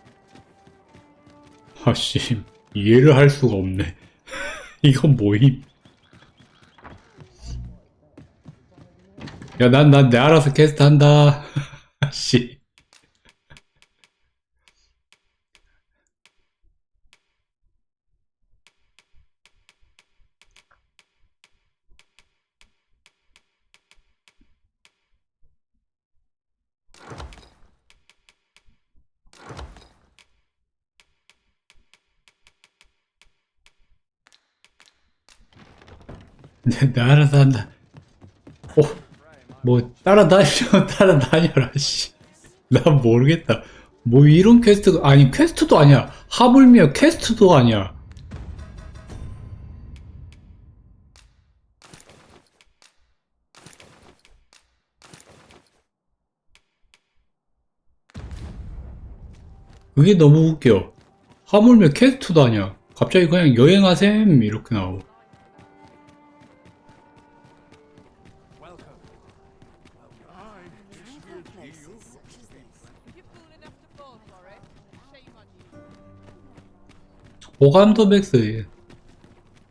Speaker 9: 아씨 이해를 할 수가 없네. 이건 뭐임? 야 난 내 알아서 퀘스트 한다. 아씨 내 알아서 한다. 뭐 따라다니면 따라다녀라 씨. 난 모르겠다. 뭐 이런 퀘스트가 아니 퀘스트도 아니야. 하물며 퀘스트도 아니야. 그게 너무 웃겨. 하물며 퀘스트도 아니야. 갑자기 그냥 여행하셈 이렇게 나오고. 호감도 맥스.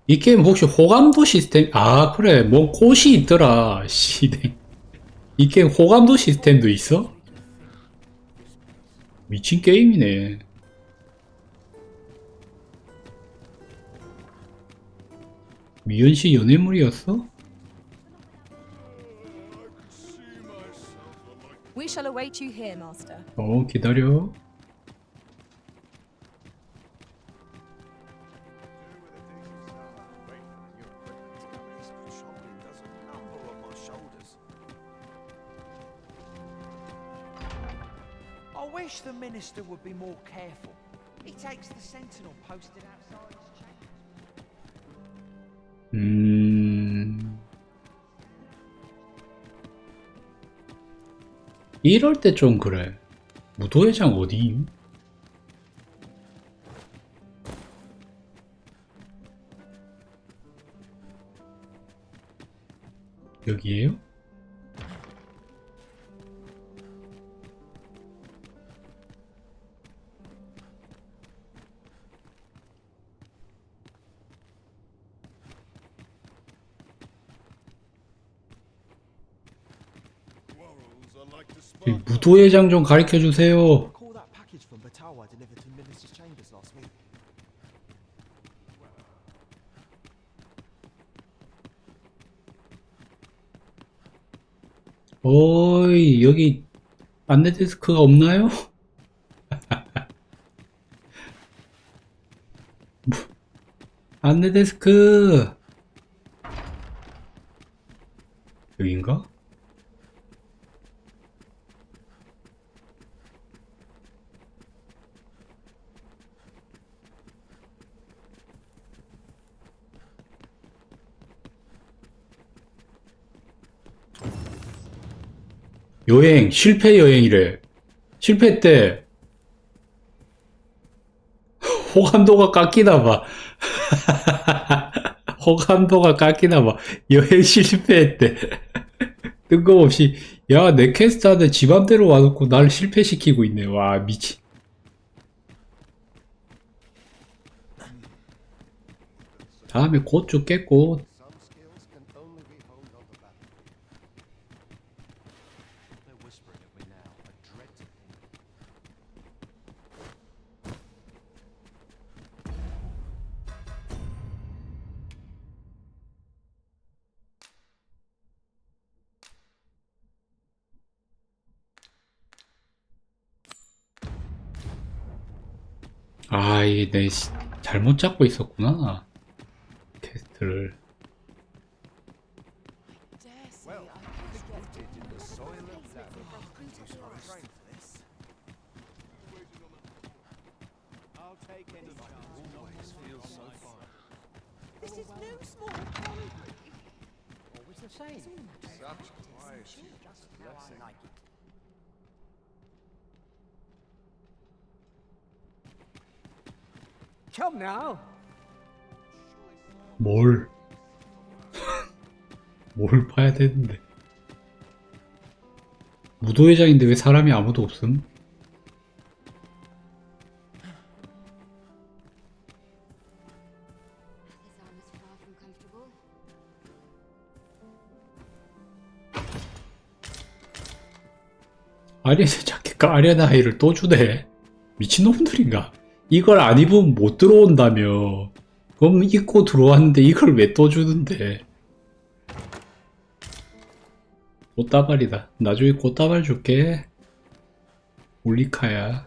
Speaker 9: 이 게임 혹시 호감도 시스템? 아 그래 뭐 꽃이 있더라. 씨네. 이 게임 호감도 시스템도 있어? 미친 게임이네. 미연씨 연애물이었어?
Speaker 2: We shall await you here, master.
Speaker 9: 기다려.
Speaker 10: I wish the minister would be more careful. He takes the sentinel posted outside his chamber.
Speaker 9: 이럴 때 좀 그래. 무도회장 어디? 여기에요? 무도회장 좀 가르쳐 주세요.
Speaker 20: Call that package from Batawa delivered to Minister's chambers last week.
Speaker 9: 어이, 여기 안내 데스크가 없나요? 안내 데스크 여긴가? 여행, 실패 여행이래. 실패했대. 호감도가 깎이나봐. 호감도가 깎이나봐. 여행 실패했대. 뜬금없이, 야, 내 퀘스트한테 지 맘대로 와놓고 날 실패시키고 있네. 와, 미치. 다음에 꽃 죽겠고. 아, 이게 내 잘못 잡고 있었구나. 퀘스트를.
Speaker 8: This is no small quality. Always the same. Such quiet. Just how I like it.
Speaker 6: Come now.
Speaker 9: 뭘 봐야 되는데. 무도회장인데 왜 사람이 아무도 없음? 아리에서 자켓과 아리아나이를 또 주네. 미친놈들인가? 이걸 안 입으면 못 들어온다며. 그럼 입고 들어왔는데 이걸 왜 또 주는데? 꽃다발이다. 나중에 꽃다발 줄게. 올리카야.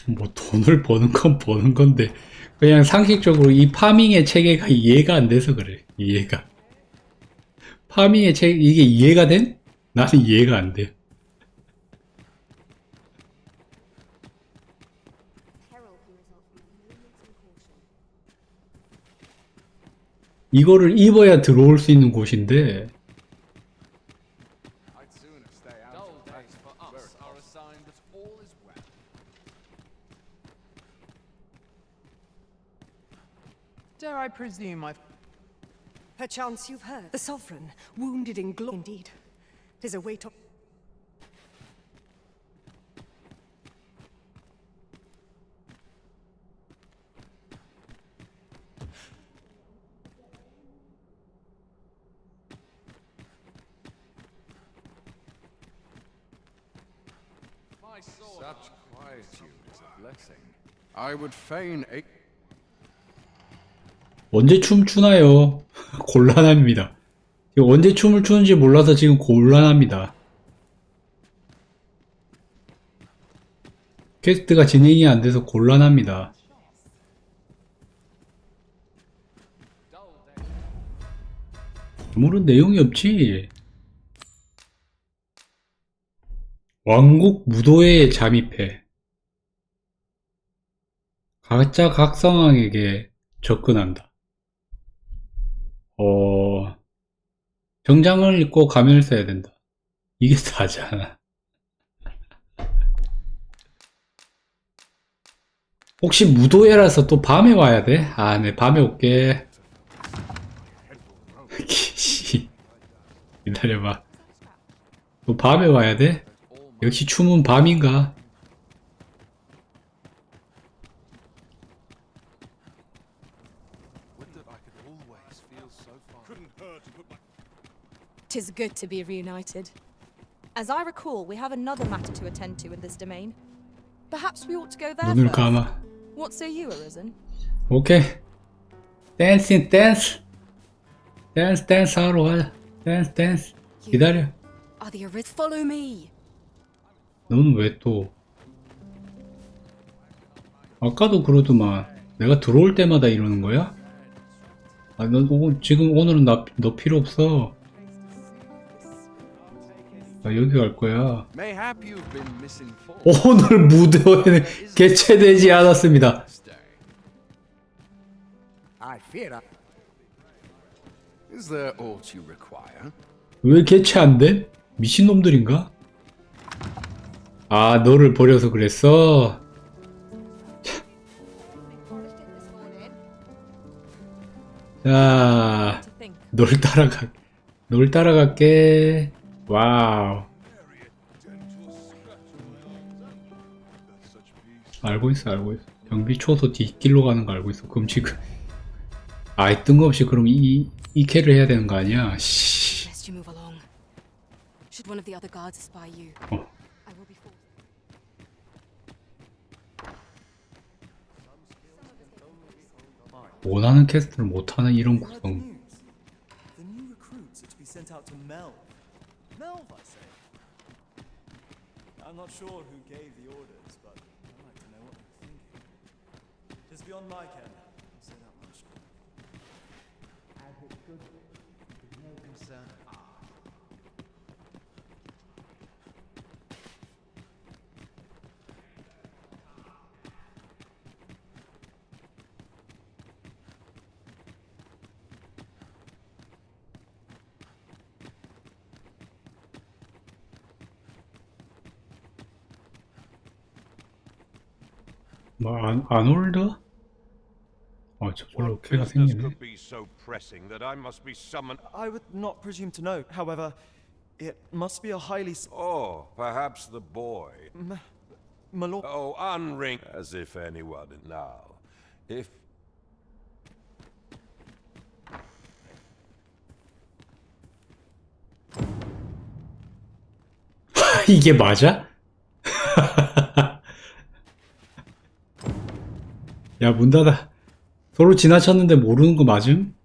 Speaker 9: 뭐 돈을 버는 건 버는 건데 그냥 상식적으로 이 파밍의 체계가 이해가 안 돼서 그래. 이해가. 파밍의 체계 이게 이해가 된? 나는 이해가 안 돼. 이거를 입어야 들어올 수 있는 곳인데
Speaker 17: presume I've...
Speaker 22: Perchance you've heard. The Sovereign, wounded in glory. Indeed. 'Tis a weight of...
Speaker 6: Such quietude is a blessing. I would fain...
Speaker 9: 언제 춤추나요? 곤란합니다. 지금 언제 춤을 추는지 몰라서 지금 곤란합니다. 퀘스트가 진행이 안 돼서 곤란합니다. 아무런 내용이 없지. 왕국 무도회에 잠입해. 가짜 각성왕에게 접근한다. 정장을 입고 가면을 써야 된다. 이게 다잖아. 혹시 무도회라서 또 밤에 와야 돼? 아, 네, 밤에 올게. 기다려봐. 또 밤에 와야 돼? 역시 춤은 밤인가?
Speaker 2: Tis good to be reunited. As I recall, we have another matter to attend to in this domain. Perhaps we ought to go there
Speaker 9: 눈을
Speaker 2: first.
Speaker 9: 감아.
Speaker 2: What say you, Arisen?
Speaker 9: 오케이. 댄싱 댄스. 댄스 하러 가자. 댄스. 기다려.
Speaker 2: Are the Arisen? Follow me.
Speaker 9: 너는 왜 또? 아까도 그러더만. 내가 들어올 때마다 이러는 거야? 아, 너 지금 오늘은 너 필요 없어. 나 여기 갈 거야. 오늘 무대회는 개최되지 않았습니다. 왜 개최 안 돼? 미친놈들인가? 아, 너를 버려서 그랬어? 자, 널 따라갈게. 와우. 알고 있어. 경비 초소 뒷길로 가는 거 알고 있어. 그럼 지금 아예 뜬금없이 그럼 이 캐를 해야 되는 거 아니야? 씨. 원하는 캐스트를 못하는 이런 구성.
Speaker 7: The new recruits are to be sent out to Melve. Melve, I say. I'm not sure who gave the orders, but I'd like to know what they're thinking. It's beyond my ken. I'll say that much.
Speaker 13: As it should be. There's no concern.
Speaker 9: 뭐 안 올려? 아, 저절로 캐가 생기네.
Speaker 7: I would not presume to know. However, it must be a highly...
Speaker 23: Oh, perhaps the boy.
Speaker 7: My lord...
Speaker 23: Oh, unring... As if anyone now. If...
Speaker 9: 이게 맞아? 야, 문 닫아. 서로 지나쳤는데 모르는 거 맞음?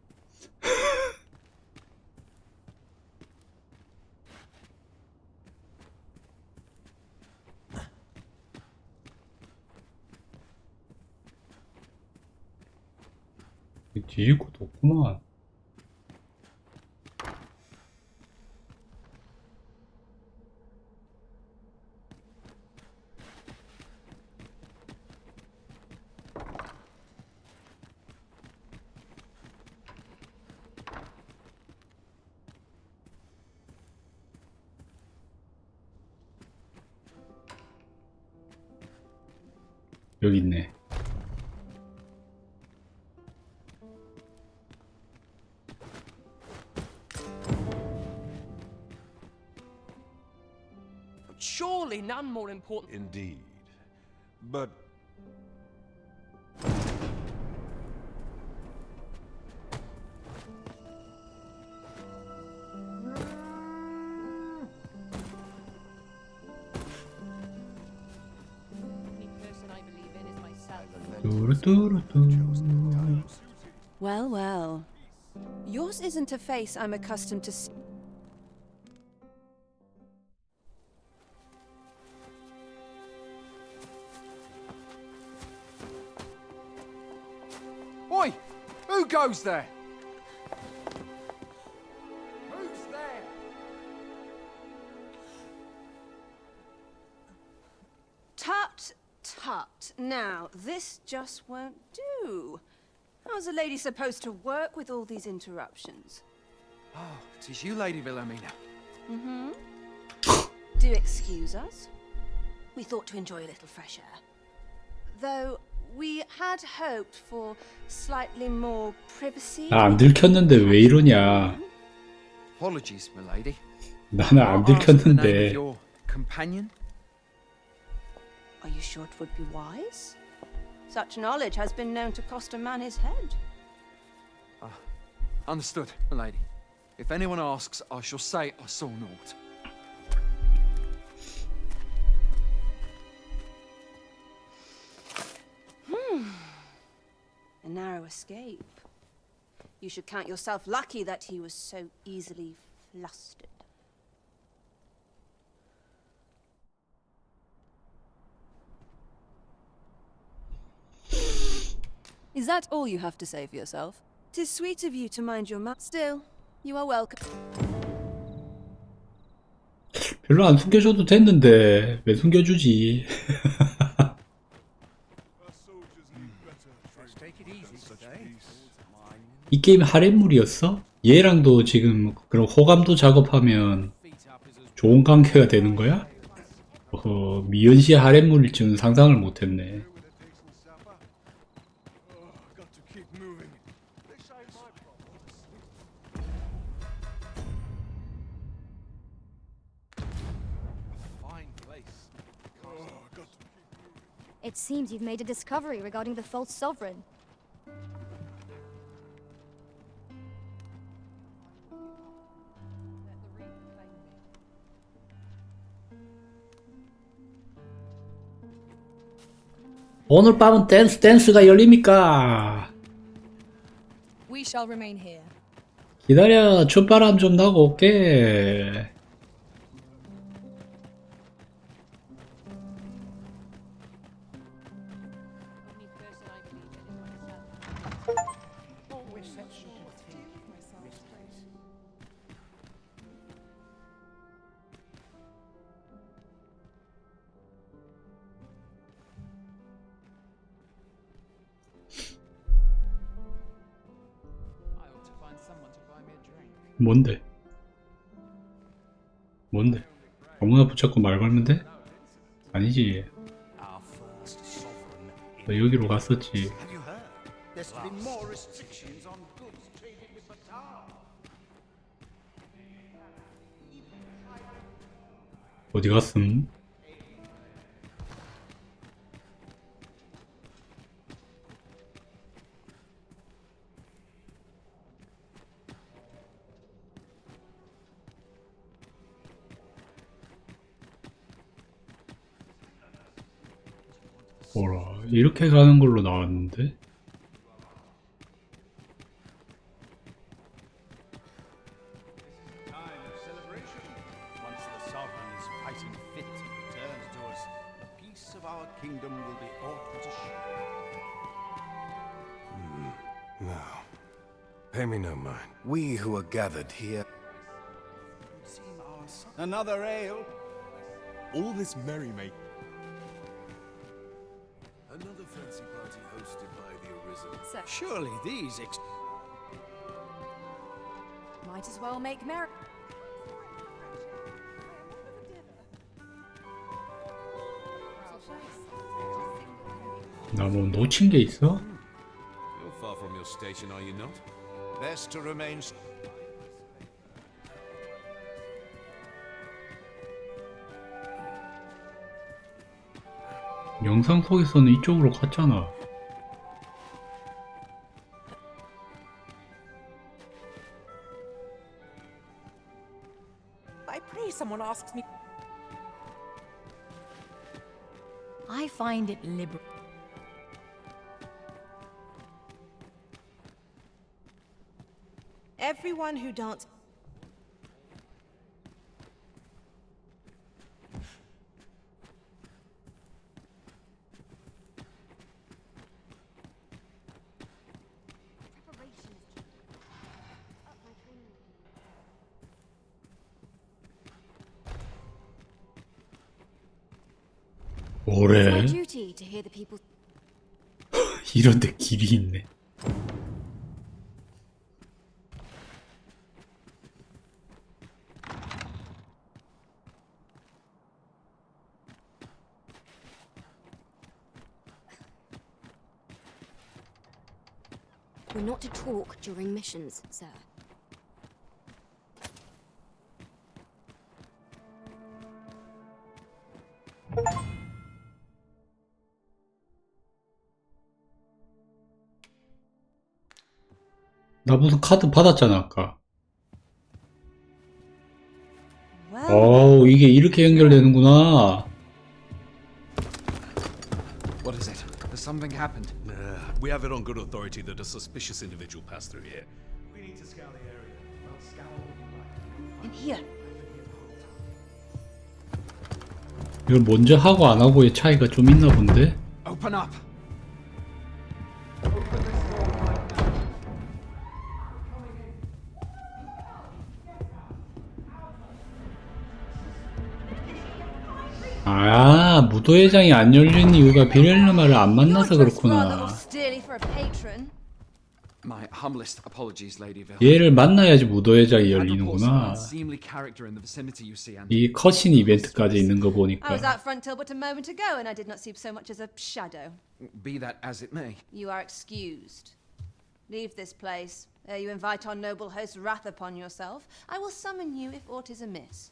Speaker 9: 뒤질 것도 없구만. 여기 있네.
Speaker 8: surely none more important.
Speaker 23: Indeed. But
Speaker 8: The only person I believe in is myself.
Speaker 9: 뚜루뚜루뚜.
Speaker 19: Well, well. Yours isn't a face I'm accustomed to see.
Speaker 11: Oi! Who goes there? Who's there?
Speaker 19: Tut, tut. Now, this just won't do. How's a lady supposed to work with all these interruptions?
Speaker 11: Oh, it is you, Lady Wilhelmina.
Speaker 19: Mm-hmm. Do excuse us. We thought to enjoy a little fresh air. Though we had hoped for slightly more privacy.
Speaker 9: 나 안 들켰는데 왜 이러냐.
Speaker 11: Apologies, milady.
Speaker 9: 나는 안
Speaker 11: May I ask the name of
Speaker 9: 들켰는데.
Speaker 11: your companion?
Speaker 19: Are you sure it would be wise? Such knowledge has been known to cost a man his head.
Speaker 11: Understood, milady. If anyone asks, I shall say I saw naught.
Speaker 19: A narrow escape. You should count yourself lucky that he was so easily flustered. Is that all you have to say for yourself? 'Tis sweet of you to mind your mouth. Still, you are welcome.
Speaker 9: 별로 안 숨겨줘도 됐는데 왜 숨겨주지? 이 게임 할인물이었어? 얘랑도 지금 그런 호감도 작업하면 좋은 관계가 되는 거야? 미연씨 할인물일 줄은 상상을 못했네.
Speaker 1: It seems you've made a discovery regarding the false sovereign.
Speaker 9: 오늘 밤은 댄스가 열립니까?
Speaker 2: We shall remain here.
Speaker 9: 기다려, 춥바람 좀 나고 올게. 뭔데? 뭔데? 아무나 붙잡고 말 걸면 돼? 아니지. 너 여기로 갔었지. 어디 갔음? 뭐라, 이렇게 가는 걸로 나왔는데?
Speaker 12: No. Pay me no mind. We who are gathered here.
Speaker 14: Another ale?
Speaker 15: All this merrymaking.
Speaker 16: Another fancy party hosted by the Arisen.
Speaker 14: Surely these
Speaker 2: Might as well make merry.
Speaker 9: 나 뭐 놓친 게 있어?
Speaker 16: You're far from your station, are you not?
Speaker 14: best to remain.
Speaker 9: 영상 속에서는 이쪽으로 갔잖아.
Speaker 8: I pray someone asks me.
Speaker 3: I find it liberal.
Speaker 8: Everyone who dances.
Speaker 9: 뭐래?
Speaker 4: It's my duty to hear the people.
Speaker 9: 이런데 길이 있네.
Speaker 4: We're not to talk during missions, sir.
Speaker 9: 나 무슨 카드 받았잖아 아까.
Speaker 19: Well,
Speaker 9: 어우 이게 이렇게 연결되는구나.
Speaker 11: What is it? Has something happened?
Speaker 16: We have it on good authority that a suspicious individual passed through here.
Speaker 13: We need to scour the area. Well, scour what you like.
Speaker 19: in here.
Speaker 9: 이걸 먼저 하고 안 하고의 차이가 좀 있나 본데?
Speaker 11: Open up!
Speaker 9: 아, 무도회장이 안 열린 이유가 비렐르마를 안 만나서 그렇구나.
Speaker 19: Steely for a patron.
Speaker 11: My humblest apologies, Lady Vil.
Speaker 9: 얘를 만나야지 무도회장이
Speaker 11: Had reports of an
Speaker 9: 열리는구나.
Speaker 11: unseemly character in the vicinity, you see, and
Speaker 9: 이 컷신 이벤트까지 있는 거
Speaker 19: I was
Speaker 9: 보니까
Speaker 19: out front till but a moment ago, and I did not see so much as a shadow.
Speaker 11: be that as it may.
Speaker 19: You are excused. Leave this place. Ere you invite our noble host's wrath upon yourself, I will summon you if aught is amiss.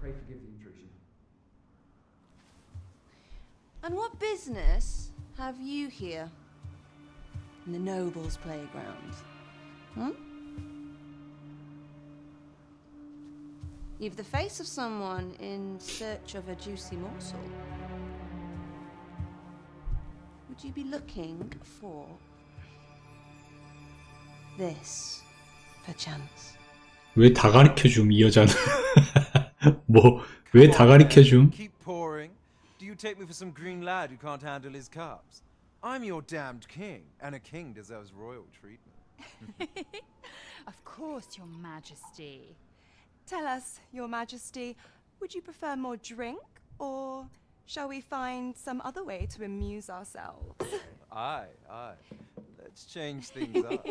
Speaker 11: Pray forgive the intrusion.
Speaker 19: And what business have you here? In the nobles' playground? Hmm? You've the face of someone in search of a juicy morsel. Would you be looking for this, perchance?
Speaker 9: 왜 다 가르쳐줌 이 여자는? 뭐 왜 다 가르쳐줌?
Speaker 14: Keep pouring. Do you take me for some green lad who can't handle his cups? I'm your damned king, and a king deserves royal treatment.
Speaker 3: Of course, Your Majesty.
Speaker 22: Tell us, Your Majesty, would you prefer more drink, or shall we find some other way to amuse ourselves?
Speaker 14: Aye, aye. Let's change things up.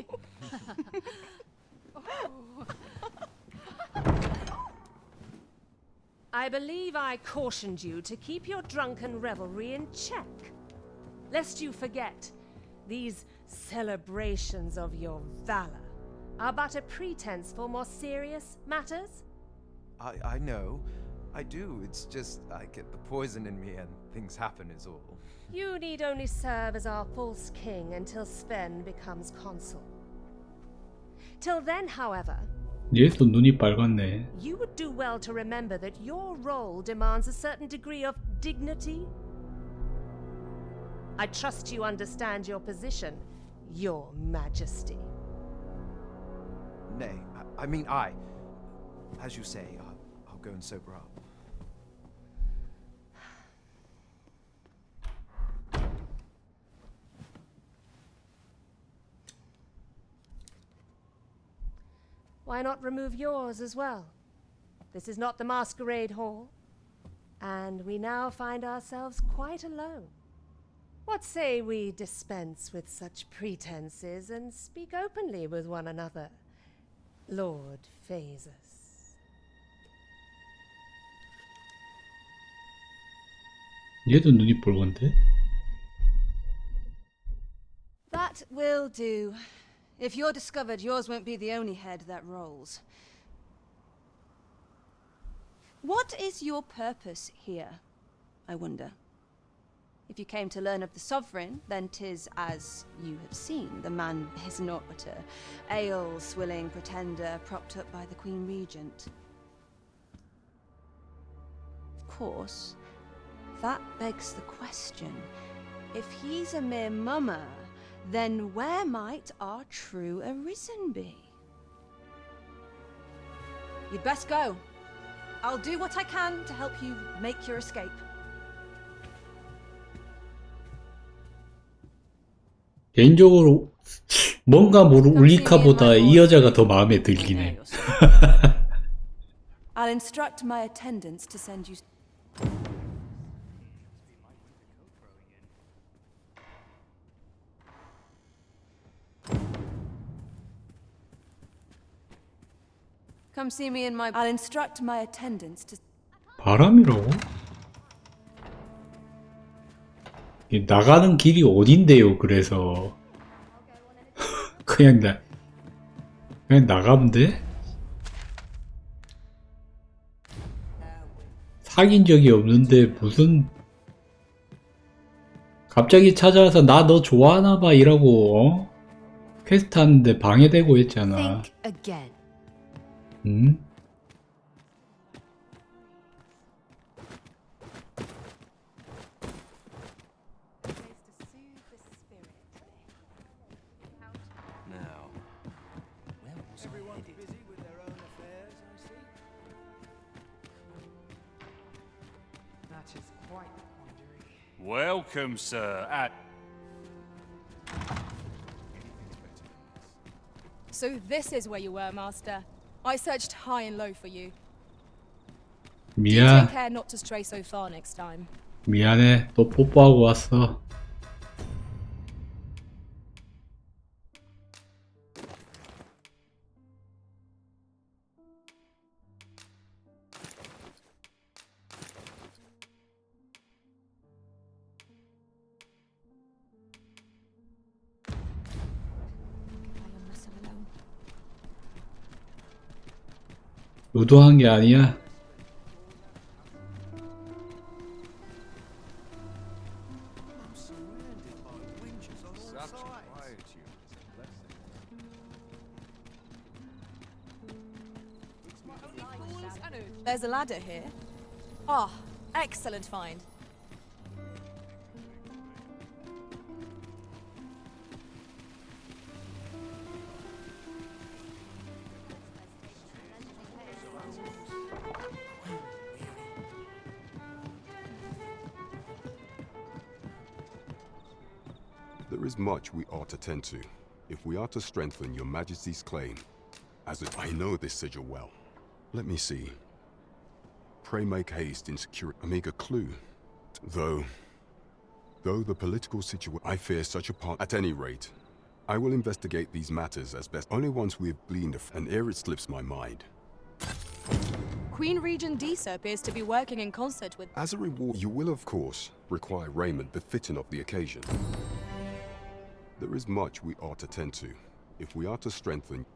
Speaker 17: I believe I cautioned you to keep your drunken revelry in check, lest you forget these celebrations of your valor are but a pretense for more serious matters.
Speaker 14: I know. I do. It's just I get the poison in me and things happen is all.
Speaker 17: You need only serve as our false king until Sven becomes consul. Till then, however,
Speaker 9: 얘도 눈이 빨갛네.
Speaker 17: you would do well to remember that your role demands a certain degree of dignity. I trust you understand your position, Your Majesty.
Speaker 14: Nay, I mean I. As you say, I'll go and sober up.
Speaker 17: Why not remove yours as well? This is not the masquerade hall, and we now find ourselves quite alone. What say we dispense with such pretenses and speak openly with one another, Lord Phasus?
Speaker 9: 얘도 눈이 빨간데?
Speaker 19: That will do. If you're discovered, yours won't be the only head that rolls. What is your purpose here, I wonder? If you came to learn of the Sovereign, then 'tis as you have seen. The man is naught but a ale-swilling pretender propped up by the Queen Regent. Of course, that begs the question. If he's a mere mummer, then where might our true Arisen be? You'd best go. I'll do what I can to help you make your escape.
Speaker 9: 개인적으로 뭔가 모르 울리카보다 이 여자가 더 마음에 들긴 해.
Speaker 19: I'll instruct my attendants to send you. Come see me in my. I'll instruct my attendants to.
Speaker 9: 바람이라고? 나가는 길이 어딘데요? 그래서 그냥 나가면 돼? 사귄 적이 없는데 무슨 갑자기 찾아와서 나 너 좋아하나봐 이라고 퀘스트 하는데 방해되고 했잖아. 응?
Speaker 10: Welcome, sir.
Speaker 2: So this is where you were, Master. I searched high and low for you.
Speaker 9: 미안.
Speaker 2: Take care not to stray so far next time.
Speaker 9: 미안해. 또 뽀뽀하고 왔어. 의도한 게 아니야.
Speaker 2: There's a ladder here. Ah, excellent find.
Speaker 5: There is much we ought to tend to, if we are to strengthen your Majesty's claim. I know this sigil well. Let me see. Pray make haste in securing a clue. Though the political situation, I fear such a part. At any rate, I will investigate these matters as best. Only once we have gleaned and ere it slips my mind.
Speaker 2: Queen Regent Disa appears to be working in concert with.
Speaker 5: As a reward, you will of course require raiment befitting of the occasion. There is much we ought to tend to, if we are to strengthen.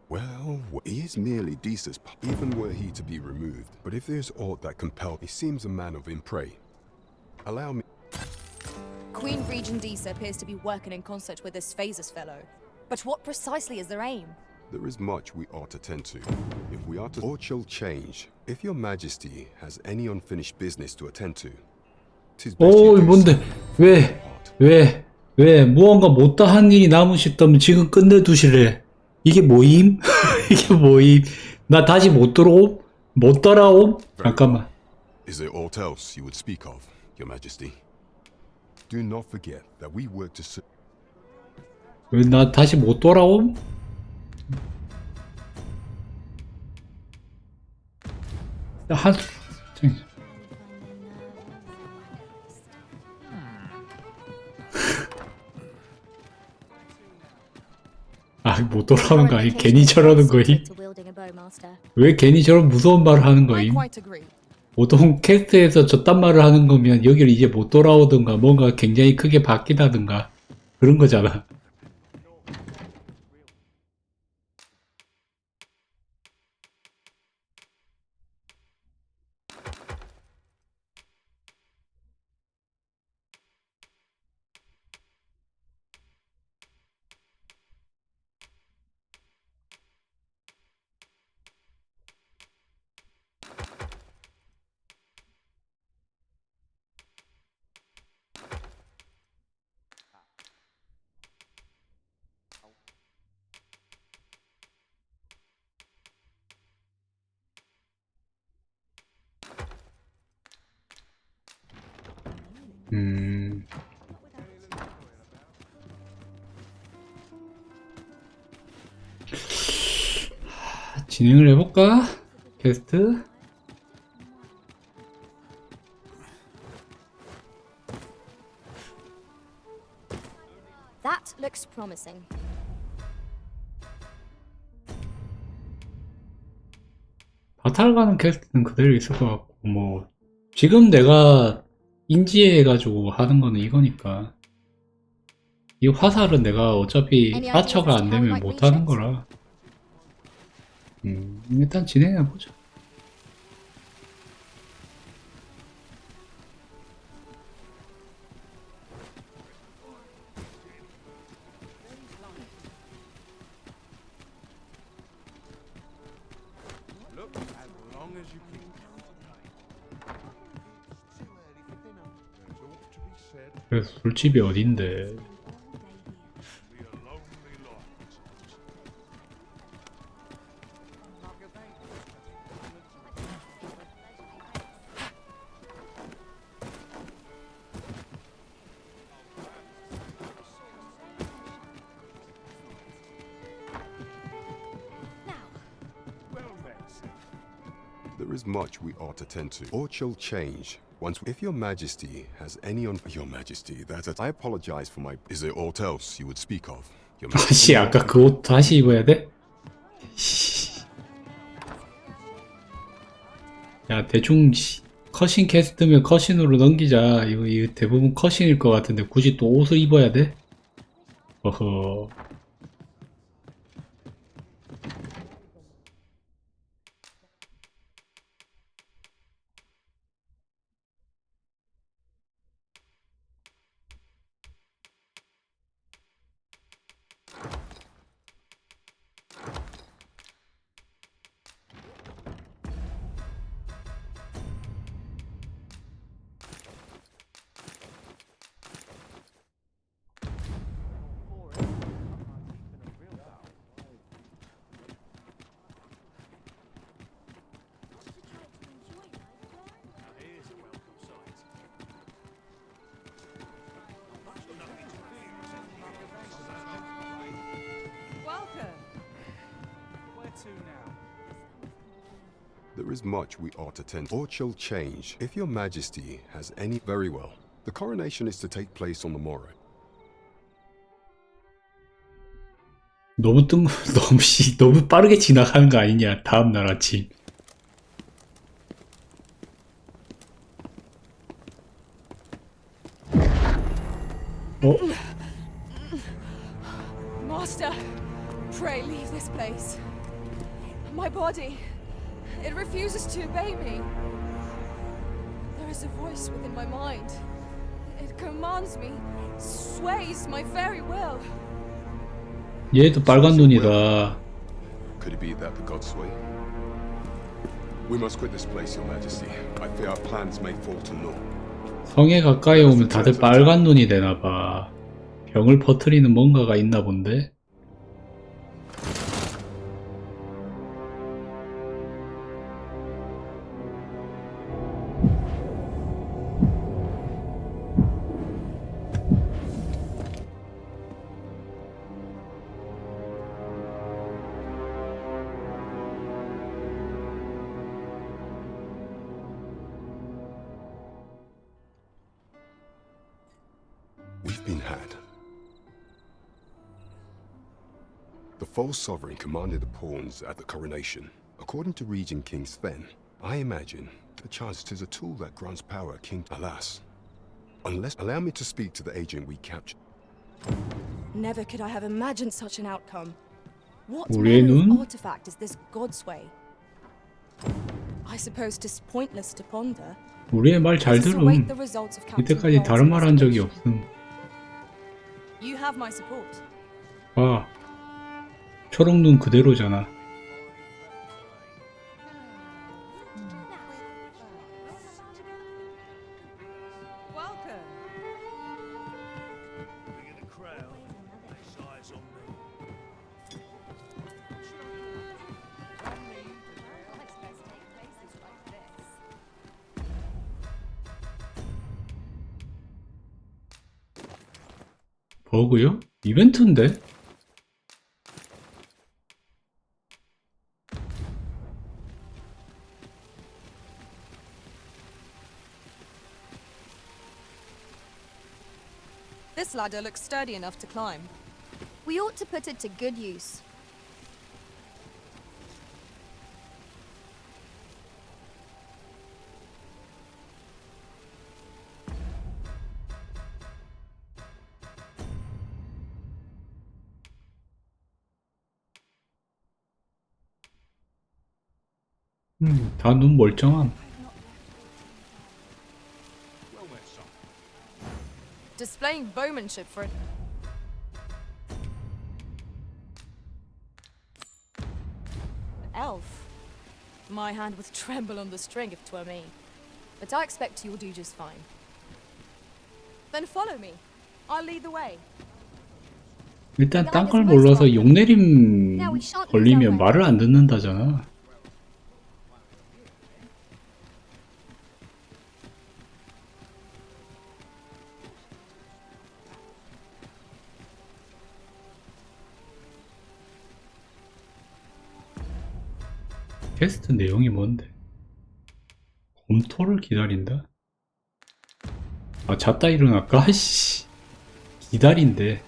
Speaker 5: Well, he is merely Disa's, even were he to be removed. But if there's aught that compels, he seems a man of impray. Allow me.
Speaker 2: Queen Regent Disa appears to be working in concert with this Phases fellow. But what precisely is their aim?
Speaker 5: There is much we ought to tend to, if we are to. Or shall change. If your Majesty has any unfinished business to attend to.
Speaker 9: 뭔데? 왜? 무언가 못다한 일이 남으셨다면 지금 끝내두시래. 이게 뭐임? 이게 뭐임? 나 다시 못 돌아옴? 못 따라옴? 잠깐만.
Speaker 5: Is there aught else you would speak of, Your Majesty? Do not forget that we work to.
Speaker 9: 왜 나 다시 못 돌아옴? 못 돌아오는 거 아니? 괜히 저러는 거임? 왜 괜히 저런 무서운 말을 하는 거임? 보통 캐스트에서 저딴 말을 하는 거면 여기를 이제 못 돌아오든가 뭔가 굉장히 크게 바뀌다든가 그런 거잖아. 진행을 해볼까? 퀘스트?
Speaker 2: That looks promising.
Speaker 9: 바탈 가는 퀘스트는 그대로 있을 것 같고, 뭐 지금 내가 인지해가지고 하는 거는 이거니까. 이 화살은 내가 어차피 하처가 안 되면 못 하는 거라. 일단 진행해보자.
Speaker 11: Look, as long as you can.
Speaker 9: 그래서 술집이 어딘데?
Speaker 5: There is much we ought to tend to, or shall change. Once, if your majesty has any on your majesty, I apologize for my. Is there aught else you would speak of? Your
Speaker 9: 다시 아까 그 옷 다시 입어야 돼? 야 대충 컷신 캐스트면 컷신으로 넘기자. 이거 대부분 컷신일 것 같은데 굳이 또 옷을 입어야 돼? 어허.
Speaker 5: There is much we ought to tend, or shall change. If your majesty has any, very well. The coronation is to take place on the morrow.
Speaker 9: 너무 빠르게 지나가는 거 아니냐? 다음 날 아침.
Speaker 2: Master, pray leave this place. My body, it refuses to obey me. There is a voice within my mind. It commands me, sways my very will.
Speaker 9: 얘도 빨간 눈이다.
Speaker 5: Could it be that the gods sway? We must quit this place, your majesty. I fear our plans may fall to naught.
Speaker 9: 성에 가까이 오면 다들 빨간 눈이 되나봐. 병을 퍼뜨리는 뭔가가 있나 본데?
Speaker 5: We've been had. The false sovereign commanded the pawns at the coronation. According to Regent King Sven, I imagine perchance 'tis a tool that grants power King. Alas, unless allow me to speak to the agent we captured.
Speaker 2: Never could I have imagined such an outcome. What
Speaker 9: 우리의
Speaker 2: manner
Speaker 9: 눈?
Speaker 2: of artifact is this Godsway? I suppose 'tis pointless to ponder.
Speaker 9: 우리의 말 잘
Speaker 2: Let us
Speaker 9: 들음.
Speaker 2: await the results of Captain
Speaker 9: 이때까지
Speaker 2: Bell's
Speaker 9: 다른 말 한 적이
Speaker 2: investigation.
Speaker 9: 없음.
Speaker 2: You have my support.
Speaker 9: 봐. 초록눈 그대로잖아. 버그요? 이벤트인데?
Speaker 2: This ladder looks sturdy enough to climb.
Speaker 1: We ought to put it to good use.
Speaker 9: 다 눈 멀쩡함.
Speaker 2: Displaying bowmanship for an elf. My hand would tremble on the string if 'twere me. But I expect you'll do just fine. Then follow me. I'll lead the way.
Speaker 9: 일단 딴 걸 몰라서 용내림 걸리면 말을 안 듣는다잖아. 퀘스트 내용이 뭔데? 검토를 기다린다? 아, 잤다 일어날까? 아이씨, 기다린대.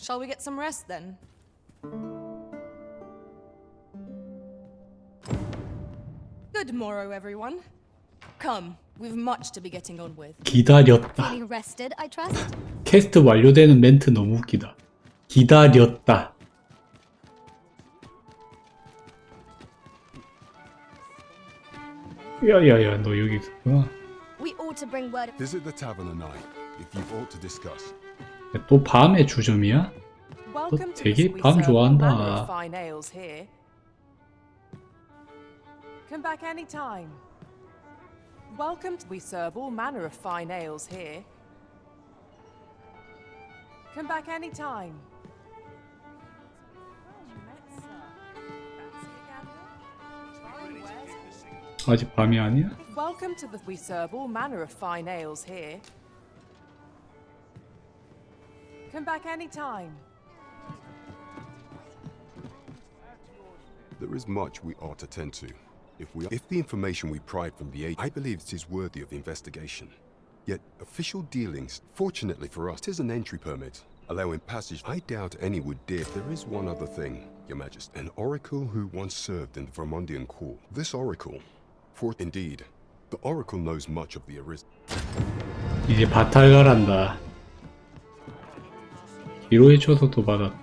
Speaker 2: Shall we get some rest then? Good morrow, everyone. Come, we've much to be getting on with.
Speaker 9: 기다렸다.
Speaker 1: Feeling rested, I trust?
Speaker 9: 퀘스트 완료되는 멘트 너무 웃기다. 기다렸다. 야야야, 너 여기 있었구나.
Speaker 1: We ought to bring word.
Speaker 5: Visit the tavern tonight if you've aught to discuss.
Speaker 9: 또 밤의 주점이야? 너 되게 밤 좋아한다.
Speaker 8: Fine ales here. Come back any time. Welcome. We serve all manner of fine ales here. Come back any time.
Speaker 9: 아직 밤이 아니야?
Speaker 8: Welcome to the. We serve all manner of fine ales here. Come back any time.
Speaker 5: There is much we ought to tend to. If the information we pried from the agent, I believe it is worthy of investigation. Yet official dealings, fortunately for us, is an entry permit, allowing passage. I doubt any would dare. There is one other thing, Your Majesty. An oracle who once served in the Vermundian court. This oracle, indeed, the oracle knows much of the arisen.
Speaker 9: 이제 바탈가란다. 위로해줘서 또 받았.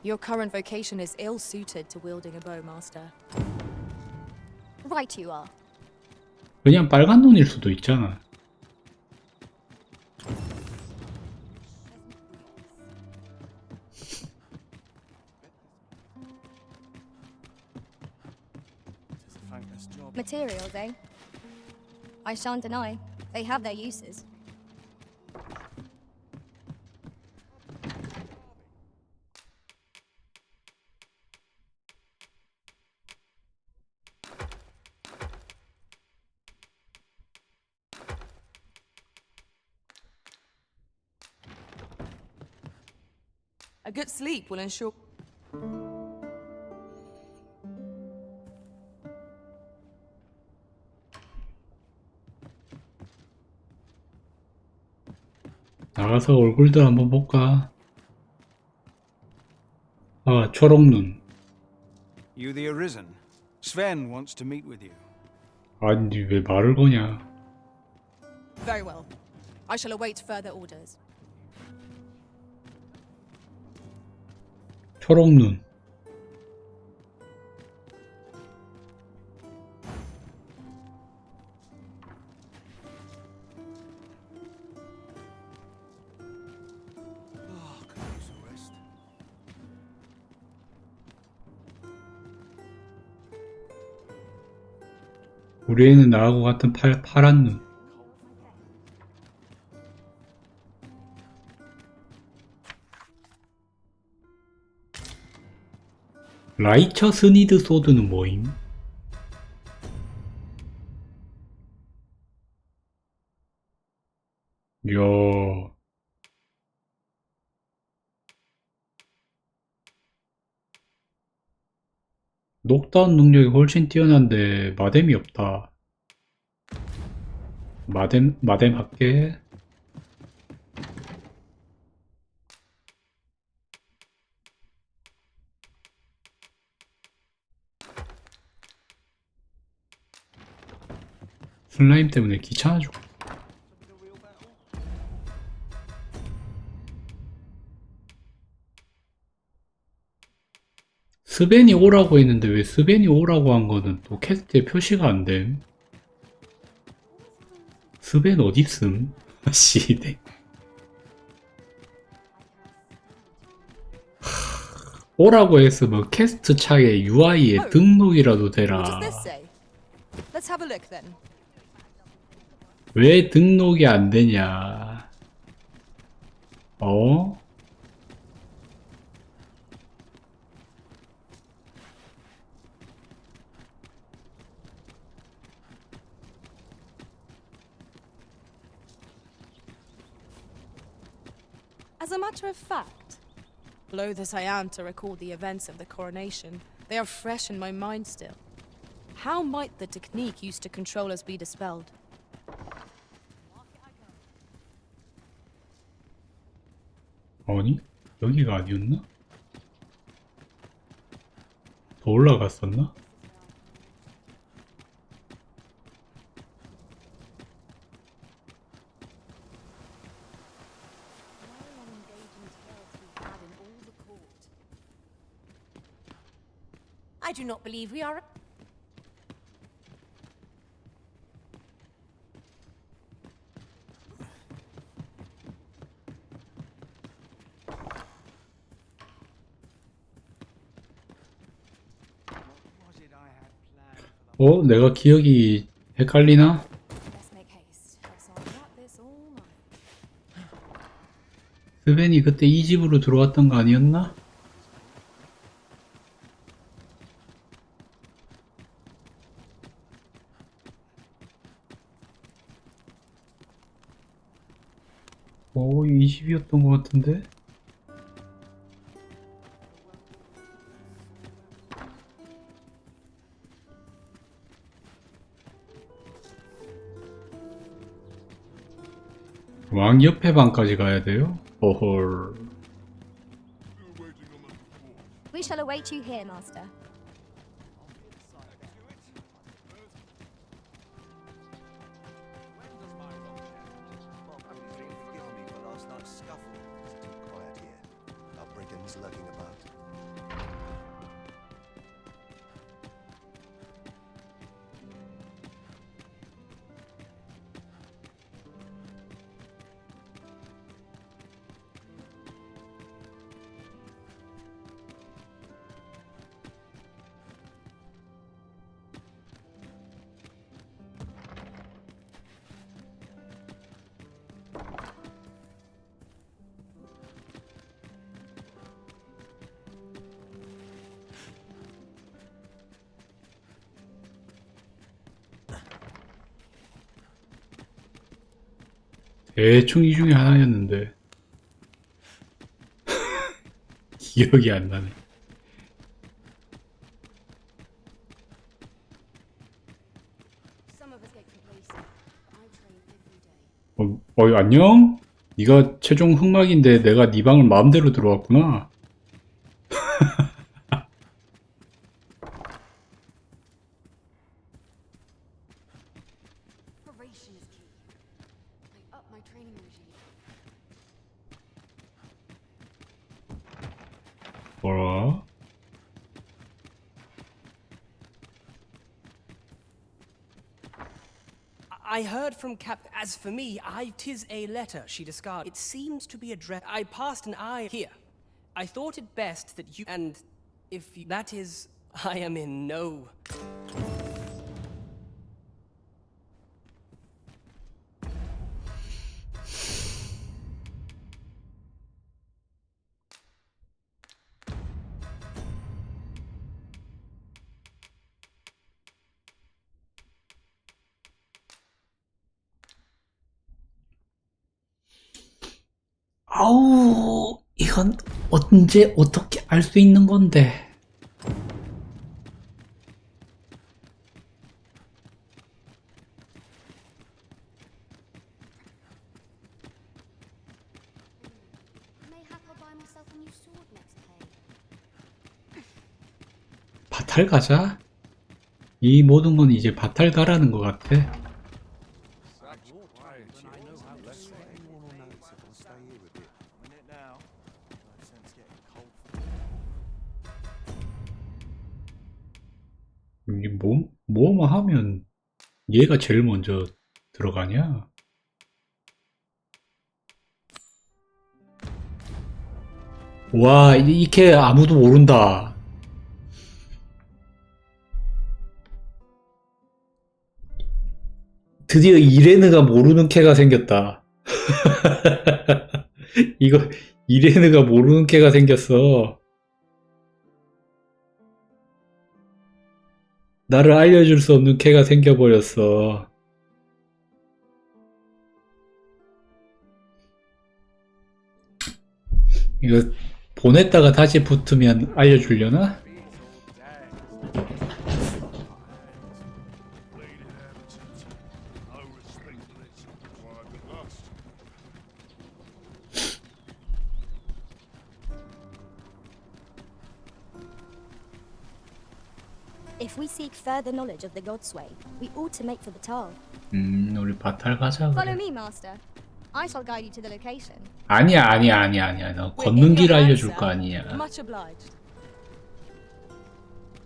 Speaker 2: Your current vocation is ill-suited to wielding a bowmaster.
Speaker 1: Right you are.
Speaker 9: 그냥 빨간 눈일 수도 있잖아.
Speaker 1: Materials, eh? I shan't deny. They have their uses.
Speaker 2: A good sleep will ensure.
Speaker 9: 나가서 얼굴들 한번 볼까? 아, 초록눈.
Speaker 18: You the Arisen? Sven wants to meet with you.
Speaker 9: 아니, 왜 말을 거냐?
Speaker 2: Very well. I shall await further orders.
Speaker 9: 초록눈. 우리 애는 나하고 같은 파란 눈. 라이처 스니드 소드는 뭐임? 이야. 녹다운 능력이 훨씬 뛰어난데 마뎀이 없다. 마뎀 할게. 슬라임 때문에 귀찮아 죽. 스벤이 오라고 했는데 왜 스벤이 오라고 한 거는 또 캐스트에 표시가 안 됨? 스벤 어딨음? 씨, 네. 오라고 했으면 캐스트 창에 UI에 등록이라도 되라.
Speaker 2: What does this say? Let's have a look then.
Speaker 9: 왜 등록이 안 되냐? 어?
Speaker 2: As a matter of fact, loath as I am to recall the events of the coronation, they are fresh in my mind still. How might the technique used to control us be dispelled?
Speaker 9: 아니? 여기가 아니었나? 더 올라갔었나?
Speaker 8: I do not believe we are.
Speaker 9: 어? 내가 기억이 헷갈리나? 스벤이 그때 이 집으로 들어왔던 거 아니었나? 이 집이었던 것 같은데? 왕 옆에 방까지 가야 돼요? 어헐.
Speaker 1: We shall await you here, master.
Speaker 6: Lurking about.
Speaker 9: 대충 이 중에 하나였는데 기억이 안 나네. 안녕? 네가 최종 흑막인데 내가 네 방을 마음대로 들어왔구나. 뭐라?
Speaker 20: I heard from Cap. As for me, 'tis a letter she discarded. It seems to be addressed. I passed an eye here. I thought it best that you and if you, that is, I am in no.
Speaker 9: 아우, 이건 언제 어떻게 알 수 있는 건데.
Speaker 4: Mayhap I'll buy myself a new sword next pay.
Speaker 9: 바탈 가자. 이 모든 건 이제 바탈 가라는 것 같아. 이게 뭐만 하면 얘가 제일 먼저 들어가냐? 와, 이캐 아무도 모른다. 드디어 이레느가 모르는 캐가 생겼다. 이거 이레느가 모르는 캐가 생겼어. 나를 알려줄 수 없는 캐가 생겨버렸어. 이거 보냈다가 다시 붙으면 알려주려나?
Speaker 1: If we seek further knowledge of the God's way, we ought to make for Batal.
Speaker 9: 우리 바탈 가자.
Speaker 1: Follow
Speaker 9: 그래.
Speaker 1: me, Master. I shall guide you to the location.
Speaker 9: 아니야. 너 걷는 길을 알려줄 거 아니야.
Speaker 2: Much obliged.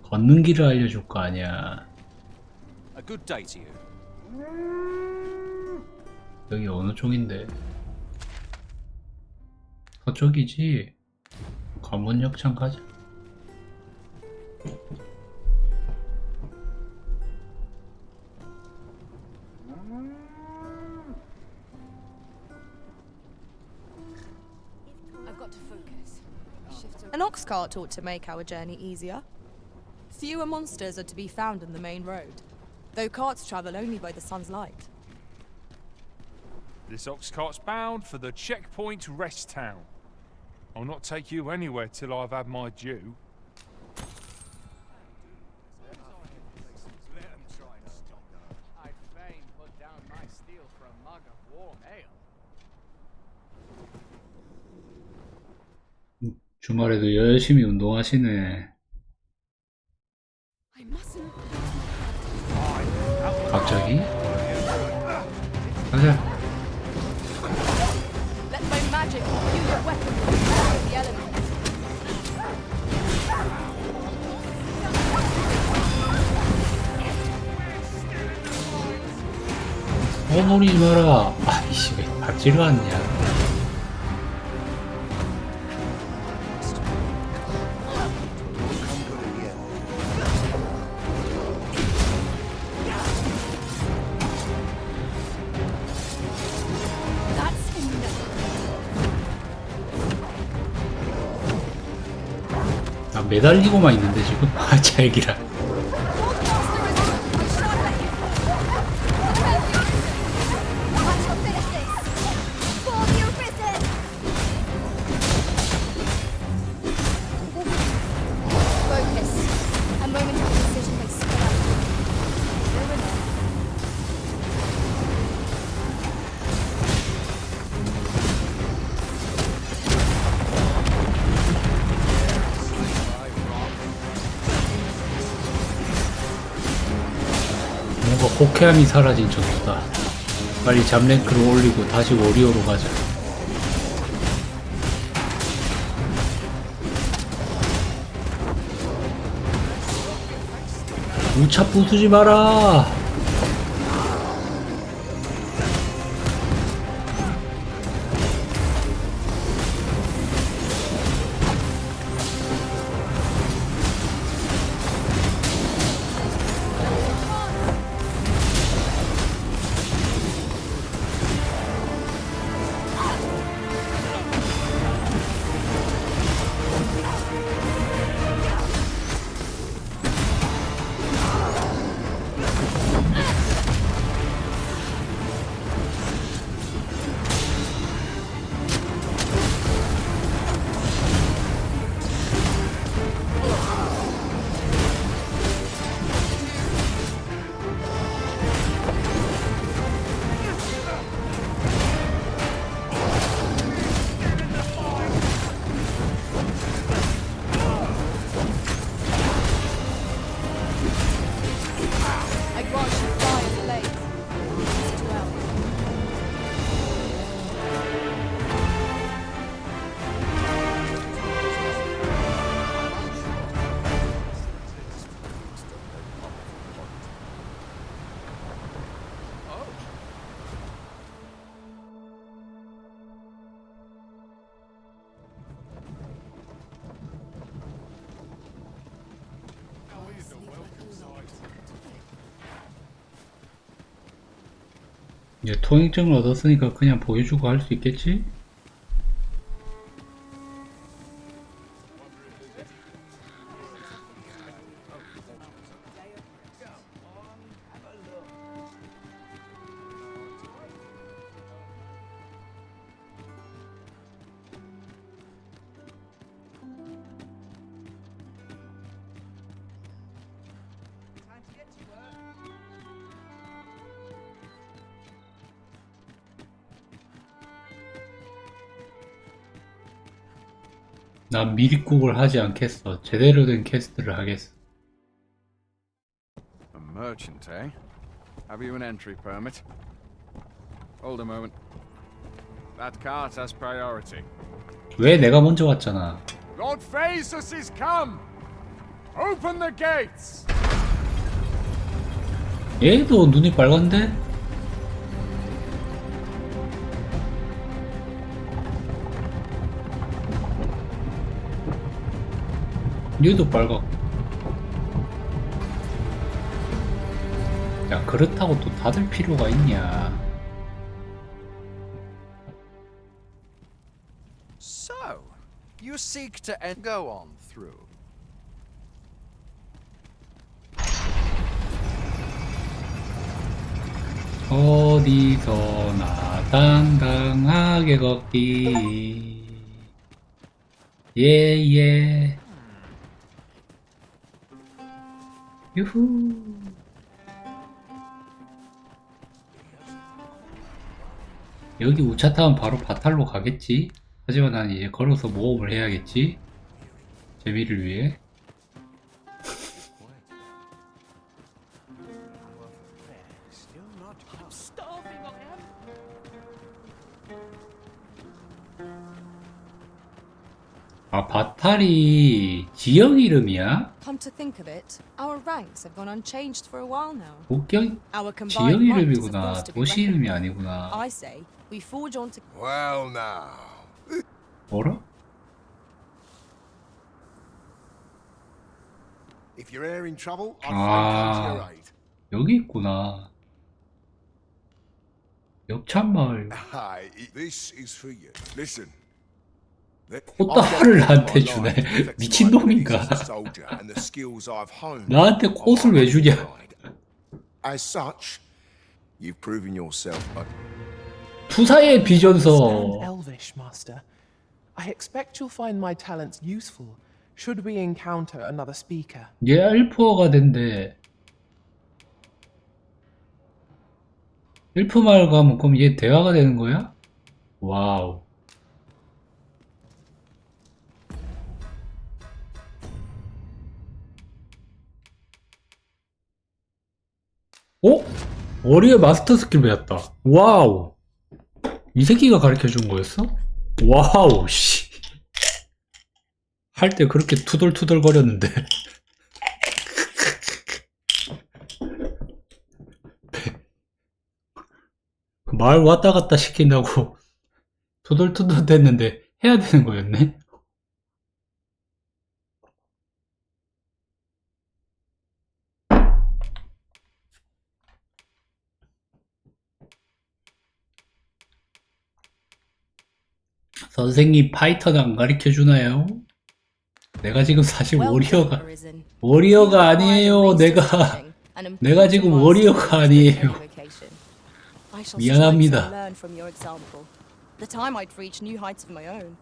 Speaker 9: 걷는 길을 알려줄 거 아니야.
Speaker 10: A good day to you.
Speaker 9: 여기 어느 쪽인데? 서쪽이지? 관문역창 가자.
Speaker 2: I've got to focus. An ox cart ought to make our journey easier. Fewer monsters are to be found in the main road, though carts travel only by the sun's light.
Speaker 15: This ox cart's bound for the checkpoint rest town. I'll not take you anywhere till I've had my due.
Speaker 13: I'd fain put down my steel for a mug of warm ale.
Speaker 9: 주말에도 열심히 운동하시네. 갑자기? 가자.
Speaker 2: Let my magic use your weapon to destroy the elements.
Speaker 9: 노리지 마라. 아이씨, 왜 닥지를 않냐. 나 매달리고만 있는데 지금? 아, 자기라. 뭔가 호쾌함이 사라진 전투다. 빨리 잡랭크를 올리고 다시 워리어로 가자. 우차 부수지 마라. 이제 통행증을 얻었으니까 그냥 보여주고 할 수 있겠지? 난 미리국을 하지 않겠어. 제대로 된 퀘스트를 하겠어.
Speaker 11: A merchant, eh? Have you an entry permit? Hold a moment. That cart has priority.
Speaker 9: 왜 내가 먼저 왔잖아.
Speaker 11: Lord Phaesus is come! Open the gates!
Speaker 9: 얘도 눈이 빨간데? 얘도 빨갛고. 야, 그렇다고 또 닫을 필요가 있냐.
Speaker 11: So, you seek to go on through.
Speaker 9: 어디서나 당당하게 걷기. 예예. 유후. 여기 우차 타면 바로 바탈로 가겠지? 하지만 난 이제 걸어서 모험을 해야겠지? 재미를 위해. 아, 바탈이 지역 이름이야?
Speaker 2: Come to think of it, our ranks have gone unchanged for a while now.
Speaker 9: 국경
Speaker 2: Our
Speaker 9: 지역
Speaker 2: combined might is a
Speaker 9: 이름이구나.
Speaker 2: force to be
Speaker 9: 도시
Speaker 2: reckoned
Speaker 9: 이름이
Speaker 2: with.
Speaker 9: 아니구나.
Speaker 2: I say we forge on to.
Speaker 12: Well, now.
Speaker 9: 뭐라?
Speaker 12: If you're in trouble, I'd come to your
Speaker 9: 아,
Speaker 12: aid.
Speaker 9: 여기 있구나. 역찬마을.
Speaker 12: Hi, this is for you. Listen.
Speaker 9: 꽃다발을 나한테 주네. 미친놈인가? 나한테 꽃을 왜 주냐?
Speaker 12: As such, you've proven yourself a
Speaker 9: 투사의 비전서.
Speaker 6: Understand Elvish, Master. I expect you'll find my talents useful should we encounter another speaker.
Speaker 9: 얘 엘프어가 된대. 엘프 마을 가면 그럼 얘 대화가 되는 거야? 와우. 어? 머리에 마스터 스킬 배웠다. 와우. 이 새끼가 가르쳐 준 거였어? 와우, 씨. 할 때 그렇게 투덜투덜 거렸는데. 말 왔다 갔다 시킨다고 투덜투덜 됐는데 해야 되는 거였네? 선생님 파이터는 안 가르쳐 주나요? 내가 지금 사실 워리어가 아니에요. 내가 지금 워리어가 아니에요. 미안합니다.
Speaker 2: The time I'd reach new heights of my own.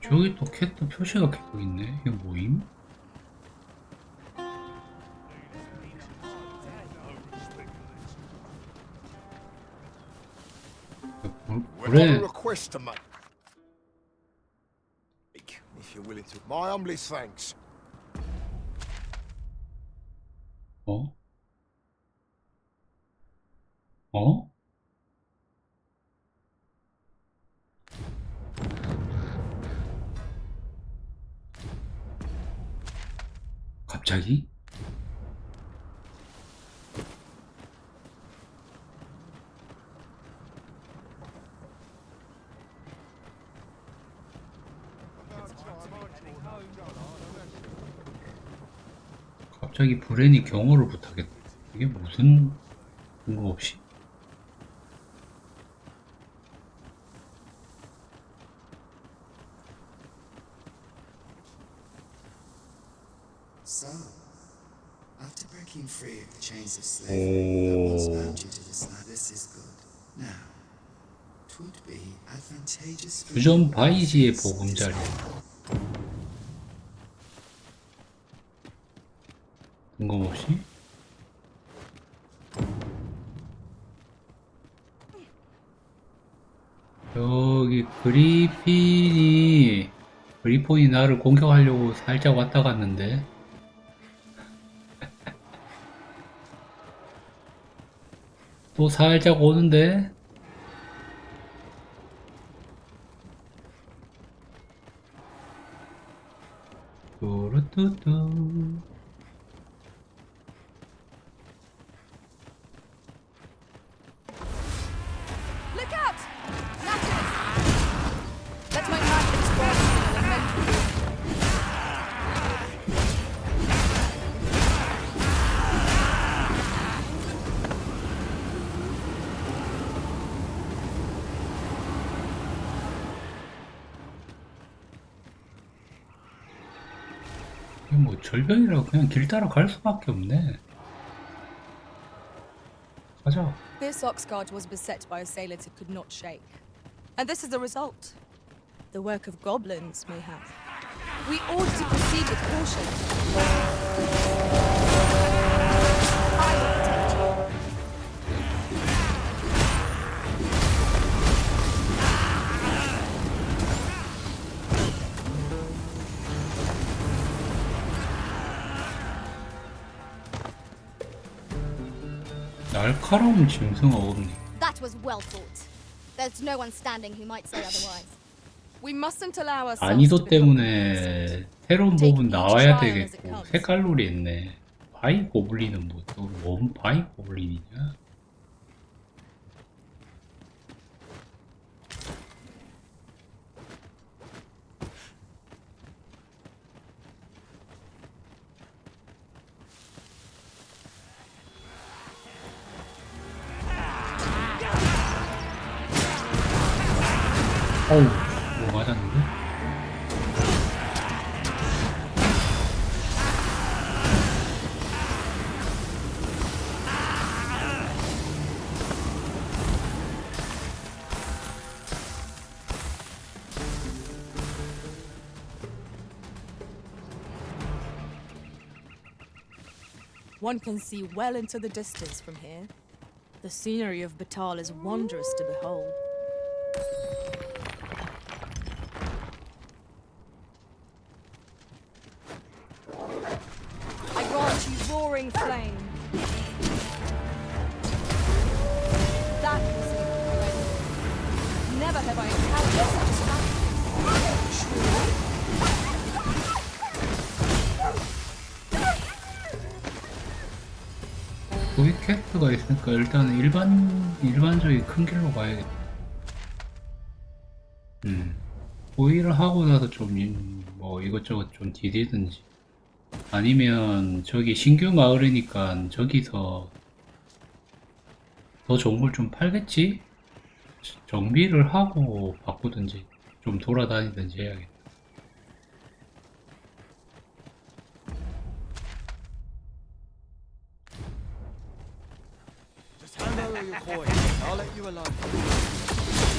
Speaker 9: 저기 또 캣도 표시가 계속 있네. 이거 뭐임? 그래.
Speaker 12: request to make. If you're willing to. My humblest thanks.
Speaker 9: 어? 어? 갑자기? 갑자기 브랜이 경호를 부탁했다. 이게 무슨 근거 없이?
Speaker 7: So, after breaking free of the chains of slavery that once bound you to this land, this is good. Now, 'twould be advantageous for
Speaker 9: 주전 바이지의 보금자리. 뜬금없이? 여기 그리폰이 나를 공격하려고 살짝 왔다 갔는데 또 살짝 오는데 뚜루뚜뚜
Speaker 2: Look out! Naturals! Let my magic spread you an inventory.
Speaker 9: 이거 뭐 절벽이라고 그냥 길 따라 갈 수밖에 없네. 가자.
Speaker 2: This oxguard was beset by assailants it could not shake. And this is the result. The work of goblins, mayhap. We ought to proceed with caution. I will protect you.
Speaker 9: 날카로운 짐승 어금니.
Speaker 1: That was well thought. There's no one standing who might say otherwise.
Speaker 2: We mustn't allow ourselves
Speaker 9: 난이도
Speaker 2: to become
Speaker 9: 때문에 새로운 부분 나와야 되겠고 색깔놀이 했네. 바이 고블린은 뭐 또 뭔 바이 고블린이냐? 어우, 뭐 맞았는데?
Speaker 2: One can see well into the distance from here. The scenery of Batal is wondrous to behold. I grant you roaring flame. That was incredible. Never have I encountered such a spectacle.
Speaker 9: 거기 캐릭터가 있으니까 일단은 일반적인 큰 길로 가야겠다. 호의를 하고 나서 좀 뭐 이것저것 좀 디디든지 아니면 저기 신규 마을이니까 저기서 더 좋은 걸 좀 팔겠지? 정비를 하고 바꾸든지 좀 돌아다니든지 해야겠다.
Speaker 14: I'll let you alone.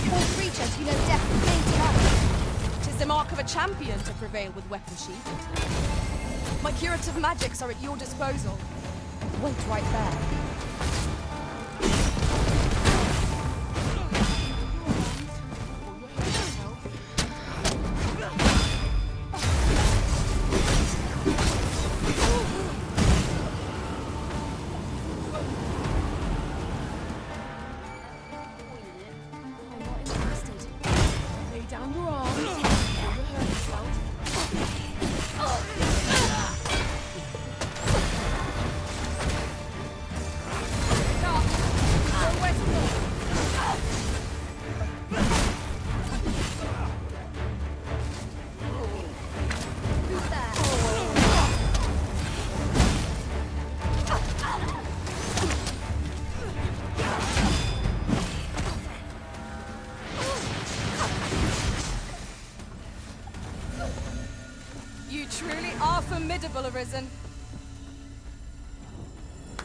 Speaker 1: Poor creatures, you know death and pain to us.
Speaker 2: 'Tis the mark of a champion to prevail with weapon sheathed. My curative magics are at your disposal. Wait right there. truly are formidable, Arisen.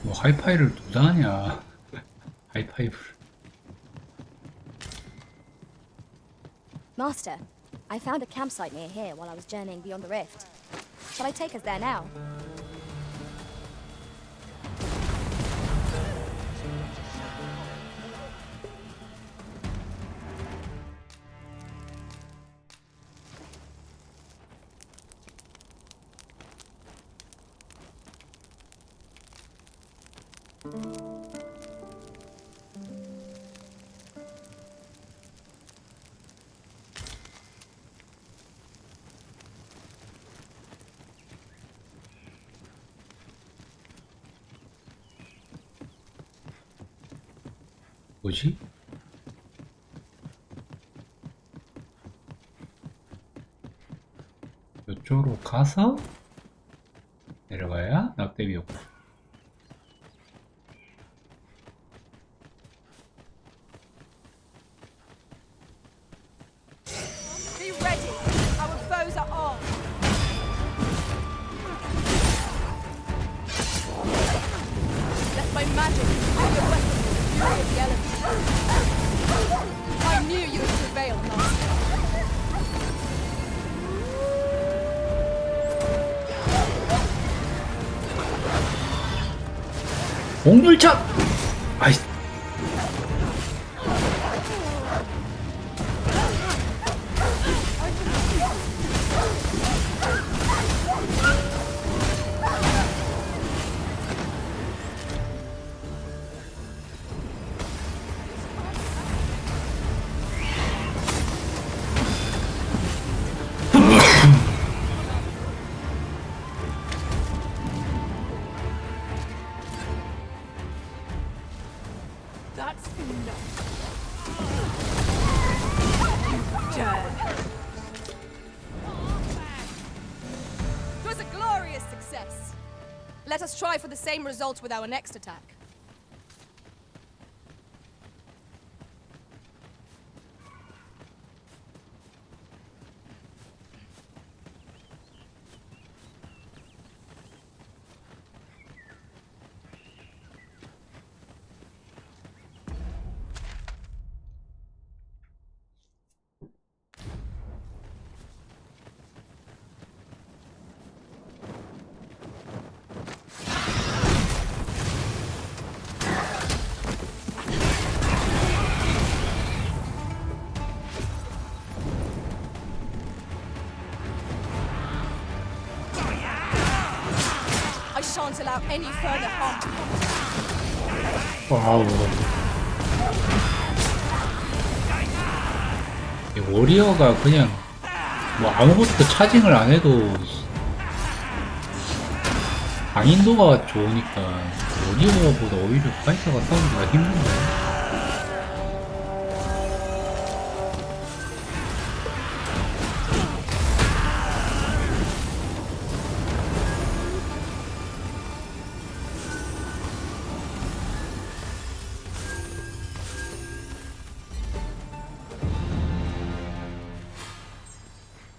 Speaker 9: 뭐 하이파이를 누가 하냐. 하이파이브를.
Speaker 1: Master, I found a campsite near here while I was journeying beyond the rift. Shall I take us there now?
Speaker 9: 뭐지? 이쪽으로 가서 내려가야 낙대비였고.
Speaker 2: Be ready. Our foes are armed. Let my magic be your weapon with the fury of the elements. I knew you would prevail, Master.
Speaker 9: 옥률차! 아이.
Speaker 2: That's enough. Dare. It was a glorious success. Let us try for the same result with our next attack. I shan't allow any further harm to come.
Speaker 9: 와우. 이 워리어가 그냥 뭐 아무것도 차징을 안 해도 강인도가 좋으니까 워리어보다 오히려 파이터가 싸우기가 힘든데.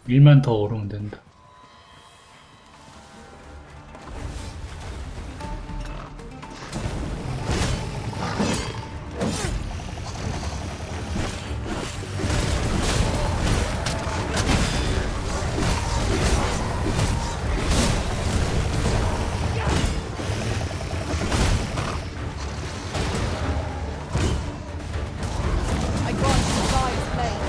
Speaker 9: 일만 더 오르면 된다.
Speaker 2: I grant you Gaia's blade.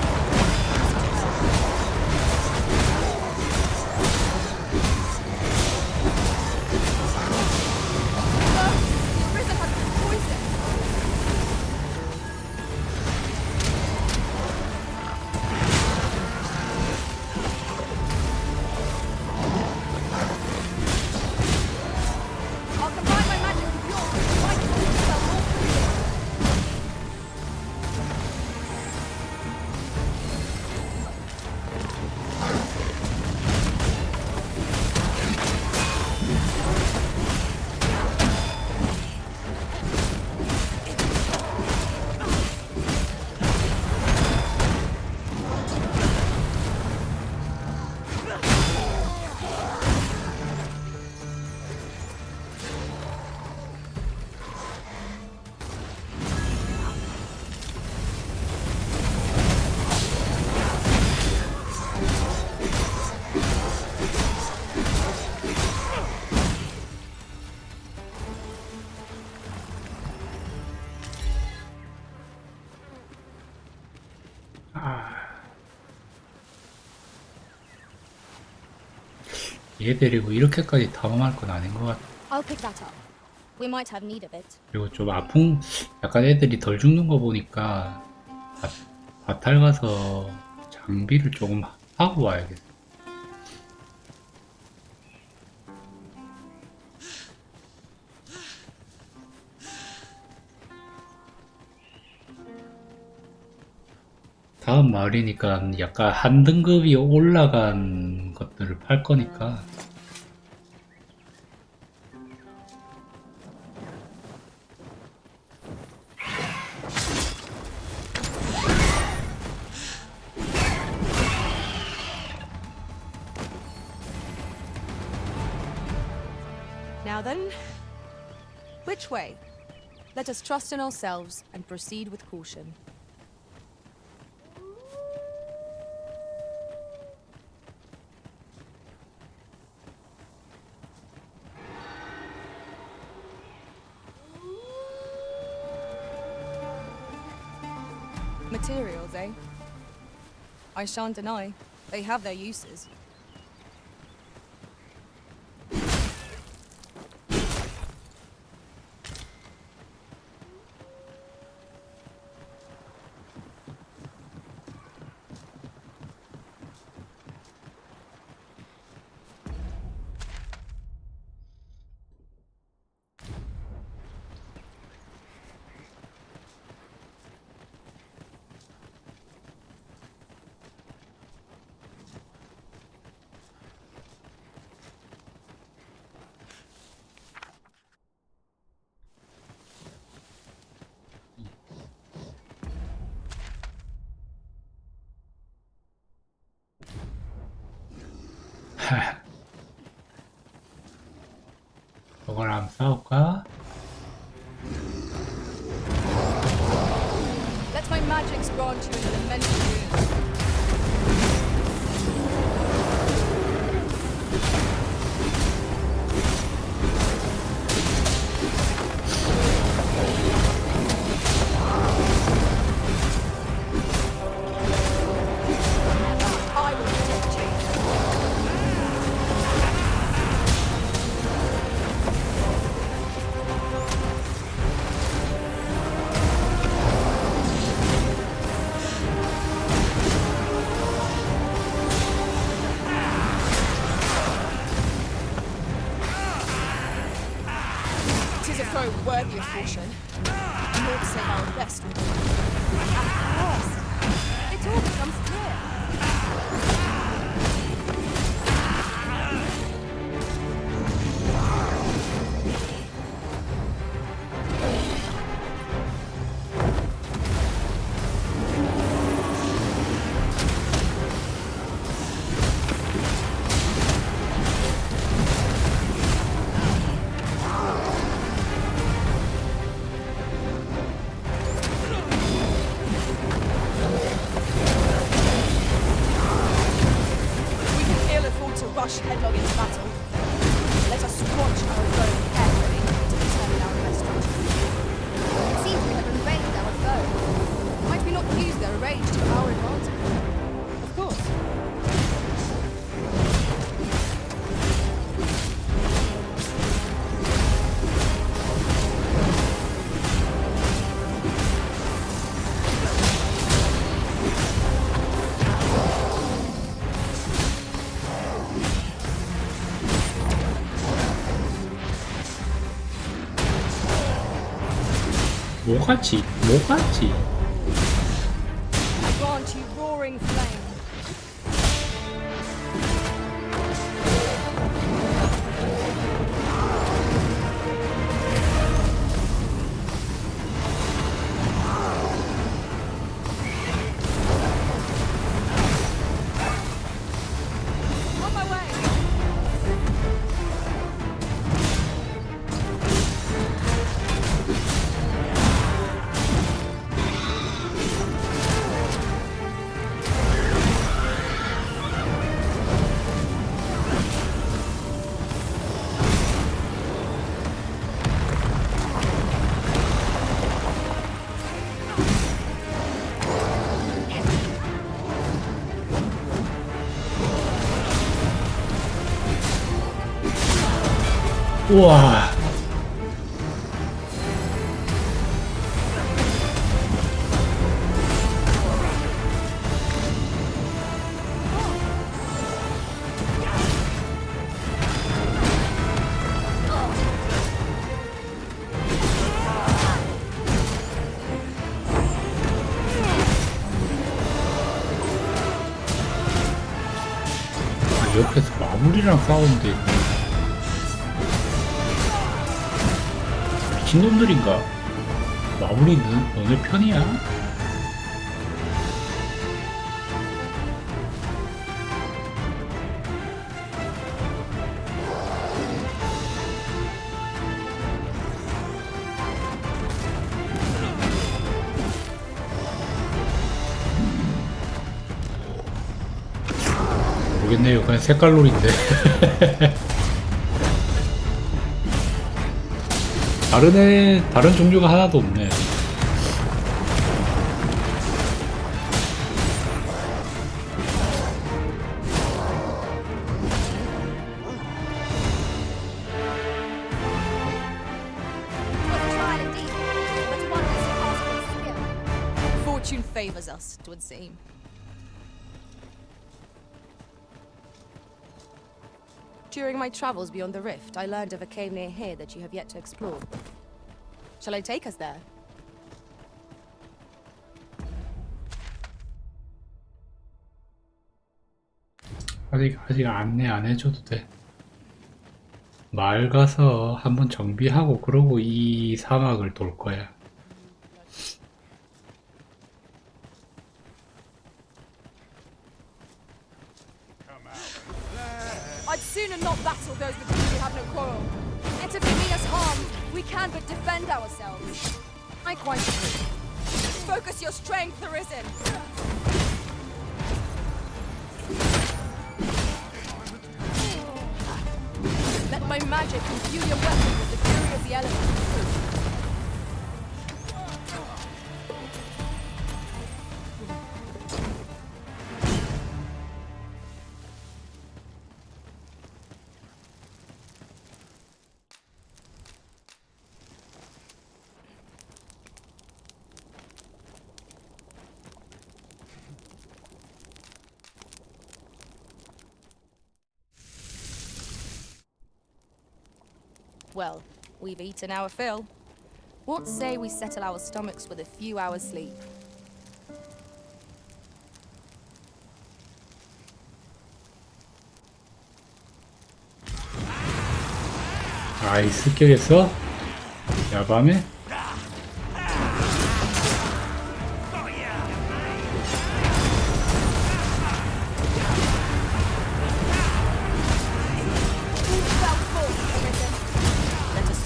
Speaker 9: 얘 데리고 이렇게까지 탐험할 건 아닌 것 같아.
Speaker 4: I'll pick that up. We might have need of it.
Speaker 9: 그리고 좀 약간 애들이 덜 죽는 거 보니까 바탈 가서 장비를 조금 하고 와야겠어. 다음 마을이니까 약간 한 등급이 올라간 것들을 팔 거니까.
Speaker 2: Now then, which way? Let us trust in ourselves and proceed with caution. Materials, eh? I shan't deny, they have their uses.
Speaker 9: 저걸 한번 싸울까?
Speaker 2: Let my magics grant you an immense boon. I will protect you. Tis a foe worthy of caution. Nor to say our best with it. Of course. It all becomes clear. We can ill afford to rush headlong into battle. Let us watch our foe carefully to determine our best strategy.
Speaker 4: It seems we have invaded our foe.
Speaker 2: Might we not use their rage to our advantage? Of course.
Speaker 9: 뭐같이?
Speaker 2: I grant you roaring flame. On my way.
Speaker 9: 우와. 옆에서 마무리랑 싸우는데 미친놈들인가? 마무리 너네 편이야? 모르겠네요. 그냥 색깔놀인데. 다른 종류가 하나도 없네.
Speaker 2: Fortune favors us, it would seem. During my travels beyond the rift, I learned of a cave near here that you have yet to explore. Shall I take us there?
Speaker 9: 아직 안내 안 해줘도 돼. 마을 가서 한번 정비하고 그러고 이 사막을 돌 거야.
Speaker 2: I'd sooner not battle those with whom we have no quarrel. Yet if they mean us harm, we can but defend ourselves. I quite agree. Focus your strength, Arisen. Let my magic imbue your weapon with the fury of the elements. Well, we've eaten our fill. What say we settle our stomachs with a few hours' sleep?
Speaker 9: 아이, 습격했어? 야밤에?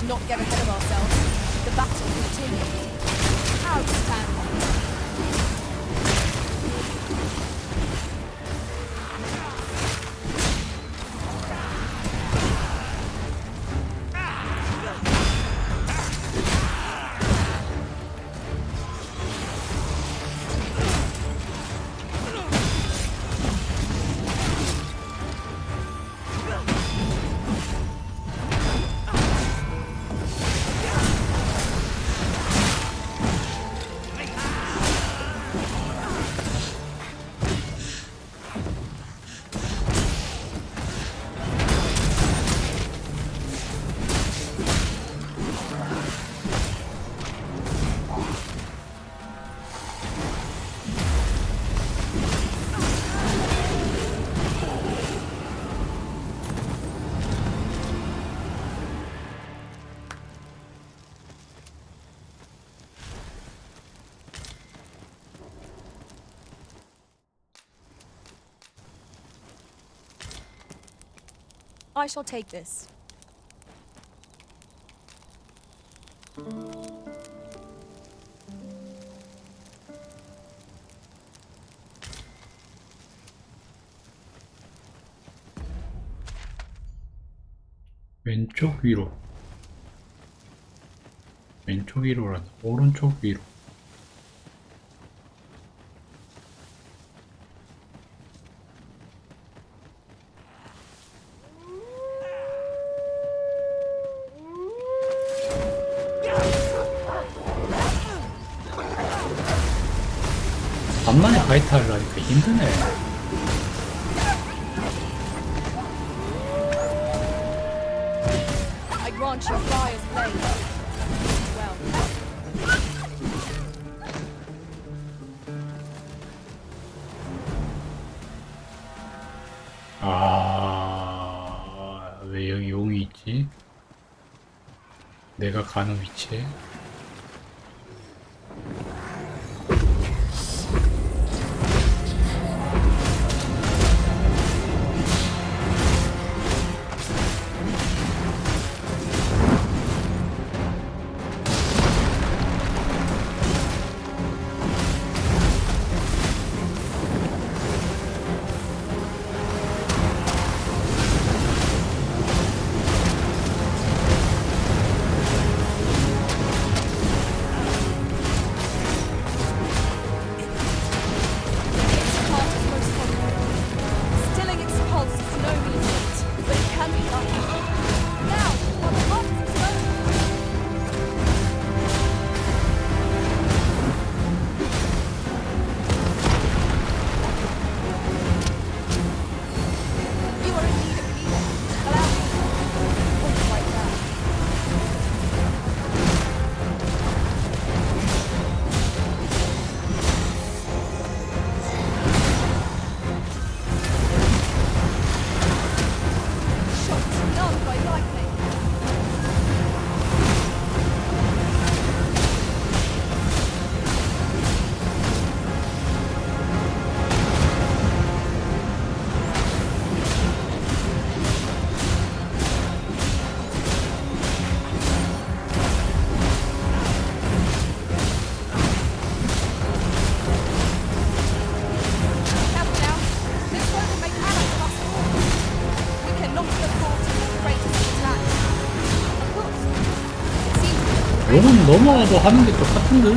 Speaker 2: Not get ahead of ourselves. The battle continues. Outstanding. I shall take this.
Speaker 9: 왼쪽 위로. 왼쪽 위로란다. 오른쪽 위로. 오랜만에 파이트 하려니까 힘드네.
Speaker 2: I grant you fire's blade. Well.
Speaker 9: 왜 여기 용이 있지? 내가 가는 위치에? 용은 넘어와도 하는 게 똑같은데?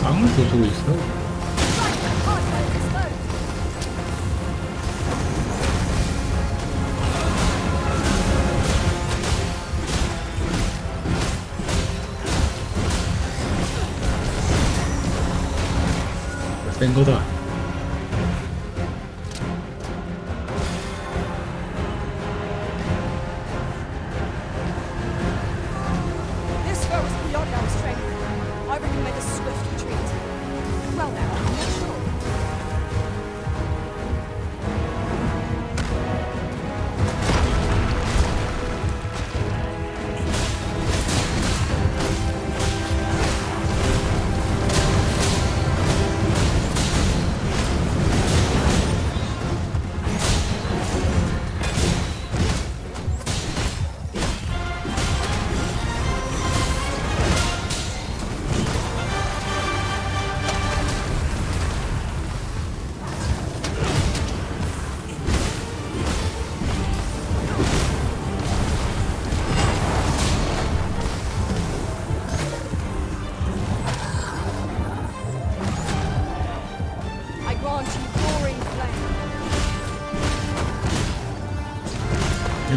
Speaker 9: 빵을 부수고 있어. 센 거다.
Speaker 2: This foe is beyond our strength. I recommend a swift retreat. Well now, I'm not sure.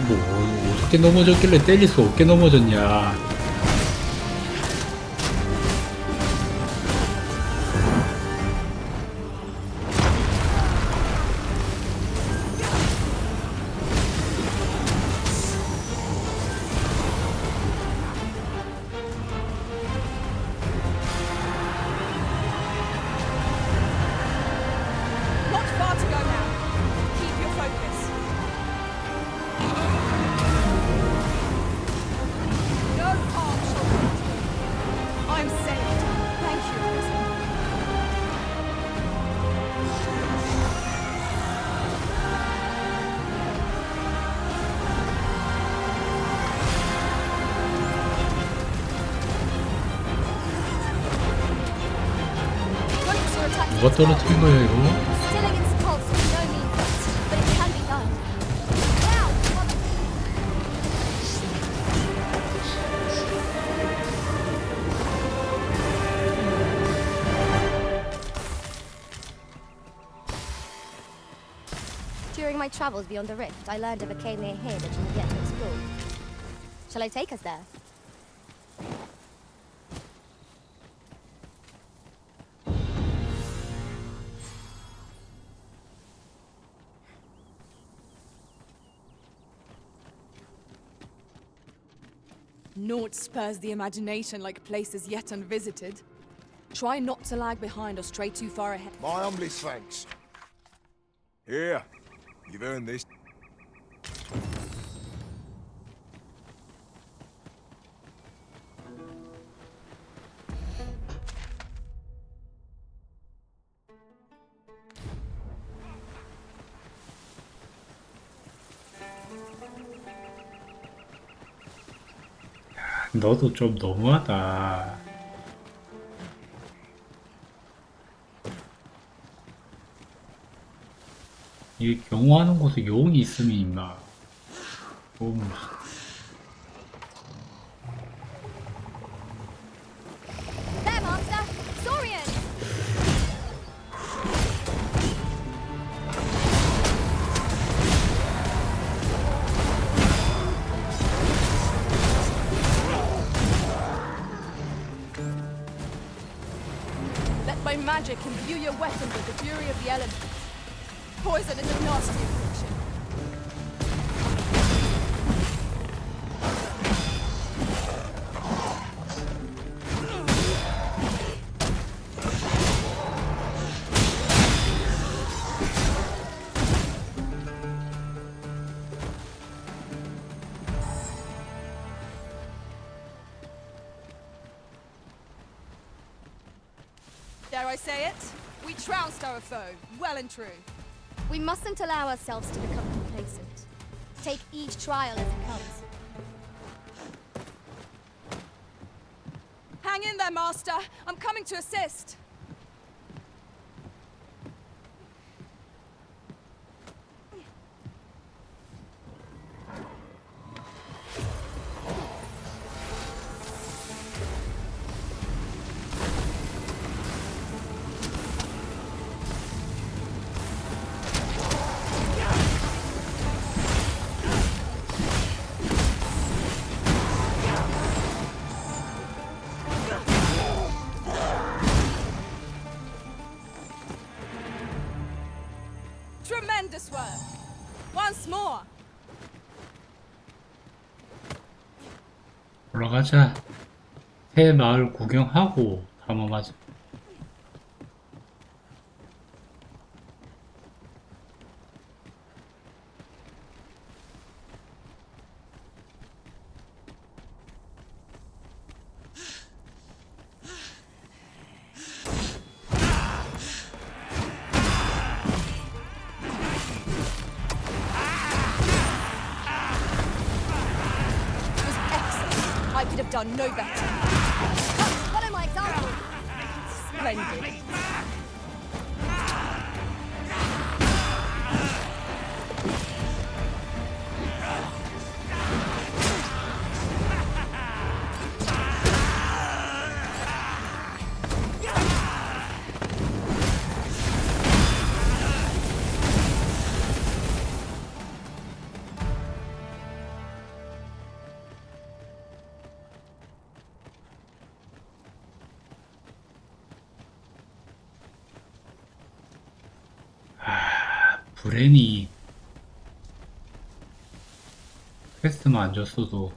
Speaker 9: 뭐 어떻게 넘어졌길래 때릴 수 없게 넘어졌냐.
Speaker 2: Not far to go now. Keep your focus. No harm shall come to you. I am saved. Thank you, Arisen. Don't your attack.
Speaker 9: 누가 떨어뜨린 거야 이거?
Speaker 1: Stilling its pulse is no mean feat, but it can be done. Now, during my travels beyond the rift, I learned of a cave near here that you have yet to explore. Shall I take us there?
Speaker 2: Naught spurs the imagination like places yet unvisited. Try not to lag behind or stray too far ahead.
Speaker 12: My humblest thanks. Here, you've earned this.
Speaker 9: 너도 좀 너무하다. 이 경호하는 곳에 용이 있으면 임마.
Speaker 1: There, Master! Saurian!
Speaker 2: Let my magic imbue your weapon with the fury of the elements. Poison is a nasty affliction. Dare I say it? We trounced our foe, well and true.
Speaker 1: We mustn't allow ourselves to become complacent. Take each trial as it comes.
Speaker 2: Hang in there, Master. I'm coming to assist. Tremendous work. Once more.
Speaker 9: 올라가자. 새 마을 구경하고 탐험하자.
Speaker 2: I could have done no better.
Speaker 1: Follow my example.
Speaker 2: Splendid.
Speaker 9: 브랜이 퀘스트만 안 줬어도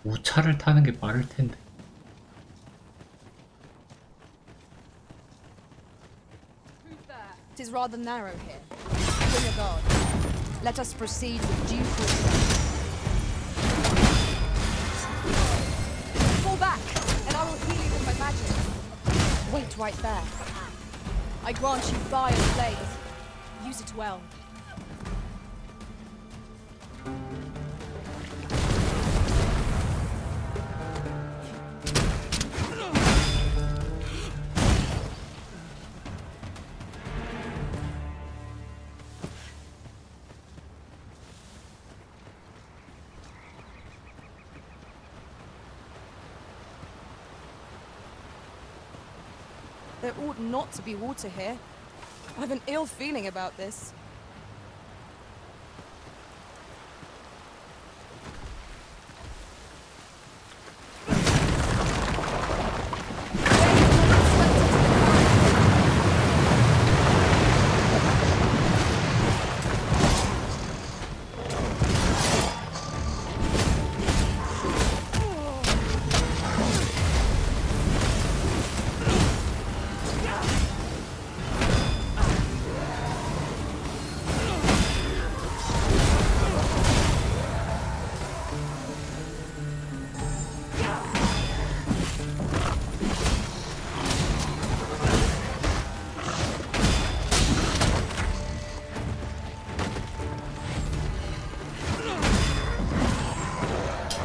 Speaker 9: 우차를 타는 게 빠를 텐데.
Speaker 2: It is rather narrow here. Bring a guard. Let us proceed with due caution. Fall back, and I will heal you with my magic. Wait right there. I grant you fire and blaze. Use it well. There ought not to be water here. I have an ill feeling about this.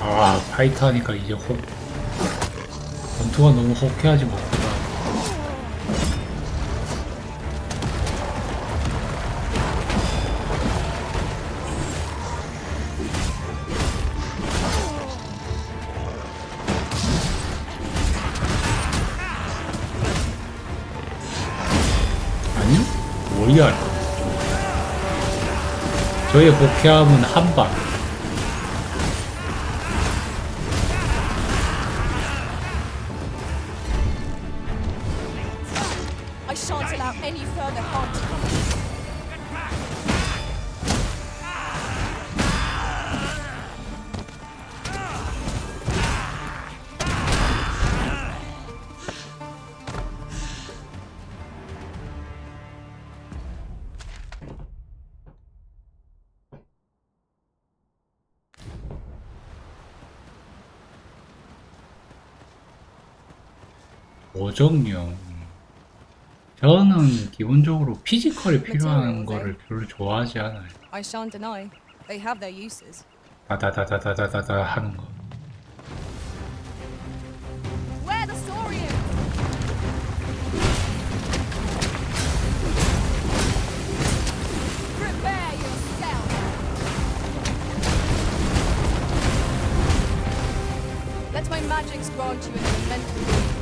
Speaker 9: 아, 파이터 하니까 이제 전투가 너무 호쾌하지 못하다. 아니? 뭐야? 저의 호쾌함은 한방.
Speaker 2: I shan't allow any further harm to come.
Speaker 9: 보정용. 저는 기본적으로 피지컬이 필요한 거를 별로 좋아하지 않아요.
Speaker 2: I shan't deny. They have their uses.
Speaker 9: 다다다다다다다다 하는 거.
Speaker 2: Where the saurians? Prepare yourself. Let my magics grant you an elemental.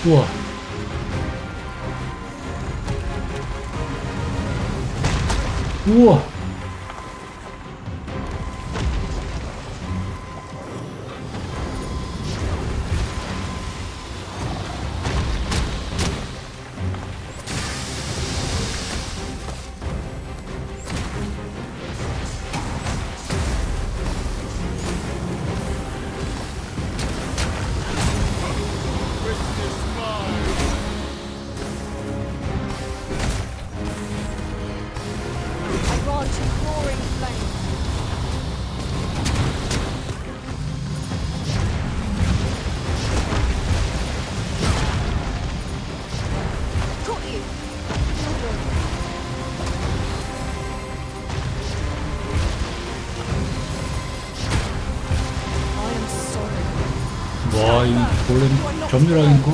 Speaker 9: 우와. 우와.
Speaker 2: I grant you roaring flame.
Speaker 1: Caught you.
Speaker 2: I am sorry.
Speaker 9: 와, 이 골렘 점유라인 걸.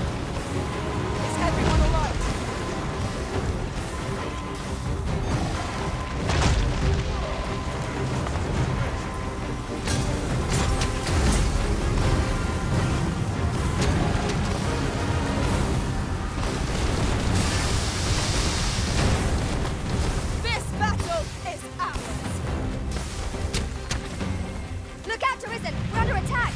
Speaker 2: Is everyone alright?
Speaker 1: This battle is ours. Look out, Arisen. We're under attack.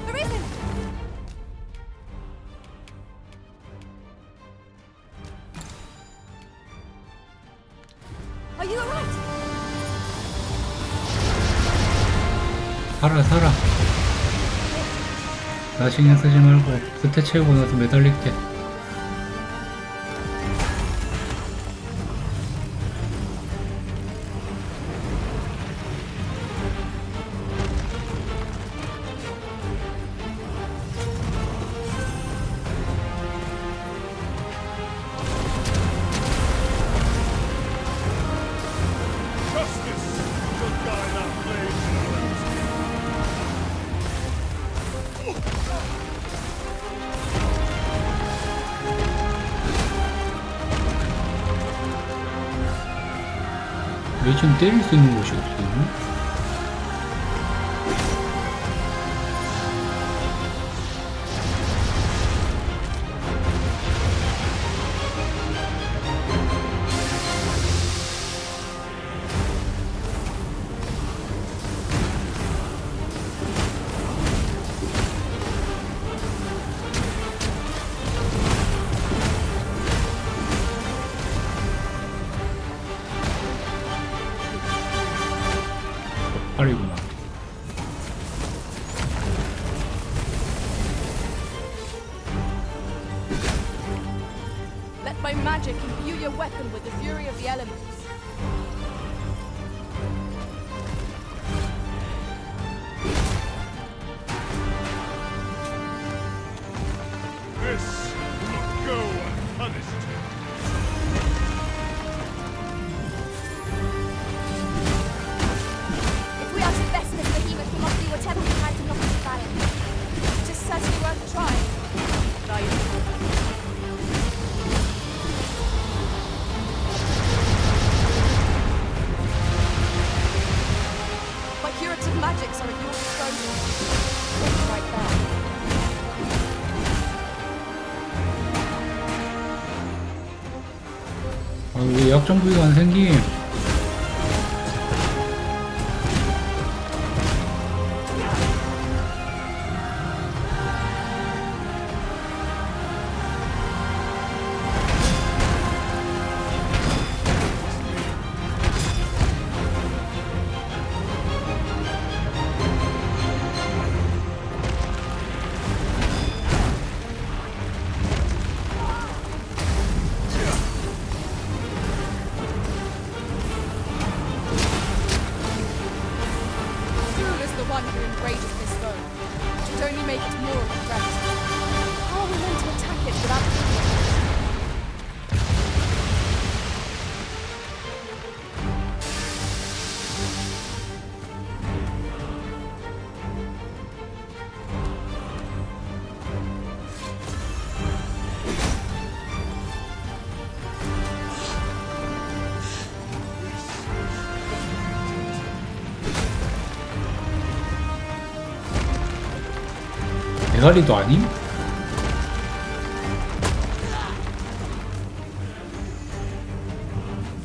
Speaker 1: Arisen. Are you alright?
Speaker 9: 살아, 살아. 나 신경 쓰지 말고 스탯 채우고 나서 매달릴게.
Speaker 15: Justice shall guide our flames and
Speaker 9: 왜 지금 때릴 수 있는 곳이 없어? 팔이구나.
Speaker 2: Let my magic imbue your weapon with the fury of the elements.
Speaker 15: this will not go unpunished.
Speaker 1: If we are to best this behemoth, we must do whatever we can to knock it silent.
Speaker 2: It is certainly worth trying. But I my curative magics are at your disposal. It's right there.
Speaker 9: 아, 왜 약점 부위가 안 생김? 대가리도 아님?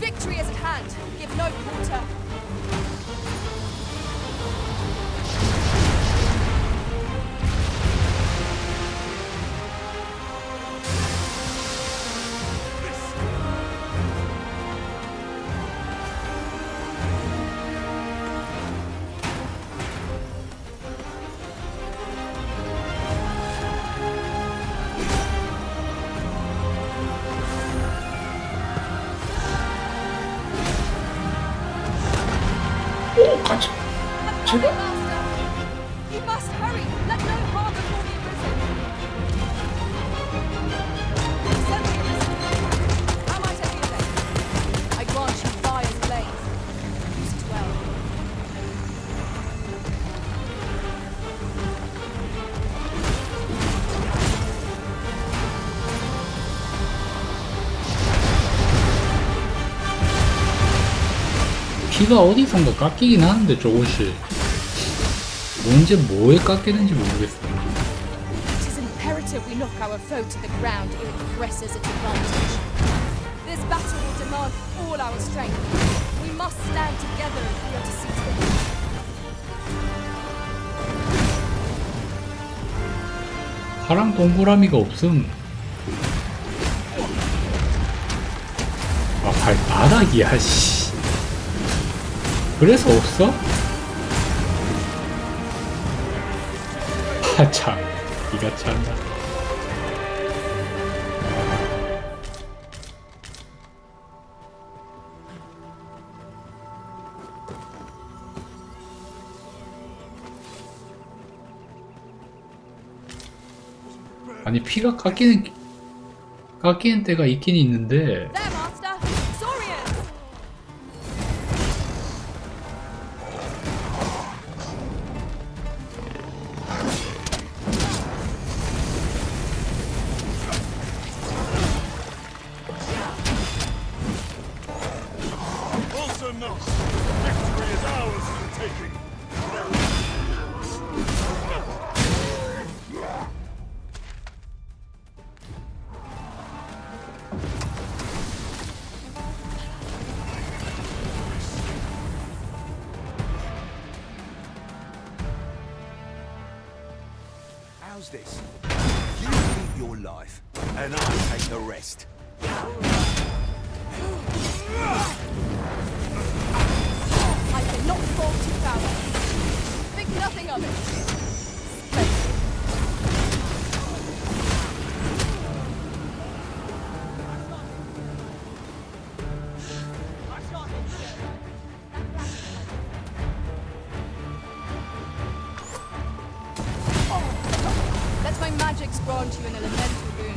Speaker 2: Victory is at hand. Give no quarter.
Speaker 9: 가자. 제발.
Speaker 2: You must hurry. Let no harm befall the arisen. Send the arisen. How might I be of aid? I grant you fire's blaze. Use it well.
Speaker 9: 피가 어디선가 깎이긴 하는데 조금씩 언제 뭐에 깎이는지 모르겠어.
Speaker 2: It is imperative we knock our foe to the ground ere it presses its advantage. This battle will demand all our strength. We must stand together if we are to seize them.
Speaker 9: 파랑 동그라미가 없음. 아 발바닥이야 씨. 그래서 없어? 아 참, 기가 찬다. 아니 피가 깎이는 때가 있긴 있는데.
Speaker 11: How's this? You keep your life, and I take the rest.
Speaker 2: I cannot fall too foul. Think nothing of it. Let my magics grant you an elemental boon.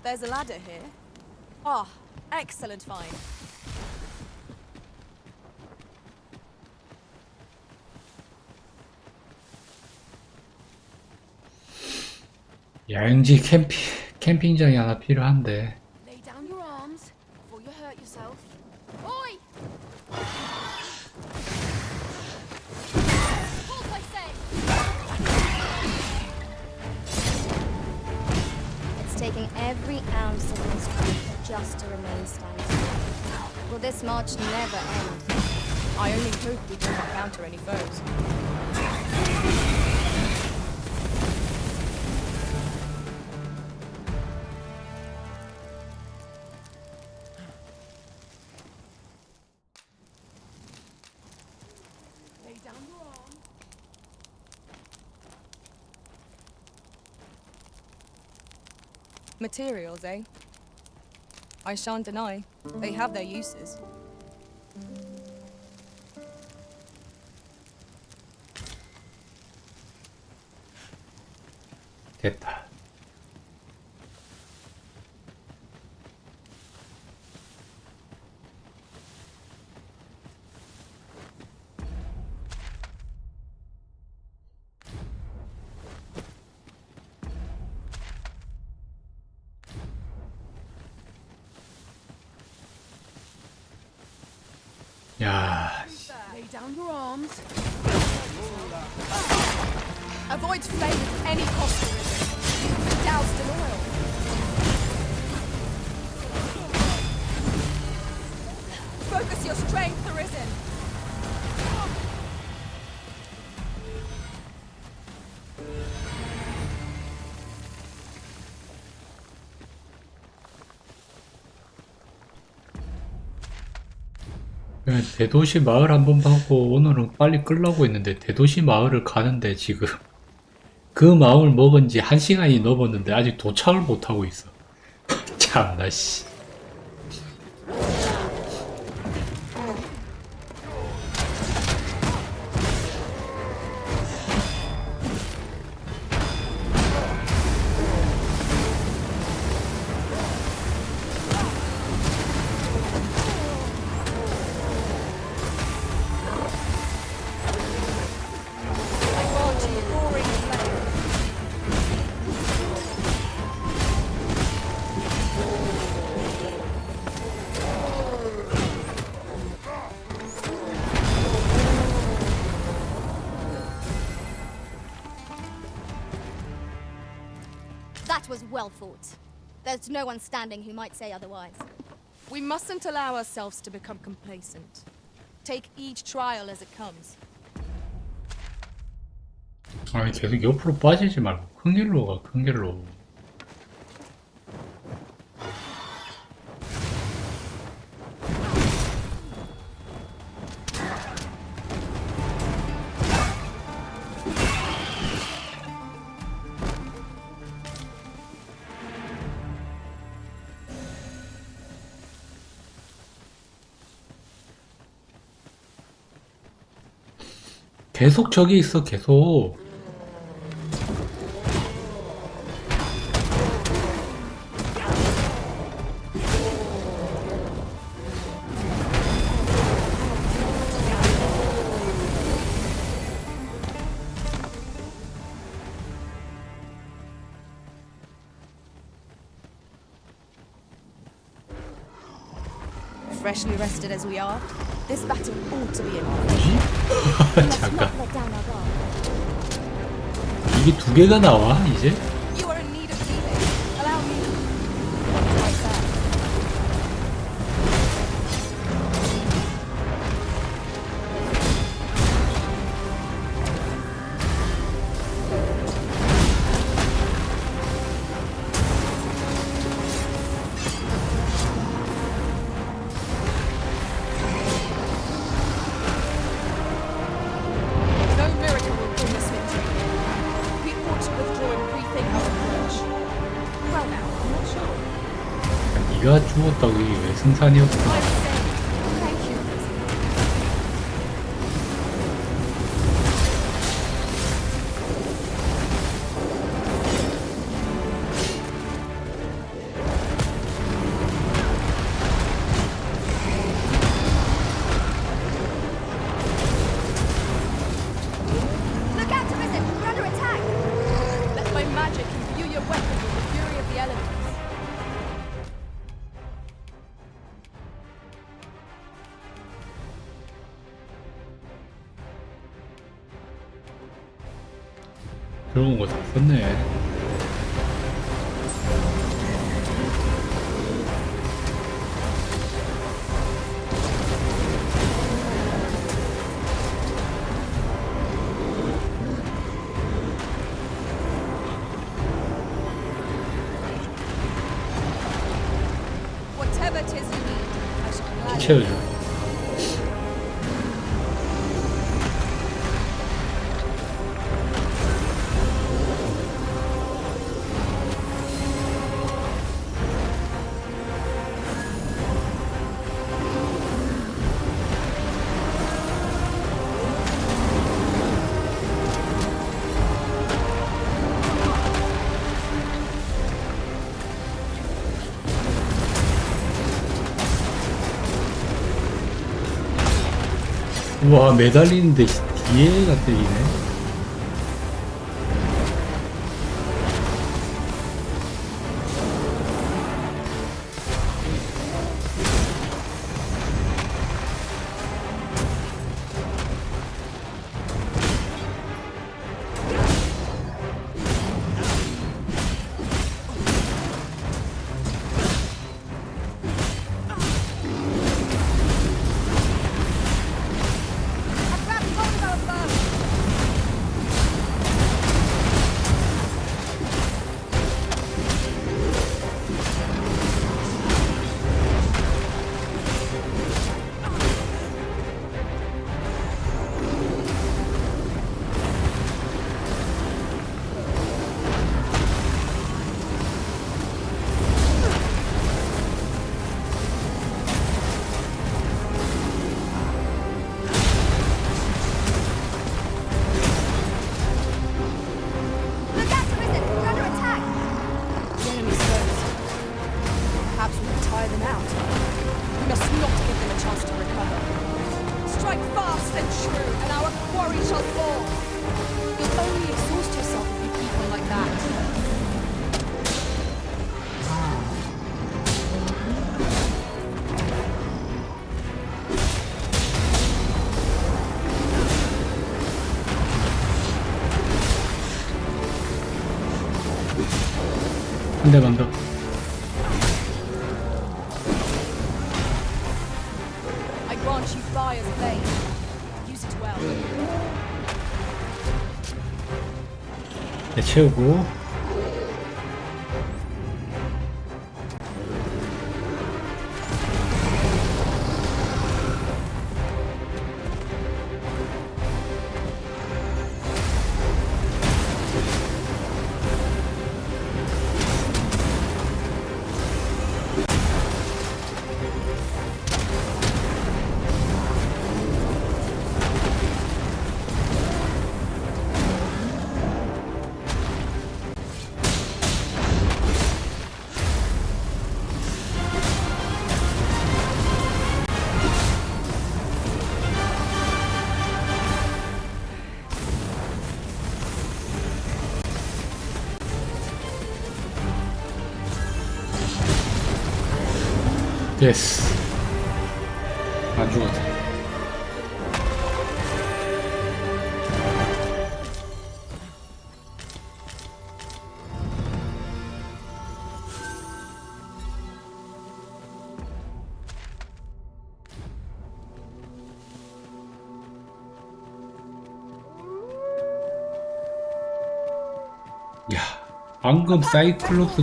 Speaker 2: There's a ladder here. Ah, excellent find.
Speaker 9: 야영지 캠핑장이 하나 필요한데.
Speaker 1: Lay down your arms before you hurt yourself. Oi! Halt, I say!
Speaker 4: It's taking every ounce of my strength just to remain standing. Will this march never end?
Speaker 2: I only hope we don't encounter any foes.
Speaker 1: Lay down your arms.
Speaker 2: Materials, eh? I shan't deny. They have their uses.
Speaker 9: 됐다. 야.
Speaker 2: Lay down your arms. Avoid flame at any cost. Doused in oil. Focus your strength, Arisen.
Speaker 9: 대도시 마을 한번 가고 오늘은 빨리 끌려고 했는데 대도시 마을을 가는데 지금 그 마을 먹은 지 1시간이 넘었는데 아직 도착을 못하고 있어. 참나 씨.
Speaker 1: That was well fought. There's no one standing who might say otherwise.
Speaker 2: We mustn't allow ourselves to become complacent. Take each trial as it comes.
Speaker 9: 아니 계속 옆으로 빠지지 말고 큰 길로 가, 큰 길로. 계속 저기 있어, 계속.
Speaker 2: Freshly rested as we are, this battle ought to be in
Speaker 9: 잠깐. 이게 두 개가 나와, 이제?
Speaker 2: You are in need of healing. Allow me. What do I say?
Speaker 9: 네가 죽었다고 이게 왜 승산이었어?
Speaker 1: Look out, Arisen! We're under attack!
Speaker 2: Let my magic imbue your weapon with the fury of the elements.
Speaker 9: 좋은 거 다 썼네.
Speaker 2: Whatever it is you need, I shall gladly.
Speaker 9: 채워줘. 우와, 매달리는데 뒤에가 때리네. 한 대만 더.
Speaker 2: I grant you fire's blade. Use it well.
Speaker 9: 네, 채우고. 됐어. 안 죽었다. 야, 방금 사이클롭스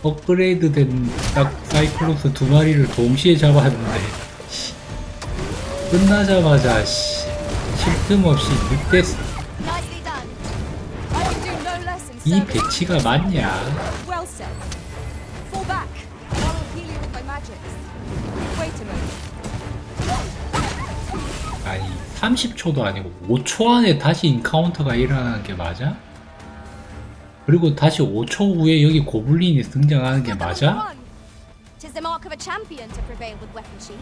Speaker 9: 업그레이드 된 딱 사이클롭스 2마리를 동시에 잡았는데 끝나자마자 쉴 틈 없이 늑대 이 배치가 맞냐?
Speaker 2: Well said. Fall back. I will heal you with my magics. Wait a moment.
Speaker 9: 아니 30초도 아니고 5초 안에 다시 인카운터가 일어나는 게 맞아? 그리고 다시 5초 후에 여기 고블린이 등장하는 게 맞아?
Speaker 1: Tis the mark of a champion to prevail with weapon sheath.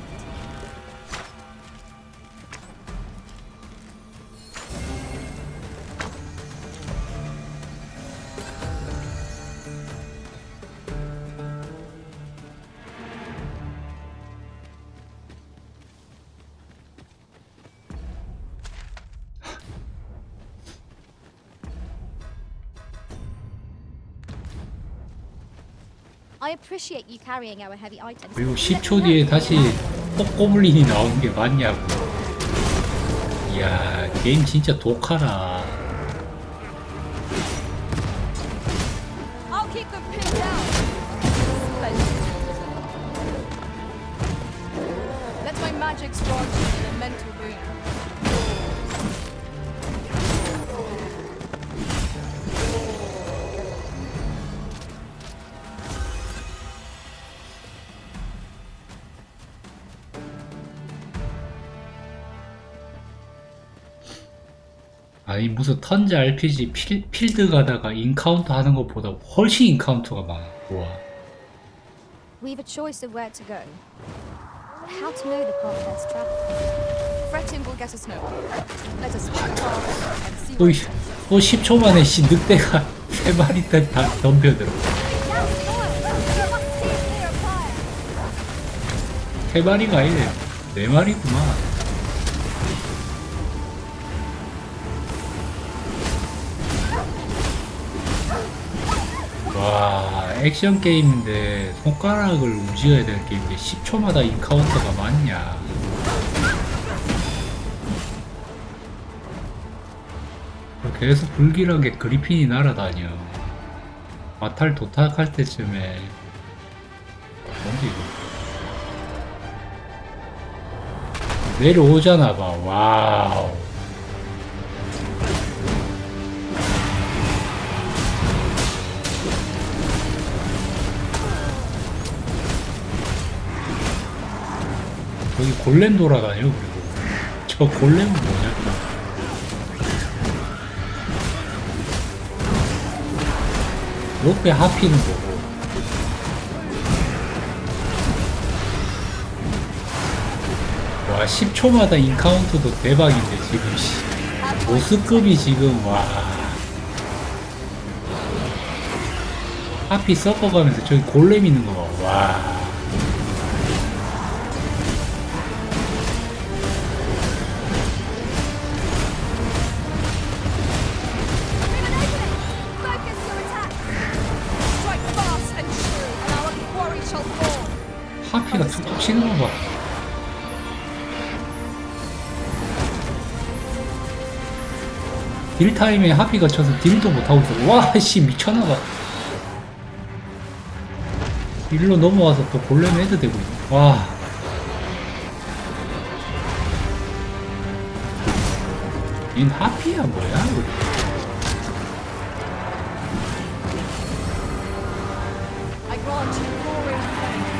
Speaker 1: I appreciate you carrying our heavy items.
Speaker 9: 그리고 10초 뒤에 다시 폭고블린이 나오는 게 맞냐고. 이야, 게임 진짜 독하다.
Speaker 2: I'll keep them pinned down. Let my magics grant you a mental boon.
Speaker 9: 아니 무슨 턴즈 RPG 필드 가다가 인카운터 하는 것보다 훨씬 인카운터가 많아. 와.
Speaker 1: We've a choice of where to go. But how to know the path best travel?
Speaker 2: Fretting will get us nowhere. Let us walk fast and see what
Speaker 9: 또 10초 만에 늑대가 3마리 다 덤벼들어. 3마리가 아니네. 4마리구만. 와, 액션 게임인데 손가락을 움직여야 되는 게임인데 10초마다 인카운터가 많냐? 계속 불길하게 그리핀이 날아다녀. 마탈 도착할 때쯤에 뭔지 이거 내려오잖아 봐. 와우. 여기 골렘 돌아다녀. 그리고 저 골렘은 뭐냐? 옆에 하피는 거고. 와, 10초마다 인카운트도 대박인데 지금 보스급이 지금 와. 하피 섞어가면서 저기 골렘 있는 거 봐. 와.
Speaker 2: strike
Speaker 9: 치는 거 봐. 딜 타임에 합이 갇혀서 딜도 못하고 있어. 와, 씨, 미쳤나봐. 일로 넘어와서 또 골렘 헤드 되고 있네. 와. 얜 하피야, 뭐야?
Speaker 2: I grant you glory and fame.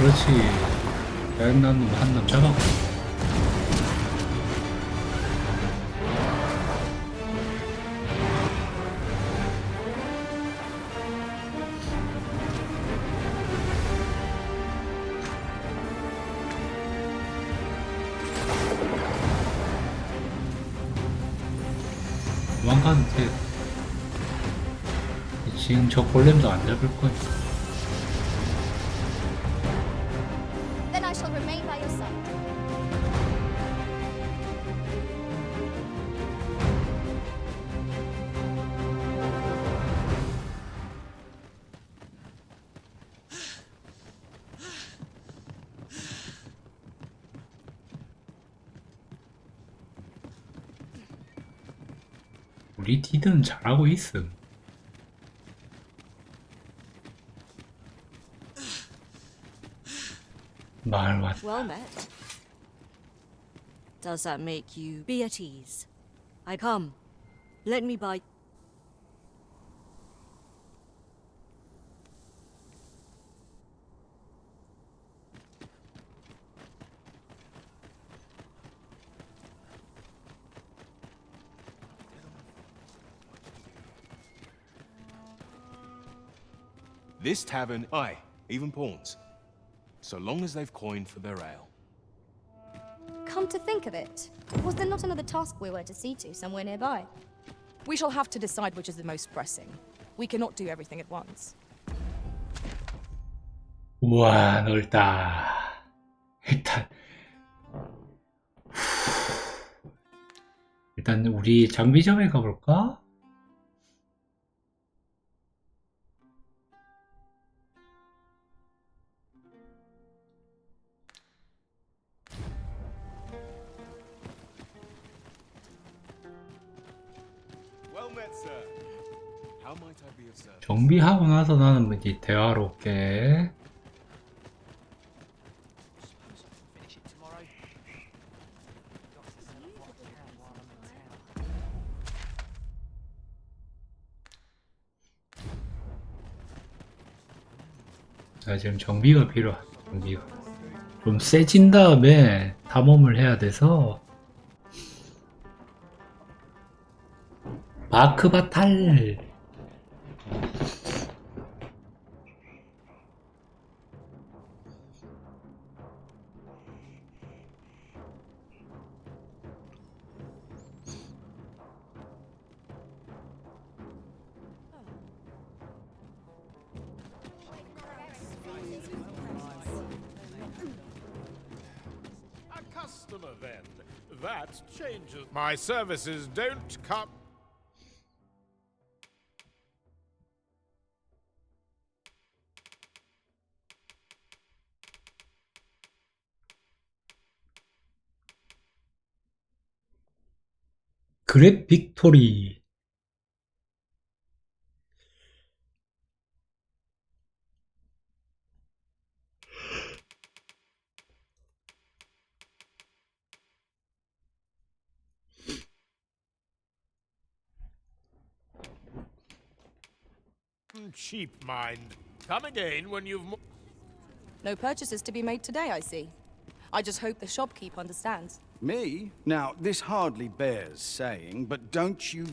Speaker 9: 그렇지. 야인난 놈 한남 잡았고. 도망가도 돼. 지금 저 골렘도 안 잡을 거야.
Speaker 1: Then I shall remain by your side.
Speaker 9: 우리 디드는 잘하고 있음. 마을 왔다.
Speaker 16: Well met. Does that make you be at ease? I come. Let me buy.
Speaker 21: This tavern, aye, even pawns. So long as they've coined for their ale.
Speaker 1: Come to think of it, was there not another task we were to see to somewhere nearby?
Speaker 2: We shall have to decide which is the most pressing. We cannot do everything at once.
Speaker 9: 우와, 넓다. 일단 우리 장비점에 가볼까? 정비하고 나서 나는 뭐 이제 대화로 올게. 자, 지금 정비가 필요하다. 정비가 좀 세진 다음에 탐험을 해야 돼서. 마크바탈.
Speaker 12: Then that changes. My services don't come.
Speaker 9: 그랩 빅토리.
Speaker 12: Cheap mind. Come again when you've.
Speaker 2: No purchases to be made today, I see. I just hope the shopkeep understands.
Speaker 18: Me? Now, this hardly bears saying, but don't you...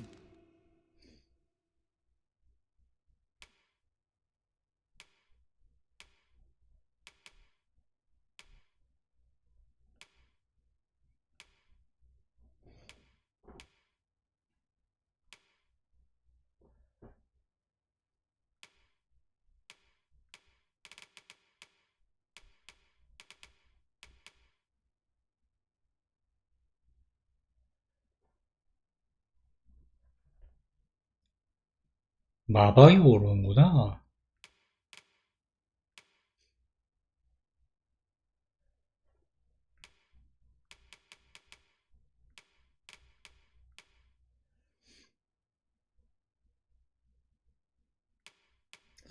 Speaker 9: 마방이 오르는구나.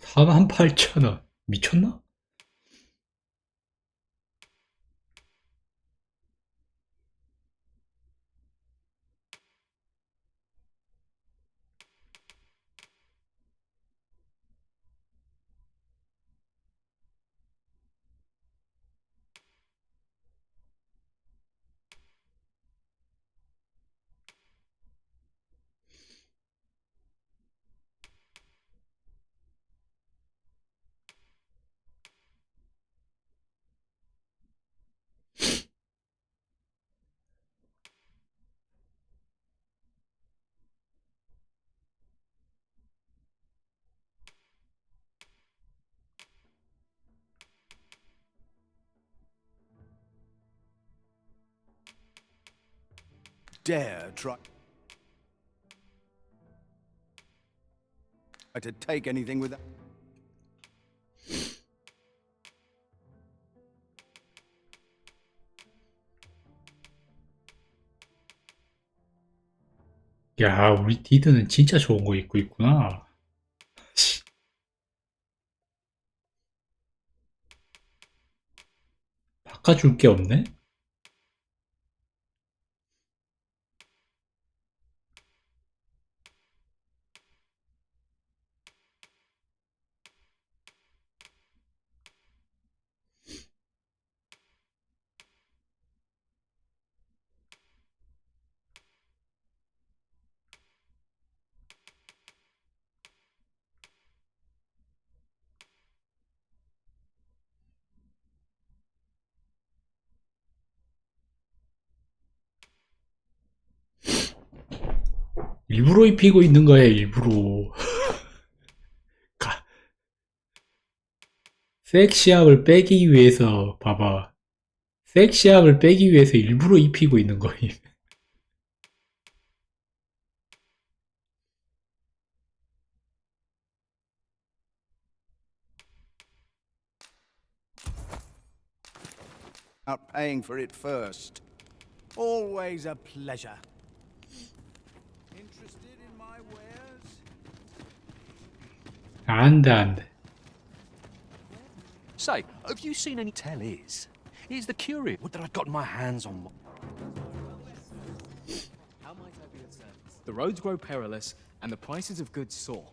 Speaker 9: $48,000. 미쳤나?
Speaker 18: dare try to take anything with that?
Speaker 9: 야, 우리 디드는 진짜 좋은 거 입고 있구나. 바꿔줄 게 없네? 일부러 입히고 있는 거야, 일부러. 섹시함을 빼기 위해서, 봐봐. 섹시함을 빼기 위해서 일부러 입히고 있는 거임.
Speaker 18: Out paying for it first. Always a pleasure.
Speaker 11: Interested in my wares?
Speaker 9: 안 돼, 안 돼.
Speaker 21: Say, have you seen any tellies? Here's the curious. What did I got my hands on?
Speaker 3: How might I be of service? The roads grow perilous, and the prices of goods soar.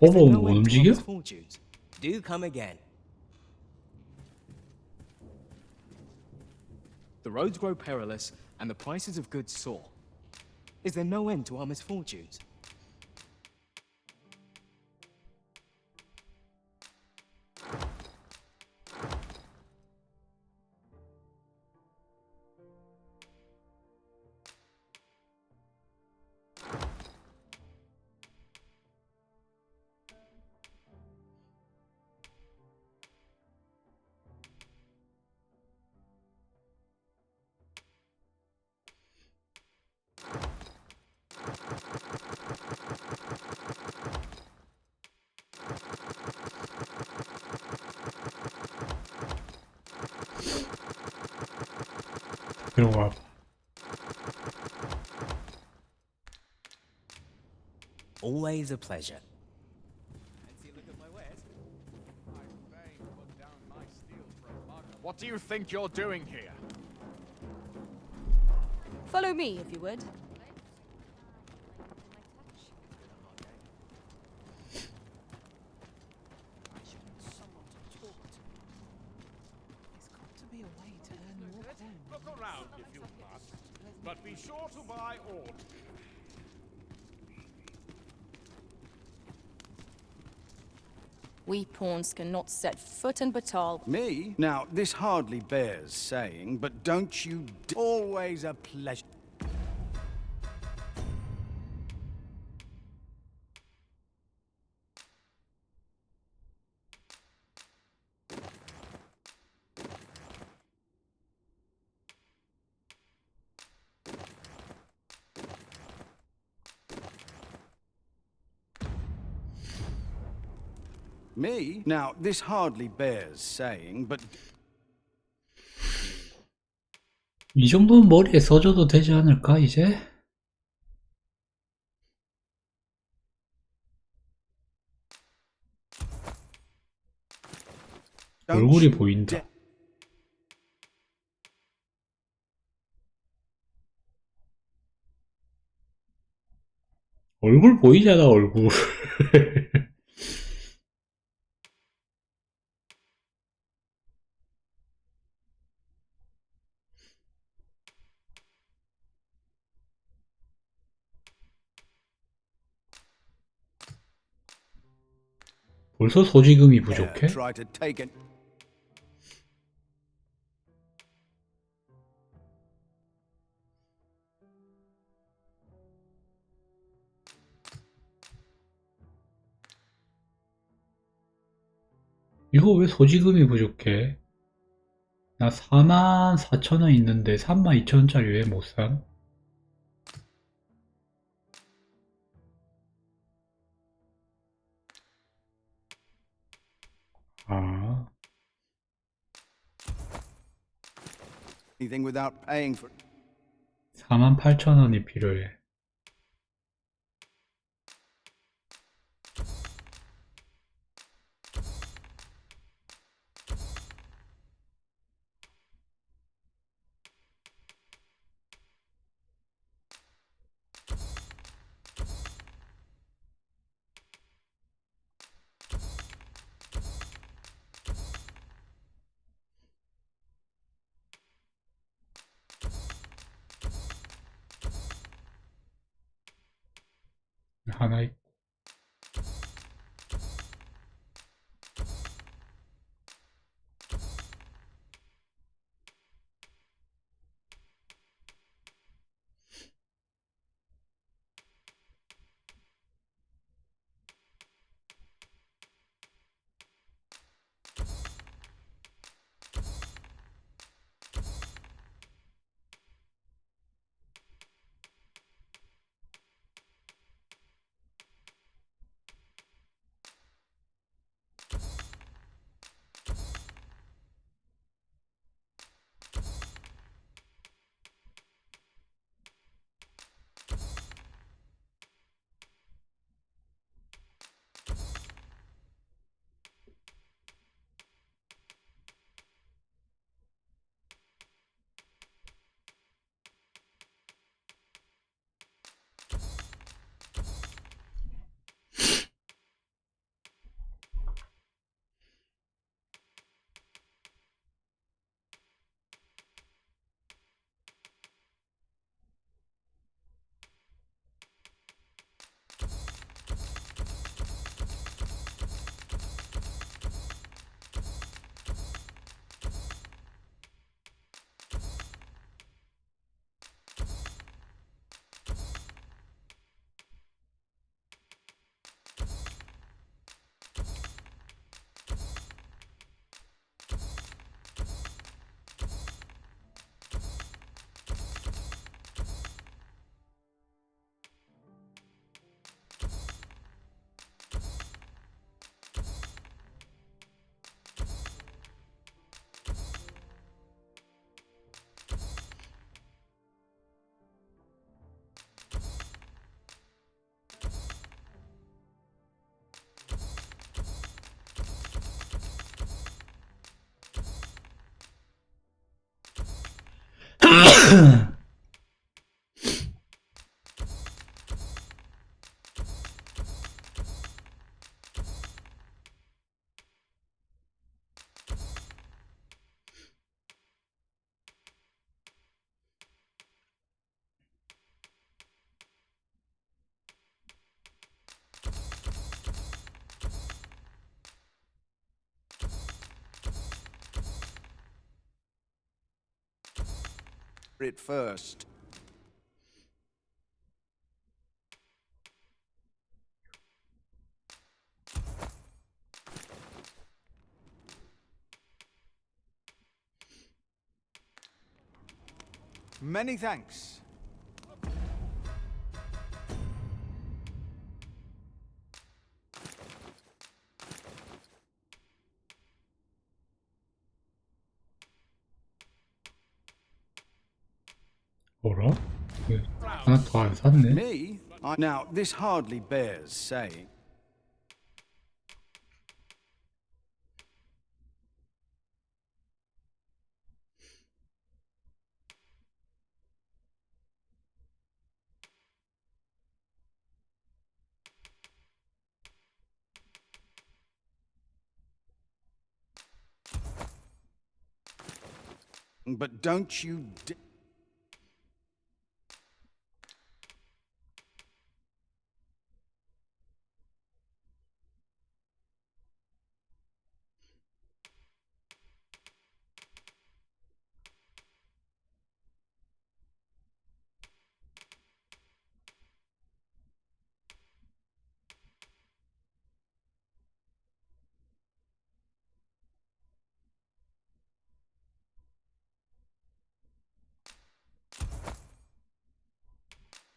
Speaker 9: 호봉 못 움직여?
Speaker 3: Do come again. The roads grow perilous, and the prices of goods soar. Is there no end to our misfortunes?
Speaker 9: 이러고 와봐.
Speaker 20: Always a pleasure.
Speaker 11: What do you think you're doing here?
Speaker 2: Follow me, if you would.
Speaker 17: Look around if you must, but be sure to buy all.
Speaker 22: We pawns cannot set foot in Batal.
Speaker 18: Me? Now, this hardly bears saying, but don't you always a pleasure. Me? Now, this hardly bears saying, but
Speaker 9: 이 정도는 머리에 써줘도 되지 않을까, 이제? 얼굴이 보인다. 얼굴 보이잖아, 얼굴. 벌써 소지금이 부족해?
Speaker 18: try to take it.
Speaker 9: 이거 왜 소지금이 부족해? 나 44,000원 있는데 32,000원짜리 왜 못 산? 아.
Speaker 18: Anything without paying for.
Speaker 9: 48,000원이 필요해. 하나 있고.
Speaker 18: It first. Many thanks.
Speaker 9: 뭐라? 하나 더 안 샀네.
Speaker 18: Me? Now, this hardly bears saying. But don't you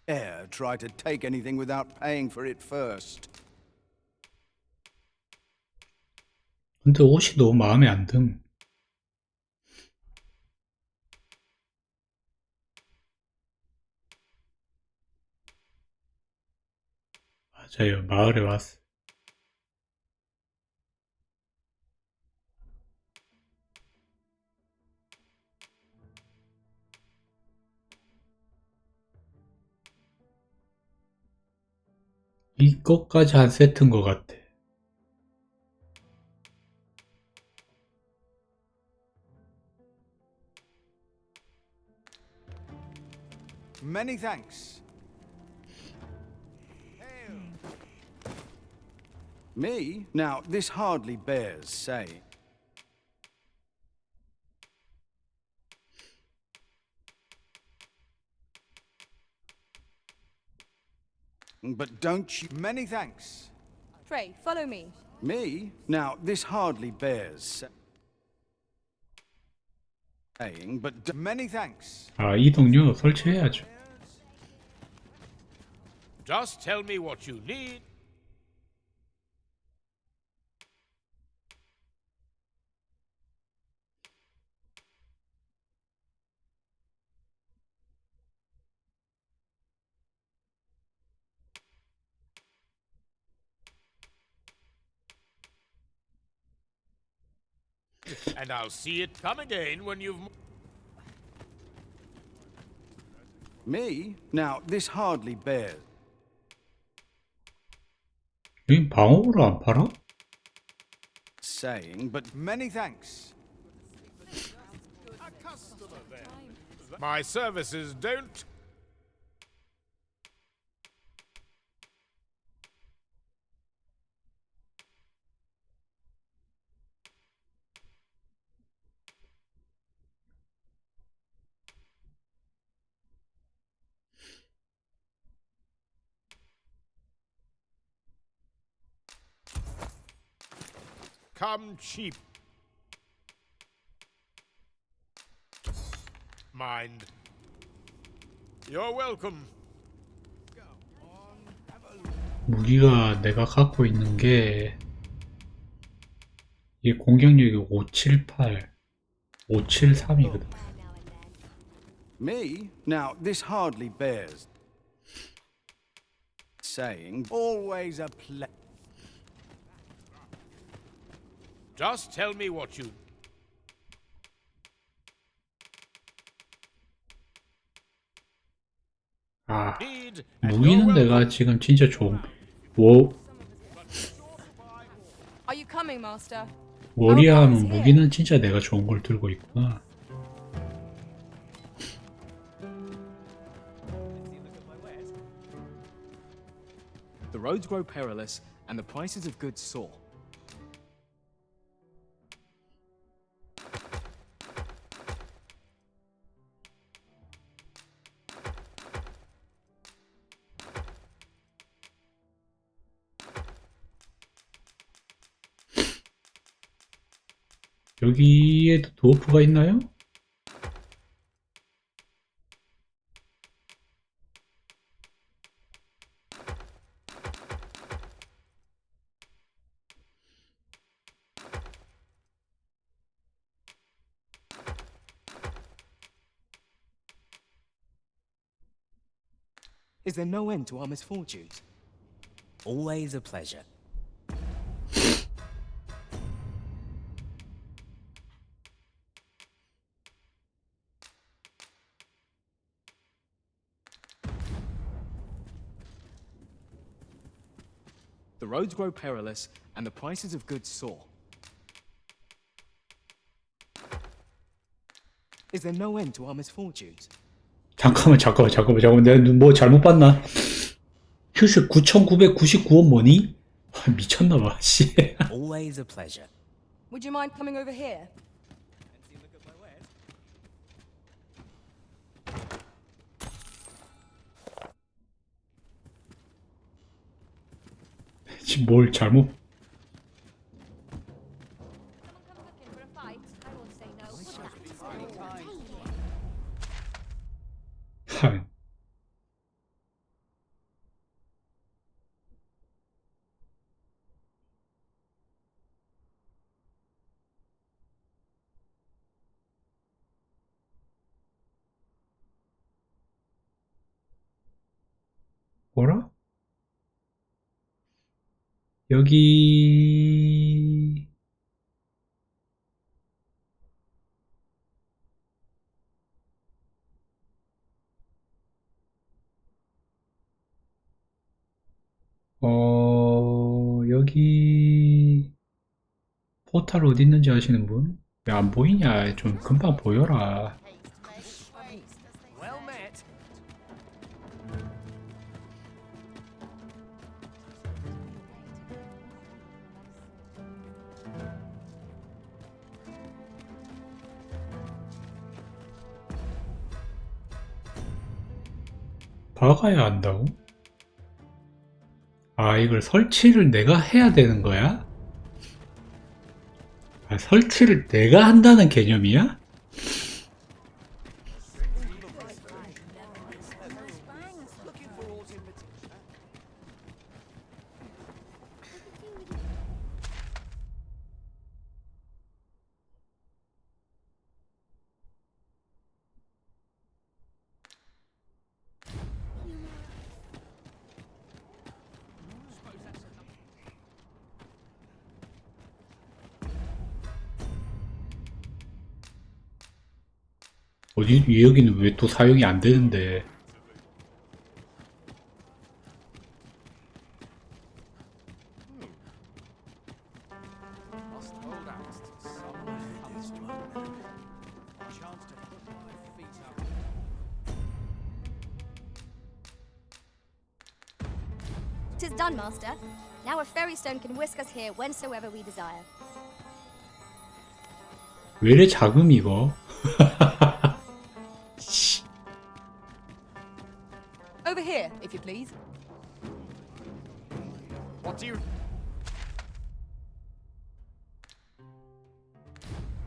Speaker 18: dare try to take anything without paying for it first?
Speaker 9: 근데 옷이 너무 마음에 안 듦. 맞아요. 마을에 왔어. 이것까지 한 세트인 것 같아.
Speaker 18: Many thanks. Me? Now, this hardly bears saying. But don't you... Many thanks.
Speaker 2: Pray, follow me.
Speaker 18: Me? Now, this hardly bears saying, but many thanks.
Speaker 9: 아, 이동료 설치해야죠.
Speaker 17: Just tell me what you need. And I'll see it come again when you've...
Speaker 18: Me? Now, this hardly bears.
Speaker 9: 여긴 방어구를 안 팔아?
Speaker 18: Saying, but many thanks.
Speaker 17: My services don't... come cheap. Mind. You're welcome.
Speaker 9: 무기가 내가 갖고 있는 게 이게 공격력이 578, 573이거든.
Speaker 18: Me? Now, this hardly bears saying, always a play.
Speaker 17: Just tell me what you...
Speaker 9: 아, 무기는 내가 지금 진짜 좋은 워
Speaker 2: Are you coming, Master?
Speaker 9: 워리아하면 무기는 진짜 내가 좋은 걸 들고 있구나.
Speaker 3: The roads grow perilous, and the prices of goods soar.
Speaker 9: 여기에도 도어프가 있나요?
Speaker 3: Is there no end to our misfortunes?
Speaker 5: Always a pleasure.
Speaker 3: The roads grow perilous, and the prices of goods soar. Is there no end to our misfortunes?
Speaker 9: 잠깐만 내가 뭐 잘못 봤나? 휴스 9,999원 뭐니? 미쳤나봐 씨.
Speaker 5: Always a pleasure.
Speaker 2: Would you mind coming over here?
Speaker 9: 지금 뭘 잘못 하. 뭐라? 여기 여기 포탈 어디 있는지 아시는 분? 왜 안 보이냐? 좀 금방 보여라.
Speaker 10: Well met.
Speaker 9: 박아야 한다고? 아, 이걸 설치를 내가 해야 되는 거야? 아, 설치를 내가 한다는 개념이야? 어디, 여기는 왜 또 사용이 안 되는데?
Speaker 1: Tis done, Master. Now a ferry stone can whisk us here whensoever we desire.
Speaker 9: 왜 이래 자금 이거?
Speaker 2: Over here, if you please.
Speaker 10: What do you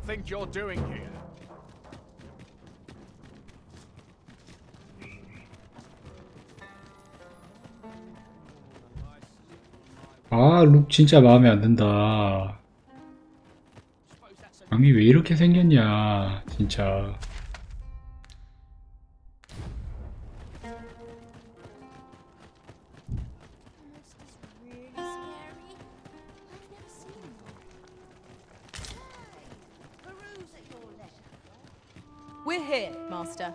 Speaker 10: think you're doing here?
Speaker 9: 아, 룩 진짜 마음에 안 든다. 방이 왜 이렇게 생겼냐, 진짜.
Speaker 2: We're here, Master.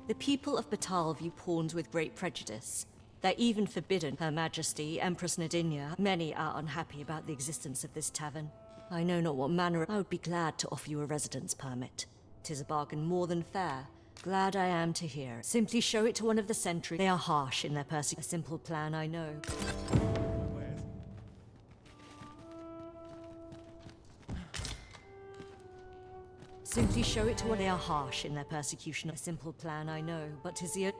Speaker 16: The people of Batal view pawns with great prejudice. They're even forbidden. Her Majesty, Empress Nadinia, many are unhappy about the existence of this tavern. I know not what manner. I would be glad to offer you a residence permit. 'Tis a bargain more than fair. Glad I am to hear. Simply show it to one of the sentries. They are harsh in their persecution. A simple plan, I know. Simply show it to one. They are harsh in their persecution. A simple plan, I know, but 'tis the.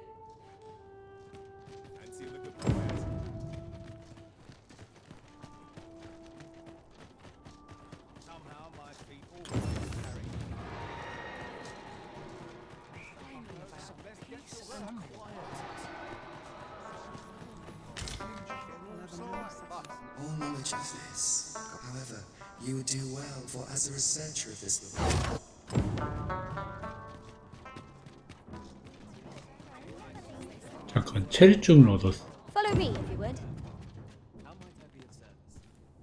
Speaker 7: All knowledge of this, however, you would do well, for as a researcher of this
Speaker 9: 잠깐 체리증을 얻었어.
Speaker 1: Follow me, if you would.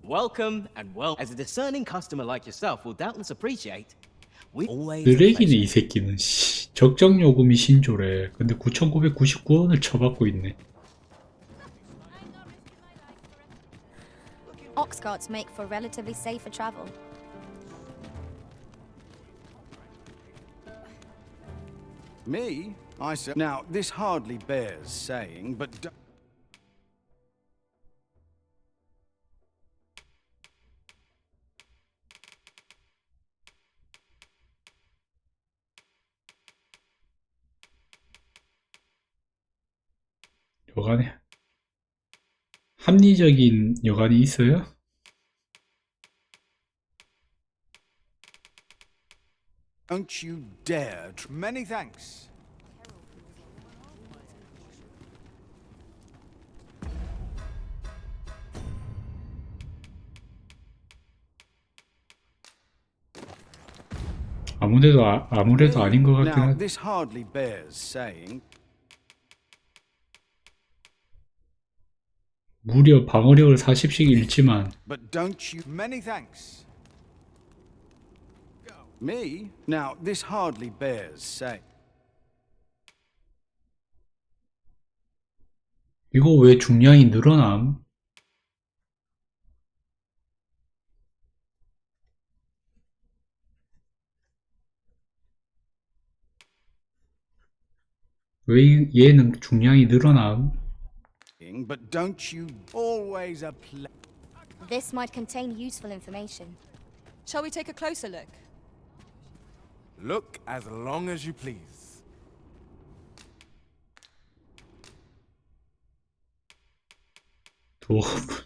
Speaker 5: Welcome and well. As a discerning customer like yourself will doubtless appreciate, we always.
Speaker 9: 쓰레기네 이 새끼는. 씨. 적정 요금이 신조래. 근데 9,999원을 쳐받고 있네.
Speaker 1: Ox carts make for relatively safer travel.
Speaker 18: Me? I say. Now, this hardly bears saying, but.
Speaker 9: 여간에 합리적인 여간이 있어요?
Speaker 18: Don't you dare. Many thanks.
Speaker 9: 아무래도 아닌 것 같긴
Speaker 18: Now,
Speaker 9: 하다.
Speaker 18: this hardly bears saying.
Speaker 9: 무려 방어력을 40씩 잃지만
Speaker 18: But don't you. Many thanks. Me? Now, this hardly bears saying.
Speaker 9: 이거 왜 중량이 늘어남? 왜 얘는 중량이 늘어남?
Speaker 18: But don't you always a
Speaker 1: This might contain useful information.
Speaker 2: Shall we take a closer look?
Speaker 12: Look as long as you please.
Speaker 9: 도어프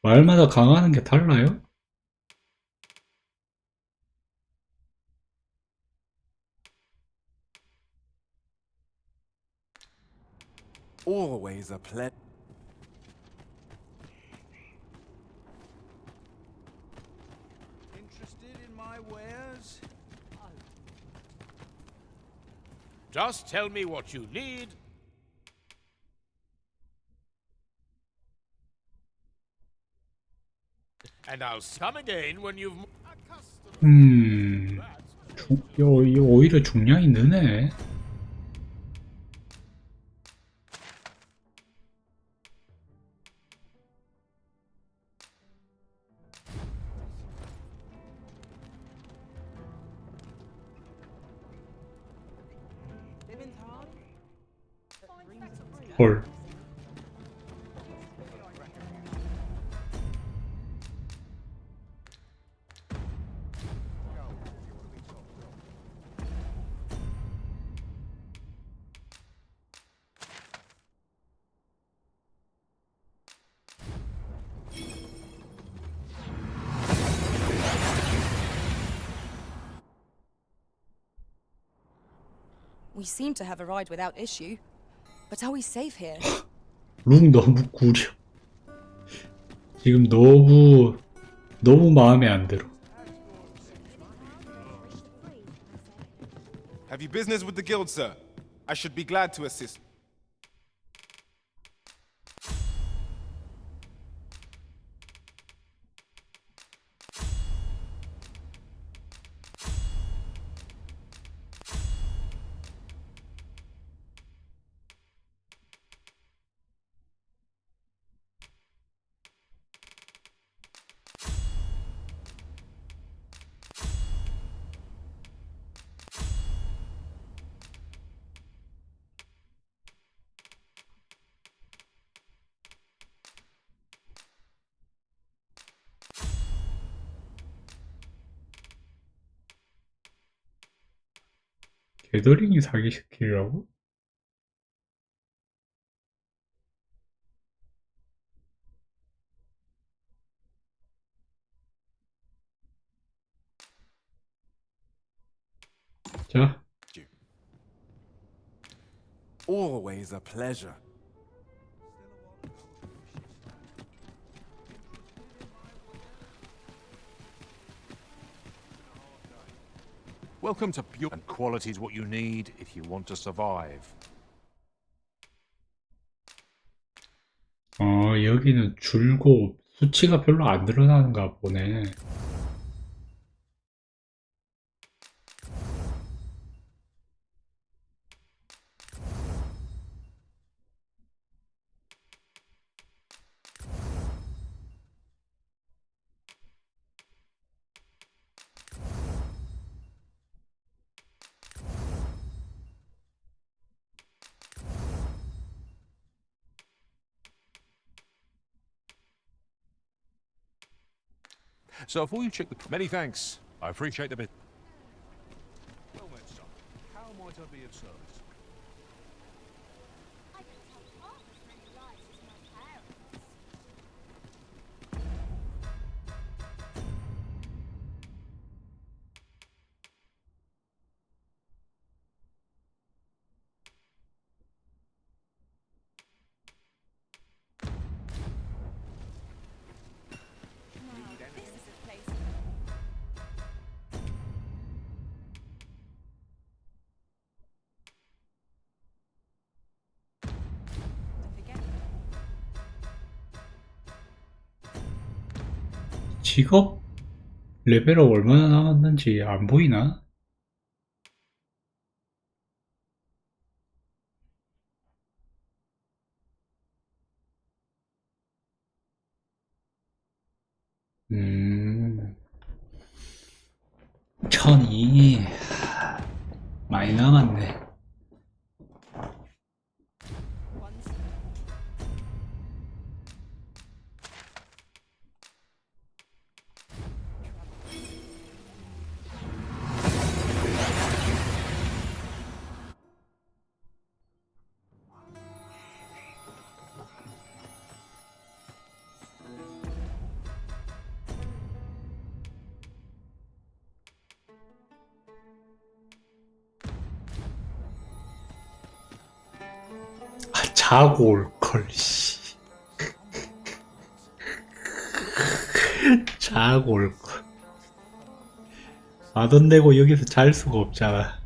Speaker 9: 말마다 강화하는 게 달라요?
Speaker 12: Always a pleasure.
Speaker 18: Interested in my wares?
Speaker 17: Just tell me what you need. And I'll come again when you've.
Speaker 9: 이거 오히려 중량이 느네. 헐.
Speaker 2: We seem to have arrived without issue. But are we safe here?
Speaker 9: 룩 너무 구려. 지금 너무 마음에 안 들어.
Speaker 8: Have you business with the guild, sir? I should be glad to assist.
Speaker 9: 게더링이 사기 스킬이라고? 자,
Speaker 13: Always a pleasure.
Speaker 17: Welcome to Pure, and quality is what you need if you want to survive.
Speaker 9: 여기는 줄고 수치가 별로 안 늘어나는가 보네.
Speaker 17: So before you check the... Many thanks. I appreciate the bit.
Speaker 15: Well then, son, how might I be of service?
Speaker 9: 직업 레벨업 얼마나 남았는지 안 보이나? 음, 1002 많이 남았네. 자고 올걸, 씨. 자고 올걸. 만 원 내고 여기서 잘 수가 없잖아.